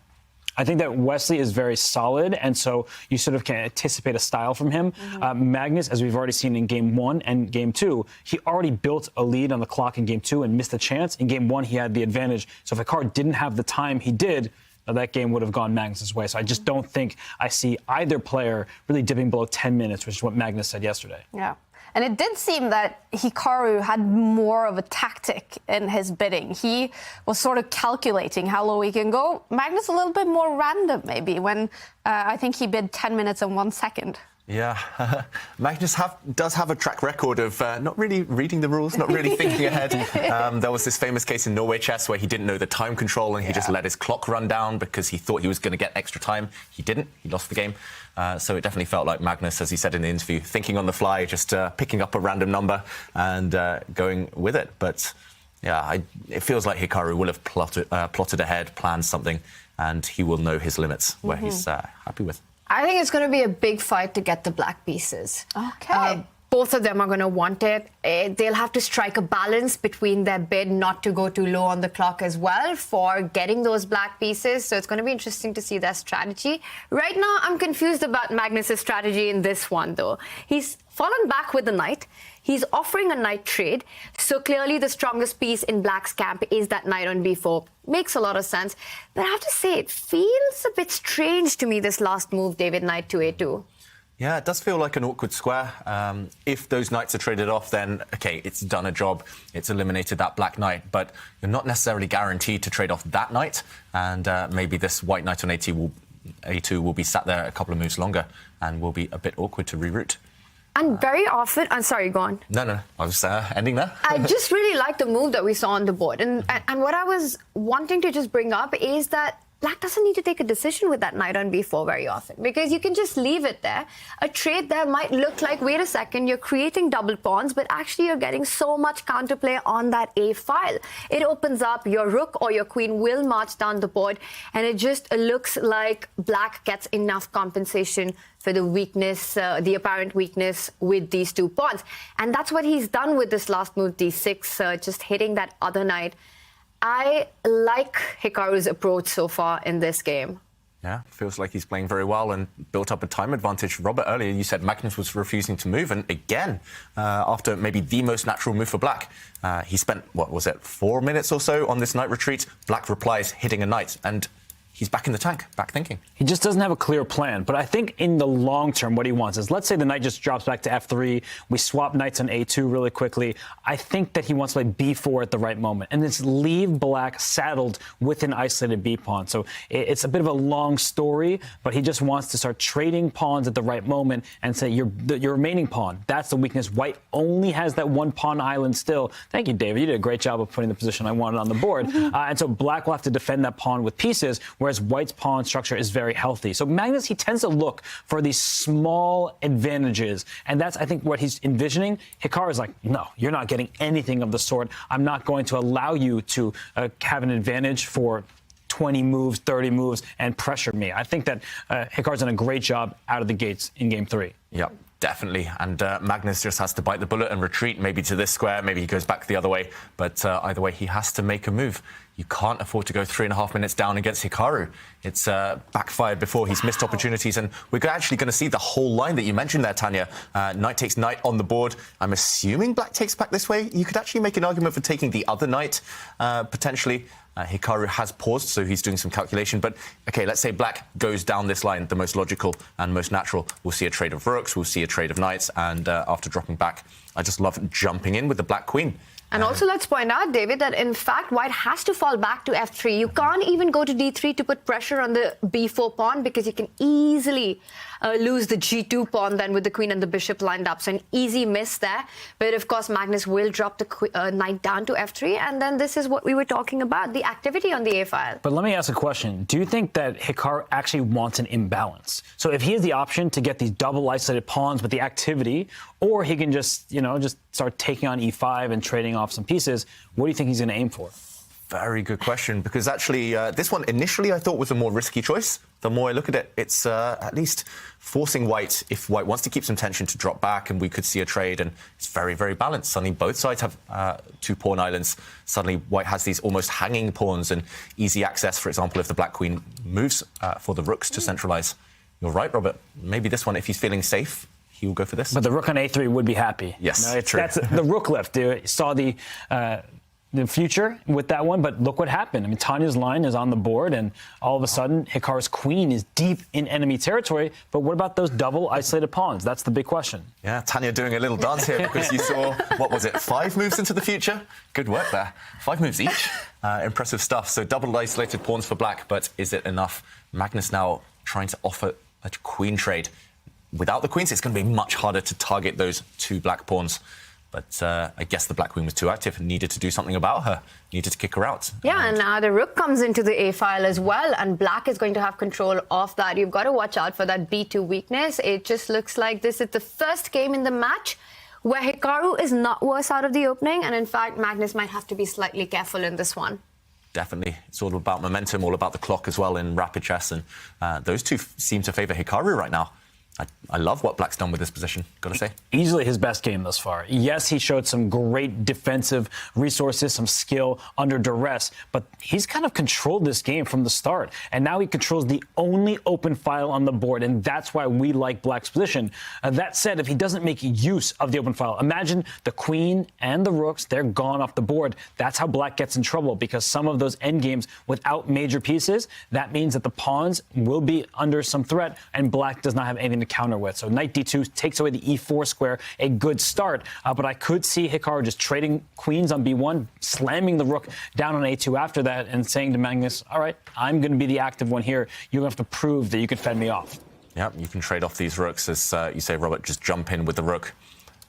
I think that Wesley is very solid, and so you sort of can anticipate a style from him. Magnus, as we've already seen in Game 1 and Game 2, he already built a lead on the clock in Game 2 and missed a chance. In Game 1, he had the advantage. So if Hikaru didn't have the time he did, that game would have gone Magnus's way. So I just don't think I see either player really dipping below 10 minutes, which is what Magnus said yesterday. Yeah. And it did seem that Hikaru had more of a tactic in his bidding. He was sort of calculating how low he can go. Magnus a little bit more random, maybe, when I think he bid 10 minutes and 1 second. Yeah, Magnus does have a track record of not really reading the rules, not really thinking ahead. There was this famous case in Norway chess where he didn't know the time control and he just let his clock run down because he thought he was going to get extra time. He didn't. He lost the game. So it definitely felt like Magnus, as he said in the interview, thinking on the fly, just picking up a random number and going with it. But yeah, it feels like Hikaru will have plotted ahead, planned something, and he will know his limits where he's happy with. I think it's going to be a big fight to get the black pieces. Okay. Both of them are going to want it. They'll have to strike a balance between their bid not to go too low on the clock as well for getting those black pieces. So it's going to be interesting to see their strategy. Right now, I'm confused about Magnus's strategy in this one, though. He's fallen back with the knight. He's offering a knight trade. So clearly the strongest piece in black's camp is that knight on b4. Makes a lot of sense. But I have to say, it feels a bit strange to me, this last move, David, knight to a2. Yeah, it does feel like an awkward square. If those knights are traded off, then, OK, it's done a job. It's eliminated that black knight. But you're not necessarily guaranteed to trade off that knight. And maybe this white knight on a2 will be sat there a couple of moves longer and will be a bit awkward to reroute. And very often, I'm sorry, go on. No, I was ending there. I just really like the move that we saw on the board. And what I was wanting to just bring up is that black doesn't need to take a decision with that knight on b4 very often because you can just leave it there. A trade there might look like, wait a second, you're creating double pawns, but actually you're getting so much counterplay on that a file. It opens up your rook or your queen will march down the board, and it just looks like black gets enough compensation for the weakness, the apparent weakness with these two pawns. And that's what he's done with this last move, d6, just hitting that other knight. I like Hikaru's approach so far in this game. Yeah, feels like he's playing very well and built up a time advantage. Robert, earlier you said Magnus was refusing to move, and again, after maybe the most natural move for black, he spent, 4 minutes or so on this knight retreat. Black replies, hitting a knight, and he's back in the tank, back thinking. He just doesn't have a clear plan. But I think in the long term, what he wants is, let's say the knight just drops back to f3. We swap knights on a2 really quickly. I think that he wants to play b4 at the right moment and just leave black saddled with an isolated b pawn. So it's a bit of a long story, but he just wants to start trading pawns at the right moment and say, your remaining pawn, that's the weakness. White only has that one pawn island still. Thank you, David. You did a great job of putting the position I wanted on the board. And so black will have to defend that pawn with pieces, whereas white's pawn structure is very healthy. So Magnus, he tends to look for these small advantages, and that's, I think, what he's envisioning. Hikaru's like, no, you're not getting anything of the sort. I'm not going to allow you to have an advantage for 20 moves, 30 moves, and pressure me. I think that Hikaru's done a great job out of the gates in Game 3. Yep. Definitely, and Magnus just has to bite the bullet and retreat, maybe to this square, maybe he goes back the other way, but either way, he has to make a move. You can't afford to go 3.5 minutes down against Hikaru. It's backfired before. He's missed opportunities, and we're actually going to see the whole line that you mentioned there, Tanya. Knight takes knight on the board. I'm assuming black takes back this way. You could actually make an argument for taking the other knight, potentially. Hikaru has paused, so he's doing some calculation. But, OK, let's say black goes down this line, the most logical and most natural. We'll see a trade of rooks, we'll see a trade of knights, and after dropping back, I just love jumping in with the black queen. And also, let's point out, David, that in fact, white has to fall back to f3. You can't even go to d3 to put pressure on the b4 pawn because you can easily lose the g2 pawn then with the queen and the bishop lined up. So an easy miss there. But of course, Magnus will drop the knight down to f3. And then this is what we were talking about, the activity on the a file. But let me ask a question. Do you think that Hikaru actually wants an imbalance? So if he has the option to get these double isolated pawns with the activity, or he can just, just start taking on e5 and trading off some pieces, what do you think he's going to aim for? Very good question, because actually this one initially I thought was a more risky choice. The more I look at it, it's at least forcing white, if white wants to keep some tension, to drop back, and we could see a trade, and it's very, very balanced. Suddenly both sides have 2 pawn islands. Suddenly white has these almost hanging pawns and easy access, for example, if the black queen moves for the rooks to centralize. You're right, Robert. Maybe this one, if he's feeling safe, he will go for this. But the rook on a3 would be happy. Yes, true. That's the rook lift. You saw the the future with that one, but look what happened. I mean, Tanya's line is on the board, and all of a sudden, Hikaru's queen is deep in enemy territory. But what about those double isolated pawns? That's the big question. Yeah, Tanya doing a little dance here because you saw, what was it, 5 moves into the future? Good work there. 5 moves each. Impressive stuff. So double isolated pawns for black, but is it enough? Magnus now trying to offer a queen trade. Without the queens, it's going to be much harder to target those 2 black pawns. But I guess the black queen was too active and needed to do something about her, needed to kick her out. Yeah, and now the rook comes into the A file as well, and black is going to have control of that. You've got to watch out for that B2 weakness. It just looks like this is the first game in the match where Hikaru is not worse out of the opening, and in fact, Magnus might have to be slightly careful in this one. Definitely. It's all about momentum, all about the clock as well in rapid chess, and those two seem to favour Hikaru right now. I love what Black's done with this position, gotta say. Easily his best game thus far. Yes, he showed some great defensive resources, some skill under duress, but he's kind of controlled this game from the start. And now he controls the only open file on the board, and that's why we like Black's position. That said, if he doesn't make use of the open file, imagine the queen and the rooks, they're gone off the board. That's how Black gets in trouble, because some of those endgames without major pieces, that means that the pawns will be under some threat, and Black does not have anything to counter with. So knight d2 takes away the e4 square, a good start, but I could see Hikaru just trading queens on b1, slamming the rook down on a2 after that, and saying to Magnus, all right, I'm going to be the active one here. You're going to have to prove that you can fend me off. Yeah, you can trade off these rooks, as you say, Robert, just jump in with the rook.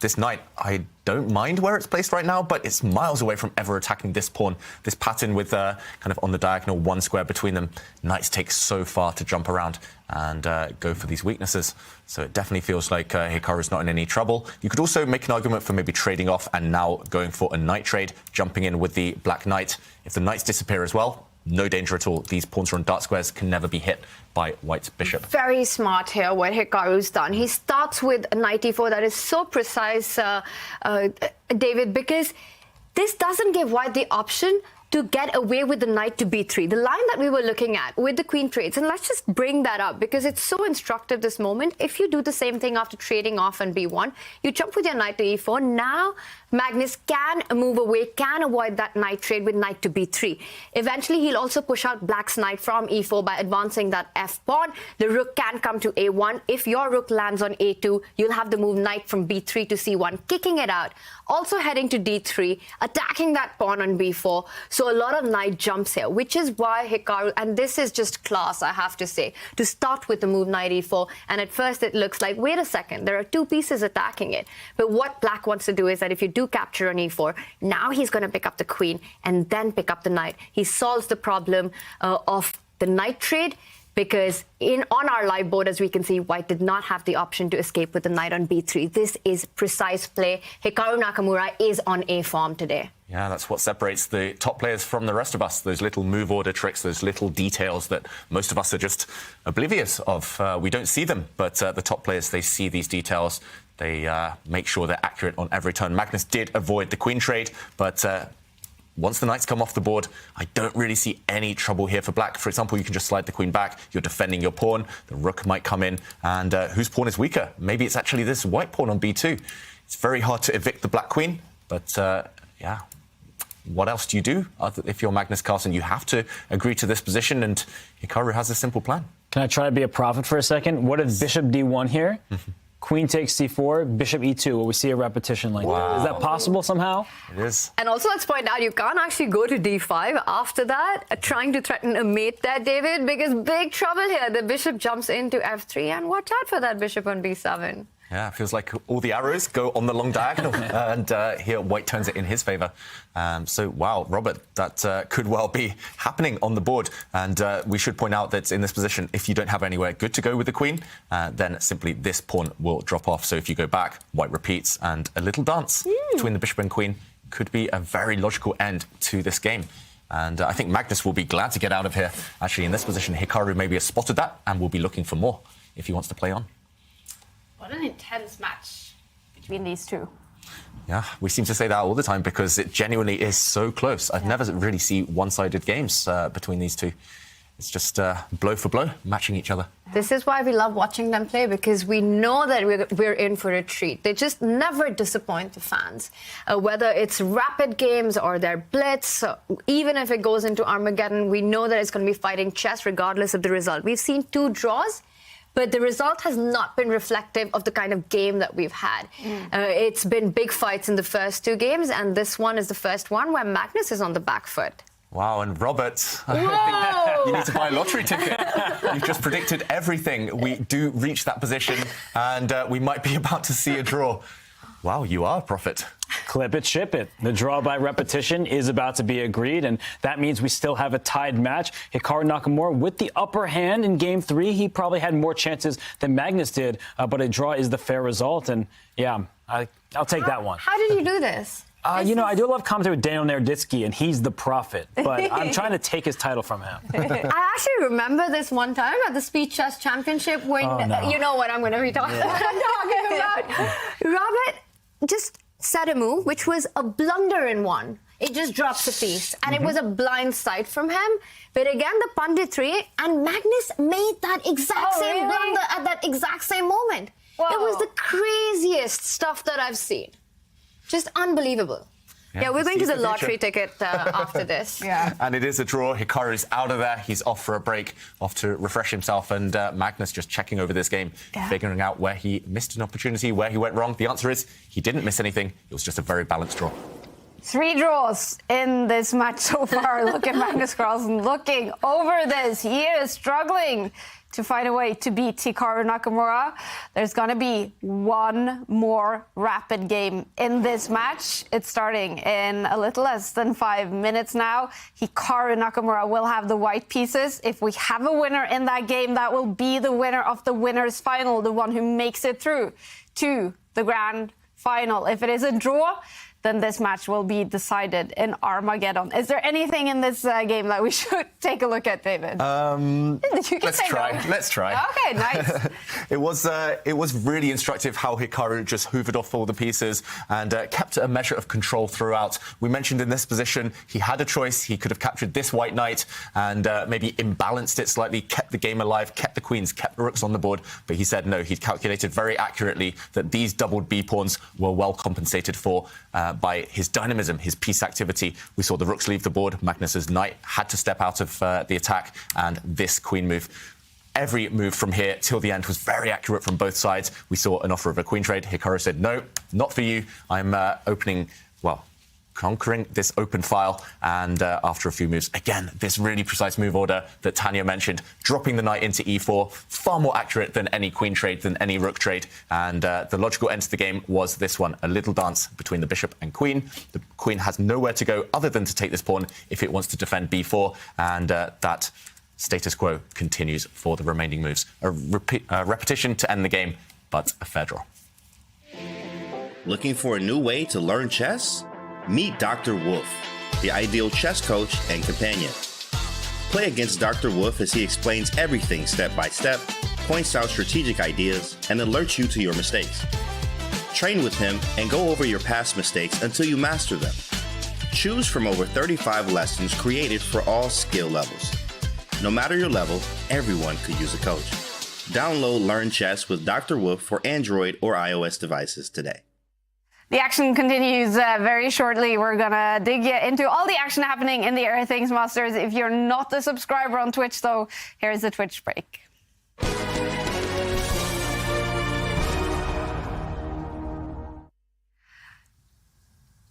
This knight, I don't mind where it's placed right now, but it's miles away from ever attacking this pawn. This pattern with kind of on the diagonal 1 square between them, knights take so far to jump around and go for these weaknesses. So it definitely feels like Hikaru's not in any trouble. You could also make an argument for maybe trading off and now going for a knight trade, jumping in with the black knight. If the knights disappear as well, no danger at all. These pawns are on dark squares, can never be hit by white's bishop. Very smart here what Hikaru's done. He starts with a knight e4. That is so precise, David, because this doesn't give white the option to get away with the knight to b3, the line that we were looking at with the queen trades. And let's just bring that up because it's so instructive this moment. If you do the same thing after trading off on b1, you jump with your knight to e4. Now Magnus can move away, can avoid that knight trade with knight to b3. Eventually, he'll also push out black's knight from e4 by advancing that f pawn. The rook can come to a1. If your rook lands on a2, you'll have the move knight from b3 to c1, kicking it out. Also heading to d3, attacking that pawn on b4. So a lot of knight jumps here, which is why Hikaru, and this is just class, I have to say, to start with the move knight e4. And at first it looks like, wait a second, there are 2 pieces attacking it. But what black wants to do is that if you do capture on e4, now he's going to pick up the queen and then pick up the knight. He solves the problem of the knight trade, because on our live board, as we can see, white did not have the option to escape with the knight on b3. This is precise play. Hikaru Nakamura is on A form today. Yeah, that's what separates the top players from the rest of us. Those little move order tricks, those little details that most of us are just oblivious of. We don't see them, but the top players, they see these details. They make sure they're accurate on every turn. Magnus did avoid the queen trade, but once the knights come off the board, I don't really see any trouble here for black. For example, you can just slide the queen back. You're defending your pawn. The rook might come in. And whose pawn is weaker? Maybe it's actually this white pawn on b2. It's very hard to evict the black queen. But, yeah, what else do you do? If you're Magnus Carlsen, you have to agree to this position. And Hikaru has a simple plan. Can I try to be a prophet for a second? What if bishop d1 here? Queen takes c4, bishop e2. Will we see a repetition like that? Is that possible somehow? It is. And also, let's point out, you can't actually go to d5 after that, trying to threaten a mate there, David, because big trouble here. The bishop jumps into f3, and watch out for that bishop on b7. Yeah, it feels like all the arrows go on the long diagonal, and here white turns it in his favour. So, wow, Robert, that could well be happening on the board. And we should point out that in this position, if you don't have anywhere good to go with the queen, then simply this pawn will drop off. So if you go back, white repeats, and a little dance between the bishop and queen could be a very logical end to this game. And I think Magnus will be glad to get out of here. Actually, in this position, Hikaru maybe has spotted that and will be looking for more if he wants to play on. What an intense match between these two. Yeah, we seem to say that all the time because it genuinely is so close. I've never really seen one-sided games between these two. it's just blow for blow, matching each other. This is why we love watching them play, because we know that we're in for a treat. They just never disappoint the fans. Whether it's rapid games or their blitz, even if it goes into Armageddon, we know that it's going to be fighting chess regardless of the result. We've seen 2 draws, but the result has not been reflective of the kind of game that we've had. It's been big fights in the first 2 games, and this one is the first one where Magnus is on the back foot. Wow, and Robert, I think you need to buy a lottery ticket. You've just predicted everything. We do reach that position, and we might be about to see a draw. Wow, you are a prophet. Clip it, ship it. The draw by repetition is about to be agreed, and that means we still have a tied match. Hikaru Nakamura with the upper hand in Game 3. He probably had more chances than Magnus did, but a draw is the fair result, and yeah, I'll take that one. How did you do this? You know, I do love commentary with Daniel Naroditsky, and he's the prophet, but I'm trying to take his title from him. I actually remember this one time at the Speed Chess Championship when, you know what I'm going to be talking about. Robert just said a move, which was a blunder in one. It just drops a piece, and it was a blind sight from him. But again, the punditry, and Magnus made that exact same blunder at that exact same moment. Whoa. It was the craziest stuff that I've seen. Just unbelievable. Yeah, we're going to the lottery ticket after this. And it is a draw. Hikaru's out of there. He's off for a break, off to refresh himself. And Magnus just checking over this game, figuring out where he missed an opportunity, where he went wrong. The answer is he didn't miss anything. It was just a very balanced draw. 3 draws in this match so far. Look at Magnus Carlsen looking over this. He is struggling to find a way to beat Hikaru Nakamura. There's going to be one more rapid game in this match. It's starting in a little less than 5 minutes now. Hikaru Nakamura will have the white pieces. If we have a winner in that game, that will be the winner of the winner's final, the one who makes it through to the grand final. If it is a draw, then this match will be decided in Armageddon. Is there anything in this game that we should take a look at, David? Let's try. No. Let's try. Okay, nice. It was really instructive how Hikaru just hoovered off all the pieces and kept a measure of control throughout. We mentioned in this position he had a choice. He could have captured this white knight and maybe imbalanced it slightly, kept the game alive, kept the queens, kept the rooks on the board. But he said no. He'd calculated very accurately that these doubled B pawns were well compensated for by his dynamism, his piece activity. We saw the rooks leave the board. Magnus's knight had to step out of the attack, and this queen move. Every move from here till the end was very accurate from both sides. We saw an offer of a queen trade. Hikaru said, no, not for you. I'm conquering this open file, and after a few moves, again, this really precise move order that Tanya mentioned, dropping the knight into e4, far more accurate than any queen trade, than any rook trade, and the logical end to the game was this one, a little dance between the bishop and queen. The queen has nowhere to go other than to take this pawn if it wants to defend b4, and that status quo continues for the remaining moves. A repetition to end the game, but a fair draw. Looking for a new way to learn chess? Meet Dr. Wolf, the ideal chess coach and companion. Play against Dr. Wolf as he explains everything step by step, points out strategic ideas, and alerts you to your mistakes. Train with him and go over your past mistakes until you master them. Choose from over 35 lessons created for all skill levels. No matter your level, everyone could use a coach. Download Learn Chess with Dr. Wolf for Android or iOS devices today. The action continues very shortly. We're going to dig into all the action happening in the Airthings Masters. If you're not a subscriber on Twitch, though, here's the Twitch break.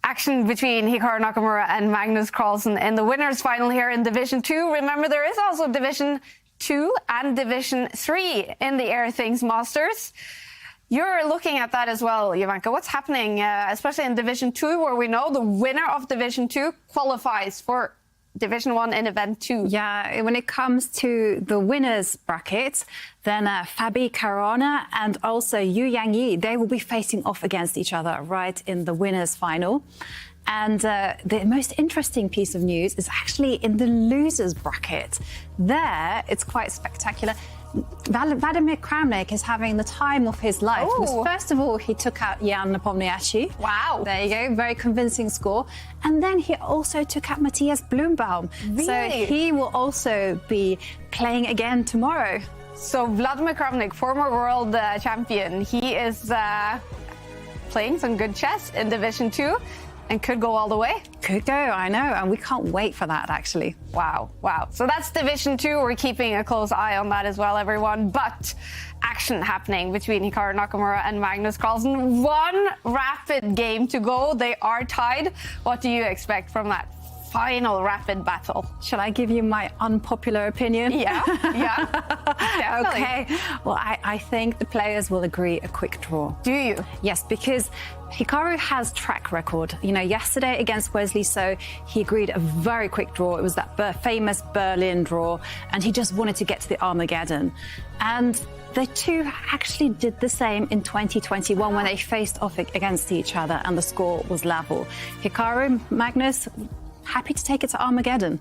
Action between Hikaru Nakamura and Magnus Carlsen in the winners' final here in Division 2. Remember, there is also Division 2 and Division 3 in the Airthings Masters. You're looking at that as well, Jovanka. What's happening, especially in Division 2, where we know the winner of Division 2 qualifies for Division 1 in Event 2? Yeah, when it comes to the winners bracket, then Fabi Caruana and also Yu Yangyi, they will be facing off against each other right in the winners final. And the most interesting piece of news is actually in the losers bracket. There, it's quite spectacular. Vladimir Kramnik is having the time of his life. First of all, he took out Jan Nepomniachtchi. Wow. There you go. Very convincing score. And then he also took out Matthias Blumbaum. Really? So he will also be playing again tomorrow. So Vladimir Kramnik, former world champion, he is playing some good chess in Division 2 and could go all the way. Could go, I know, and we can't wait for that, actually. Wow. So that's Division 2. We're keeping a close eye on that as well, everyone. But action happening between Hikaru Nakamura and Magnus Carlsen. One rapid game to go. They are tied. What do you expect from that final rapid battle? Shall I give you my unpopular opinion? Yeah. Okay. Well, I think the players will agree a quick draw. Do you? Yes, because Hikaru has track record. You know, yesterday against Wesley So, he agreed a very quick draw. It was that famous Berlin draw, and he just wanted to get to the Armageddon. And the two actually did the same in 2021 when they faced off against each other, and the score was level. Hikaru, Magnus, happy to take it to Armageddon.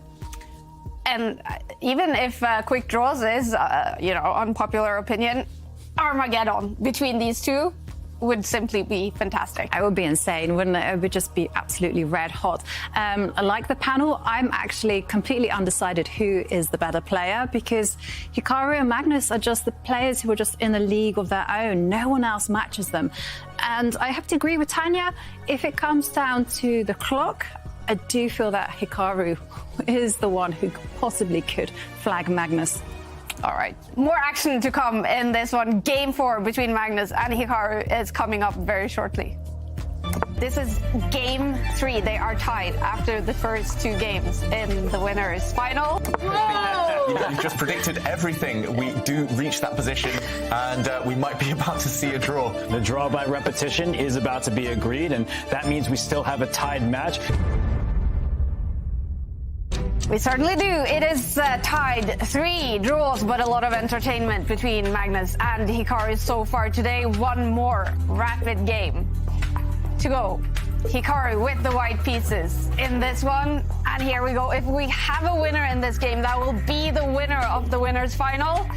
And even if quick draws is, unpopular opinion, Armageddon between these two would simply be fantastic. It would be insane, wouldn't it? It would just be absolutely red hot. Like the panel, I'm actually completely undecided who is the better player, because Hikaru and Magnus are just the players who are just in a league of their own. No one else matches them. And I have to agree with Tanya, if it comes down to the clock, I do feel that Hikaru is the one who possibly could flag Magnus. All right. More action to come in this one. Game 4 between Magnus and Hikaru is coming up very shortly. This is Game 3. They are tied after the first 2 games in the winners' final. You've just predicted everything. We do reach that position, and we might be about to see a draw. The draw by repetition is about to be agreed, and that means we still have a tied match. We certainly do. It is tied 3 draws, but a lot of entertainment between Magnus and Hikaru so far today. One more rapid game to go. Hikaru with the white pieces in this one. And here we go. If we have a winner in this game, that will be the winner of the winners' final.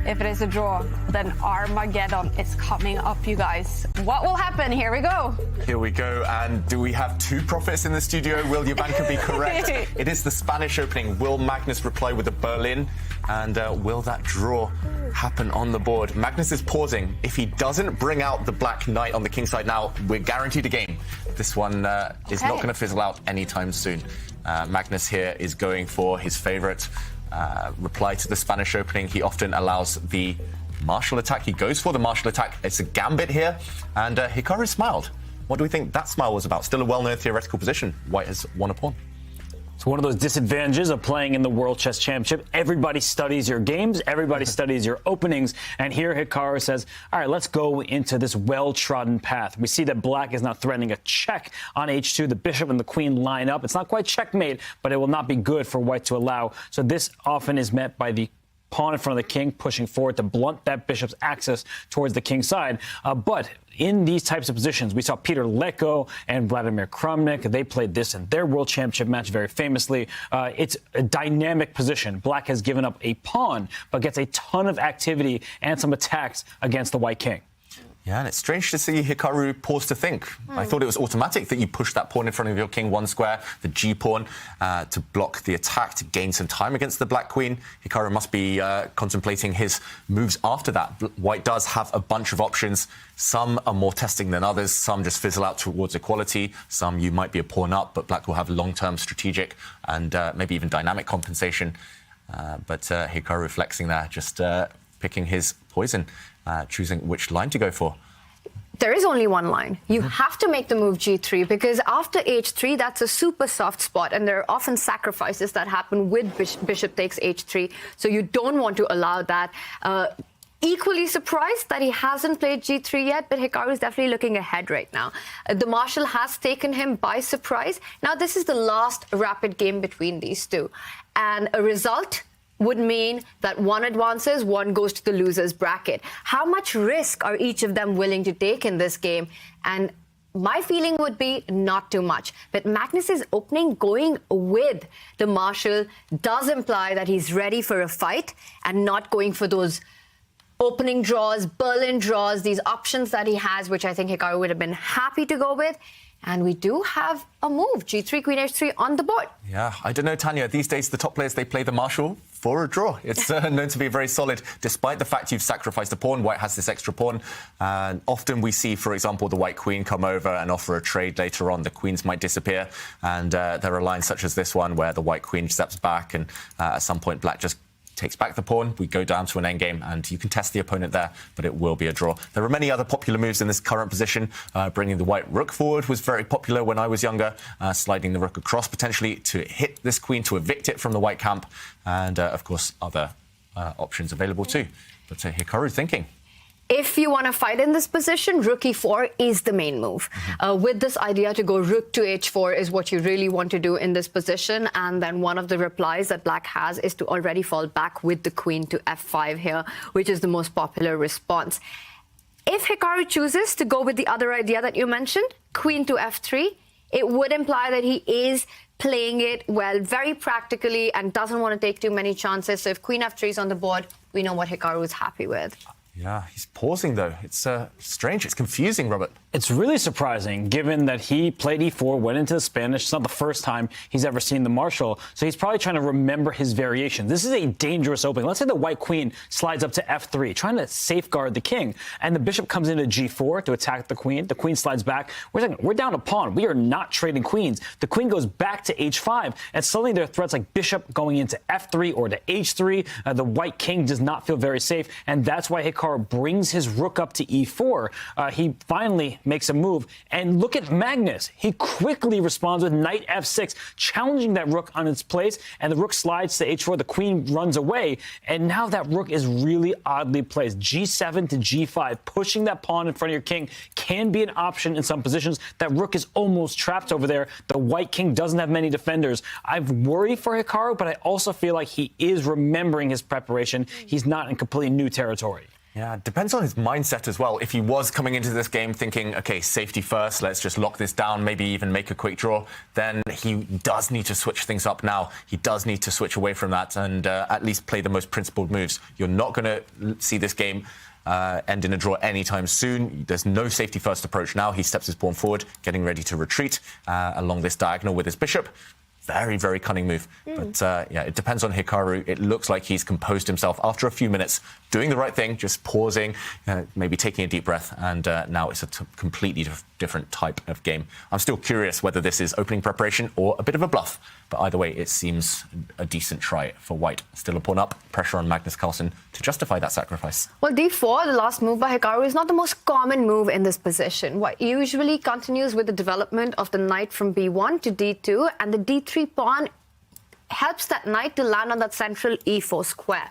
If it is a draw, then Armageddon is coming up, you guys. What will happen? Here we go. Here we go. And do we have 2 prophets in the studio? Will your banker be correct? It is the Spanish opening. Will Magnus reply with a Berlin? And will that draw happen on the board? Magnus is pausing. If he doesn't bring out the black knight on the king side now, we're guaranteed a game. This one is not going to fizzle out anytime soon. Magnus here is going for his favorite reply to the Spanish opening. He often allows the martial attack. He goes for the martial attack. It's a gambit here, and Hikaru smiled. What do we think that smile was about? Still a well-known theoretical position. White has won a pawn. It's one of those disadvantages of playing in the World Chess Championship. Everybody studies your games, everybody studies your openings, and here Hikaru says, all right, let's go into this well-trodden path. We see that black is now threatening a check on h2. The bishop and the queen line up. It's not quite checkmate, but it will not be good for white to allow. So this often is met by the pawn in front of the king, pushing forward to blunt that bishop's access towards the king side. But in these types of positions, we saw Peter Leko and Vladimir Kramnik. They played this in their World Championship match very famously. It's a dynamic position. Black has given up a pawn, but gets a ton of activity and some attacks against the white king. Yeah, and it's strange to see Hikaru pause to think. I thought it was automatic that you push that pawn in front of your king 1 square, the g-pawn, to block the attack, to gain some time against the black queen. Hikaru must be contemplating his moves after that. White does have a bunch of options. Some are more testing than others. Some just fizzle out towards equality. Some you might be a pawn up, but black will have long-term strategic and maybe even dynamic compensation. But Hikaru flexing there, just picking his poison. Choosing which line to go for. There is only one line. You have to make the move g3, because after h3, that's a super soft spot, and there are often sacrifices that happen with bishop takes h3, so you don't want to allow that. Equally surprised that he hasn't played g3 yet, but Hikaru is definitely looking ahead right now. The marshal has taken him by surprise. Now, this is the last rapid game between these two, and a result would mean that one advances, one goes to the loser's bracket. How much risk are each of them willing to take in this game? And my feeling would be not too much. But Magnus's opening going with the marshal does imply that he's ready for a fight and not going for those opening draws, Berlin draws, these options that he has, which I think Hikaru would have been happy to go with. And we do have a move, G3, Queen H3 on the board. Yeah, I don't know, Tanya. These days, the top players, they play the Marshal for a draw. It's known to be very solid, despite the fact you've sacrificed a pawn. White has this extra pawn. And often we see, for example, the White Queen come over and offer a trade later on. The Queens might disappear. And there are lines such as this one where the White Queen steps back and at some point Black just takes back the pawn, we go down to an endgame, and you can test the opponent there, but it will be a draw. There are many other popular moves in this current position. Bringing the white rook forward was very popular when I was younger, sliding the rook across potentially to hit this queen, to evict it from the white camp, and of course other options available too. But Hikaru thinking. If you want to fight in this position, rook e4 is the main move. With this idea to go rook to h4 is what you really want to do in this position. And then one of the replies that Black has is to already fall back with the queen to f5 here, which is the most popular response. If Hikaru chooses to go with the other idea that you mentioned, queen to f3, it would imply that he is playing it well, very practically, and doesn't want to take too many chances. So if queen f3 is on the board, we know what Hikaru is happy with. Yeah, he's pausing, though. It's strange. It's confusing, Robert. It's really surprising, given that he played e4, went into the Spanish. It's not the first time he's ever seen the Marshal, so he's probably trying to remember his variation. This is a dangerous opening. Let's say the white queen slides up to f3, trying to safeguard the king, and the bishop comes into g4 to attack the queen. The queen slides back. We're down a pawn. We are not trading queens. The queen goes back to h5, and suddenly there are threats like bishop going into f3 or to h3. The white king does not feel very safe, and that's why Hikaru brings his rook up to e4. He finally makes a move. And look at Magnus. He quickly responds with knight f6, challenging that rook on its place, and the rook slides to h4. The queen runs away, and now that rook is really oddly placed. g7 to g5, pushing that pawn in front of your king can be an option in some positions. That rook is almost trapped over there. The white king doesn't have many defenders. I worry for Hikaru, but I also feel like he is remembering his preparation. He's not in completely new territory. Yeah, it depends on his mindset as well. If he was coming into this game thinking, OK, safety first, let's just lock this down, maybe even make a quick draw, then he does need to switch things up now. He does need to switch away from that and at least play the most principled moves. You're not going to see this game end in a draw anytime soon. There's no safety first approach now. He steps his pawn forward, getting ready to retreat along this diagonal with his bishop. Very, very cunning move. But yeah, it depends on Hikaru. It looks like he's composed himself after a few minutes, doing the right thing, just pausing, maybe taking a deep breath. And now it's a completely different type of game. I'm still curious whether this is opening preparation or a bit of a bluff. But either way, it seems a decent try for White. Still a pawn up, pressure on Magnus Carlsen to justify that sacrifice. Well, d4, the last move by Hikaru, is not the most common move in this position. White usually continues with the development of the knight from b1 to d2, and the d3 pawn helps that knight to land on that central e4 square.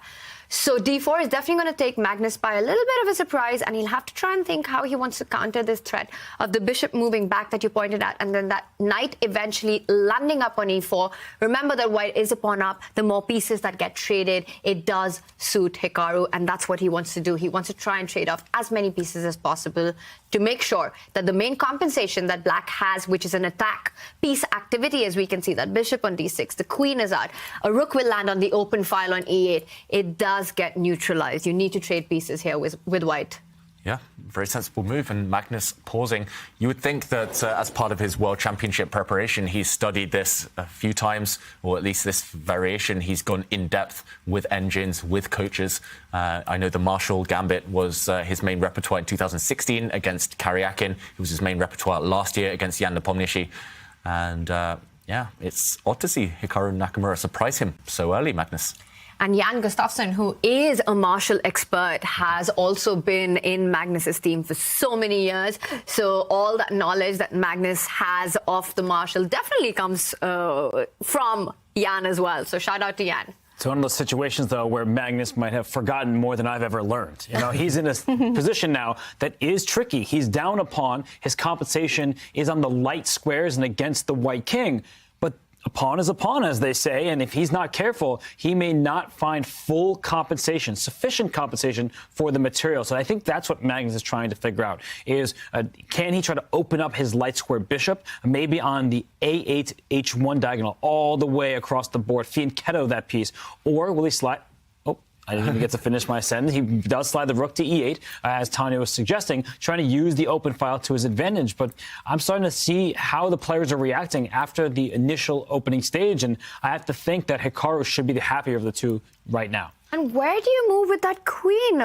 So d4 is definitely going to take Magnus by a little bit of a surprise, and he'll have to try and think how he wants to counter this threat of the bishop moving back that you pointed at, and then that knight eventually landing up on e4. Remember that White is a pawn up. The more pieces that get traded, it does suit Hikaru, and that's what he wants to do. He wants to try and trade off as many pieces as possible to make sure that the main compensation that Black has, which is an attack piece activity, as we can see, that bishop on d6, the queen is out, a rook will land on the open file on e8. It does get neutralized. You need to trade pieces here with White. Yeah, very sensible move. And Magnus pausing. You would think that as part of his World Championship preparation, he's studied this a few times, or at least this variation. He's gone in depth with engines, with coaches. I know the Marshall Gambit was his main repertoire in 2016 against Karyakin. It was his main repertoire last year against Jan Nepomniachtchi. And yeah, it's odd to see Hikaru Nakamura surprise him so early, Magnus. And Jan Gustafsson, who is a Marshall expert, has also been in Magnus's team for so many years. So all that knowledge that Magnus has of the Marshall definitely comes from Jan as well. So shout out to Jan. It's one of those situations, though, where Magnus might have forgotten more than I've ever learned. You know, he's in a position now that is tricky. He's down a pawn. His compensation is on the light squares and against the white king. But a pawn is a pawn, as they say, and if he's not careful, he may not find full compensation, sufficient compensation for the material. So I think that's what Magnus is trying to figure out, is can he try to open up his light square bishop, maybe on the A8, H1 diagonal, all the way across the board, fianchetto that piece, or will he slide... I didn't even get to finish my sentence. He does slide the rook to e8, as Tanya was suggesting, trying to use the open file to his advantage. But I'm starting to see how the players are reacting after the initial opening stage, and I have to think that Hikaru should be the happier of the two right now. And where do you move with that queen,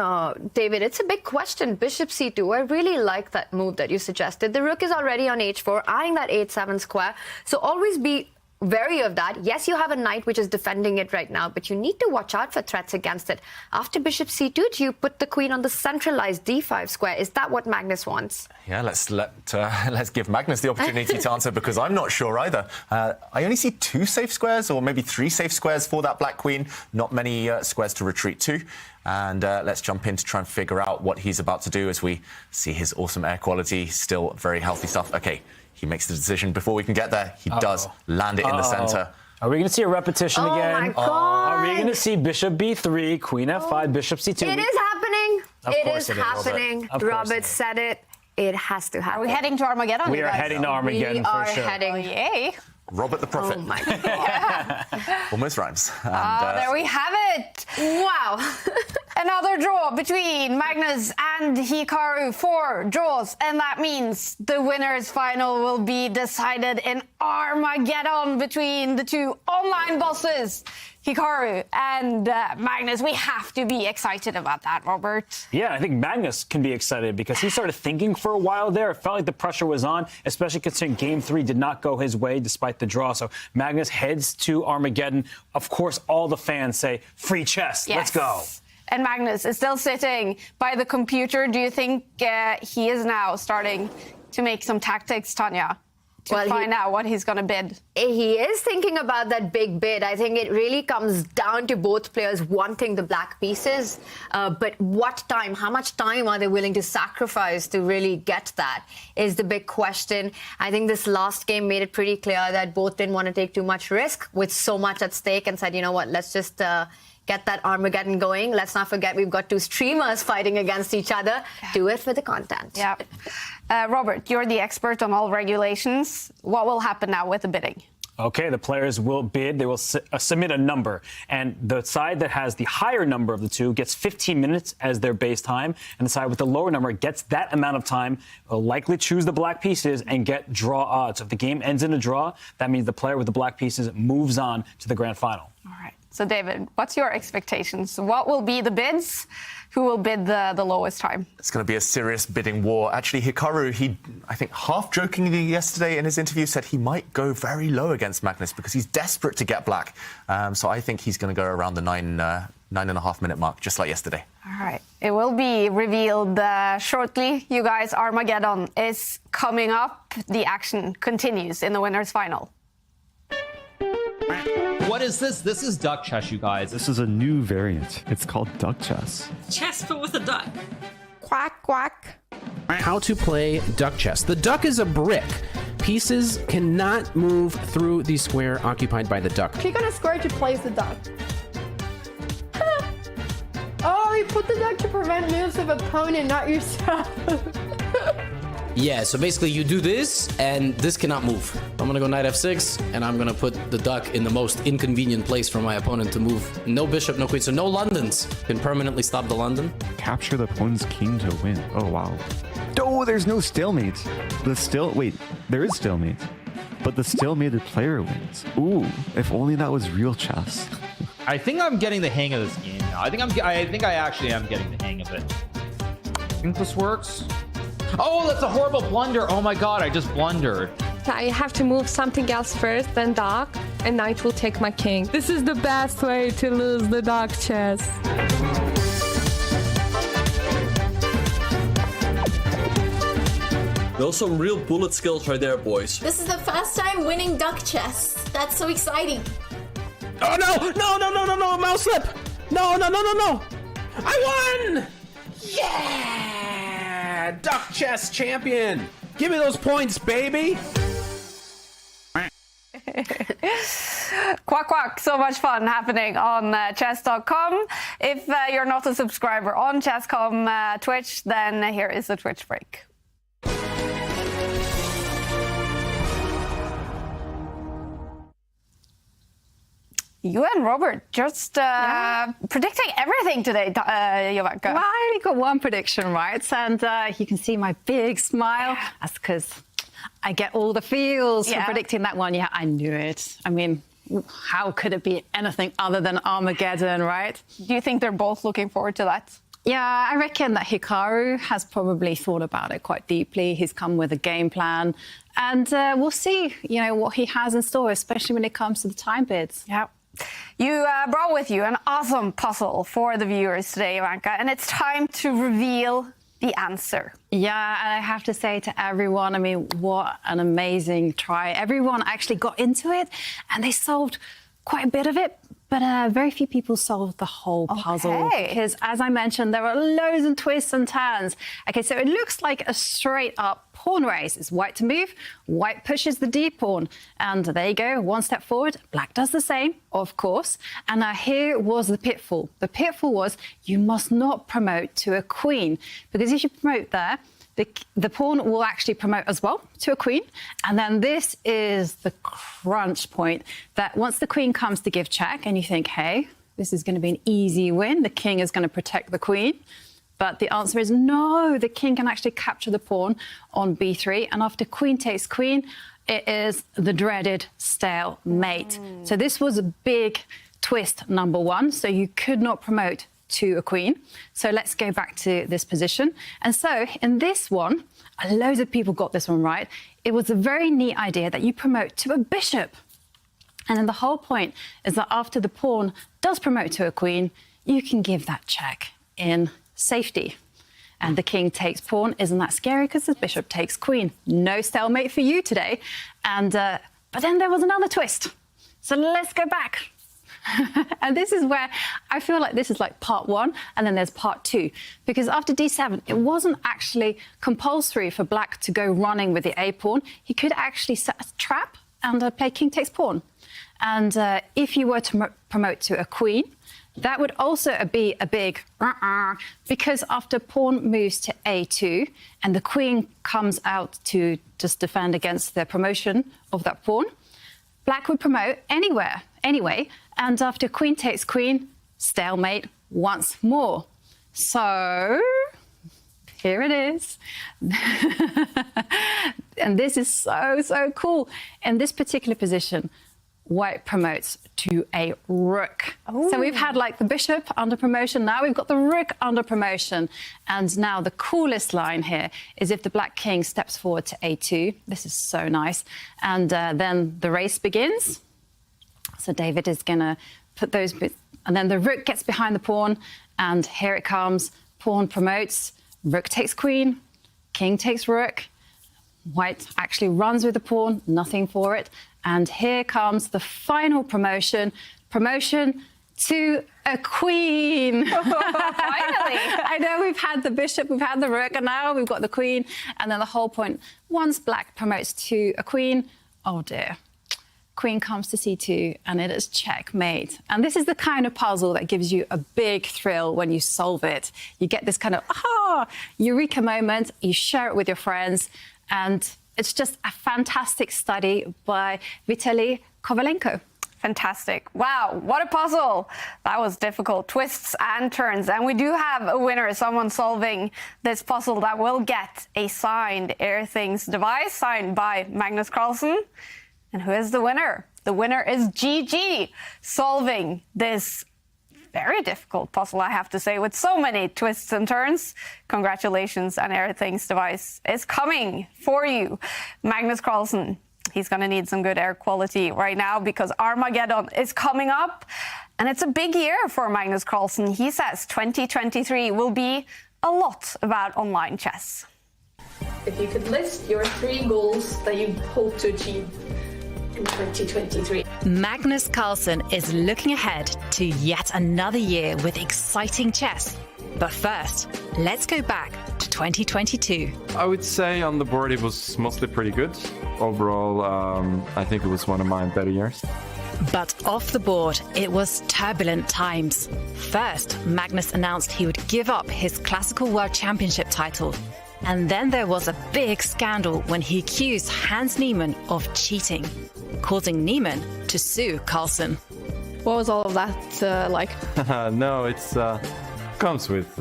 David? It's a big question. Bishop c2. I really like that move that you suggested. The rook is already on h4, eyeing that h7 square. So always be wary of that. Yes, you have a knight which is defending it right now, but you need to watch out for threats against it. After bishop c2, do you put the queen on the centralized d5 square? Is that what Magnus wants? Yeah, let's give Magnus the opportunity to answer, because I'm not sure either. I only see 2 safe squares, or maybe 3 safe squares for that black queen. Not many squares to retreat to. And let's jump in to try and figure out what he's about to do as we see his awesome air quality. Still very healthy stuff. Okay. He makes the decision before we can get there. He does land it in the center. Are we going to see a repetition again? Oh, my God. Are we going to see bishop b3, queen f5, bishop c2? It is happening. It is happening. Robert said it. It has to happen. Are we heading to Armageddon? We are heading to Armageddon for sure. We are heading. Yay. Robert the Prophet. Oh, my God. Almost rhymes. And, there we have it. Wow. Another draw between Magnus and Hikaru. 4 draws. And that means the winner's final will be decided in Armageddon between the 2 online bosses, Hikaru and Magnus. We have to be excited about that, Robert. Yeah, I think Magnus can be excited because he started thinking for a while there. It felt like the pressure was on, especially considering Game 3 did not go his way despite the draw. So Magnus heads to Armageddon. Of course, all the fans say, free chess, let's go. And Magnus is still sitting by the computer. Do you think he is now starting to make some tactics, Tanya? To find out what he's going to bid. He is thinking about that big bid. I think it really comes down to both players wanting the black pieces. But what time, how much time are they willing to sacrifice to really get that is the big question. I think this last game made it pretty clear that both didn't want to take too much risk with so much at stake and said, you know what, let's just get that Armageddon going. Let's not forget we've got 2 streamers fighting against each other. Do it for the content. Yeah. Robert, you're the expert on all regulations. What will happen now with the bidding? Okay, the players will bid. They will submit a number. And the side that has the higher number of the 2 gets 15 minutes as their base time. And the side with the lower number gets that amount of time, will likely choose the black pieces and get draw odds. If the game ends in a draw, that means the player with the black pieces moves on to the grand final. All right. So, David, what's your expectations? What will be the bids? Who will bid the lowest time? It's going to be a serious bidding war. Actually, Hikaru, I think half-jokingly yesterday in his interview, said he might go very low against Magnus because he's desperate to get black. So I think he's going to go around the 9.5-minute mark, just like yesterday. All right. It will be revealed shortly. You guys, Armageddon is coming up. The action continues in the winner's final. What is this? This is duck chess, you guys. This is a new variant. It's called duck chess. Chess, but with a duck. Quack, quack. How to play duck chess. The duck is a brick. Pieces cannot move through the square occupied by the duck. Click on a square to place the duck. Oh, you put the duck to prevent moves of opponent, not yourself. Yeah, so basically you do this, and this cannot move. I'm gonna go knight f6, and I'm gonna put the duck in the most inconvenient place for my opponent to move. No bishop, no queen, so no Londons can permanently stop the London. Capture the opponent's king to win. Oh, wow. Oh, there's no stalemate. Wait, there is stalemate. But the stalemated player wins. Ooh, if only that was real chess. I think I'm getting the hang of this game now. I think I actually am getting the hang of it. I think this works. Oh, that's a horrible blunder. Oh my god, I just blundered. I have to move something else first, then duck, and knight will take my king. This is the best way to lose the duck chess. Those some real bullet skills right there, boys. This is the first time winning duck chess. That's so exciting. Oh no, mouse slip. No. I won! Yeah! Duck chess champion! Give me those points, baby! Quack, quack. So much fun happening on chess.com. If you're not a subscriber on Chess.com Twitch, then here is the Twitch break. You and Robert just predicting everything today, Jovanka. Well, I only got one prediction right, and you can see my big smile. That's because I get all the feels for predicting that one. Yeah, I knew it. I mean, how could it be anything other than Armageddon, right? Do you think they're both looking forward to that? Yeah, I reckon that Hikaru has probably thought about it quite deeply. He's come with a game plan, and we'll see, what he has in store, especially when it comes to the time bids. Yeah. You brought with you an awesome puzzle for the viewers today, Jovanka, and it's time to reveal the answer. Yeah, and I have to say to everyone, I mean, what an amazing try. Everyone actually got into it, and they solved quite a bit of it, but very few people solved the whole puzzle. Because, as I mentioned, there are loads of twists and turns. Okay, so it looks like a straight-up pawn race. It's white to move, white pushes the d pawn. And there you go, one step forward. Black does the same, of course. And here was the pitfall. The pitfall was you must not promote to a queen, because if you promote there, the pawn will actually promote as well to a queen. And then this is the crunch point, that once the queen comes to give check and you think, hey, this is going to be an easy win, the king is going to protect the queen. But the answer is no, the king can actually capture the pawn on b3. And after queen takes queen, it is the dreaded stalemate. So this was a big twist, number one. So you could not promote to a queen. So let's go back to this position. And so in this one, loads of people got this one right. It was a very neat idea that you promote to a bishop. And then the whole point is that after the pawn does promote to a queen, you can give that check in safety. And the king takes pawn. Isn't that scary? Because the bishop takes queen. No stalemate for you today. And but then there was another twist. So let's go back. And this is where I feel like this is like part one, and then there's part two. Because after d7, it wasn't actually compulsory for black to go running with the a pawn. He could actually set a trap and play king takes pawn. And if you were to promote to a queen, that would also be a big because after pawn moves to a2 and the queen comes out to just defend against the promotion of that pawn, black would promote anyway, and after queen takes queen, stalemate once more. So here it is. And this is so cool. In this particular position, white promotes to a rook. Ooh. So we've had like the bishop under promotion. Now we've got the rook under promotion. And now the coolest line here is if the black king steps forward to a2. This is so nice. And then the race begins. So David is going to put those bits. And then the rook gets behind the pawn. And here it comes. Pawn promotes. Rook takes queen. King takes rook. White actually runs with the pawn. Nothing for it. And here comes the final promotion to a queen. Finally. I know we've had the bishop, we've had the rook, and now we've got the queen. And then the whole point, once black promotes to a queen, oh dear, queen comes to c2 and it is checkmate. And this is the kind of puzzle that gives you a big thrill when you solve it. You get this kind of, eureka moment, you share it with your friends, and it's just a fantastic study by Vitaly Kovalenko. Fantastic. Wow, what a puzzle. That was difficult. Twists and turns. And we do have a winner, someone solving this puzzle that will get a signed Airthings device, signed by Magnus Carlsen. And who is the winner? The winner is GG, solving this very difficult puzzle, I have to say, with so many twists and turns. Congratulations, an Airthings device is coming for you. Magnus Carlsen, he's going to need some good air quality right now because Armageddon is coming up. And it's a big year for Magnus Carlsen. He says 2023 will be a lot about online chess. If you could list your 3 goals that you hope to achieve in 2023. Magnus Carlsen is looking ahead to yet another year with exciting chess. But first, let's go back to 2022. I would say on the board it was mostly pretty good. Overall, I think it was one of my better years. But off the board, it was turbulent times. First, Magnus announced he would give up his Classical World Championship title. And then there was a big scandal when he accused Hans Niemann of cheating, causing Niemann to sue Carlsen. What was all of that like? No, it's comes with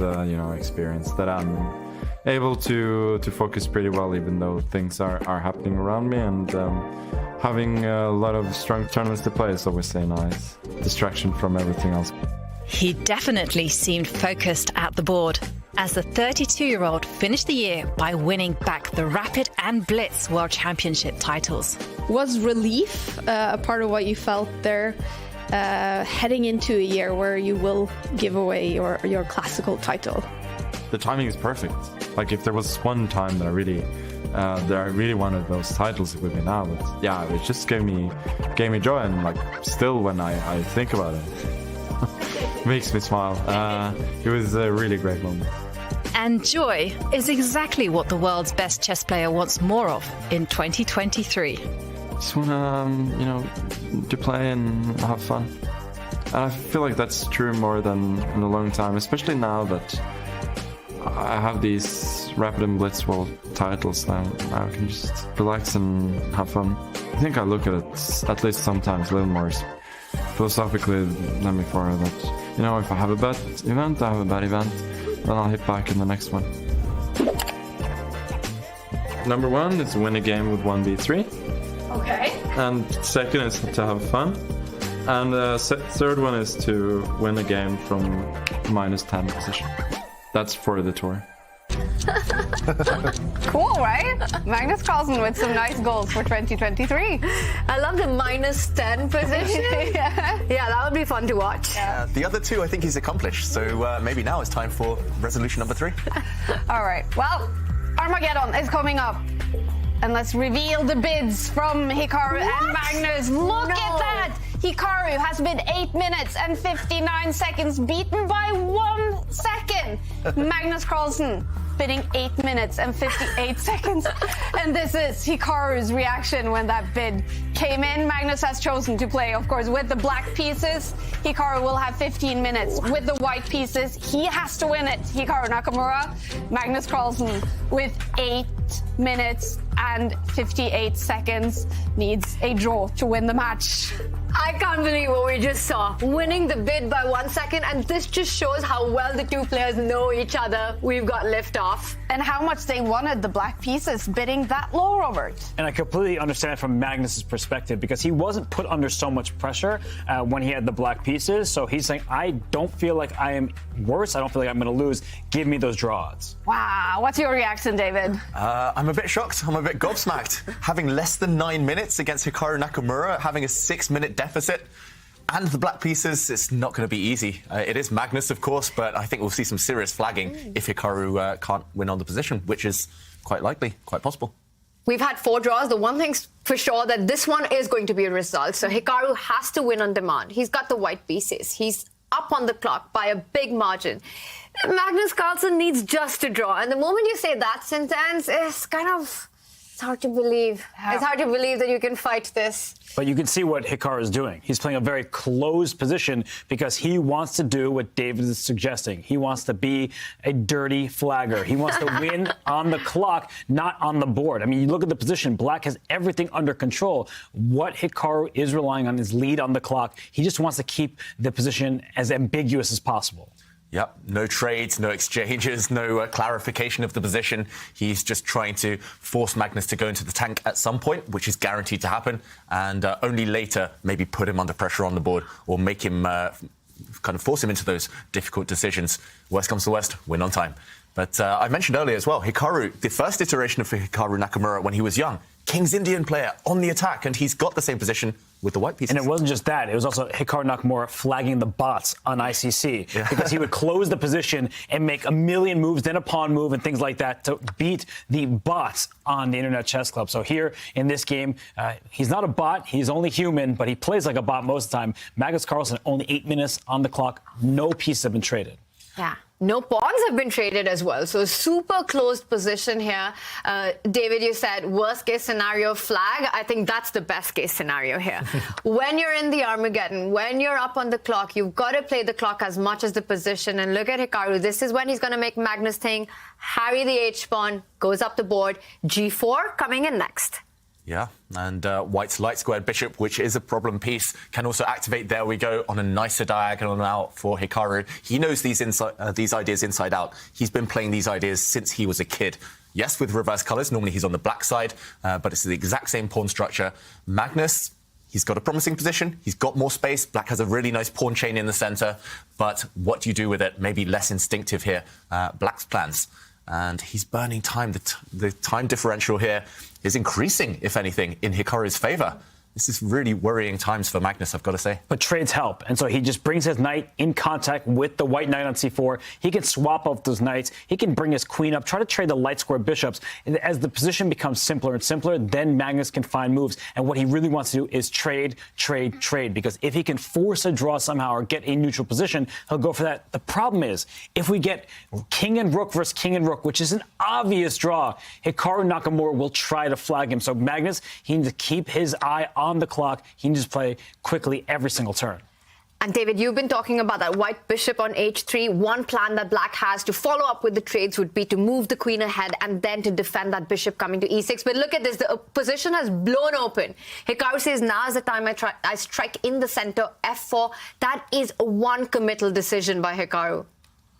experience that I'm able to focus pretty well, even though things are happening around me, and having a lot of strong tournaments to play is always a nice distraction from everything else. He definitely seemed focused at the board, as the 32-year-old finished the year by winning back the Rapid and Blitz World Championship titles. Was relief a part of what you felt there, heading into a year where you will give away your classical title? The timing is perfect. Like, if there was one time that I really wanted those titles, it would be now. But yeah, it just gave me joy, and like still when I think about it, it makes me smile. It was a really great moment. And joy is exactly what the world's best chess player wants more of in 2023. Just wanna, to play and have fun. And I feel like that's true more than in a long time, especially now that I have these Rapid and Blitz World titles now. I can just relax and have fun. I think I look at it, at least sometimes, a little more philosophically than before. That, if I have a bad event, I have a bad event. Then I'll hit back in the next one. Number one is to win a game with 1v3. Okay. And second is to have fun. And third one is to win a game from -10 position. That's for the tour. Cool, right? Magnus Carlsen with some nice goals for 2023. I love the -10 position. Yeah, that would be fun to watch. The other two, I think he's accomplished. So maybe now it's time for resolution number 3. All right. Well, Armageddon is coming up. And let's reveal the bids from Hikaru and Magnus. Look at that! Hikaru has been 8 minutes and 59 seconds, beaten by 1 second. Magnus Carlsen bidding 8 minutes and 58 seconds. And this is Hikaru's reaction when that bid came in. Magnus has chosen to play, of course, with the black pieces. Hikaru will have 15 minutes with the white pieces. He has to win it. Hikaru Nakamura, Magnus Carlsen with 8 minutes and 58 seconds needs a draw to win the match. I can't believe what we just saw. Winning the bid by 1 second, and this just shows how well the two players know each other. We've got liftoff. And how much they wanted the black pieces bidding that low, Robert. And I completely understand it from Magnus's perspective, because he wasn't put under so much pressure when he had the black pieces. So he's saying, I don't feel like I am worse. I don't feel like I'm going to lose. Give me those draw odds. Wow. What's your reaction, David? I'm a bit shocked. I'm a bit gobsmacked. Having less than 9 minutes against Hikaru Nakamura, having a 6-minute deficit, and the black pieces, it's not going to be easy. It is Magnus, of course, but I think we'll see some serious flagging if Hikaru can't win on the position, which is quite likely, quite possible. We've had 4 draws. The one thing's for sure that this one is going to be a result. So Hikaru has to win on demand. He's got the white pieces. He's up on the clock by a big margin. Magnus Carlsen needs just to draw. And the moment you say that sentence, it's hard to believe. Yeah. It's hard to believe that you can fight this. But you can see what Hikaru is doing. He's playing a very closed position because he wants to do what David is suggesting. He wants to be a dirty flagger. He wants to win on the clock, not on the board. I mean, you look at the position. Black has everything under control. What Hikaru is relying on is lead on the clock. He just wants to keep the position as ambiguous as possible. Yep, no trades, no exchanges, no clarification of the position. He's just trying to force Magnus to go into the tank at some point, which is guaranteed to happen, and only later maybe put him under pressure on the board or make him kind of force him into those difficult decisions. Worst comes to worst, win on time. But I mentioned earlier as well, Hikaru, the first iteration of Hikaru Nakamura when he was young, King's Indian player on the attack, and he's got the same position with the white pieces. And it wasn't just that. It was also Hikaru Nakamura flagging the bots on ICC because he would close the position and make a million moves, then a pawn move and things like that to beat the bots on the Internet Chess Club. So here in this game, he's not a bot. He's only human, but he plays like a bot most of the time. Magnus Carlsen, only 8 minutes on the clock. No pieces have been traded. Yeah. No pawns have been traded as well. So super closed position here. David, you said worst case scenario flag. I think that's the best case scenario here. When you're in the Armageddon, when you're up on the clock, you've got to play the clock as much as the position. And look at Hikaru. This is when he's going to make Magnus think, harry the H-pawn, goes up the board. G4 coming in next. Yeah, and White's light squared bishop, which is a problem piece, can also activate. There we go, on a nicer diagonal now for Hikaru. He knows these ideas inside out. He's been playing these ideas since he was a kid. Yes, with reverse colors. Normally he's on the black side, but it's the exact same pawn structure. Magnus, he's got a promising position. He's got more space. Black has a really nice pawn chain in the center. But what do you do with it? Maybe less instinctive here. Black's plans. And he's burning time. The time differential here is increasing, if anything, in Hikaru's favor. This is really worrying times for Magnus, I've got to say. But trades help. And so he just brings his knight in contact with the white knight on c4. He can swap off those knights. He can bring his queen up, try to trade the light square bishops. And as the position becomes simpler and simpler, then Magnus can find moves. And what he really wants to do is trade. Because if he can force a draw somehow or get a neutral position, he'll go for that. The problem is, if we get king and rook versus king and rook, which is an obvious draw, Hikaru Nakamura will try to flag him. So Magnus, he needs to keep his eye on the clock. He needs to play quickly every single turn. And David, you've been talking about that white bishop on h3. One plan that black has to follow up with the trades would be to move the queen ahead and then to defend that bishop coming to e6. But look at this, the position has blown open. Hikaru says, now is the time I strike in the center, f4. That is one committal decision by Hikaru.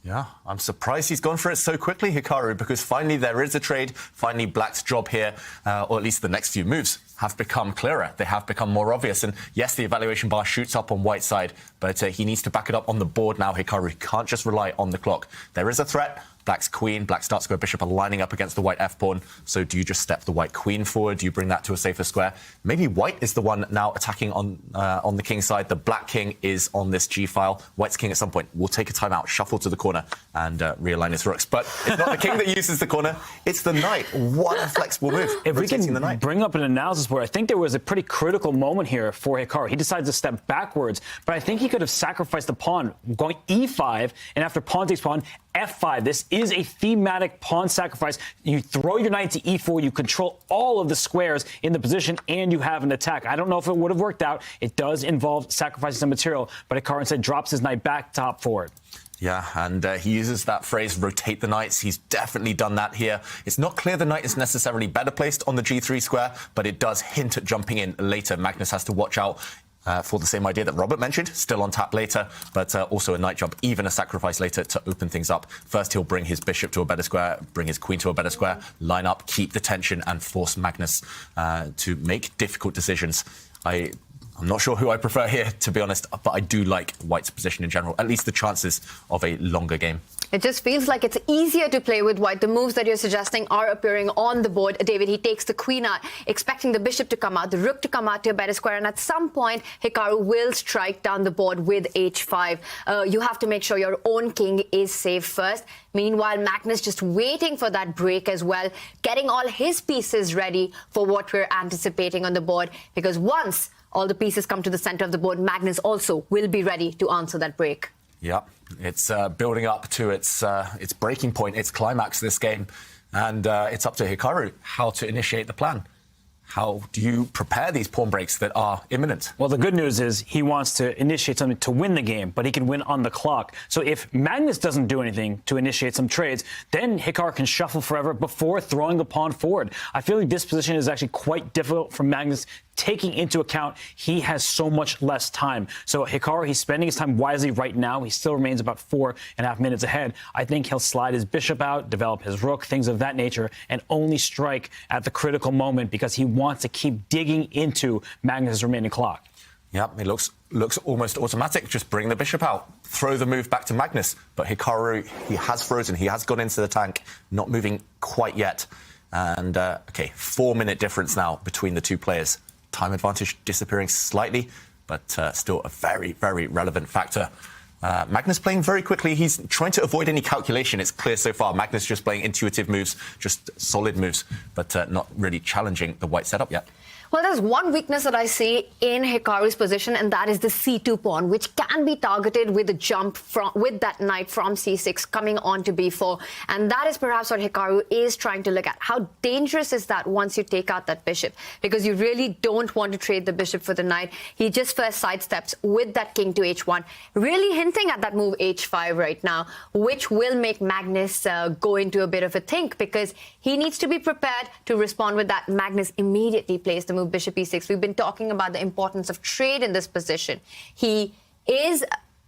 Yeah, I'm surprised he's gone for it so quickly, Hikaru, because finally there is a trade. Finally, Black's job here, or at least the next few moves, have become clearer. They have become more obvious. And yes, the evaluation bar shoots up on White's side, but he needs to back it up on the board now, Hikaru. He can't just rely on the clock. There is a threat. Black's queen, Black's dark square bishop are lining up against the white f-pawn. So do you just step the white queen forward? Do you bring that to a safer square? Maybe White is the one now attacking on the king side. The black king is on this g-file. White's king at some point will take a timeout, shuffle to the corner, and realign his rooks. But it's not the king that uses the corner, it's the knight. What a flexible move. If we can bring up an analysis where I think there was a pretty critical moment here for Hikaru. He decides to step backwards, but I think he could have sacrificed the pawn, going e5, and after pawn takes pawn, f5. This is a thematic pawn sacrifice. You throw your knight to e4, you control all of the squares in the position, and you have an attack. I don't know if it would have worked out. It does involve sacrificing some material, but Hikaru instead drops his knight back top forward. Yeah, and he uses that phrase, rotate the knights. He's definitely done that here. It's not clear the knight is necessarily better placed on the g3 square, but it does hint at jumping in later. Magnus has to watch out for the same idea that Robert mentioned, still on tap later, but also a knight jump, even a sacrifice later to open things up. First, he'll bring his bishop to a better square, bring his queen to a better square, line up, keep the tension, and force Magnus to make difficult decisions. I'm not sure who I prefer here, to be honest, but I do like White's position in general, at least the chances of a longer game. It just feels like it's easier to play with White. The moves that you're suggesting are appearing on the board. David, he takes the queen out, expecting the bishop to come out, the rook to come out to a better square, and at some point, Hikaru will strike down the board with h5. You have to make sure your own king is safe first. Meanwhile, Magnus just waiting for that break as well, getting all his pieces ready for what we're anticipating on the board, because once all the pieces come to the center of the board, Magnus also will be ready to answer that break. Yeah, it's building up to its breaking point, its climax this game. And it's up to Hikaru how to initiate the plan. How do you prepare these pawn breaks that are imminent? Well, the good news is he wants to initiate something to win the game, but he can win on the clock. So if Magnus doesn't do anything to initiate some trades, then Hikaru can shuffle forever before throwing the pawn forward. I feel like this position is actually quite difficult for Magnus, taking into account he has so much less time. So Hikaru, he's spending his time wisely right now. He still remains about 4.5 minutes ahead. I think he'll slide his bishop out, develop his rook, things of that nature, and only strike at the critical moment because he wants to keep digging into Magnus' remaining clock. Yep, it looks almost automatic. Just bring the bishop out, throw the move back to Magnus. But Hikaru, he has frozen. He has gone into the tank, not moving quite yet. And, OK, 4-minute difference now between the two players. Time advantage disappearing slightly, but still a very, very relevant factor. Magnus playing very quickly. He's trying to avoid any calculation. It's clear so far. Magnus just playing intuitive moves, just solid moves, but not really challenging the white setup yet. Well, there's one weakness that I see in Hikaru's position, and that is the C2 pawn, which can be targeted with a jump with that knight from C6 coming on to B4. And that is perhaps what Hikaru is trying to look at. How dangerous is that once you take out that bishop? Because you really don't want to trade the bishop for the knight. He just first sidesteps with that king to H1, really hinting at that move H5 right now, which will make Magnus go into a bit of a think, because he needs to be prepared to respond with that. Magnus immediately plays the move bishop e6. We've been talking about the importance of trade in this position. He is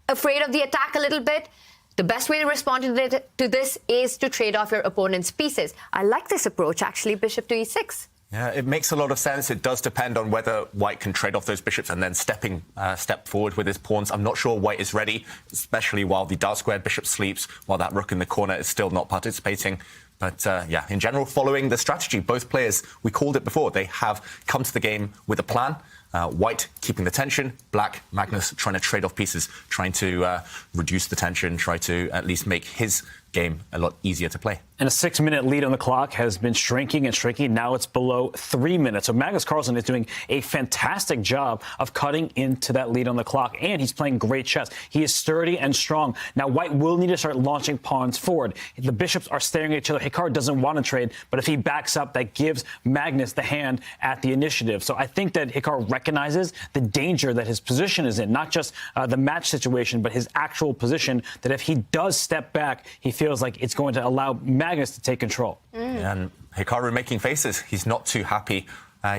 afraid of the attack a little bit. The best way to respond to this is to trade off your opponent's pieces. I like this approach, actually, bishop to e6. Yeah, it makes a lot of sense. It does depend on whether White can trade off those bishops and then step forward with his pawns. I'm not sure White is ready, especially while the dark squared bishop sleeps, while that rook in the corner is still not participating. But yeah, in general, following the strategy, both players, we called it before, they have come to the game with a plan. White keeping the tension, Black, Magnus trying to trade off pieces, trying to reduce the tension, try to at least make his game a lot easier to play. And a 6-minute lead on the clock has been shrinking and shrinking. Now it's below 3 minutes. So Magnus Carlsen is doing a fantastic job of cutting into that lead on the clock. And he's playing great chess. He is sturdy and strong. Now White will need to start launching pawns forward. The bishops are staring at each other. Hikaru doesn't want to trade, but if he backs up, that gives Magnus the hand at the initiative. So I think that Hikaru recognizes the danger that his position is in, not just the match situation, but his actual position, that if he does step back, he feels like it's going to allow Magnus to take control. And Hikaru making faces. He's not too happy.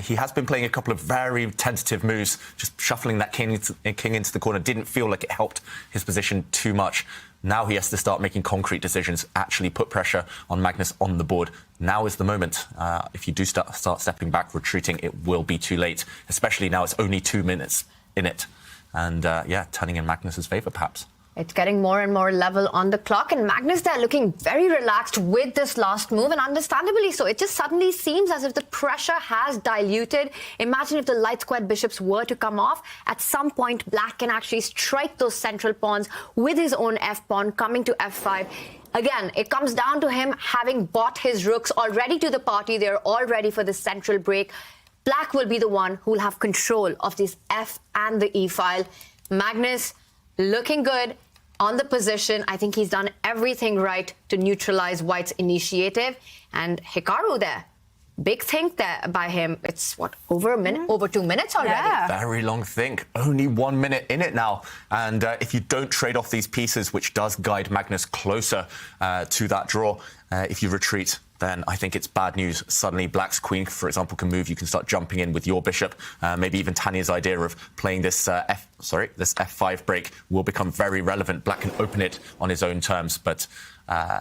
He has been playing a couple of very tentative moves. Just shuffling that king into the corner didn't feel like it helped his position too much. Now he has to start making concrete decisions, actually put pressure on Magnus on the board. Now is the moment. If you do start stepping back, retreating, it will be too late, especially now it's only 2 minutes in it. And yeah, turning in Magnus's favour, perhaps. It's getting more and more level on the clock, and Magnus there looking very relaxed with this last move, and understandably so. It just suddenly seems as if the pressure has diluted. Imagine if the light squared bishops were to come off. At some point, Black can actually strike those central pawns with his own f-pawn, coming to f5. Again, it comes down to him having bought his rooks already to the party. They're all ready for the central break. Black will be the one who will have control of this f and the e file. Magnus looking good on the position. I think he's done everything right to neutralize White's initiative. And Hikaru there, big think there by him. It's what, over a minute, over 2 minutes already? Yeah. Very long think. Only 1 minute in it now. And if you don't trade off these pieces, which does guide Magnus closer to that draw, if you retreat, then I think it's bad news. Suddenly Black's queen, for example, can move. You can start jumping in with your bishop. Maybe even Tanya's idea of playing this this f5 break will become very relevant. Black can open it on his own terms. But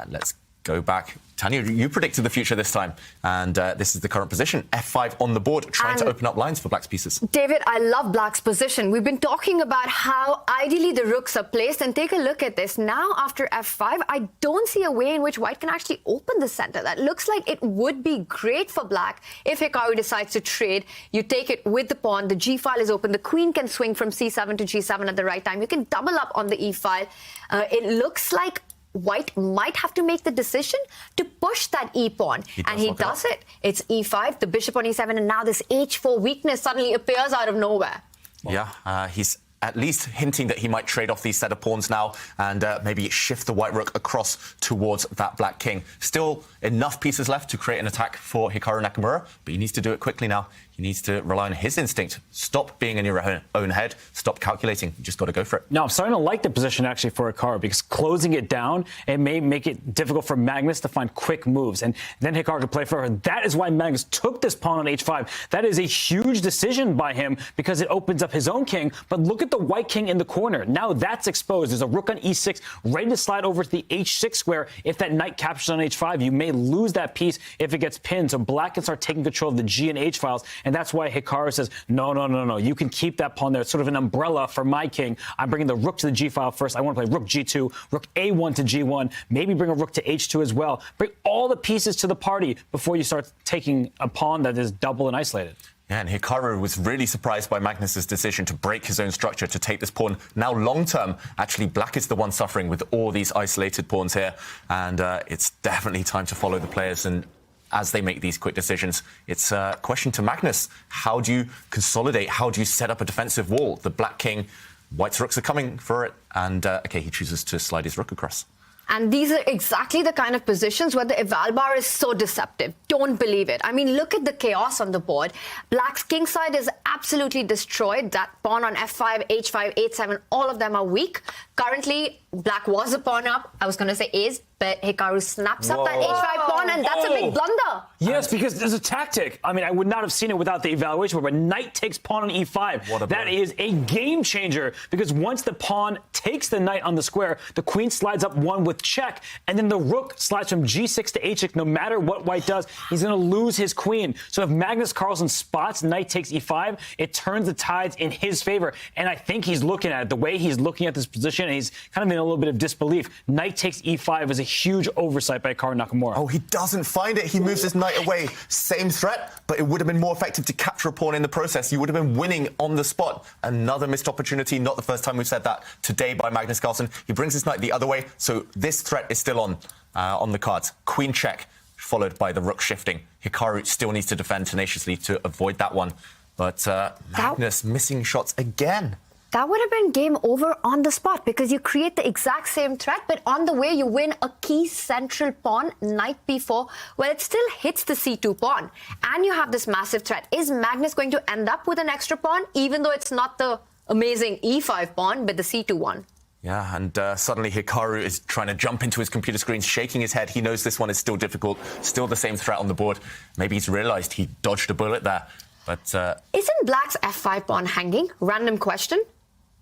let's go back. Tanya, you predicted the future this time, and this is the current position. f5 on the board, trying to open up lines for Black's pieces. David, I love Black's position. We've been talking about how ideally the rooks are placed, and take a look at this. Now, after f5, I don't see a way in which White can actually open the center. That looks like it would be great for Black if Hikaru decides to trade. You take it with the pawn, the g file is open, the queen can swing from c7 to g7 at the right time. You can double up on the e file. It looks like White might have to make the decision to push that e-pawn. And he does it. It's e5, the bishop on e7, and now this h4 weakness suddenly appears out of nowhere. Yeah, he's at least hinting that he might trade off these set of pawns now and maybe shift the white rook across towards that black king. Still enough pieces left to create an attack for Hikaru Nakamura, but he needs to do it quickly now. He needs to rely on his instinct. Stop being in your own head. Stop calculating. You just got to go for it. No, I'm starting to like the position actually for Hikaru, because closing it down, it may make it difficult for Magnus to find quick moves. And then Hikaru can play for her. That is why Magnus took this pawn on h5. That is a huge decision by him because it opens up his own king. But look at the white king in the corner. Now that's exposed. There's a rook on e6 ready to slide over to the h6 square. If that knight captures on h5, you may lose that piece if it gets pinned. So black can start taking control of the g and h files. And that's why Hikaru says, no. You can keep that pawn there. It's sort of an umbrella for my king. I'm bringing the rook to the g file first. I want to play rook g2, rook a1 to g1, maybe bring a rook to h2 as well. Bring all the pieces to the party before you start taking a pawn that is double and isolated. Yeah, and Hikaru was really surprised by Magnus's decision to break his own structure to take this pawn. Now, long-term, actually, black is the one suffering with all these isolated pawns here. And it's definitely time to follow the players and as they make these quick decisions. It's a question to Magnus. How do you consolidate? How do you set up a defensive wall? The Black King, White's rooks are coming for it. And, okay, he chooses to slide his rook across. And these are exactly the kind of positions where the eval bar is so deceptive. Don't believe it. I mean, look at the chaos on the board. Black's king side is absolutely destroyed. That pawn on f5, h5, h7, all of them are weak. Currently, Black was a pawn up. I was going to say is, but Hikaru snaps up that h5 pawn, and that's a big blunder. Yes, because there's a tactic. I mean, I would not have seen it without the evaluation, but knight takes pawn on e5. That is a game changer, because once the pawn takes the knight on the square, the queen slides up one with check, and then the rook slides from g6 to h6. No matter what White does, he's going to lose his queen. So if Magnus Carlsen spots knight takes e5, it turns the tides in his favor. And I think he's looking at it, the way he's looking at this position, and he's kind of in a little bit of disbelief. Knight takes e5 is a huge oversight by Hikaru Nakamura. Oh, he doesn't find it. He moves his knight away. Same threat, but it would have been more effective to capture a pawn in the process. You would have been winning on the spot. Another missed opportunity. Not the first time we've said that today by Magnus Carlsen. He brings his knight the other way, so this threat is still on the cards. Queen check, followed by the rook shifting. Hikaru still needs to defend tenaciously to avoid that one. But Magnus missing shots again. That would have been game over on the spot, because you create the exact same threat, but on the way you win a key central pawn, knight b4, well, it still hits the c2 pawn. And you have this massive threat. Is Magnus going to end up with an extra pawn, even though it's not the amazing e5 pawn, but the c2 one? Yeah, and suddenly Hikaru is trying to jump into his computer screen, shaking his head. He knows this one is still difficult, still the same threat on the board. Maybe he's realised he dodged a bullet there. But isn't Black's f5 pawn hanging? Random question.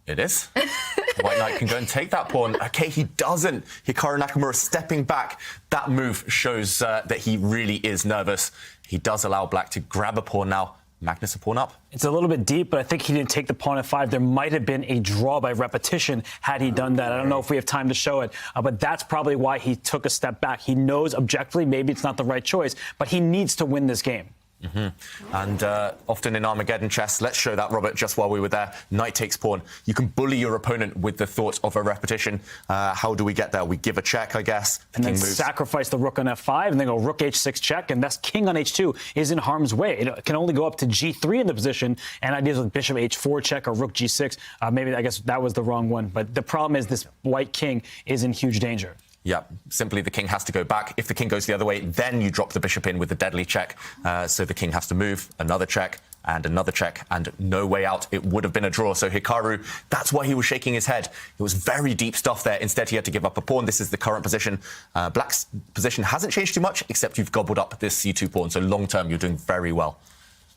It is. White knight can go and take that pawn. Okay, he doesn't. Hikaru Nakamura stepping back. That move shows that he really is nervous. He does allow Black to grab a pawn now. Magnus a pawn up. It's a little bit deep, but I think he didn't take the pawn at 5. There might have been a draw by repetition had he done that. I don't know if we have time to show it, but that's probably why he took a step back. He knows objectively maybe it's not the right choice, but he needs to win this game. Mm-hmm. And often in Armageddon chess, let's show that, Robert, just while we were there. Knight takes pawn. You can bully your opponent with the thought of a repetition. How do we get there? We give a check, I guess. And then sacrifice the rook on f5, and then go rook h6 check, and that's king on h2 is in harm's way. It can only go up to g3 in the position, and ideas with bishop h4 check or rook g6. Maybe, I guess that was the wrong one. But the problem is this white king is in huge danger. Yeah, simply the king has to go back. If the king goes the other way, then you drop the bishop in with the deadly check. So the king has to move, another check, and no way out. It would have been a draw. So Hikaru, that's why he was shaking his head. It was very deep stuff there. Instead, he had to give up a pawn. This is the current position. Black's position hasn't changed too much, except you've gobbled up this c2 pawn. So long term, you're doing very well.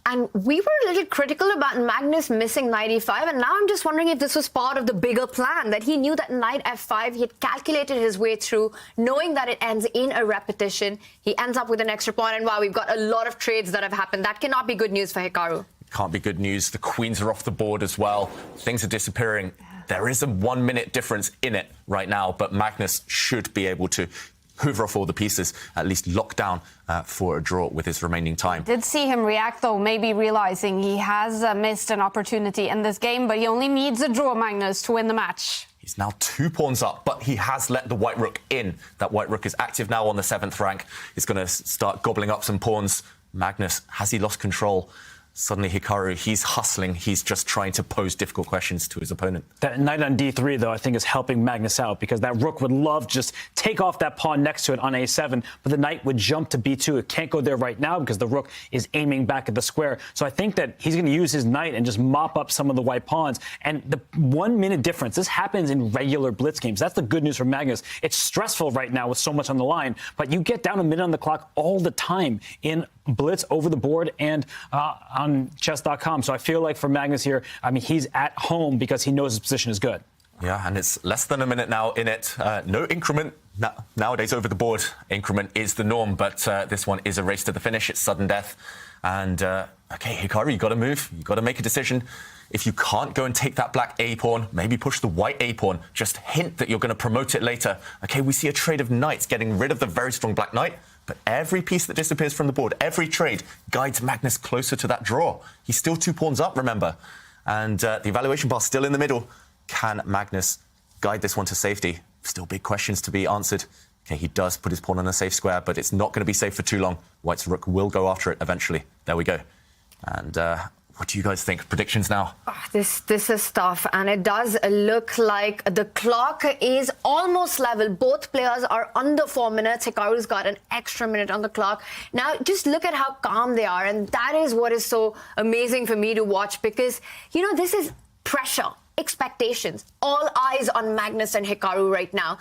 And we were a little critical about Magnus missing knight e5, and now I'm just wondering if this was part of the bigger plan, that he knew that knight f5, he had calculated his way through, knowing that it ends in a repetition. He ends up with an extra pawn, and wow, we've got a lot of trades that have happened. That cannot be good news for Hikaru. Can't be good news. The queens are off the board as well. Things are disappearing. There is a 1 minute difference in it right now, but Magnus should be able to hoover off all the pieces, at least lock down for a draw with his remaining time. Did see him react, though, maybe realising he has missed an opportunity in this game, but he only needs a draw, Magnus, to win the match. He's now 2 pawns up, but he has let the white rook in. That white rook is active now on the 7th rank. It's going to start gobbling up some pawns. Magnus, has he lost control? Suddenly Hikaru, he's hustling. He's just trying to pose difficult questions to his opponent. That knight on d3, though, I think is helping Magnus out, because that rook would love to just take off that pawn next to it on a7, but the knight would jump to b2. It can't go there right now because the rook is aiming back at the square. So I think that he's going to use his knight and just mop up some of the white pawns. And the 1 minute difference, this happens in regular blitz games. That's the good news for Magnus. It's stressful right now with so much on the line, but you get down a minute on the clock all the time in blitz over the board and on chess.com. So I feel like for Magnus here, I mean, he's at home because he knows his position is good. Yeah, and it's less than a minute now in it. No increment. Nowadays over the board, increment is the norm, but this one is a race to the finish. It's sudden death. And, okay, Hikaru, you got to move. You got to make a decision. If you can't go and take that black A-pawn, maybe push the white A-pawn. Just hint that you're going to promote it later. Okay, we see a trade of knights getting rid of the very strong black knight. But every piece that disappears from the board, every trade, guides Magnus closer to that draw. He's still 2 pawns up, remember. And the evaluation bar still in the middle. Can Magnus guide this one to safety? Still big questions to be answered. Okay, he does put his pawn on a safe square, but it's not going to be safe for too long. White's rook will go after it eventually. There we go. And what do you guys think? Predictions now? Oh, this is tough, and it does look like the clock is almost level. Both players are under 4 minutes. Hikaru's got an extra minute on the clock. Now, just look at how calm they are, and that is what is so amazing for me to watch, because, you know, this is pressure, expectations. All eyes on Magnus and Hikaru right now.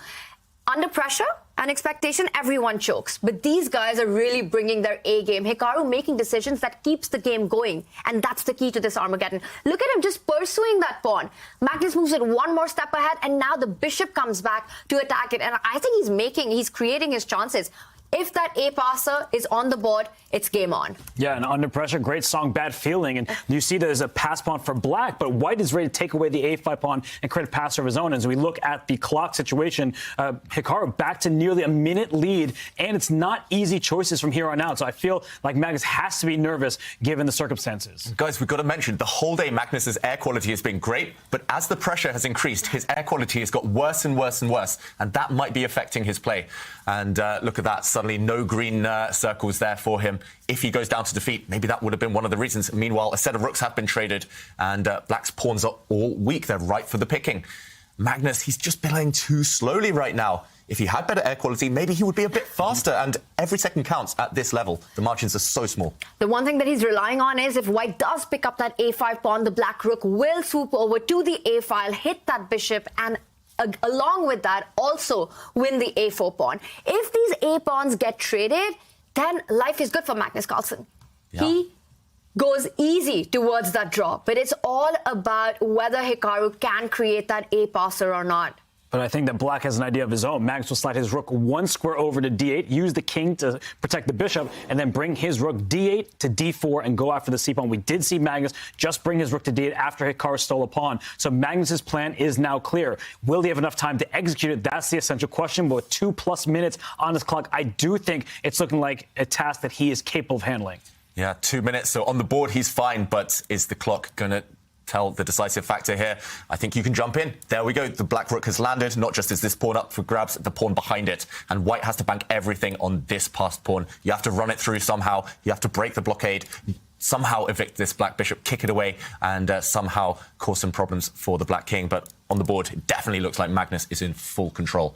Under pressure and expectation, everyone chokes. But these guys are really bringing their A game. Hikaru making decisions that keeps the game going. And that's the key to this Armageddon. Look at him just pursuing that pawn. Magnus moves it one more step ahead, and now the bishop comes back to attack it. And I think he's creating his chances. If that A passer is on the board, it's game on. Yeah, and under pressure, great song, bad feeling. And you see there's a pass pawn for black, but white is ready to take away the A5 pawn and create a pass of his own. As we look at the clock situation, Hikaru back to nearly a minute lead, and it's not easy choices from here on out. So I feel like Magnus has to be nervous given the circumstances. Guys, we've got to mention, the whole day Magnus's air quality has been great, but as the pressure has increased, his air quality has got worse and worse and worse, and that might be affecting his play. And look at that. Suddenly no green circles there for him. If he goes down to defeat, maybe that would have been one of the reasons. Meanwhile, a set of rooks have been traded, and black's pawns are all weak. They're ripe for the picking. Magnus, he's just playing too slowly right now. If he had better air quality, maybe he would be a bit faster, and every second counts at this level. The margins are so small. The one thing that he's relying on is if white does pick up that A5 pawn, the black rook will swoop over to the A file, hit that bishop, and along with that, also win the A4 pawn. If these A pawns get traded, then life is good for Magnus Carlsen. Yeah. He goes easy towards that draw, but it's all about whether Hikaru can create that A passer or not. But I think that black has an idea of his own. Magnus will slide his rook one square over to d8, use the king to protect the bishop, and then bring his rook d8 to d4 and go after the c pawn. We did see Magnus just bring his rook to d8 after Hikaru stole a pawn. So Magnus's plan is now clear. Will he have enough time to execute it? That's the essential question. But with 2+ minutes on his clock, I do think it's looking like a task that he is capable of handling. Yeah, 2 minutes. So on the board, he's fine. But is the clock going to tell the decisive factor here? I think you can jump in. There we go. The black rook has landed. Not just is this pawn up for grabs, the pawn behind it. And white has to bank everything on this passed pawn. You have to run it through somehow. You have to break the blockade, somehow evict this black bishop, kick it away, and somehow cause some problems for the black king. But on the board, it definitely looks like Magnus is in full control.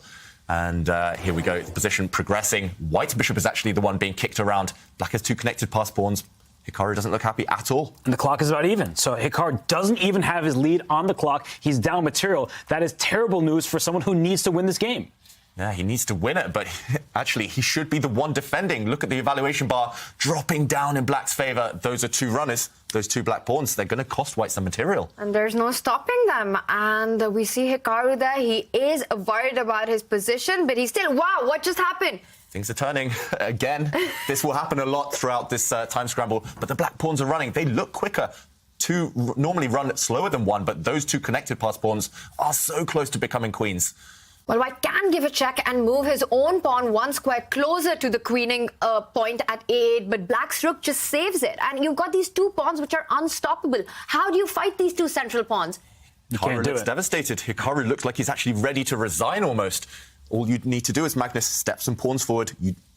And here we go. The position progressing. White's bishop is actually the one being kicked around. Black has two connected passed pawns. Hikaru doesn't look happy at all. And the clock is about even. So Hikaru doesn't even have his lead on the clock. He's down material. That is terrible news for someone who needs to win this game. Yeah, he needs to win it, but actually he should be the one defending. Look at the evaluation bar dropping down in black's favour. Those are two runners, those two black pawns. They're going to cost white some material. And there's no stopping them. And we see Hikaru there. He is worried about his position, but he's still, wow, what just happened? Things are turning again. This will happen a lot throughout this time scramble, but the black pawns are running. They look quicker. Two normally run slower than one, but those two connected pass pawns are so close to becoming queens. Well, white can give a check and move his own pawn one square closer to the queening point at a8, but black's rook just saves it. And you've got these two pawns which are unstoppable. How do you fight these two central pawns? Hikaru looks devastated. Hikaru looks like he's actually ready to resign almost. All you need to do is Magnus step some pawns forward.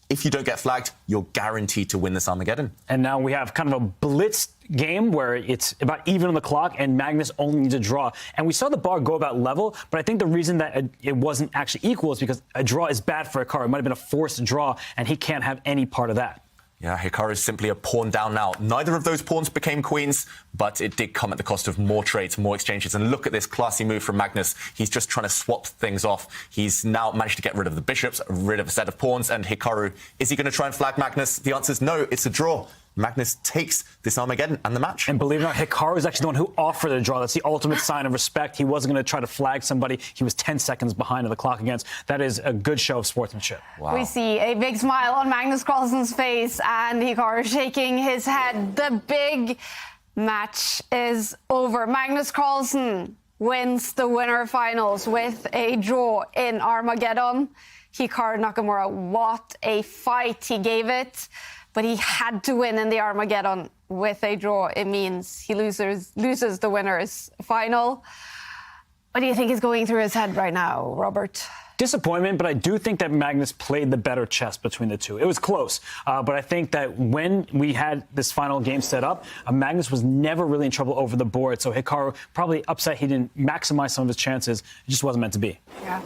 If you don't get flagged, you're guaranteed to win this Armageddon. And now we have kind of a blitz game where it's about even on the clock and Magnus only needs a draw. And we saw the bar go about level, but I think the reason that it wasn't actually equal is because a draw is bad for Hikaru. It might have been a forced draw, and he can't have any part of that. Yeah, Hikaru is simply a pawn down now. Neither of those pawns became queens, but it did come at the cost of more trades, more exchanges. And look at this classy move from Magnus. He's just trying to swap things off. He's now managed to get rid of the bishops, rid of a set of pawns. And Hikaru, is he going to try and flag Magnus? The answer is no, it's a draw. Magnus takes this Armageddon and the match. And believe it or not, Hikaru is actually the one who offered a draw. That's the ultimate sign of respect. He wasn't going to try to flag somebody he was 10 seconds behind on the clock against. That is a good show of sportsmanship. Wow. We see a big smile on Magnus Carlsen's face and Hikaru shaking his head. The big match is over. Magnus Carlsen wins the winner finals with a draw in Armageddon. Hikaru Nakamura, what a fight he gave it. But he had to win in the Armageddon with a draw. It means he loses the winner's final. What do you think is going through his head right now, Robert? Disappointment, but I do think that Magnus played the better chess between the two. It was close, but I think that when we had this final game set up, Magnus was never really in trouble over the board, so Hikaru probably upset he didn't maximize some of his chances. It just wasn't meant to be. Yeah.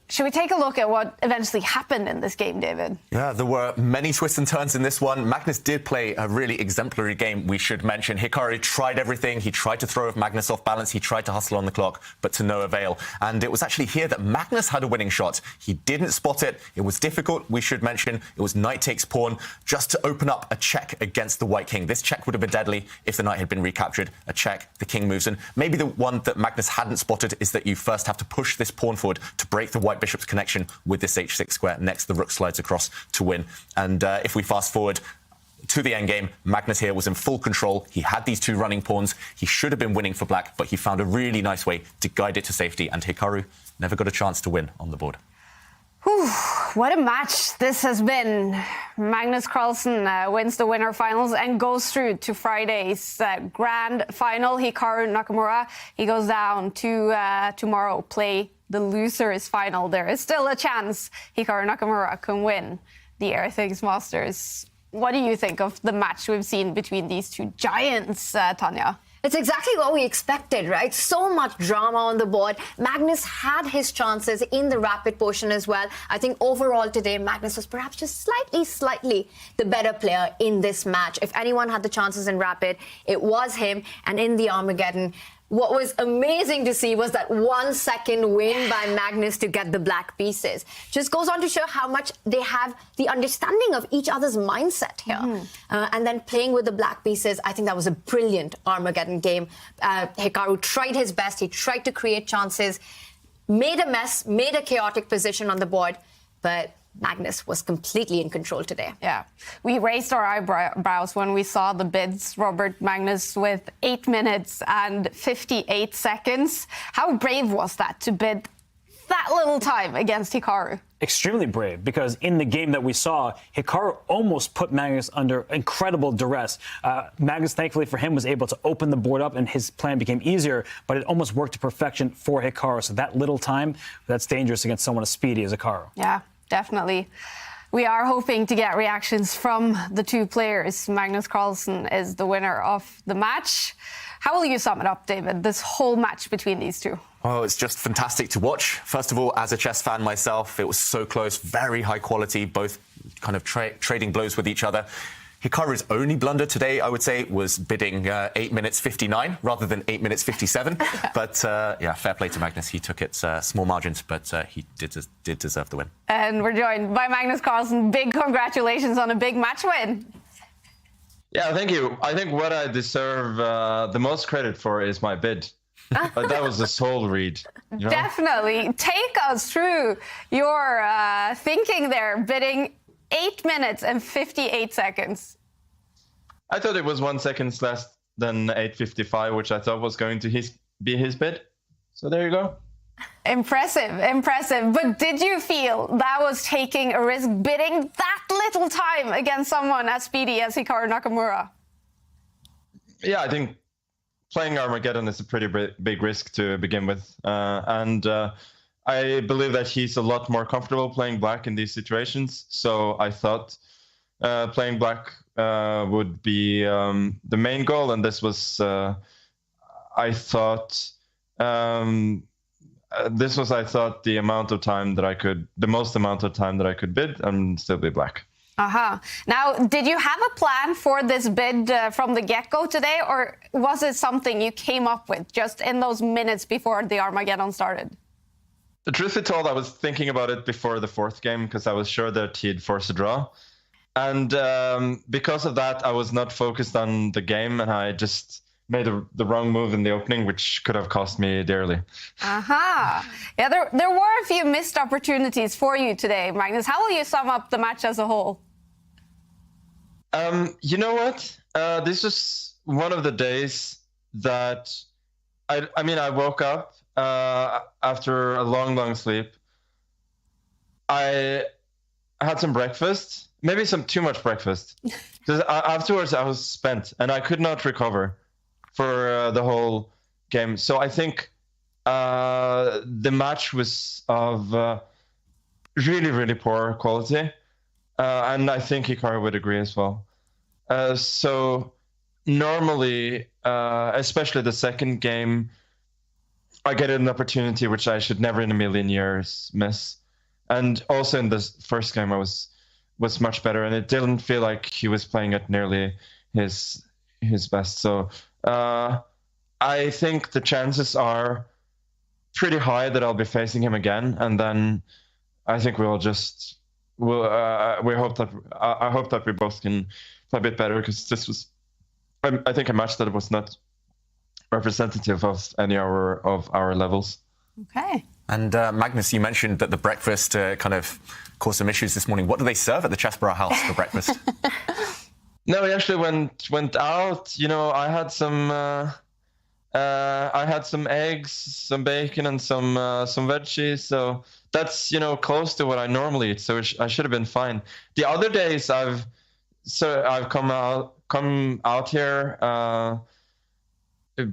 Should we take a look at what eventually happened in this game, David? Yeah, there were many twists and turns in this one. Magnus did play a really exemplary game, we should mention. Hikaru tried everything. He tried to throw Magnus off balance. He tried to hustle on the clock, but to no avail. And it was actually here that Magnus had a winning shot. He didn't spot it. It was difficult, we should mention. It was knight takes pawn, just to open up a check against the white king. This check would have been deadly if the knight had been recaptured. A check, the king moves in. Maybe the one that Magnus hadn't spotted is that you first have to push this pawn forward to break the white bishop's connection with this h6 square. Next, the rook slides across to win. And if we fast forward to the endgame, Magnus here was in full control. He had these two running pawns. He should have been winning for black, but he found a really nice way to guide it to safety, and Hikaru never got a chance to win on the board. Whew, what a match this has been. Magnus Carlsen wins the winner finals and goes through to Friday's grand final. Hikaru Nakamura, he goes down to tomorrow play the losers final. There is still a chance Hikaru Nakamura can win the Airthings Masters. What do you think of the match we've seen between these two giants, Tanya? It's exactly what we expected, right? So much drama on the board. Magnus had his chances in the rapid portion as well. I think overall today, Magnus was perhaps just slightly the better player in this match. If anyone had the chances in rapid, it was him. And in the Armageddon, what was amazing to see was that 1 second win by Magnus to get the black pieces. Just goes on to show how much they have the understanding of each other's mindset here. And then playing with the black pieces, I think that was a brilliant Armageddon game. Hikaru tried his best. He tried to create chances, made a mess, made a chaotic position on the board, but Magnus was completely in control today. Yeah. We raised our eyebrows when we saw the bids. Robert Magnus with 8 minutes and 58 seconds. How brave was that to bid that little time against Hikaru? Extremely brave, because in the game that we saw, Hikaru almost put Magnus under incredible duress. Magnus, thankfully for him, was able to open the board up and his plan became easier, but it almost worked to perfection for Hikaru. So that little time, that's dangerous against someone as speedy as Hikaru. Yeah. Definitely. We are hoping to get reactions from the two players. Magnus Carlsen is the winner of the match. How will you sum it up, David, this whole match between these two? Oh, it's just fantastic to watch. First of all, as a chess fan myself, it was so close, very high quality, both kind of trading blows with each other. Hikaru's only blunder today, I would say, was bidding 8 minutes 59 rather than 8 minutes 57. But yeah, fair play to Magnus. He took it small margins, but he did deserve the win. And we're joined by Magnus Carlsen. Big congratulations on a big match win. Yeah, thank you. I think what I deserve the most credit for is my bid. That was the soul read. You know? Definitely. Take us through your thinking there, bidding 8 minutes and 58 seconds. I thought it was 1 second less than 8:55, which I thought was going to be his bid. So there you go. Impressive. But did you feel that was taking a risk, bidding that little time against someone as speedy as Hikaru Nakamura? Yeah, I think playing Armageddon is a pretty big risk to begin with. I believe that he's a lot more comfortable playing black in these situations. So I thought playing black would be the main goal. And this was, I thought, the amount of time that I could, the most amount of time that I could bid and still be black. Now, did you have a plan for this bid from the get-go today, or was it something you came up with just in those minutes before the Armageddon started? The truth be told, I was thinking about it before the fourth game because I was sure that he'd force a draw. And because of that, I was not focused on the game, and I just made the wrong move in the opening, which could have cost me dearly. Yeah, there were a few missed opportunities for you today, Magnus. How will you sum up the match as a whole? You know what? This was one of the days that I woke up after a long sleep. I had some breakfast, maybe some too much breakfast. Because afterwards I was spent and I could not recover for the whole game. So I think the match was of really, really poor quality. And I think Hikaru would agree as well. So normally, especially the second game, I get an opportunity which I should never in a million years miss. And also in the first game, I was much better, and it didn't feel like he was playing at nearly his best. So I think the chances are pretty high that I'll be facing him again, and then I think I hope that we both can play a bit better, because this was, I think, a match that was not representative of any of our levels. Okay. And Magnus, you mentioned that the breakfast kind of caused some issues this morning. What do they serve at the Chessborough house for breakfast? No, we actually went out. You know, I had some eggs, some bacon, and some veggies. So that's, you know, close to what I normally eat. So I should have been fine. The other days I've come out here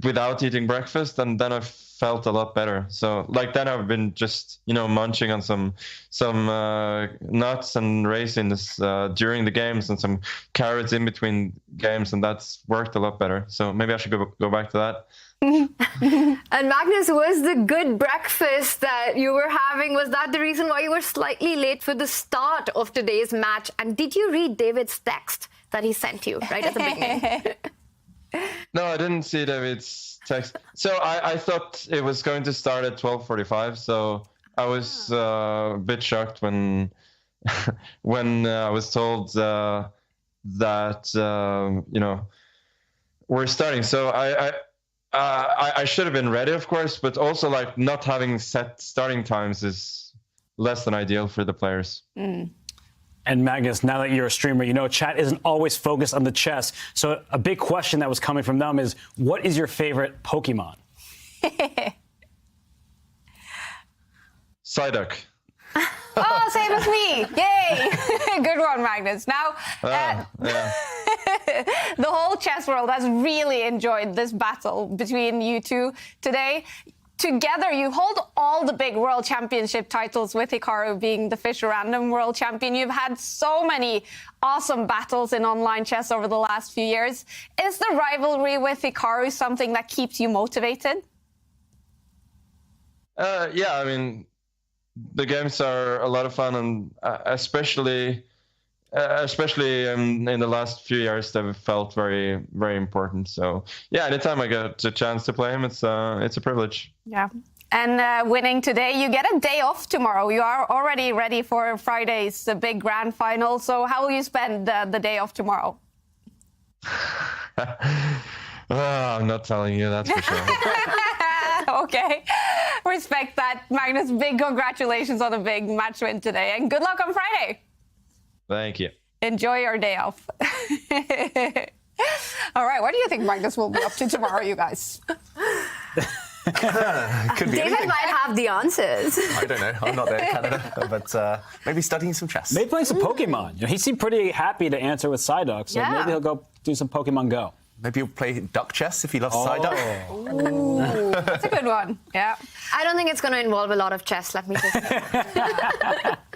without eating breakfast, and then I've felt a lot better. So like then I've been just, you know, munching on some nuts and raisins during the games, and some carrots in between games, and that's worked a lot better. So maybe I should go back to that. And Magnus, was the good breakfast that you were having, was that the reason why you were slightly late for the start of today's match? And did you read David's text that he sent you right at the beginning? No, I didn't see David's text. So I thought it was going to start at 12:45. So I was a bit shocked when I was told that you know, we're starting. So I should have been ready, of course, but also like not having set starting times is less than ideal for the players. Mm. And Magnus, now that you're a streamer, you know chat isn't always focused on the chess. So a big question that was coming from them is, what is your favorite Pokemon? Psyduck. Oh, same as me. Yay. Good one, Magnus. Now, the whole chess world has really enjoyed this battle between you two today. Together, you hold all the big world championship titles, with Hikaru being the Fisher Random world champion. You've had so many awesome battles in online chess over the last few years. Is the rivalry with Hikaru something that keeps you motivated? Yeah, I mean, the games are a lot of fun, and especially in the last few years, they've felt very, very important. So yeah, anytime I get a chance to play him, it's a privilege. Yeah. And winning today, you get a day off tomorrow. You are already ready for Friday's big grand final. So how will you spend the day off tomorrow? I'm not telling you, that's for sure. Okay. Respect that. Magnus, big congratulations on a big match win today. And good luck on Friday. Thank you. Enjoy your day off. All right. What do you think Magnus will be up to tomorrow, you guys? Could be David anything. might have the answers. I don't know. I'm not there in Canada, but maybe studying some chess. Maybe playing some Pokemon. You know, he seemed pretty happy to answer with Psyduck, so maybe he'll go do some Pokemon Go. Maybe he'll play duck chess if he loves Psyduck. Ooh, that's a good one. Yeah. I don't think it's going to involve a lot of chess, let me just say.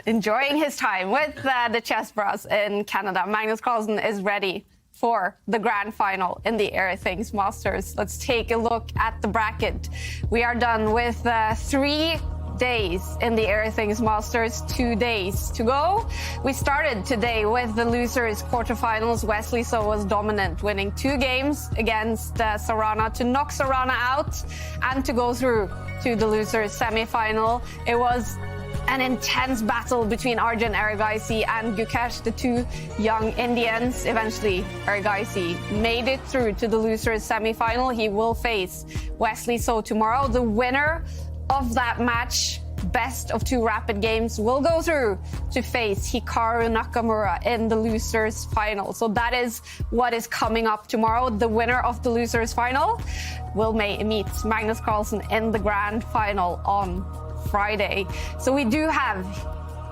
Enjoying his time with the chess bros in Canada. Magnus Carlsen is ready for the grand final in the Airthings Masters. Let's take a look at the bracket. We are done with 3 days in the Airthings Masters, 2 days to go. We started today with the losers quarterfinals. Wesley So was dominant, winning 2 games against Sarana to knock Sarana out and to go through to the losers semi-final. It was an intense battle between Arjun Erigaisi and Gukesh, the 2 young Indians. Eventually, Erigaisi made it through to the losers semi-final. He will face Wesley So tomorrow. The winner of that match, best of 2 rapid games, will go through to face Hikaru Nakamura in the losers final. So that is what is coming up tomorrow. The winner of the losers final will meet Magnus Carlsen in the grand final on Friday. So we do have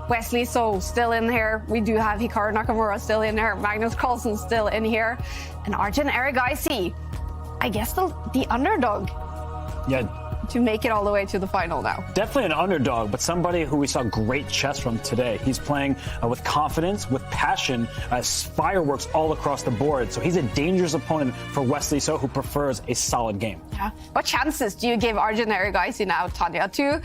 Wesley So still in here. We do have Hikaru Nakamura still in here. Magnus Carlsen still in here. And Arjun Erigaisi, I guess the underdog. Yeah, to make it all the way to the final now. Definitely an underdog, but somebody who we saw great chess from today. He's playing with confidence, with passion, fireworks all across the board. So he's a dangerous opponent for Wesley So, who prefers a solid game. Yeah. What chances do you give Arjun Erigaisi now, Tanya, to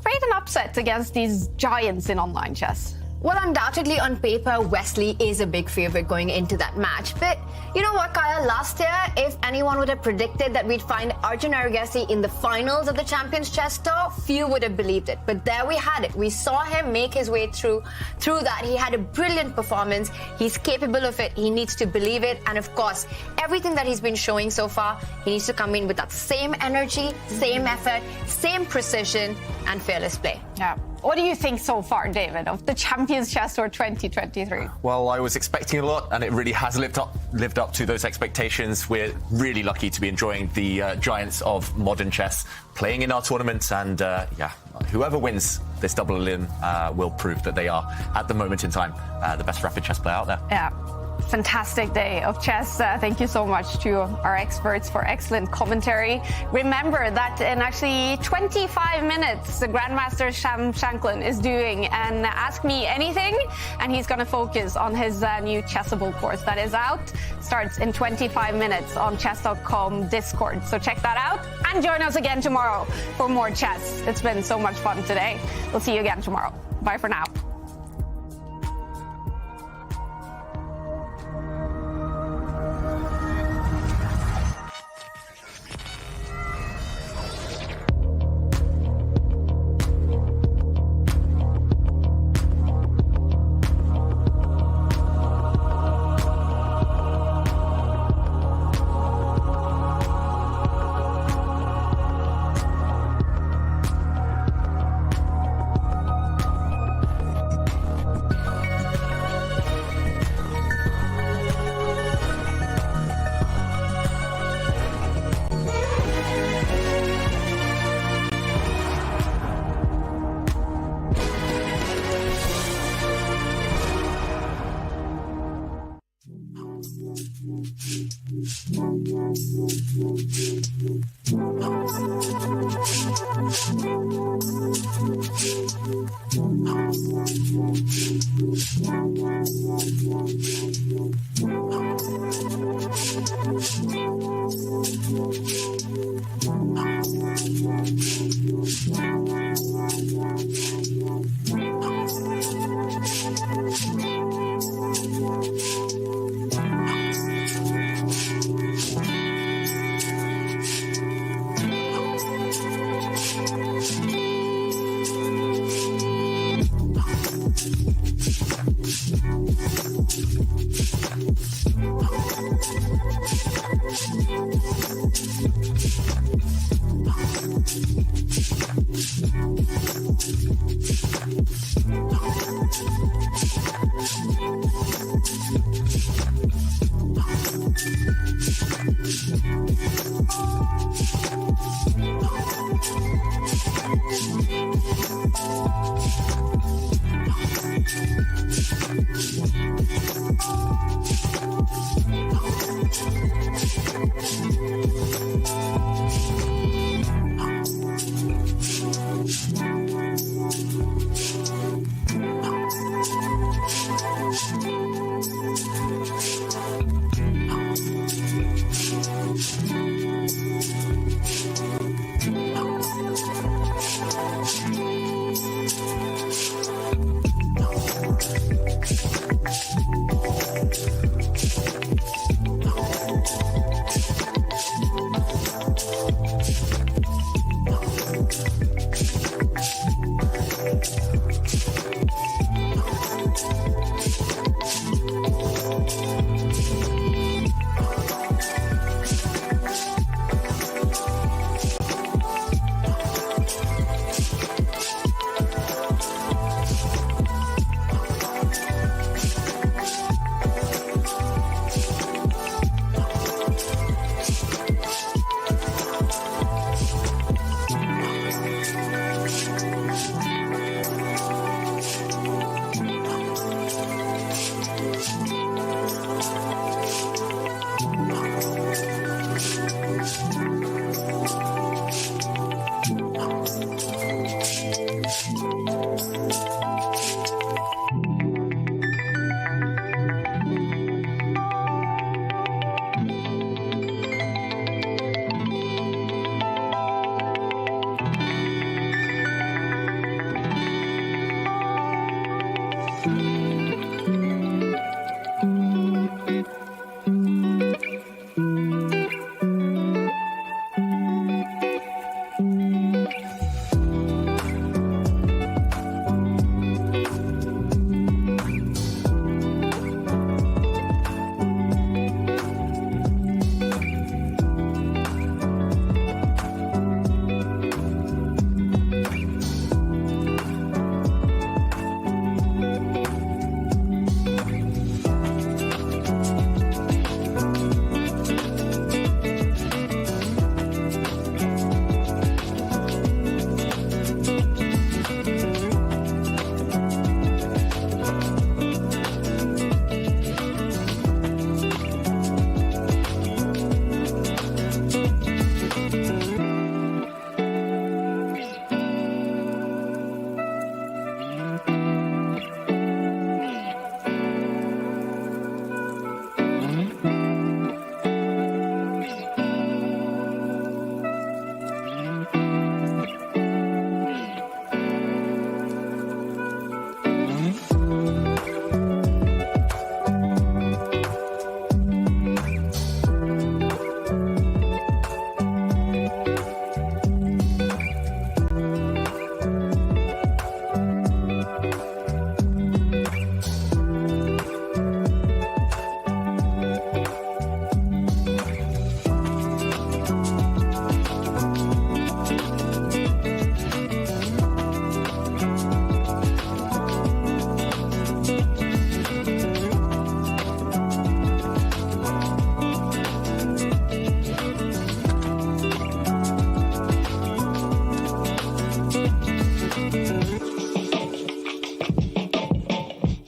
create an upset against these giants in online chess? Well, undoubtedly on paper, Wesley is a big favorite going into that match. But you know what, Kaya? Last year, if anyone would have predicted that we'd find Arjun Erigaisi in the finals of the Champions Chess Tour, few would have believed it. But there we had it. We saw him make his way through that. He had a brilliant performance. He's capable of it. He needs to believe it. And of course, everything that he's been showing so far, he needs to come in with that same energy, same effort, same precision, and fearless play. Yeah. What do you think so far, David, of the Champions Chess Tour 2023? Well, I was expecting a lot, and it really has lived up to those expectations. We're really lucky to be enjoying the giants of modern chess playing in our tournament, and whoever wins this double elim will prove that they are, at the moment in time, the best rapid chess player out there. Yeah. Fantastic day of chess. Thank you so much to our experts for excellent commentary. Remember that in actually 25 minutes, the Grandmaster Sham Shanklin is doing an Ask Me Anything, and he's going to focus on his new Chessable course that is out. Starts in 25 minutes on chess.com Discord. So check that out and join us again tomorrow for more chess. It's been so much fun today. We'll see you again tomorrow. Bye for now. Bye.